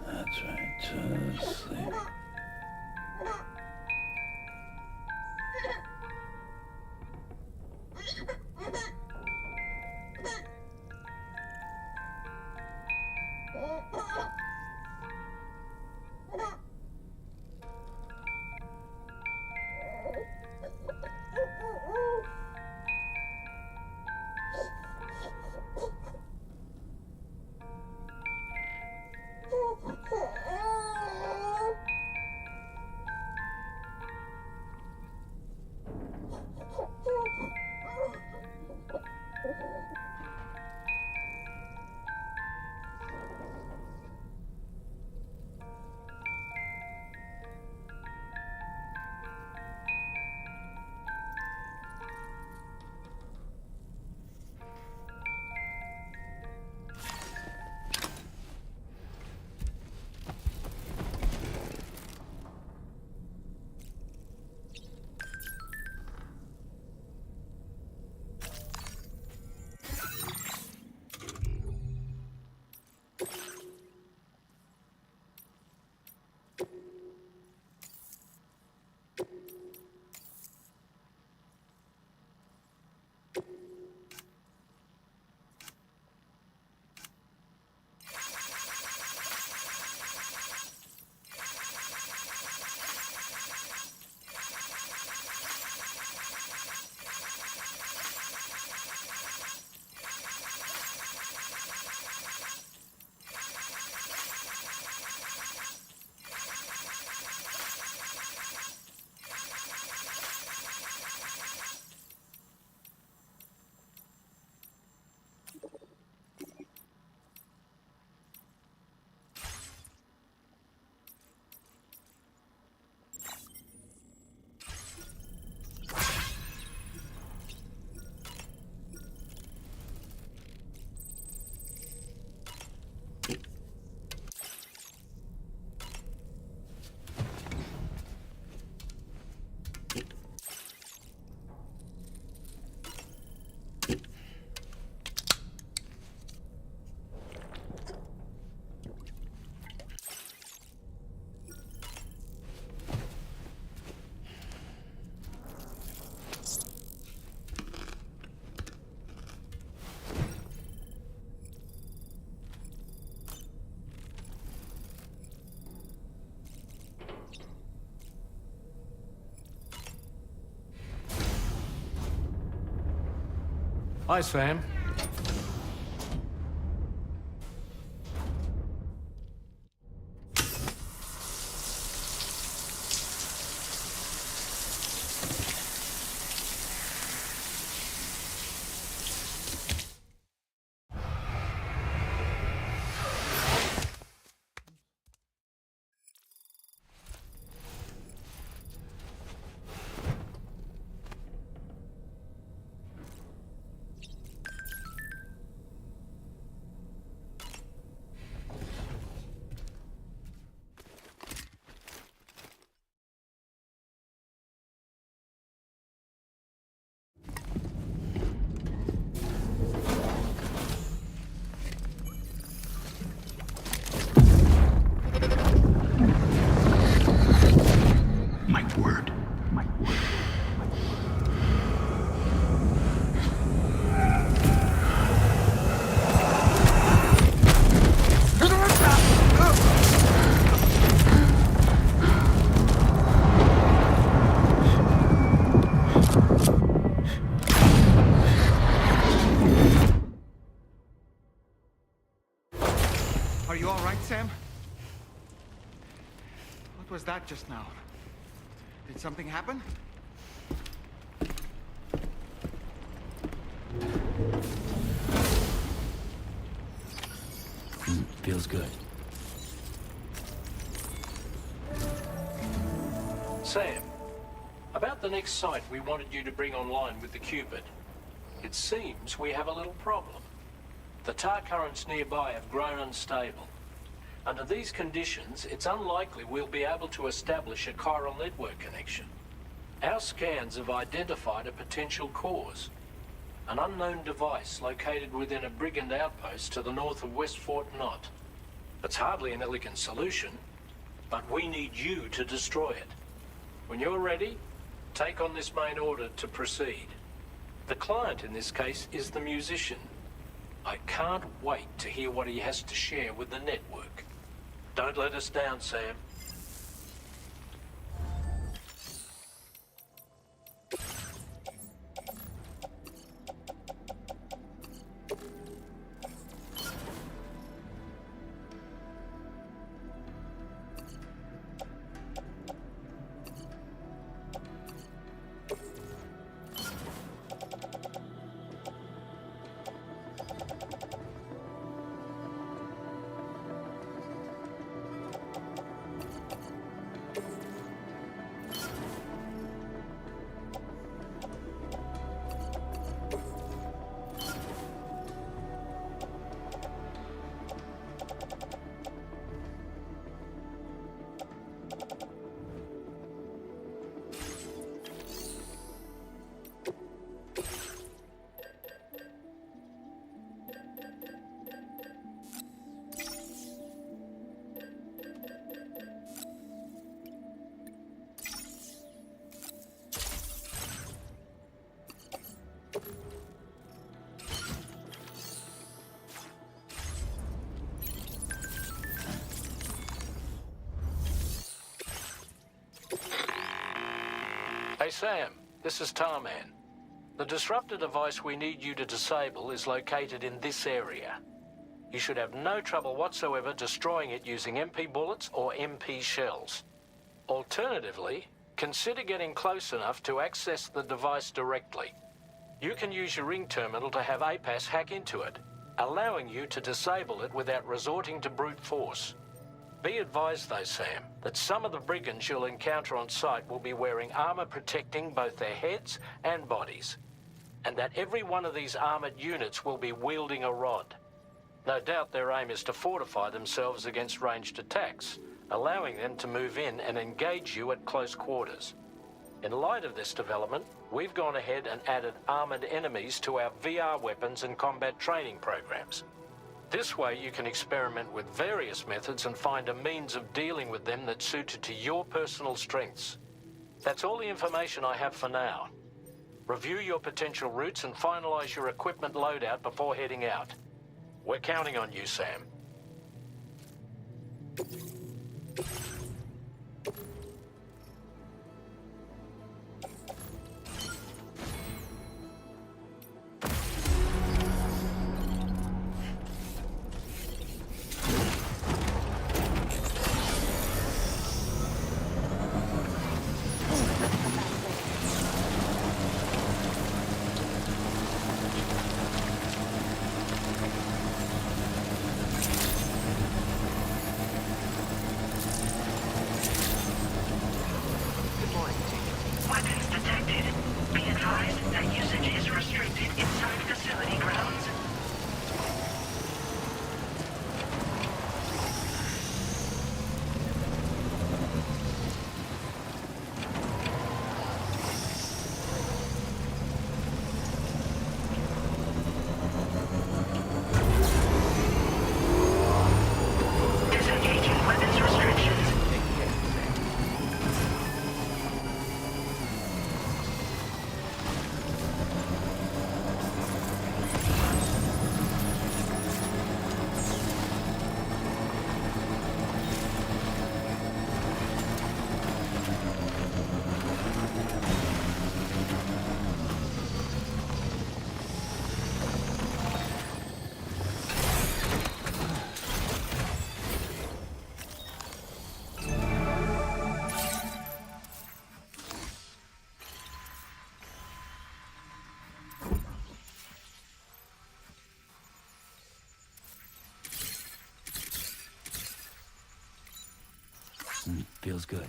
That's right, just sleep. Hi, Sam. My word. Are you all right, Sam? What was that just now? Did something happen? Feels good. Sam, about the next site we wanted you to bring online with the Cupid. It seems we have a little problem. The tar currents nearby have grown unstable. Under these conditions, it's unlikely we'll be able to establish a chiral network connection. Our scans have identified a potential cause. An unknown device located within a brigand outpost to the north of West Fort Knot. It's hardly an elegant solution, but we need you to destroy it. When you're ready, take on this main order to proceed. The client in this case is the musician. I can't wait to hear what he has to share with the network. Don't let us down, Sam. Hey Sam, this is Tarman. The disruptor device we need you to disable is located in this area. You should have no trouble whatsoever destroying it using MP bullets or MP shells. Alternatively, consider getting close enough to access the device directly. You can use your ring terminal to have APAS hack into it, allowing you to disable it without resorting to brute force. Be advised though, Sam, that some of the brigands you'll encounter on site will be wearing armor protecting both their heads and bodies, and that every one of these armored units will be wielding a rod. No doubt their aim is to fortify themselves against ranged attacks, allowing them to move in and engage you at close quarters. In light of this development, we've gone ahead and added armored enemies to our VR weapons and combat training programs. This way you can experiment with various methods and find a means of dealing with them that's suited to your personal strengths. That's all the information I have for now. Review your potential routes and finalize your equipment loadout before heading out. We're counting on you, Sam. Weapons detected. Be advised that usage is restricted inside facility grounds. Disengaging weapons restrictions. Feels good.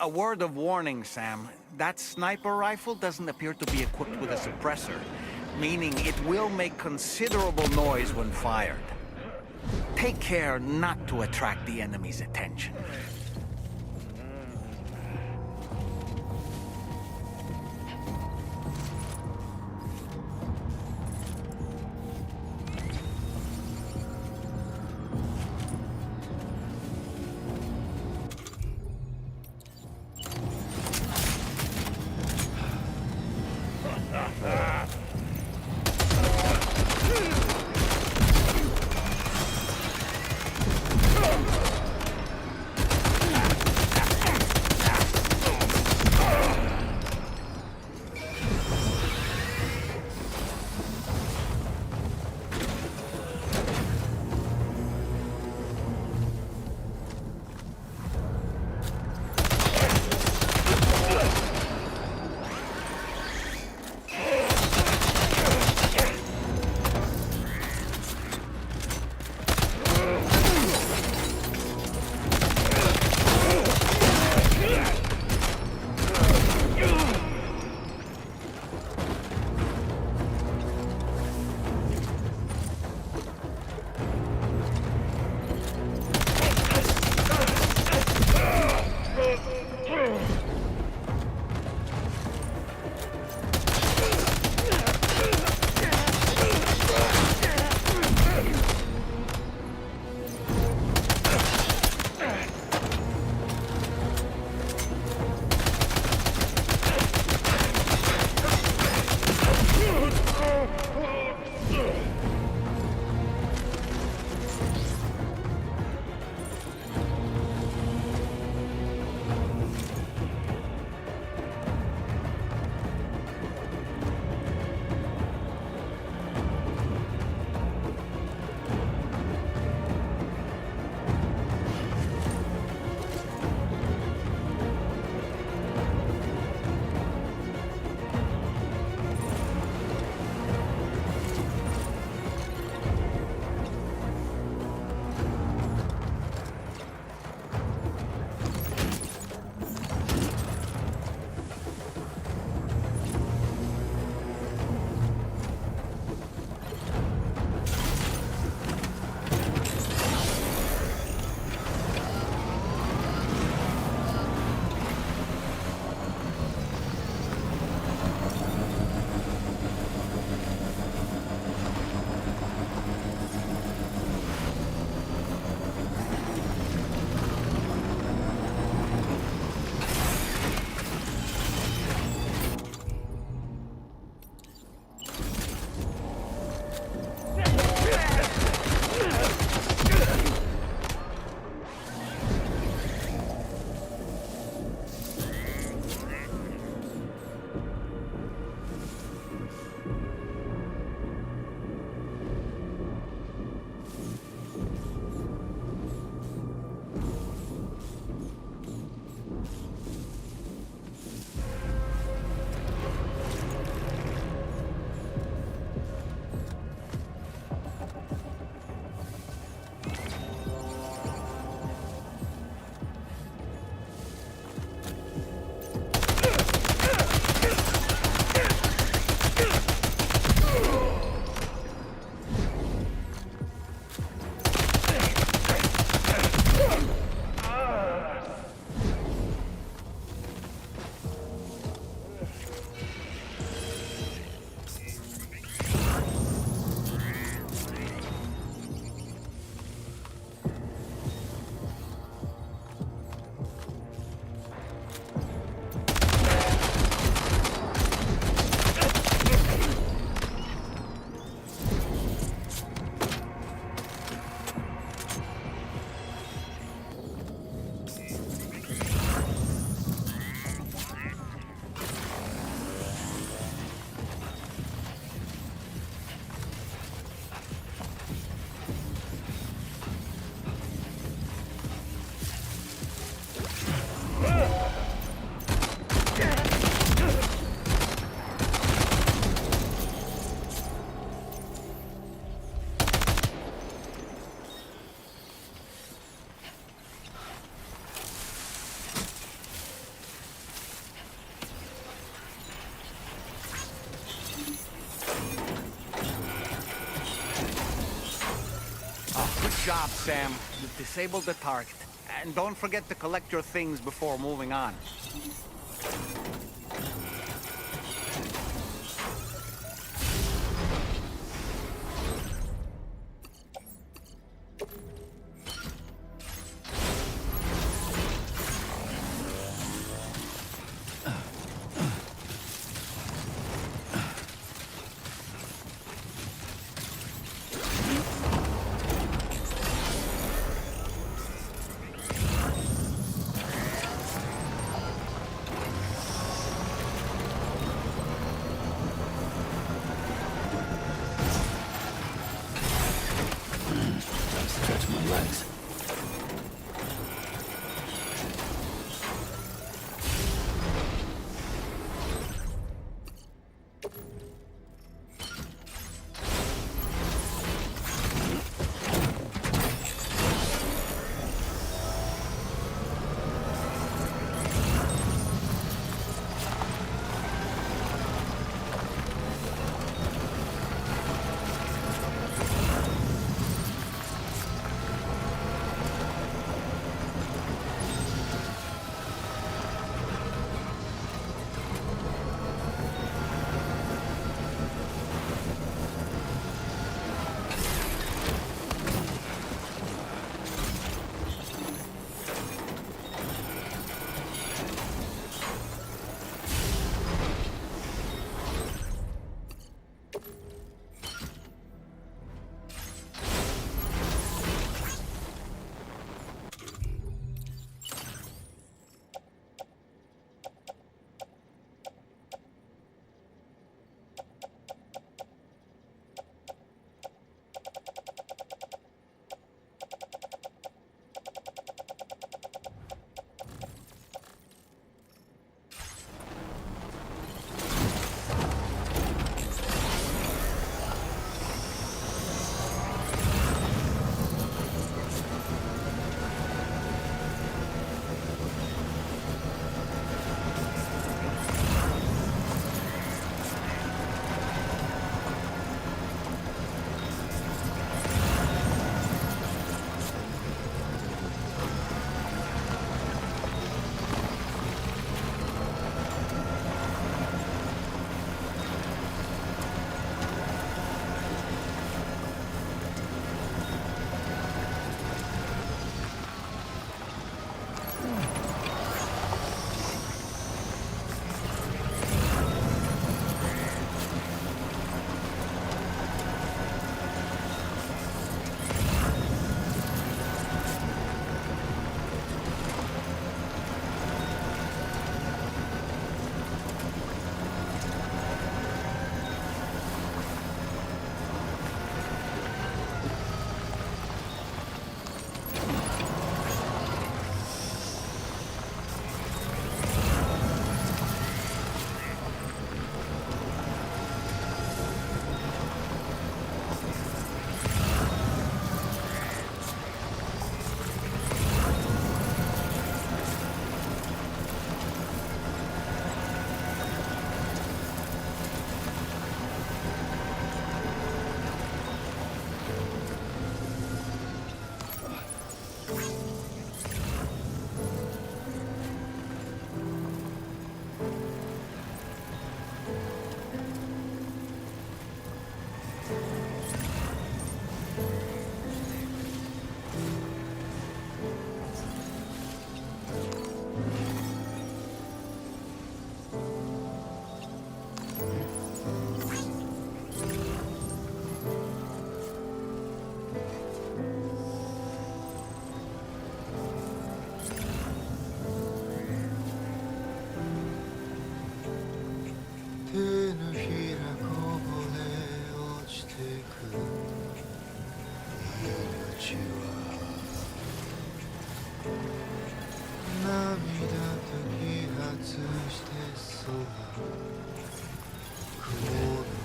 A word of warning, Sam. That sniper rifle doesn't appear to be equipped with a suppressor, meaning it will make considerable noise when fired. Take care not to attract the enemy's attention. Good job, Sam. You've disabled the target. And don't forget to collect your things before moving on. Stretch my legs.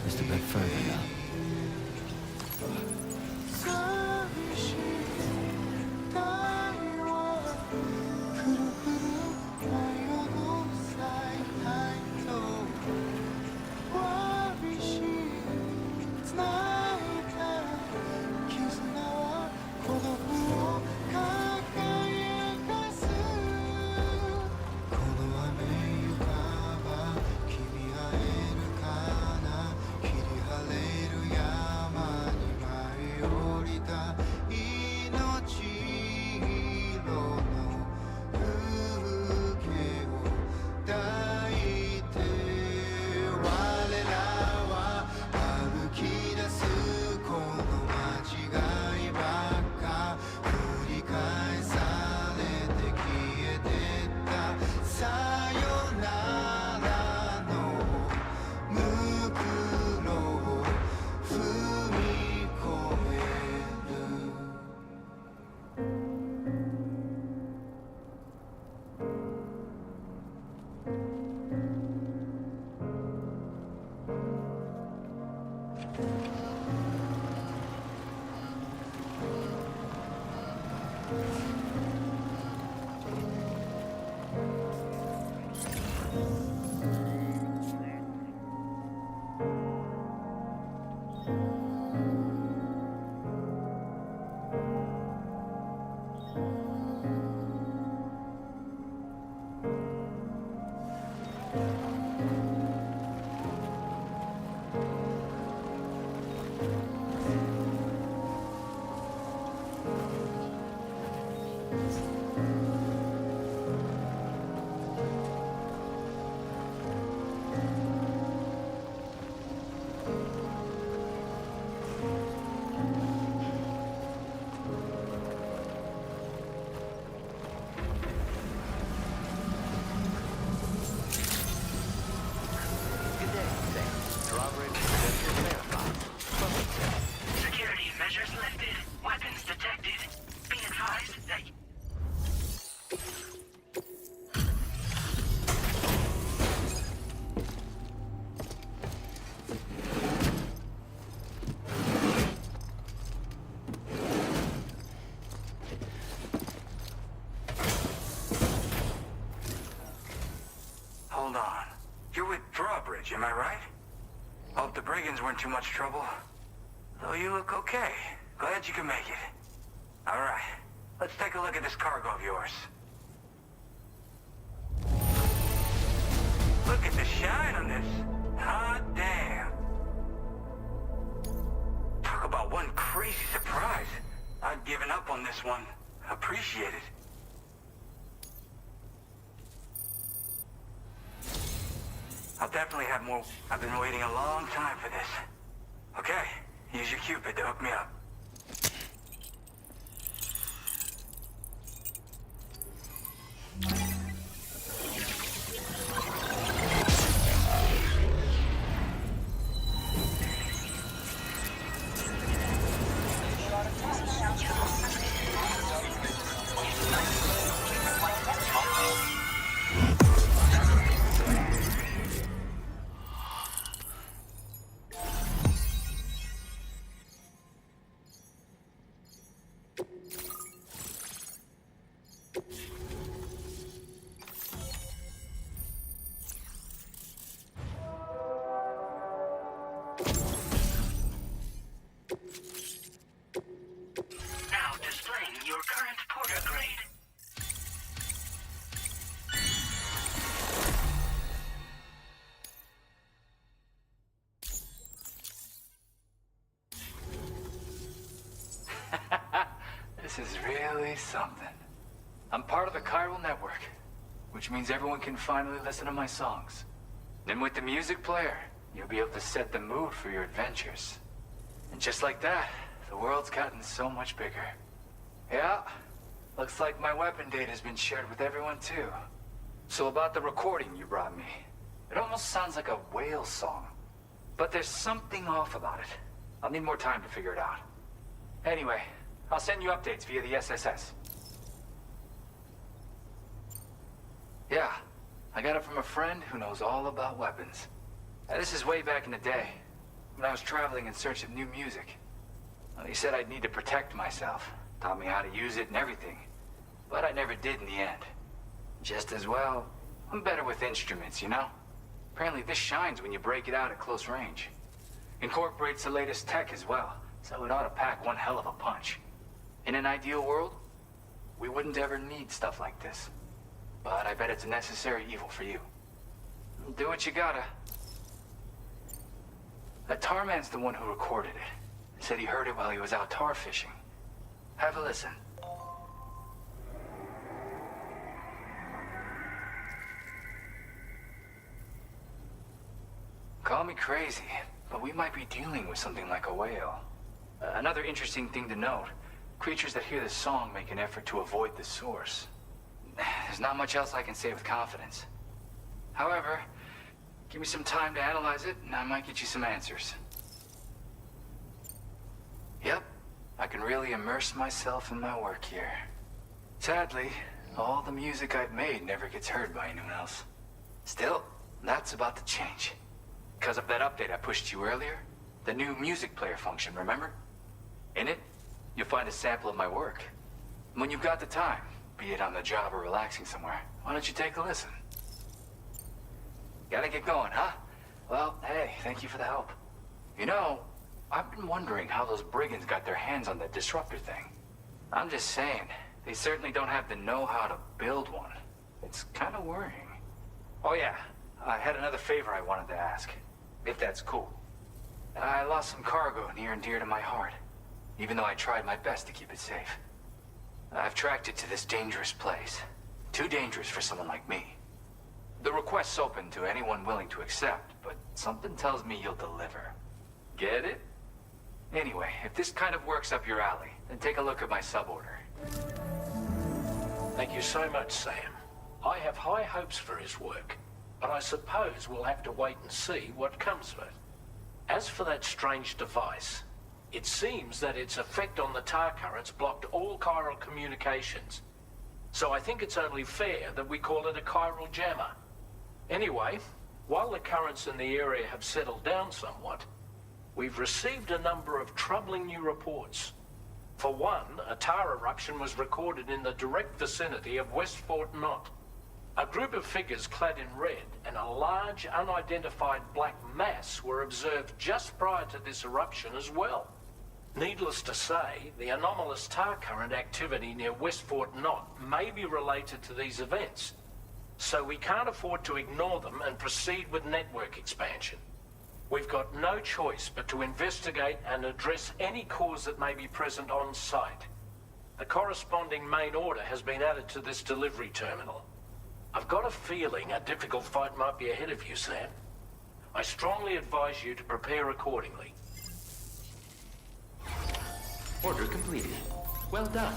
Just a bit further now. Security measures lifted. Weapons detected. Be advised that... Hold on. You're with Drawbridge, am I right? Hope the brigands weren't too much trouble. Though you look okay. Glad you can make it. All right. Let's take a look at this cargo of yours. Look at the shine on this. Hot damn. Talk about one crazy surprise. I'd given up on this one. Appreciate it. I'll definitely have more. I've been waiting a long time for this. Okay, use your Cupid to hook me up. Now displaying your current porter grade. This is really something. I'm part of the chiral network, which means everyone can finally listen to my songs. And with the music player, you'll be able to set the mood for your adventures. And just like that, the world's gotten so much bigger. Yeah, looks like my weapon data has been shared with everyone too. So about the recording you brought me, it almost sounds like a whale song. But there's something off about it. I'll need more time to figure it out. Anyway, I'll send you updates via the SSS. Yeah, I got it from a friend who knows all about weapons. Now, this is way back in the day, when I was traveling in search of new music. Well, he said I'd need to protect myself, taught me how to use it and everything. But I never did in the end. Just as well, I'm better with instruments, you know? Apparently this shines when you break it out at close range. Incorporates the latest tech as well, so it ought to pack one hell of a punch. In an ideal world, we wouldn't ever need stuff like this. But I bet it's a necessary evil for you. Do what you gotta. That Tarman's the one who recorded it. Said he heard it while he was out tar fishing. Have a listen. Call me crazy, but we might be dealing with something like a whale. Another interesting thing to note, creatures that hear this song make an effort to avoid the source. There's not much else I can say with confidence. However, give me some time to analyze it, and I might get you some answers. Yep, I can really immerse myself in my work here. Sadly, all the music I've made never gets heard by anyone else. Still, that's about to change. Because of that update I pushed you earlier, the new music player function, remember? In it, you'll find a sample of my work. When you've got the time, be it on the job or relaxing somewhere, why don't you take a listen? Gotta get going, huh? Well, hey, thank you for the help. You know, I've been wondering how those brigands got their hands on that disruptor thing. I'm just saying, they certainly don't have the know-how to build one. It's kind of worrying. Oh yeah, I had another favor I wanted to ask, if that's cool. I lost some cargo near and dear to my heart, even though I tried my best to keep it safe. I've tracked it to this dangerous place. Too dangerous for someone like me. The request's open to anyone willing to accept, but something tells me you'll deliver. Get it? Anyway, if this kind of works up your alley, then take a look at my suborder. Thank you so much, Sam. I have high hopes for his work, but I suppose we'll have to wait and see what comes of it. As for that strange device, it seems that its effect on the tar currents blocked all chiral communications. So I think it's only fair that we call it a chiral jammer. Anyway, while the currents in the area have settled down somewhat, we've received a number of troubling new reports. For one, a tar eruption was recorded in the direct vicinity of West Fort Knot. A group of figures clad in red and a large unidentified black mass were observed just prior to this eruption as well. Needless to say, the anomalous tar current activity near West Fort Knot may be related to these events, so we can't afford to ignore them and proceed with network expansion. We've got no choice but to investigate and address any cause that may be present on site. The corresponding main order has been added to this delivery terminal. I've got a feeling a difficult fight might be ahead of you, Sam. I strongly advise you to prepare accordingly. Order completed. Well done.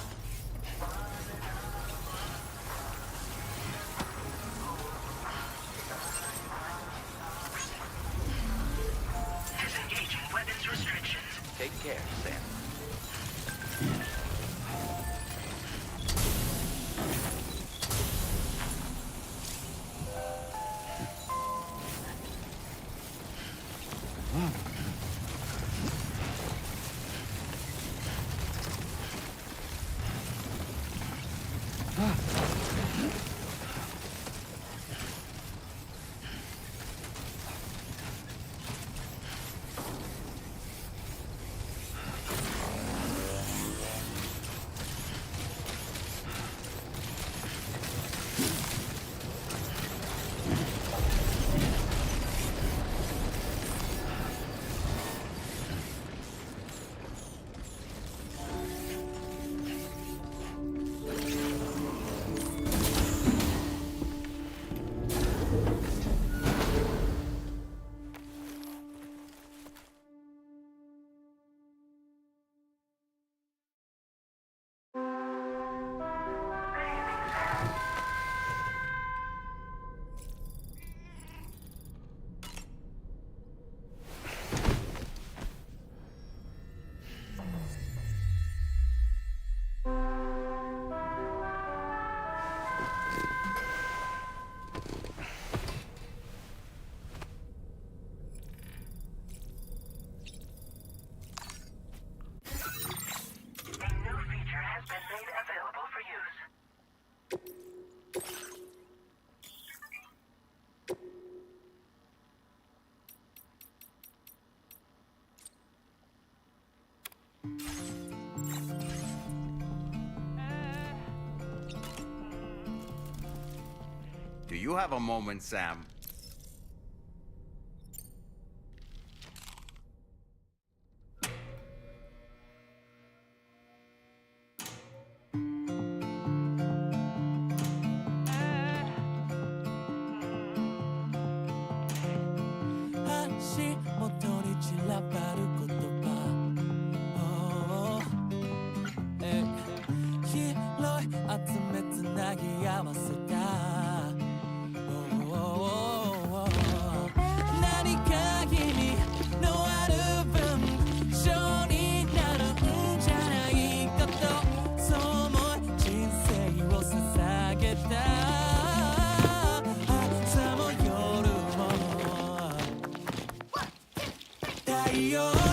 Disengaging weapons restrictions. Take care, Sam. Do you have a moment, Sam? You're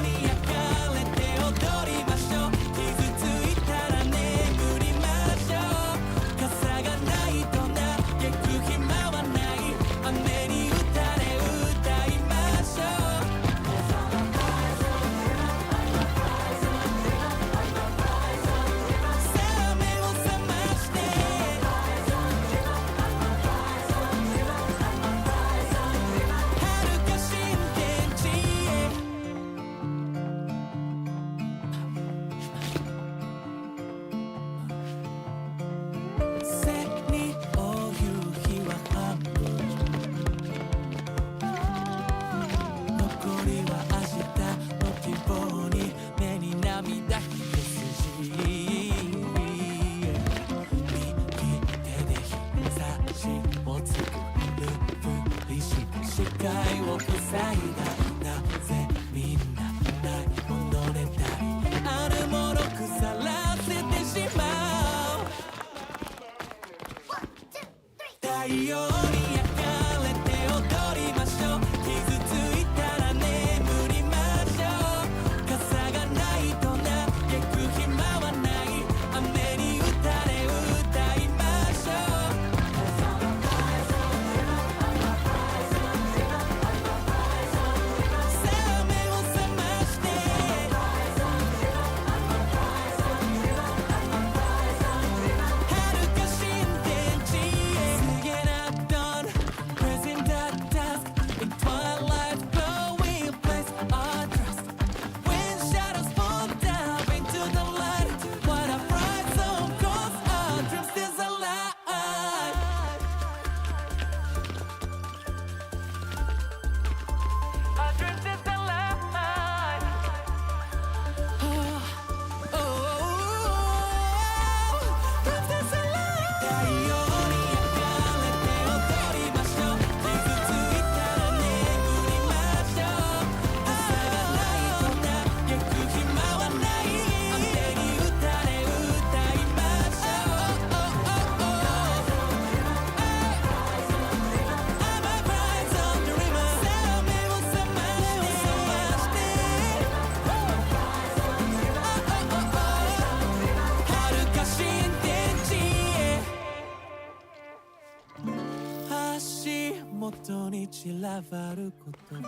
元に散らばる言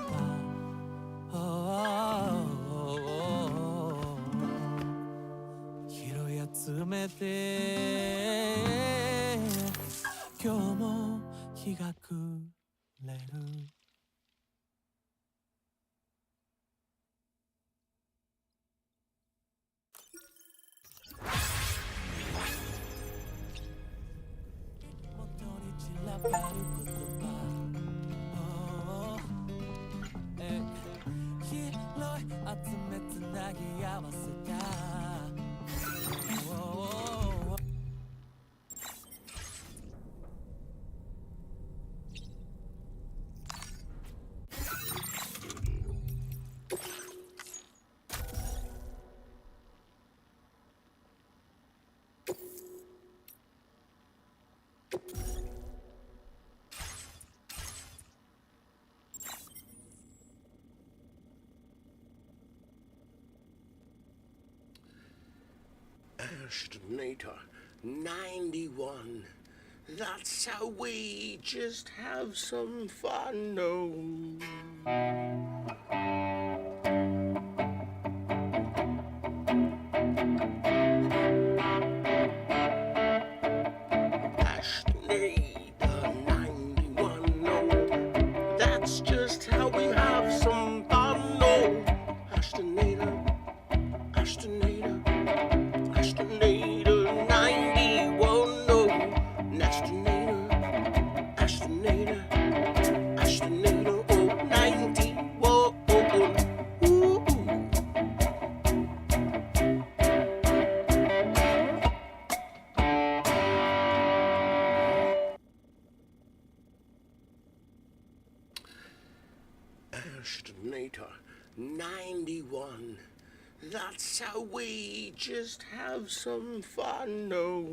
葉拾い集めて今日も日が暮れる元に散らばる言葉拾い集めつなぎ合わせたAshtonator 91. That's how we just have some fun, no. Ashtonator 91, no. That's just how we have some fun, no. Ashtonator, Ashtonator. Ashtonator 91, no. Ashtonator, Ashtonator, oh, 91. Ooh. Ashtonator 91. That's how we just have some fun, no.